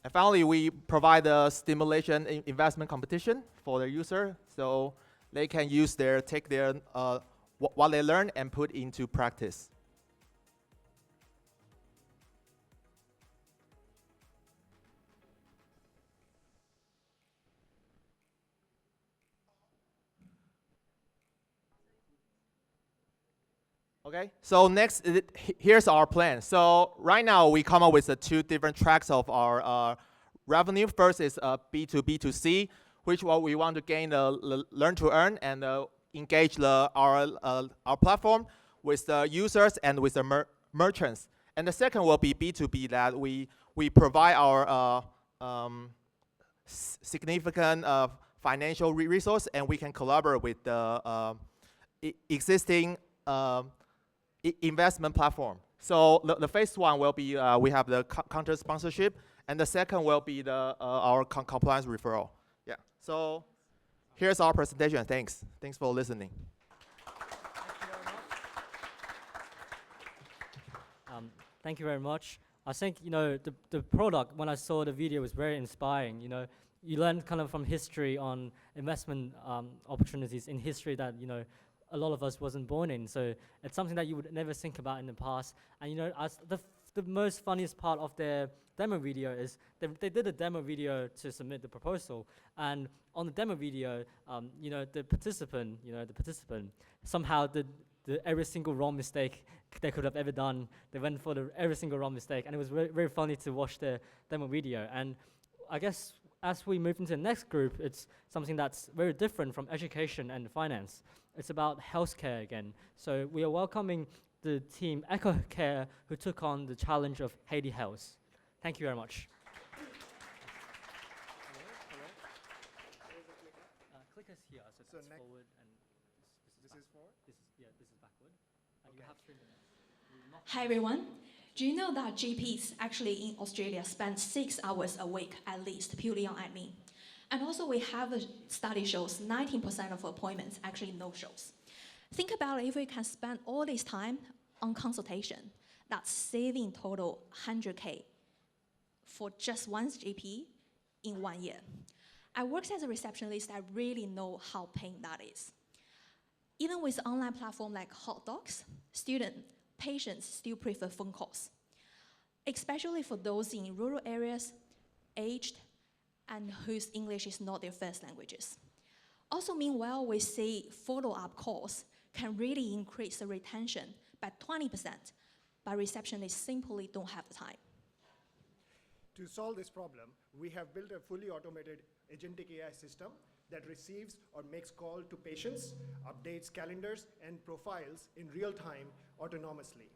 And finally, we provide a stimulation investment competition for the user, so they can take their what they learn and put into practice. Okay, so next, here's our plan. So right now, we come up with two different tracks of our revenue. First is B2B2C, which what we want to gain the learn to earn and engage our platform with the users and with the merchants. And the second will be B2B, that we provide our significant financial resource, and we can collaborate with the existing investment platform. So the first one will be we have the counter sponsorship, and the second will be our compliance referral. Yeah. So here's our presentation. Thanks. Thanks for listening. Thank you very much. I think the product, when I saw the video, was very inspiring. You learn kind of from history on investment opportunities in history that a lot of us wasn't born in. So it's something that you would never think about in the past. And the most funniest part of their demo video is they did a demo video to submit the proposal, and on the demo video, the participant somehow did every single wrong mistake they could have ever done. They went for every single wrong mistake, and it was very funny to watch the demo video. And I guess as we move into the next group, it's something that's very different from education and finance. It's about healthcare again. So we are welcoming the team EcoCare, who took on the challenge of Haiti Health. Thank you very much. Clickers here, so that's forward, and this is forward. This is backward. And you have 3 minutes. Hi everyone. Do you know that GPs actually in Australia spend 6 hours a week at least purely on admin? And also we have a study shows 19% of appointments actually no-shows. Think about it, if we can spend all this time on consultation, that's saving total 100K for just one GP in 1 year. I worked as a receptionist, I really know how pain that is. Even with online platform like Hot Docs, patients still prefer phone calls, especially for those in rural areas, aged, and whose English is not their first languages. Also, meanwhile, we see follow-up calls can really increase the retention by 20%, but receptionists simply don't have the time. To solve this problem, we have built a fully automated agentic AI system that receives or makes call to patients, updates calendars and profiles in real time autonomously.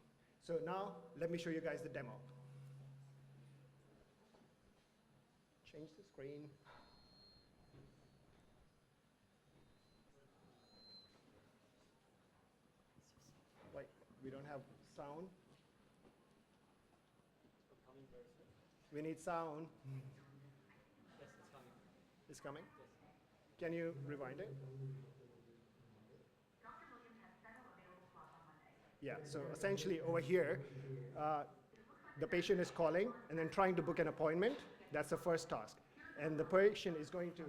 So now, let me show you guys the demo. Change the screen. Wait, we don't have sound. We need sound. Yes, it's coming. It's coming? Yes. Can you rewind it? Yeah, so essentially over here, the patient is calling and then trying to book an appointment. That's the first task. And the patient is going to...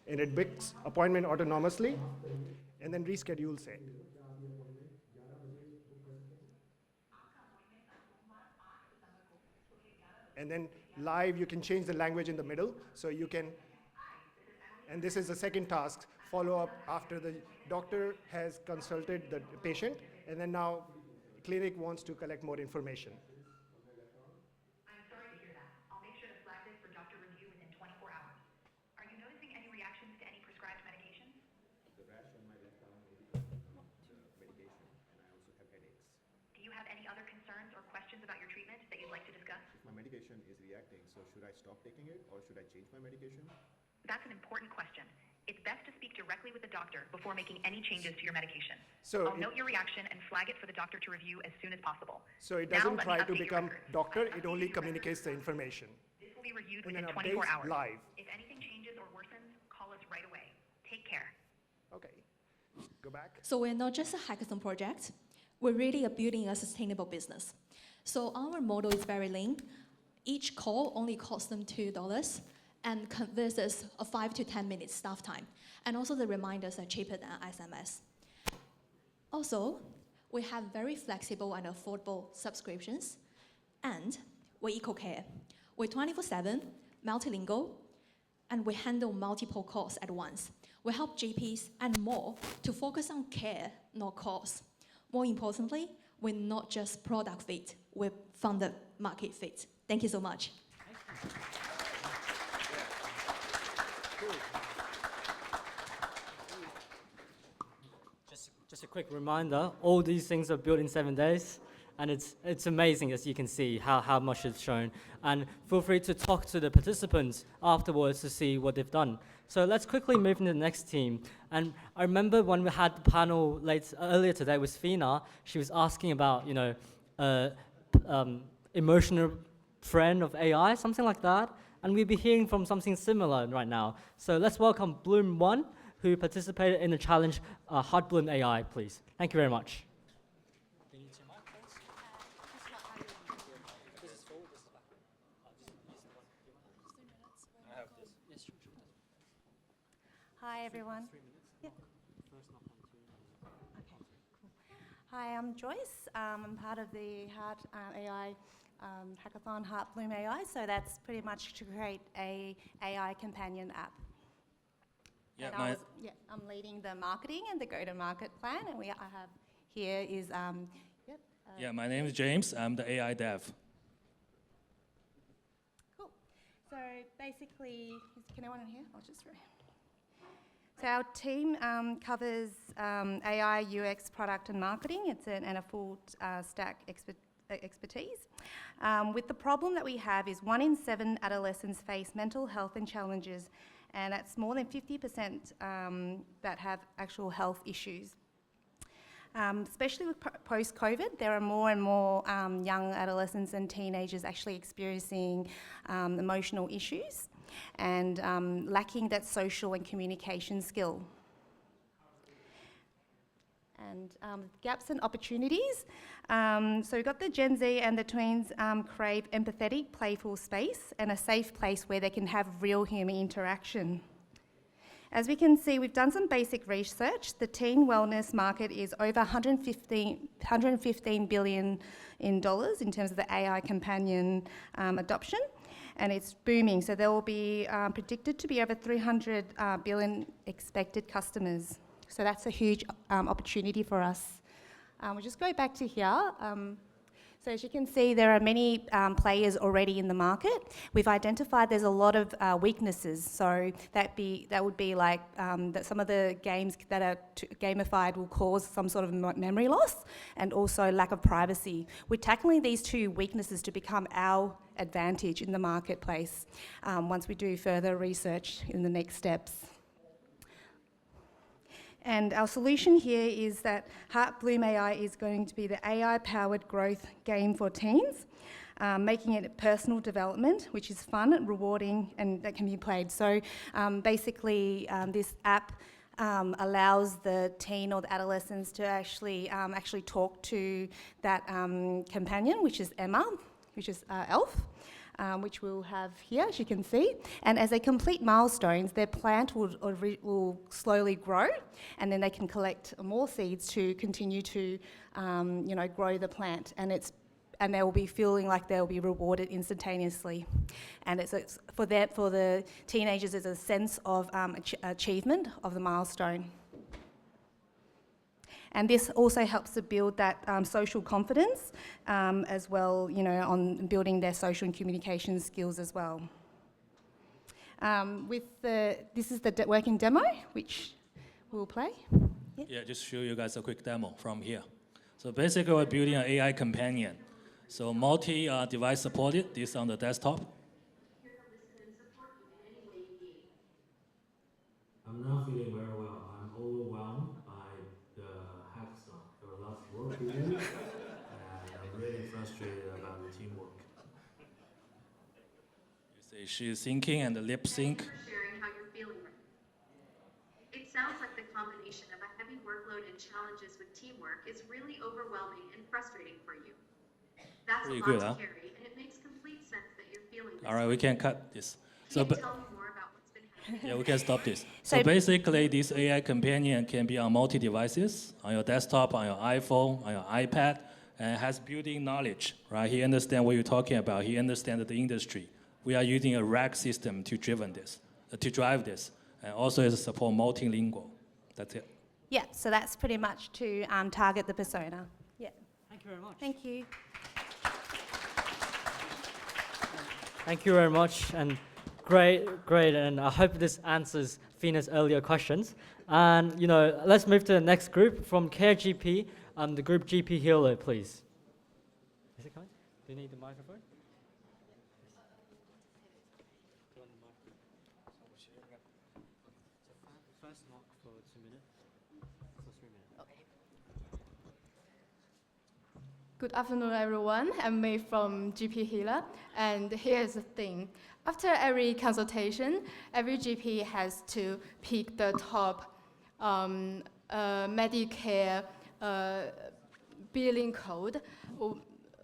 And it books appointment autonomously and then reschedules it. And then live, you can change the language in the middle. So you can, and this is the second task, follow up after the doctor has consulted the patient, and then now clinic wants to collect more information. I'm sorry to hear that. I'll make sure to flag this for doctor review within 24 hours. Are you noticing any reactions to any prescribed medications? The rash on my left arm may be caused from the medication, and I also have headaches. Do you have any other concerns or questions about your treatment that you'd like to discuss? If my medication is reacting, so should I stop taking it or should I change my medication? That's an important question. It's best to speak directly with the doctor before making any changes to your medication. So I'll note your reaction and flag it for the doctor to review as soon as possible. So it doesn't try to become doctor, it only communicates the information. This will be reviewed And within then 24 updates hours. live. If anything changes or worsens, call us right away. Take care. Okay, go back. So we're not just a hackathon project. we really are building a sustainable business. So our model is very lean. Each call only costs them $2 and versus a 5 to 10 minutes staff time. And also the reminders are cheaper than SMS. Also, we have very flexible and affordable subscriptions, and we're eco-care. We're 24/7, multilingual, and we handle multiple calls at once. We help GPs and more to focus on care, not cost. More importantly, we're not just product fit, we're founder market fit. Thank you so much. Just a quick reminder, all these things are built in 7 days, and it's amazing, as you can see, how much it's shown. And feel free to talk to the participants afterwards to see what they've done. So let's quickly move into the next team. And I remember when we had the panel earlier today with Fina, she was asking about, emotional friend of AI, something like that. And we'll be hearing from something similar right now. So let's welcome Bloom 1, who participated in the challenge Hot Bloom AI, please. Thank you very much. Hi, everyone. Yeah. Hi, I'm Joyce. I'm part of the Heart AI Hackathon, Heart Bloom AI. So that's pretty much to create a AI companion app. Yeah, I'm leading the marketing and the go-to-market plan, and I have here is yeah, my name is James. I'm the AI dev. Cool. So basically, can anyone in here? I'll just. So our team covers AI, UX, product, and marketing. And a full stack expertise. With the problem that we have is 1 in 7 adolescents face mental health and challenges, and that's more than 50% that have actual health issues. Especially with post-COVID, there are more and more young adolescents and teenagers actually experiencing emotional issues and lacking that social and communication skill. And gaps and opportunities. So we've got the Gen Z and the tweens crave empathetic, playful space and a safe place where they can have real human interaction. As we can see, we've done some basic research. The teen wellness market is over $115 billion in terms of the AI companion adoption, and it's booming. So there will be predicted to be over 300 billion expected customers. So that's a huge opportunity for us. We'll just go back to here. So as you can see, there are many players already in the market. We've identified there's a lot of weaknesses. So that would be like that some of the games that are gamified will cause some sort of memory loss and also lack of privacy. We're tackling these 2 weaknesses to become our advantage in the marketplace once we do further research in the next steps. And our solution here is that Heart Bloom AI is going to be the AI-powered growth game for teens, making it personal development, which is fun and rewarding and that can be played. So basically, this app allows the teen or the adolescents to actually talk to that companion, which is Emma, which is Elf. Which we'll have here, as you can see. And as they complete milestones, their plant will slowly grow, and then they can collect more seeds to continue to, grow the plant. And they will be feeling like they'll be rewarded instantaneously. And for the teenagers, there's a sense of achievement of the milestone. And this also helps to build that social confidence as well, on building their social and communication skills as well. This is the working demo, which we'll play. Yeah, just show you guys a quick demo from here. So basically, we're building an AI companion. So multi-device supported, this on the desktop. I'm not feeling very well. I'm overwhelmed by the hackathon. There are lots of work to do, and I'm really frustrated about the teamwork. You see, she's thinking and the lip sync. Sharing how you're feeling right now. It sounds like the combination of a heavy workload and challenges with teamwork is really overwhelming and frustrating for you. That's Pretty a good, lot huh? to carry, and it makes complete sense that you're feeling this. All right, we can cut this. So, Can you tell me more about what's been happening? yeah, we can stop this. So So- basically, this AI companion can be on multi-devices, on your desktop, on your iPhone, on your iPad, and has built-in knowledge, right? He understands what you're talking about. He understands the industry. We are using a rack system to drive this, and also is support multilingual. That's it. Yeah, so that's pretty much to target the persona. Yeah. Thank you very much. Thank you. Thank you very much, and great, and I hope this answers Fina's earlier questions. And let's move to the next group from CareGP, the group GP Healer, please. Is it coming? Do you need the microphone? First knock for 2 minutes, for 3 minutes. Good afternoon, everyone. I'm May from GP Healer, and here's the thing. After every consultation, every GP has to pick the top Medicare billing code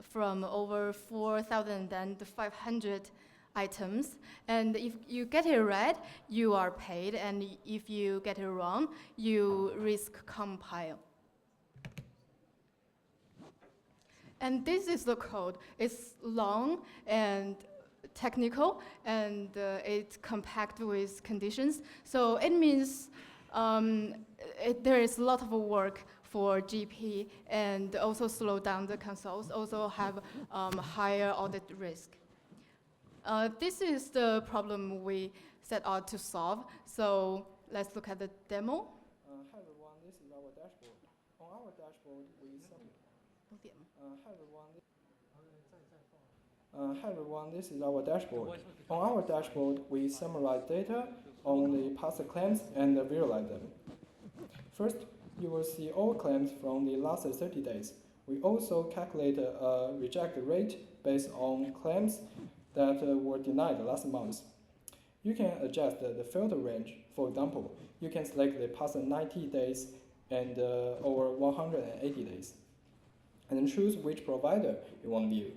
from over 4,500 items. And if you get it right, you are paid, and if you get it wrong, you risk compile. And this is the code. It's long and technical, and it's compact with conditions. So it means there is a lot of work for GP, and also slow down the consults, also have higher audit risk. This is the problem we set out to solve. So let's look at the demo. Hi everyone, this is our dashboard. On our dashboard, we hi everyone, this is our dashboard. On our dashboard, we summarize data on the past claims and visualize them. First, you will see all claims from the last 30 days. We also calculate a reject rate based on claims that were denied last month. You can adjust the filter range. For example, you can select the past 90 days and over 180 days, and then choose which provider you want to view.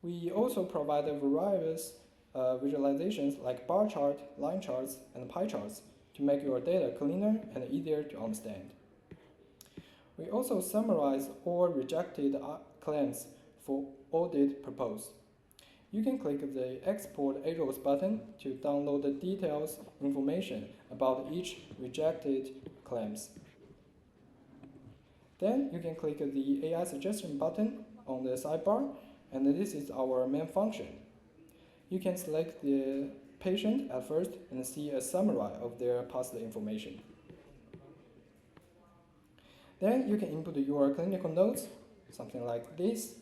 We also provide various visualizations like bar chart, line charts, and pie charts to make your data cleaner and easier to understand. We also summarize all rejected claims for audit purpose. You can click the Export Errors button to download the details information about each rejected claims. Then you can click the AI suggestion button on the sidebar, and this is our main function. You can select the patient at first and see a summary of their past information. Then you can input your clinical notes, something like this,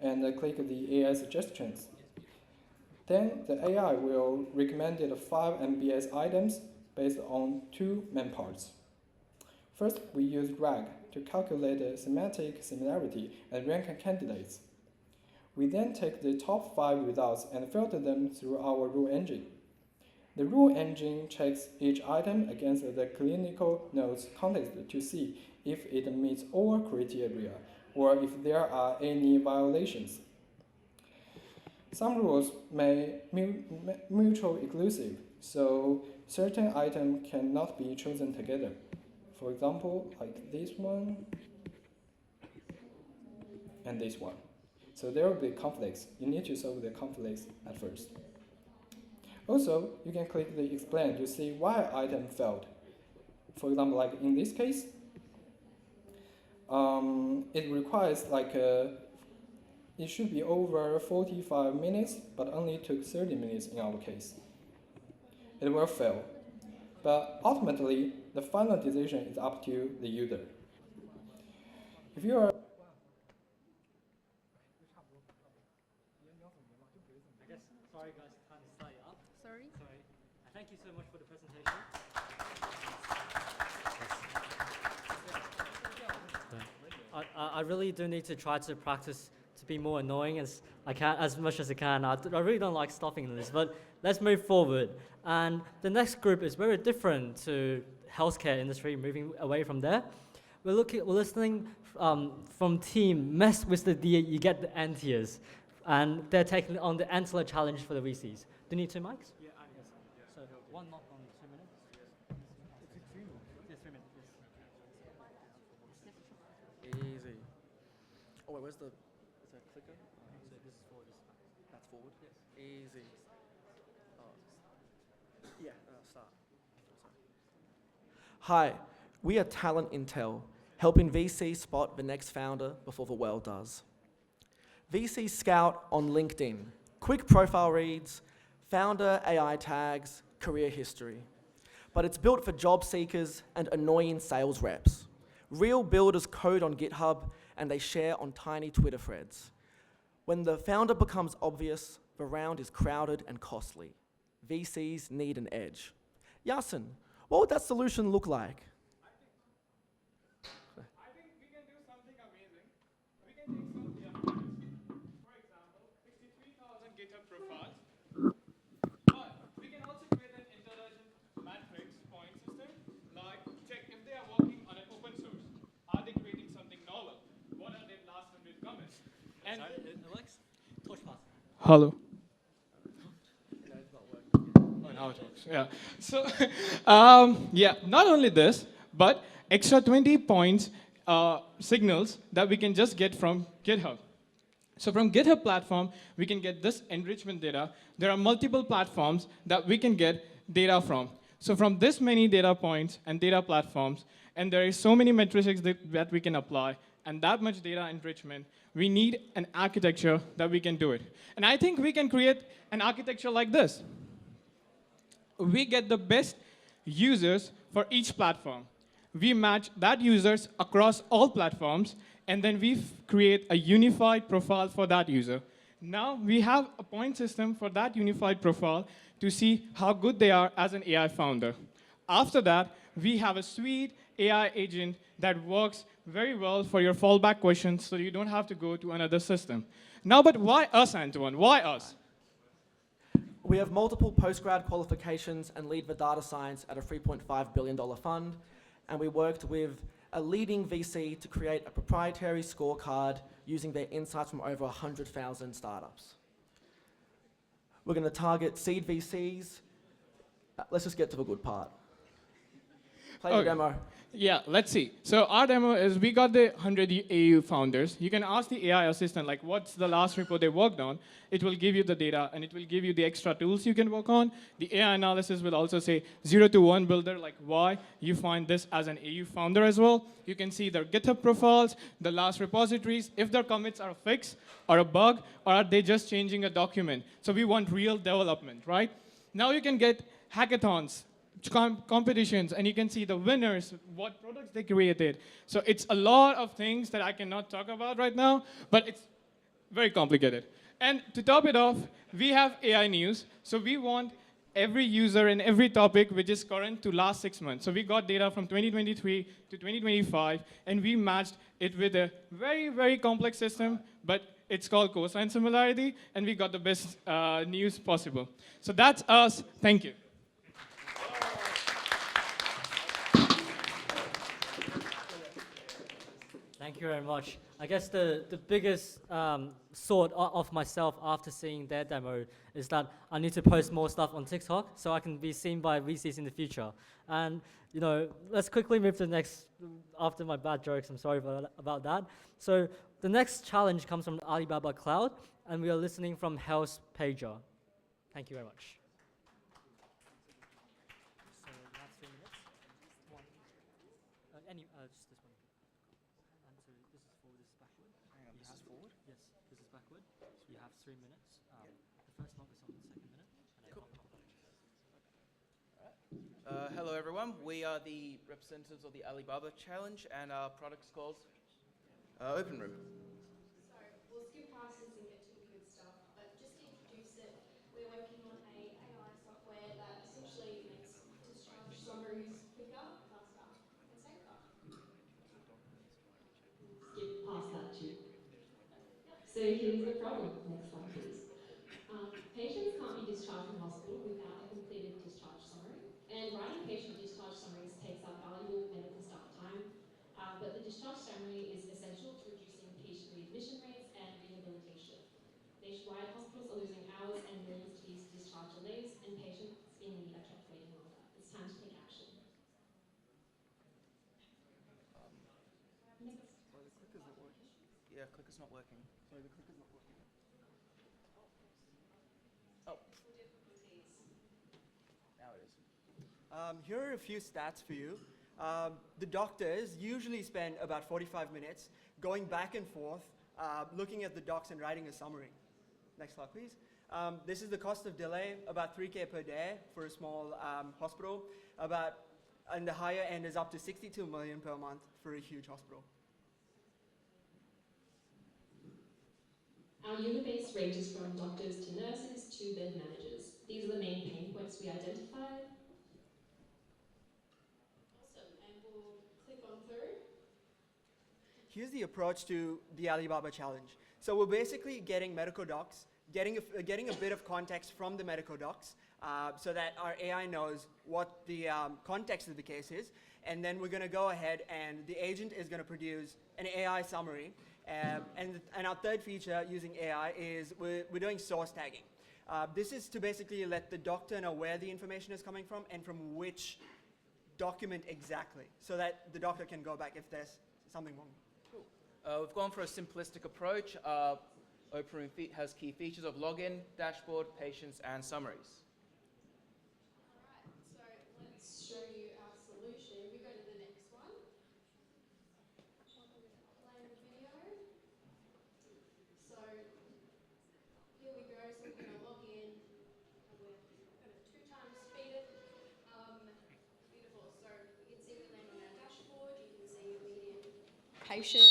and click the AI suggestions. Then the AI will recommend 5 MBS items based on 2 main parts. First, we use RAG to calculate semantic similarity and rank candidates. We then take the top 5 results and filter them through our rule engine. The rule engine checks each item against the clinical notes context to see if it meets all criteria or if there are any violations. Some rules may be mutually exclusive, so certain items cannot be chosen together. For example, like this one and this one. So there will be conflicts. You need to solve the conflicts at first. Also, you can click the explain to see why an item failed. For example, like in this case, it requires it should be over 45 minutes, but only took 30 minutes in our case. It will fail. But ultimately, the final decision is up to the user. If you are Sorry guys, time is slightly up. Sorry? Sorry. Thank you so much for the presentation. I really do need to try to practice to be more annoying as much as I can. I really don't like stopping this, but let's move forward. And the next group is very different to healthcare industry, moving away from there. We're listening from team mess with the D, you get the N tiers, and they're taking on the Antler challenge for the VCs. Do you need two mics? Yeah, yes. So one knock on 2 minutes. It's 3 minutes. Yes, 3 minutes. Yes. Easy. Oh wait, where's the? Is that clicker? So this is forward. That's forward. Yes. Easy. Oh. Yeah. Start. Hi, we are Talent Intel, helping VC spot the next founder before the world does. VC Scout on LinkedIn, quick profile reads, founder AI tags, career history. But it's built for job seekers and annoying sales reps. Real builders code on GitHub and they share on tiny Twitter threads. When the founder becomes obvious, the round is crowded and costly. VCs need an edge. Yasin, what would that solution look like? I think we can do something amazing. We can take some points. For example, 63,000 GitHub profiles. But we can also create an intelligent matrix point system, like check if they are working on an open source. Are they creating something novel? What are their last 100 commits? And Alex, touch pass. hello. How it works. Yeah. So, yeah, not only this, but extra 20 points signals that we can just get from GitHub. So from GitHub platform, we can get this enrichment data. There are multiple platforms that we can get data from. So from this many data points and data platforms, and there is so many metrics that we can apply, and that much data enrichment, we need an architecture that we can do it. And I think we can create an architecture like this. We get the best users for each platform. We match that users across all platforms, and then we create a unified profile for that user. Now we have a point system for that unified profile to see how good they are as an AI founder. After that, we have a sweet AI agent that works very well for your fallback questions, so you don't have to go to another system. Now, but why us, Antoine? Why us? We have multiple postgrad qualifications and lead the data science at a $3.5 billion fund, and we worked with a leading VC to create a proprietary scorecard using their insights from over 100,000 startups. We're going to target seed VCs. Let's just get to the good part. Play the demo. Yeah, let's see. So our demo is we got the 100 AU founders. You can ask the AI assistant, like, what's the last report they worked on? It will give you the data, and it will give you the extra tools you can work on. The AI analysis will also say 0 to 1 builder, like why you find this as an AU founder as well. You can see their GitHub profiles, the last repositories, if their commits are a fix or a bug, or are they just changing a document. So we want real development, right? Now you can get hackathons, competitions, and you can see the winners, what products they created. So it's a lot of things that I cannot talk about right now, but it's very complicated. And to top it off, we have AI news. So we want every user and every topic which is current to last 6 months. So we got data from 2023 to 2025, and we matched it with a very, very complex system, but it's called cosine similarity, and we got the best news possible. So that's us. Thank you. Thank you very much. I guess the biggest thought of myself after seeing their demo is that I need to post more stuff on TikTok so I can be seen by VCs in the future. And you know, let's quickly move to the next, after my bad jokes, I'm sorry about that. So the next challenge comes from Alibaba Cloud, and we are listening from Health Pager. Thank you very much. So that's 3 minutes. Just this one. And so this is forward, this is backward. Hang on, this is forward? Yes, this is backward. You have 3 minutes. The first knock is on the second minute. And cool. Hello everyone, we are the representatives of the Alibaba Challenge, and our product's called Open Room. So we'll skip past this and get to the good stuff, but just to introduce it, we're working on a AI software that essentially makes discharge summaries quicker, faster, and safer. Skip past that too. So here's the problem. Next slide, please. Patients can't be discharged from hospital without a completed discharge summary, and writing patient discharge summaries takes up Sorry, the clicker's not working. Yeah, clicker's not working. Sorry, the clicker's not working. Oh. Now it is. Here are a few stats for you. The doctors usually spend about 45 minutes going back and forth, looking at the docs and writing a summary. Next slide, please. This is the cost of delay, about 3K per day for a small hospital. And the higher end is up to 62 million per month for a huge hospital. Our user base ranges from doctors to nurses to bed managers. These are the main pain points we identified. Awesome, and we'll click on through. Here's the approach to the Alibaba challenge. So we're basically getting medical docs, getting a bit of context from the medical docs so that our AI knows what the context of the case is. And then we're going to go ahead and the agent is going to produce an AI summary. And our third feature using AI is we're doing source tagging. This is to basically let the doctor know where the information is coming from and from which document exactly, so that the doctor can go back if there's something wrong. We've gone for a simplistic approach. Opera has key features of login, dashboard, patients, and summaries. Alright, so let's show you our solution. We go to the next one. Play the video. So here we go. So we're going to log in and we're going to 2 times speed it. Beautiful. So you can see we land on our dashboard. You can see immediate patient.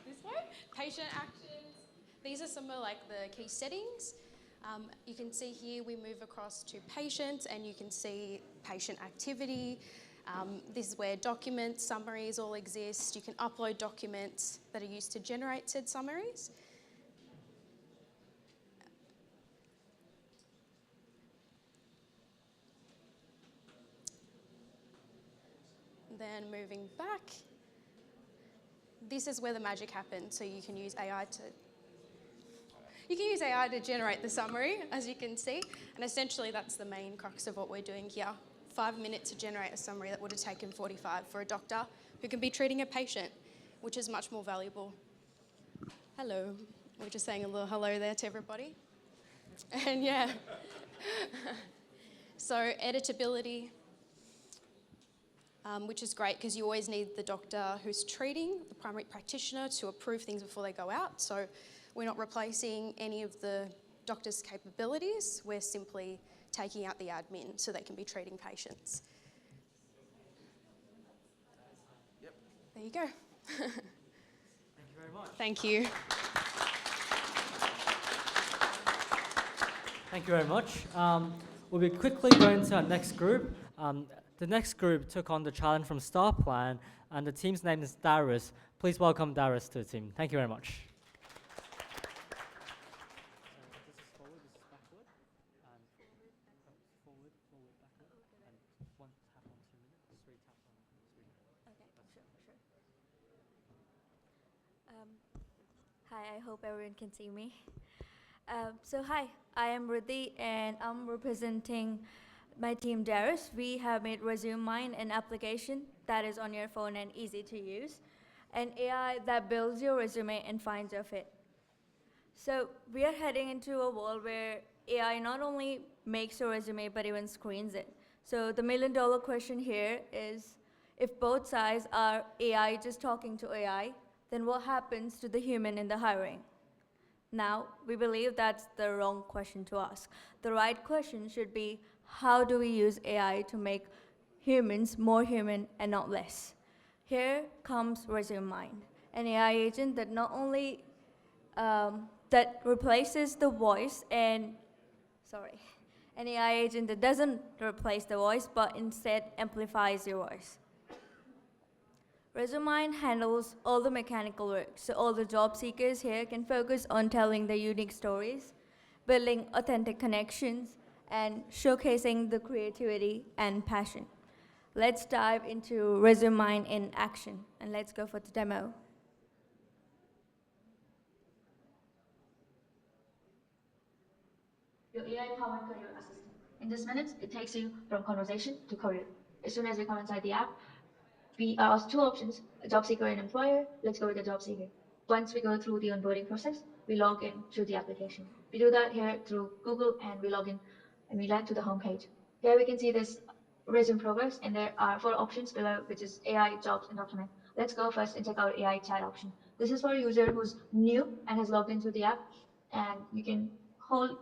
This way? Patient actions. These are some of the key settings. You can see here we move across to patients and you can see patient activity. This is where documents, summaries all exist. You can upload documents that are used to generate said summaries. Then moving back, this is where the magic happens. So you can use AI to generate the summary, as you can see, and essentially that's the main crux of what we're doing here. 5 minutes to generate a summary that would have taken 45 for a doctor who can be treating a patient, which is much more valuable. Hello. We're just saying a little hello there to everybody. And yeah. So editability, which is great because you always need the doctor who's treating, the primary practitioner, to approve things before they go out. So we're not replacing any of the doctor's capabilities. We're simply taking out the admin so they can be treating patients. Yep. There you go. Thank you very much. Thank you. Thank you very much. We'll be quickly going to our next group. The next group took on the challenge from Star Plan, and the team's name is Darius. Please welcome Darius to the team. Thank you very much. Hi, I hope everyone can see me. Hi, I am Ruthi and I'm representing my team Darius. We have made ResumeMind an application that is on your phone and easy to use, an AI that builds your resume and finds your fit. So we are heading into a world where AI not only makes your resume but even screens it. So the million-dollar question here is, if both sides are AI just talking to AI, then what happens to the human in the hiring? Now, we believe that's the wrong question to ask. The right question should be, how do we use AI to make humans more human and not less? Here comes ResumeMind, an AI agent that not only that replaces the voice an AI agent that doesn't replace the voice, but instead amplifies your voice. ResumeMind handles all the mechanical work, so all the job seekers here can focus on telling their unique stories, building authentic connections, and showcasing the creativity and passion. Let's dive into ResumeMind in action, and let's go for the demo. Your AI-powered career assistant. In this minute, it takes you from conversation to career. As soon as you come inside the app, we are asked two options, a job seeker and employer. Let's go with the job seeker. Once we go through the onboarding process, we log in to the application. We do that here through Google, and we log in and we land to the home page. Here we can see this resume progress, and there are 4 options below, which is AI, jobs, and document. Let's go first and check out AI chat option. This is for a user who's new and has logged into the app, and you can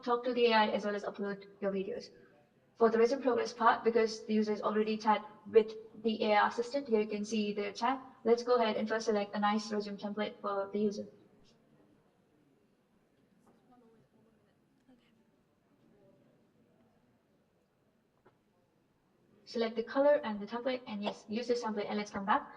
talk to the AI as well as upload your videos. For the resume progress part, because the user is already chat with the AI assistant, here you can see their chat. Let's go ahead and first select a nice resume template for the user. Select the color and the template, and yes, use this template, and let's come back.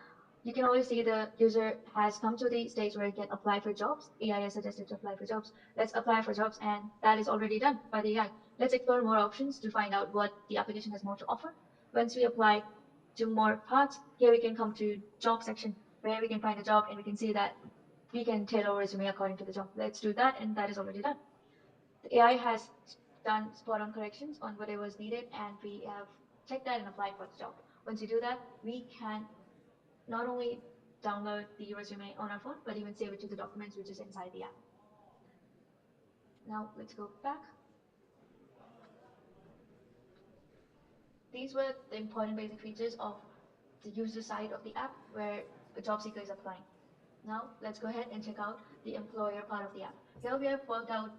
You can always see the user has come to the stage where you can apply for jobs. AI has suggested to apply for jobs. Let's apply for jobs, and that is already done by the AI. Let's explore more options to find out what the application has more to offer. Once we apply to more parts, here we can come to job section, where we can find a job, and we can see that we can tailor our resume according to the job. Let's do that, and that is already done. The AI has done spot-on corrections on whatever was needed, and we have checked that and applied for the job. Once you do that, we can not only download the resume on our phone, but even save it to the documents which is inside the app. Now let's go back. These were the important basic features of the user side of the app where a job seeker is applying. Now let's go ahead and check out the employer part of the app. Here we have worked out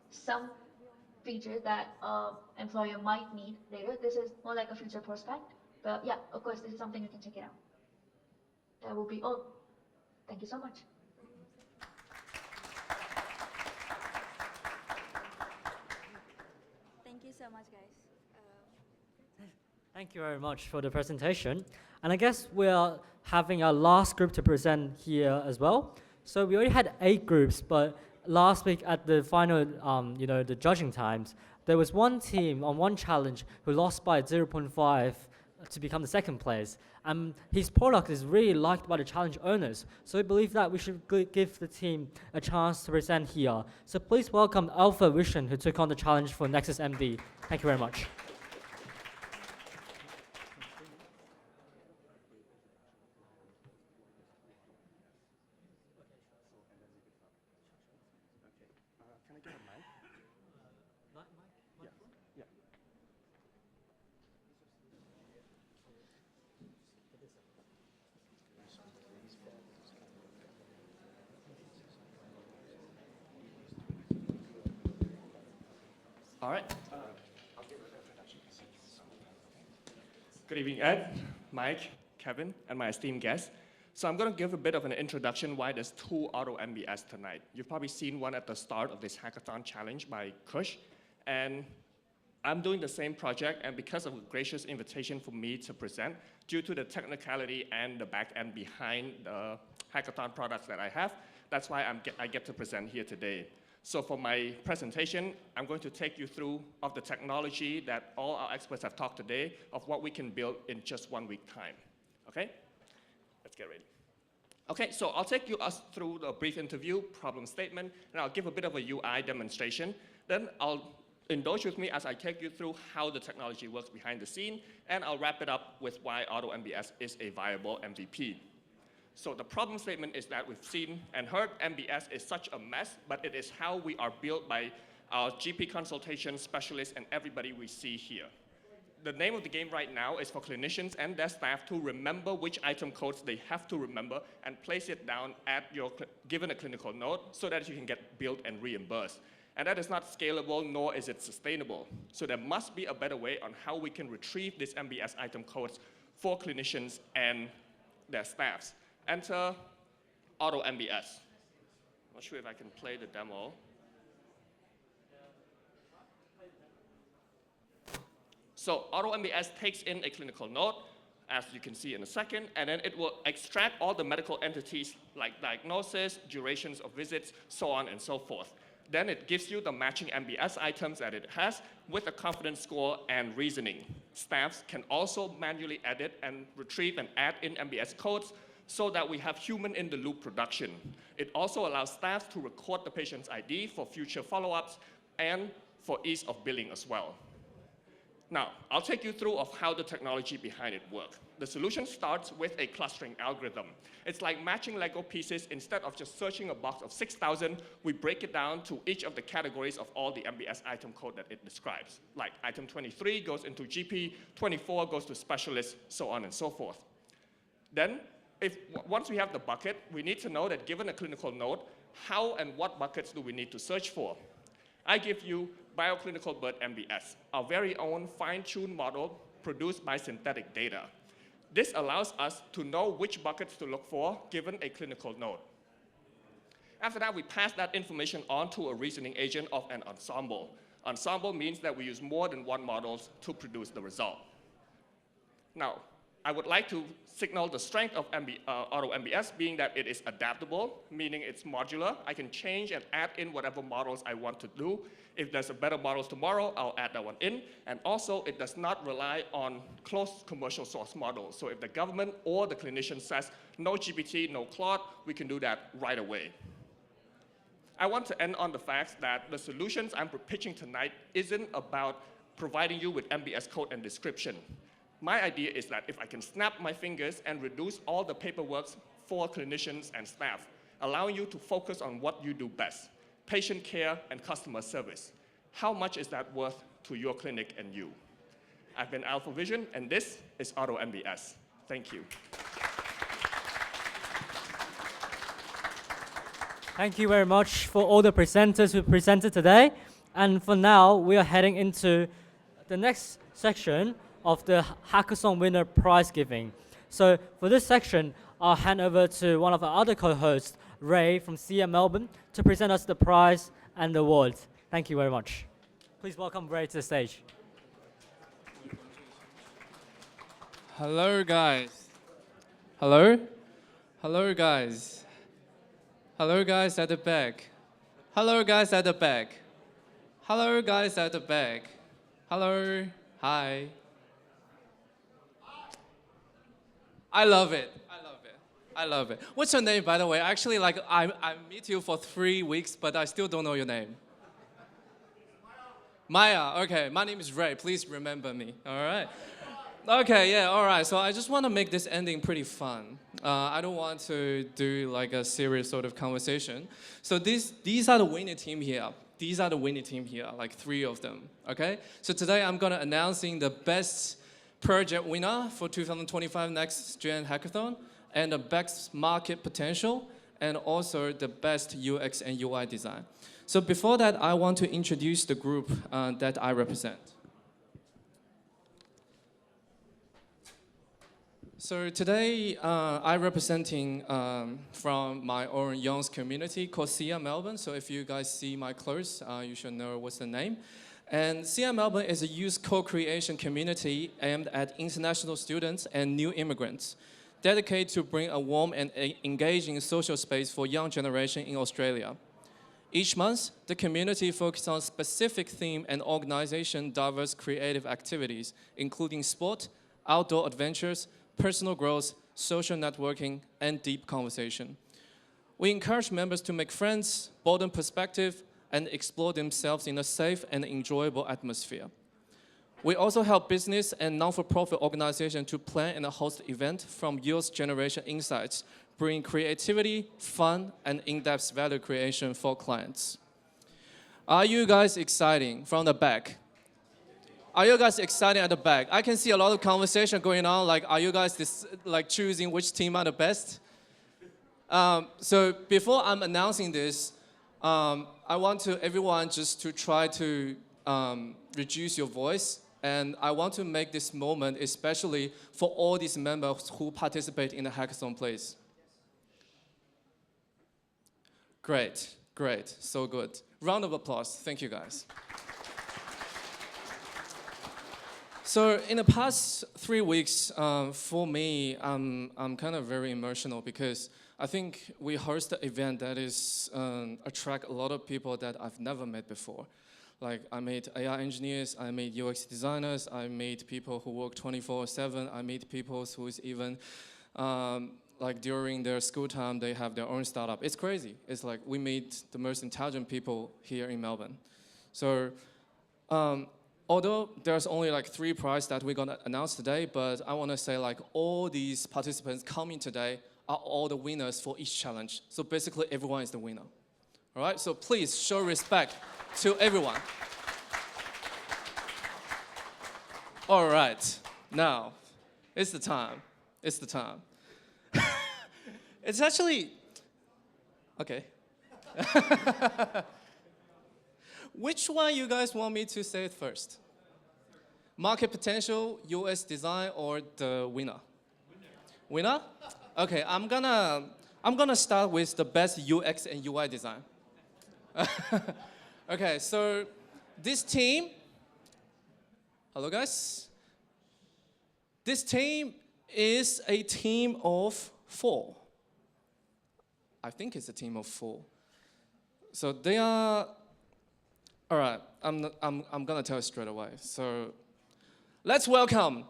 some features that employer might need later. This is more like a future prospect, but yeah, of course, this is something you can check it out. That will be all. Thank you so much. Thank you so much, guys. Thank you very much for the presentation. And I guess we're having our last group to present here as well. So we already had 8 groups, but last week at the final, the judging times, there was one team on one challenge who lost by 0.5 to become the second place. And his product is really liked by the challenge owners. So we believe that we should give the team a chance to present here. So please welcome Alpha Vision, who took on the challenge for Nexus MD. Thank you very much. Can I get a mic? Yeah. All right. Good evening, Ed, Mike, Kevin, and my esteemed guests. So I'm going to give a bit of an introduction why there's 2 auto MBS tonight. You've probably seen one at the start of this hackathon challenge by Kush. And I'm doing the same project, and because of a gracious invitation for me to present, due to the technicality and the back end behind the hackathon products that I have, that's why I get to present here today. So for my presentation, I'm going to take you through of the technology that all our experts have talked today of what we can build in just 1 week time. Okay? Let's get ready. Okay, so I'll take us through the brief interview, problem statement, and I'll give a bit of a UI demonstration. Then I'll indulge with me as I take you through how the technology works behind the scene, and I'll wrap it up with why Auto MBS is a viable MVP. So the problem statement is that we've seen and heard MBS is such a mess, but it is how we are built by our GP consultation specialists and everybody we see here. The name of the game right now is for clinicians and their staff to remember which item codes they have to remember and place it down at your given a clinical note so that you can get billed and reimbursed. And that is not scalable, nor is it sustainable. So there must be a better way on how we can retrieve these MBS item codes for clinicians and their staffs. Enter Auto MBS. I'm not sure if I can play the demo. So Auto MBS takes in a clinical note, as you can see in a second, and then it will extract all the medical entities like diagnosis, durations of visits, so on and so forth. Then it gives you the matching MBS items that it has with a confidence score and reasoning. Staffs can also manually edit and retrieve and add in MBS codes so that we have human-in-the-loop production. It also allows staff to record the patient's ID for future follow-ups and for ease of billing as well. Now, I'll take you through of how the technology behind it works. The solution starts with a clustering algorithm. It's like matching Lego pieces. Instead of just searching a box of 6,000, we break it down to each of the categories of all the MBS item code that it describes. Like item 23 goes into GP, 24 goes to specialist, so on and so forth. Then, once we have the bucket, we need to know that given a clinical node, how and what buckets do we need to search for? I give you Bioclinical BERT MBS, our very own fine-tuned model produced by synthetic data. This allows us to know which buckets to look for given a clinical node. After that, we pass that information on to a reasoning agent of an ensemble. Ensemble means that we use more than one models to produce the result. Now, I would like to signal the strength of Auto MBS being that it is adaptable, meaning it's modular. I can change and add in whatever models I want to do. If there's a better models tomorrow, I'll add that one in. And also, it does not rely on closed commercial source models. So if the government or the clinician says, no GPT, no Claude, we can do that right away. I want to end on the fact that the solutions I'm pitching tonight isn't about providing you with MBS code and description. My idea is that if I can snap my fingers and reduce all the paperwork for clinicians and staff, allowing you to focus on what you do best, patient care and customer service, how much is that worth to your clinic and you? I've been Alpha Vision, and this is Auto MBS. Thank you. Thank you very much for all the presenters who presented today. And for now, we are heading into the next section of the Hackathon winner prize giving. So for this section, I'll hand over to one of our other co-hosts, Ray from CM Melbourne, to present us the prize and the awards. Thank you very much. Please welcome Ray to the stage. Hello, guys. Hello? Hello, guys. Hello, guys at the back. Hello, guys at the back. Hello, guys at the back. Hello. Hi. I love it. I love it. I love it. What's your name, by the way? Actually, like, I meet you for 3 weeks, but I still don't know your name. Maya. Okay, my name is Ray. Please remember me. All right. Okay, yeah, all right. So I just want to make this ending pretty fun. I don't want to do like a serious sort of conversation. So these are the winning team here. These are the winning team here, like 3 of them, okay? So today I'm gonna announcing the best project winner for 2025 NextGen Hackathon and the best market potential and also the best UX and UI design. So before that, I want to introduce the group that I represent. So today, I'm representing from my own Young's community called CM Melbourne. So if you guys see my clothes, you should know what's the name. And CM Melbourne is a youth co-creation community aimed at international students and new immigrants, dedicated to bring a warm and engaging social space for young generation in Australia. Each month, the community focuses on specific theme and organization diverse creative activities, including sport, outdoor adventures, personal growth, social networking, and deep conversation. We encourage members to make friends, broaden perspective, and explore themselves in a safe and enjoyable atmosphere. We also help business and non-for-profit organizations to plan and host events from youth generation insights, bring creativity, fun, and in-depth value creation for clients. Are you guys excited from the back? Are you guys excited at the back? I can see a lot of conversation going on. Like, are you guys choosing which team are the best? So before I'm announcing this, I want everyone just to try to reduce your voice. And I want to make this moment especially for all these members who participate in the hackathon, please. Great, great, so good. Round of applause, thank you guys. So in the past 3 weeks, for me, I'm kind of very emotional because I think we host an event that is attract a lot of people that I've never met before. Like I meet AI engineers, I meet UX designers, I meet people who work 24/7, I meet people who's even like during their school time, they have their own startup. It's crazy. It's like we meet the most intelligent people here in Melbourne. So although there's only like 3 prizes that we're gonna announce today, but I wanna say like all these participants coming today are all the winners for each challenge. So basically everyone is the winner. All right, so please show respect to everyone. All right, now, it's the time. It's the time. It's actually, okay. Which one you guys want me to say it first? Market potential, US design, or the winner? Winner? Okay, I'm gonna start with the best UX and UI design. Okay, so this team, hello guys. This team is a team of 4. I think it's a team of 4. So they are, all right, I'm gonna tell you straight away. So let's welcome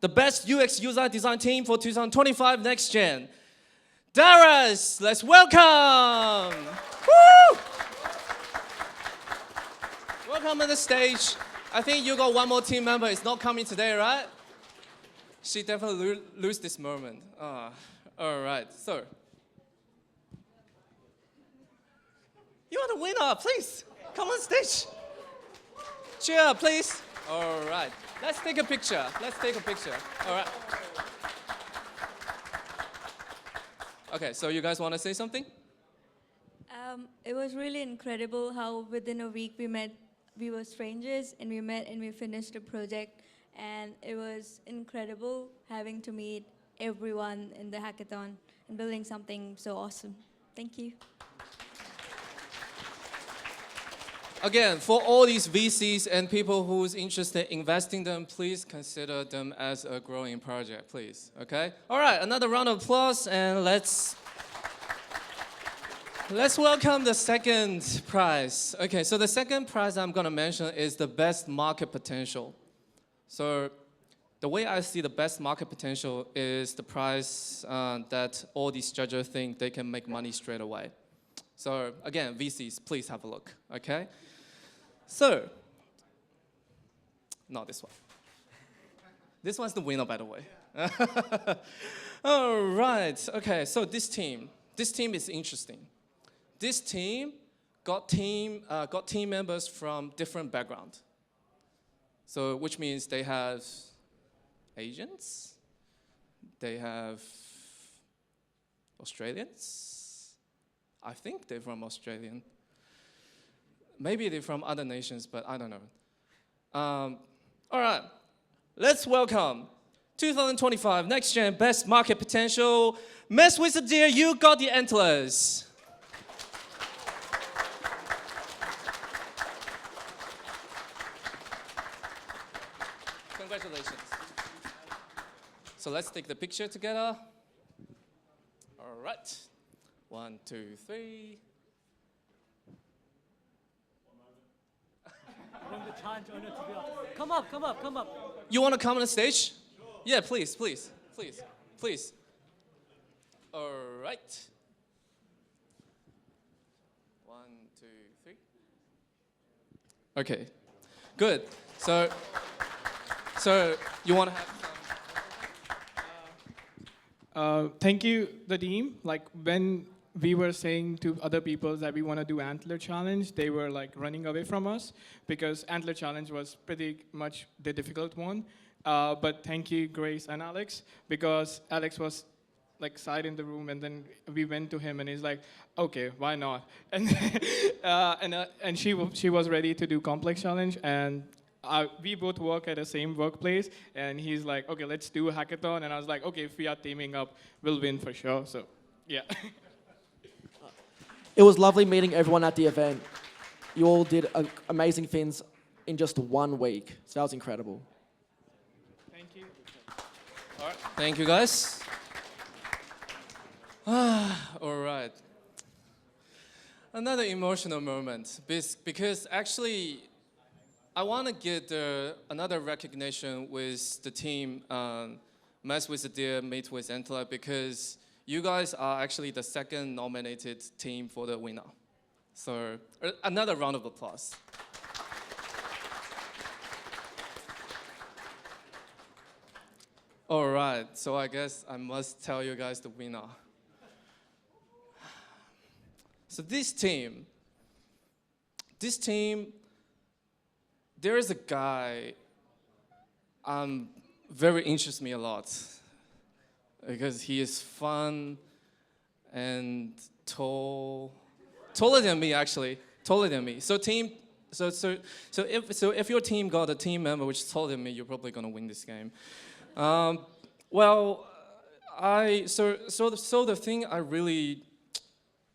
the best UX user design team for 2025 NextGen. Darius, let's welcome. Woo! Welcome on the stage. I think you got one more team member. It's not coming today, right? She definitely lose this moment. All right, so. You are the winner, please. Come on stage. Cheer, please. All right, let's take a picture. Let's take a picture. All right. Okay, so you guys want to say something? It was really incredible how within a week we were strangers and we met and we finished the project. And it was incredible having to meet everyone in the hackathon and building something so awesome. Thank you. Again, for all these VCs and people who's interested in investing them, please consider them as a growing project, please, okay? All right, another round of applause, and let's welcome the second prize. Okay, so the second prize I'm gonna mention is the best market potential. So the way I see the best market potential is the price that all these judges think they can make money straight away. So again, VCs, please have a look, okay? So, not this one. This one's the winner, by the way. All right, okay, so this team is interesting. This team got team members from different backgrounds. So, which means they have Asians, they have Australians. I think they're from Australian. Maybe they're from other nations, but I don't know. All right, let's welcome 2025 NextGen Best Market Potential. Mess with the deer, you got the antlers. Congratulations. So let's take the picture together. All right. 1, 2, 3. Come up, come up, come up. You want to come on the stage? Yeah, please, please, please, please. All right. 1, 2, 3. Okay, good. So you want to have some? Thank you, the team. Like when we were saying to other people that we want to do Antler Challenge, they were like running away from us because Antler Challenge was pretty much the difficult one. But thank you, Grace and Alex, because Alex was like side in the room, and then we went to him, and he's like, "Okay, why not?" And and she was ready to do Complex Challenge, and we both work at the same workplace, and he's like, "Okay, let's do a hackathon," and I was like, "Okay, if we are teaming up, we'll win for sure." So, yeah. It was lovely meeting everyone at the event. You all did amazing things in just 1 week, so that was incredible. Thank you. All right. Thank you, guys. All right. Another emotional moment, because actually, I want to get another recognition with the team, Mess with the Deer, Mate with Antler, because you guys are actually the second nominated team for the winner. So another round of applause. All right, so I guess I must tell you guys the winner. So this team, there is a guy very interests me a lot because he is fun and tall, taller than me actually, taller than me. So if your team got a team member which is taller than me, you're probably gonna win this game. Well, the thing I really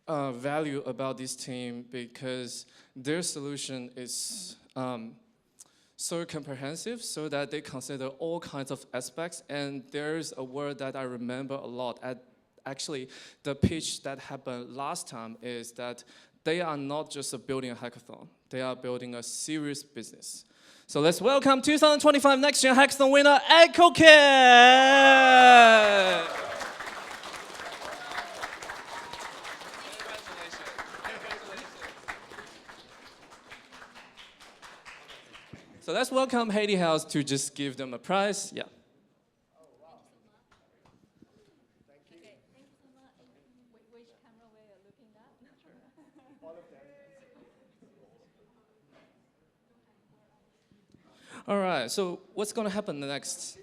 value about this team because their solution is so comprehensive so that they consider all kinds of aspects. And there's a word that I remember a lot. Actually, the pitch that happened last time is that they are not just building a hackathon, they are building a serious business. So let's welcome 2025 NextGen Hackathon winner, EcoKit! So let's welcome Haiti House to just give them a prize. Yeah. All right, so what's going to happen next?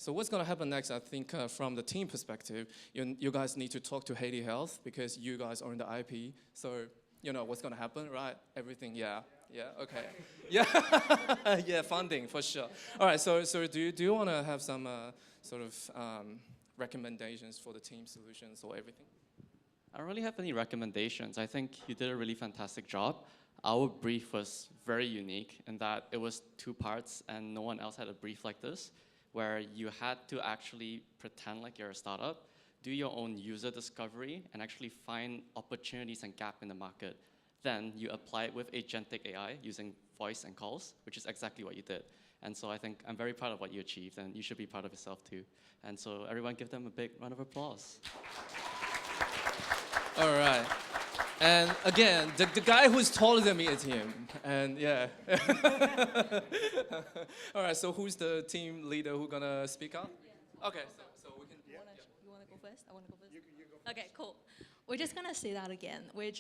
I think from the team perspective, you guys need to talk to Haiti Health because you guys are in the IP. So you know what's going to happen, right? Everything, yeah, okay. Yeah, yeah, funding, for sure. All right, so do you want to have some sort of recommendations for the team solutions or everything? I don't really have any recommendations. I think you did a really fantastic job. Our brief was very unique in that it was 2 parts and no one else had a brief like this, where you had to actually pretend like you're a startup, do your own user discovery, and actually find opportunities and gap in the market. Then you apply it with agentic AI using voice and calls, which is exactly what you did. And so I think I'm very proud of what you achieved, and you should be proud of yourself too. And so everyone give them a big round of applause. All right. And again, the guy who's taller than me is him. And yeah. All right, so who's the team leader who's gonna speak up? Yeah. Okay, so we can. You wanna go first? I wanna go first. You go first. Okay, cool. We're just gonna say that again. We're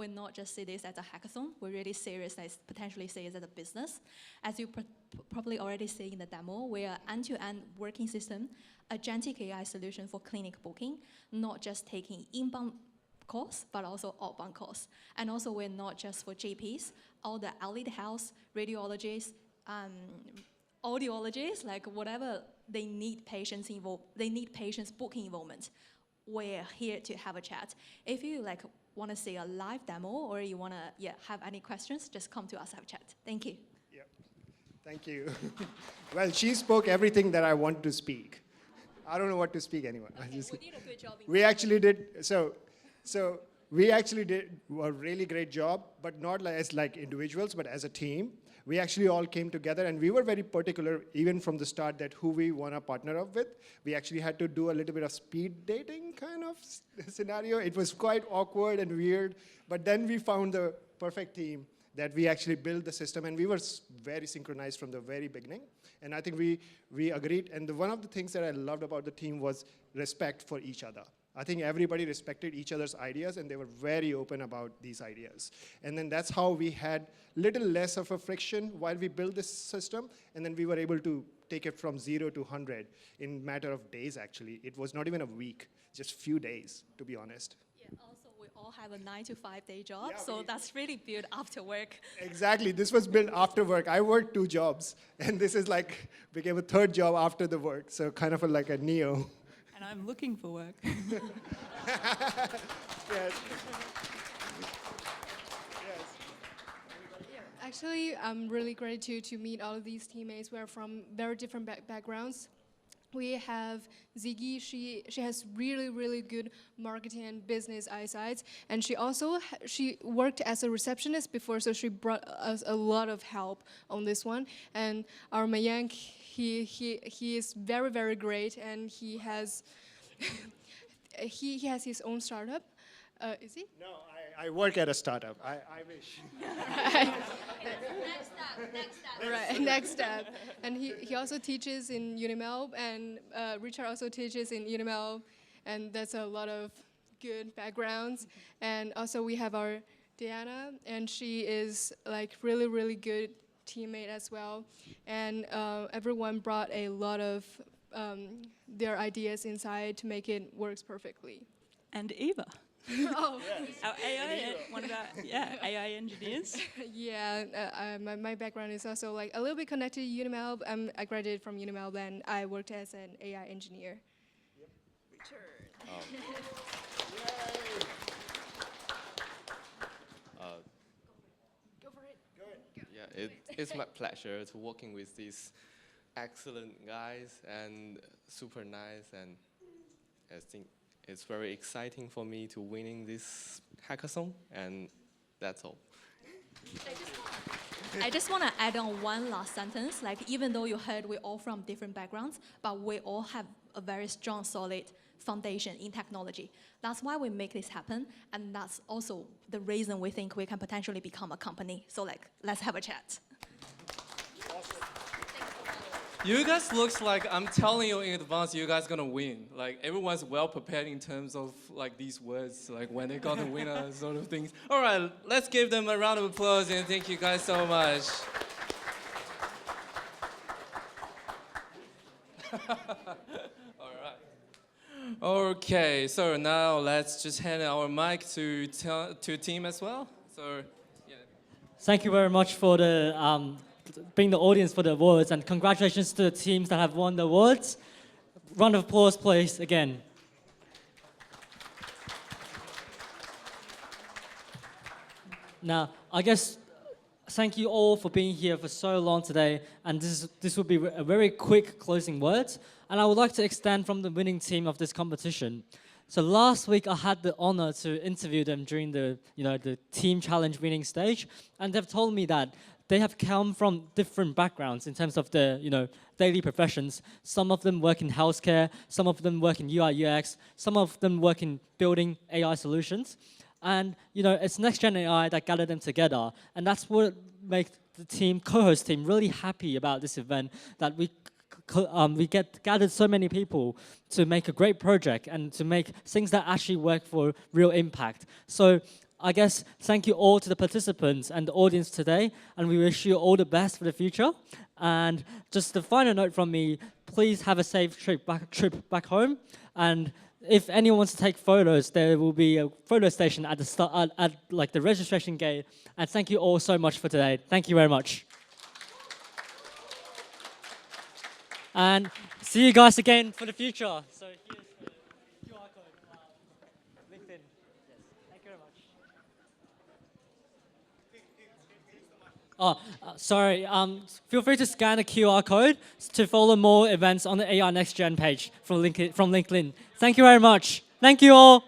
not just see this as a hackathon. We're really serious as potentially see it as a business. As you probably already see in the demo, we are end-to-end working system, agentic AI solution for clinic booking, not just taking inbound calls, but also outbound calls. And also we're not just for GPs, all the allied health, radiologists, audiologists, like whatever they need patients booking involvement. We're here to have a chat. If you want to see a live demo or you want to have any questions, just come to us have a chat. Thank you. Yep. Thank you. Well, she spoke everything that I wanted to speak. I don't know what to speak anymore. Okay, we did a good job. We actually did, so we actually did a really great job, but not as individuals, but as a team. We actually all came together and we were very particular even from the start that who we want to partner up with. We actually had to do a little bit of speed dating kind of scenario. It was quite awkward and weird, but then we found the perfect team that we actually built the system, and we were very synchronized from the very beginning. And I think we agreed, and one of the things that I loved about the team was respect for each other. I think everybody respected each other's ideas, and they were very open about these ideas. And then that's how we had little less of a friction while we built this system, and then we were able to take it from 0 to 100 in a matter of days, actually. It was not even a week, just few days, to be honest. Yeah, also we all have a 9 to 5 day job, so that's really built after work. Exactly, this was built after work. I worked 2 jobs, and this is became a 3rd job after the work, so kind of like a Neo. And I'm looking for work. Yes. Actually, I'm really great to meet all of these teammates. We're from very different backgrounds. We have Ziggy. She has really good marketing and business eyesight, and she worked as a receptionist before, so she brought us a lot of help on this one. And our Mayank, he is very great, and he has he has his own startup. Is he? No, I work at a startup. I wish. Right, next step. And he also teaches in UNIMELB, and Richard also teaches in UNIMELB, and that's a lot of good backgrounds. And also we have our Diana, and she is like really, really good teammate as well. And everyone brought a lot of their ideas inside to make it works perfectly. And Eva. Oh, our one of our AI engineers. Yeah, my background is also like a little bit connected to UNIMELB. I graduated from UNIMELB and I worked as an AI engineer. Go for it. Go ahead. Yeah, it's my pleasure to working with these excellent guys and super nice, and I think it's very exciting for me to winning this hackathon, and that's all. I just want to add on one last sentence. Like, even though you heard we're all from different backgrounds, but we all have a very strong, solid foundation in technology. That's why we make this happen, and that's also the reason we think we can potentially become a company. So, like, let's have a chat. You guys looks like, I'm telling you in advance, you guys gonna win. Like, everyone's well prepared in terms of like these words, like when they're gonna win sort of things. All right, let's give them a round of applause and thank you guys so much. All right. Okay, so now let's just hand our mic to team as well. So, yeah. Thank you very much for the being the audience for the awards, and congratulations to the teams that have won the awards. Round of applause, please, again. Now, I guess thank you all for being here for so long today, and this will be a very quick closing words, and I would like to extend from the winning team of this competition. So last week I had the honor to interview them during the team challenge winning stage, and they've told me that they have come from different backgrounds in terms of their daily professions. Some of them work in healthcare, some of them work in UI UX, some of them work in building AI solutions. And it's NextGen AI that gathered them together, and that's what makes the co-host team really happy about this event, that we gathered so many people to make a great project and to make things that actually work for real impact. So I guess thank you all to the participants and the audience today, and we wish you all the best for the future. And just a final note from me, please have a safe trip back home. And if anyone wants to take photos, there will be a photo station at the start, at like the registration gate. And thank you all so much for today. Thank you very much. And see you guys again for the future. So here's the QR code, LinkedIn. Yes, thank you very much. Sorry. Feel free to scan the QR code to follow more events on the AI Next Gen page from LinkedIn. Thank you very much. Thank you all.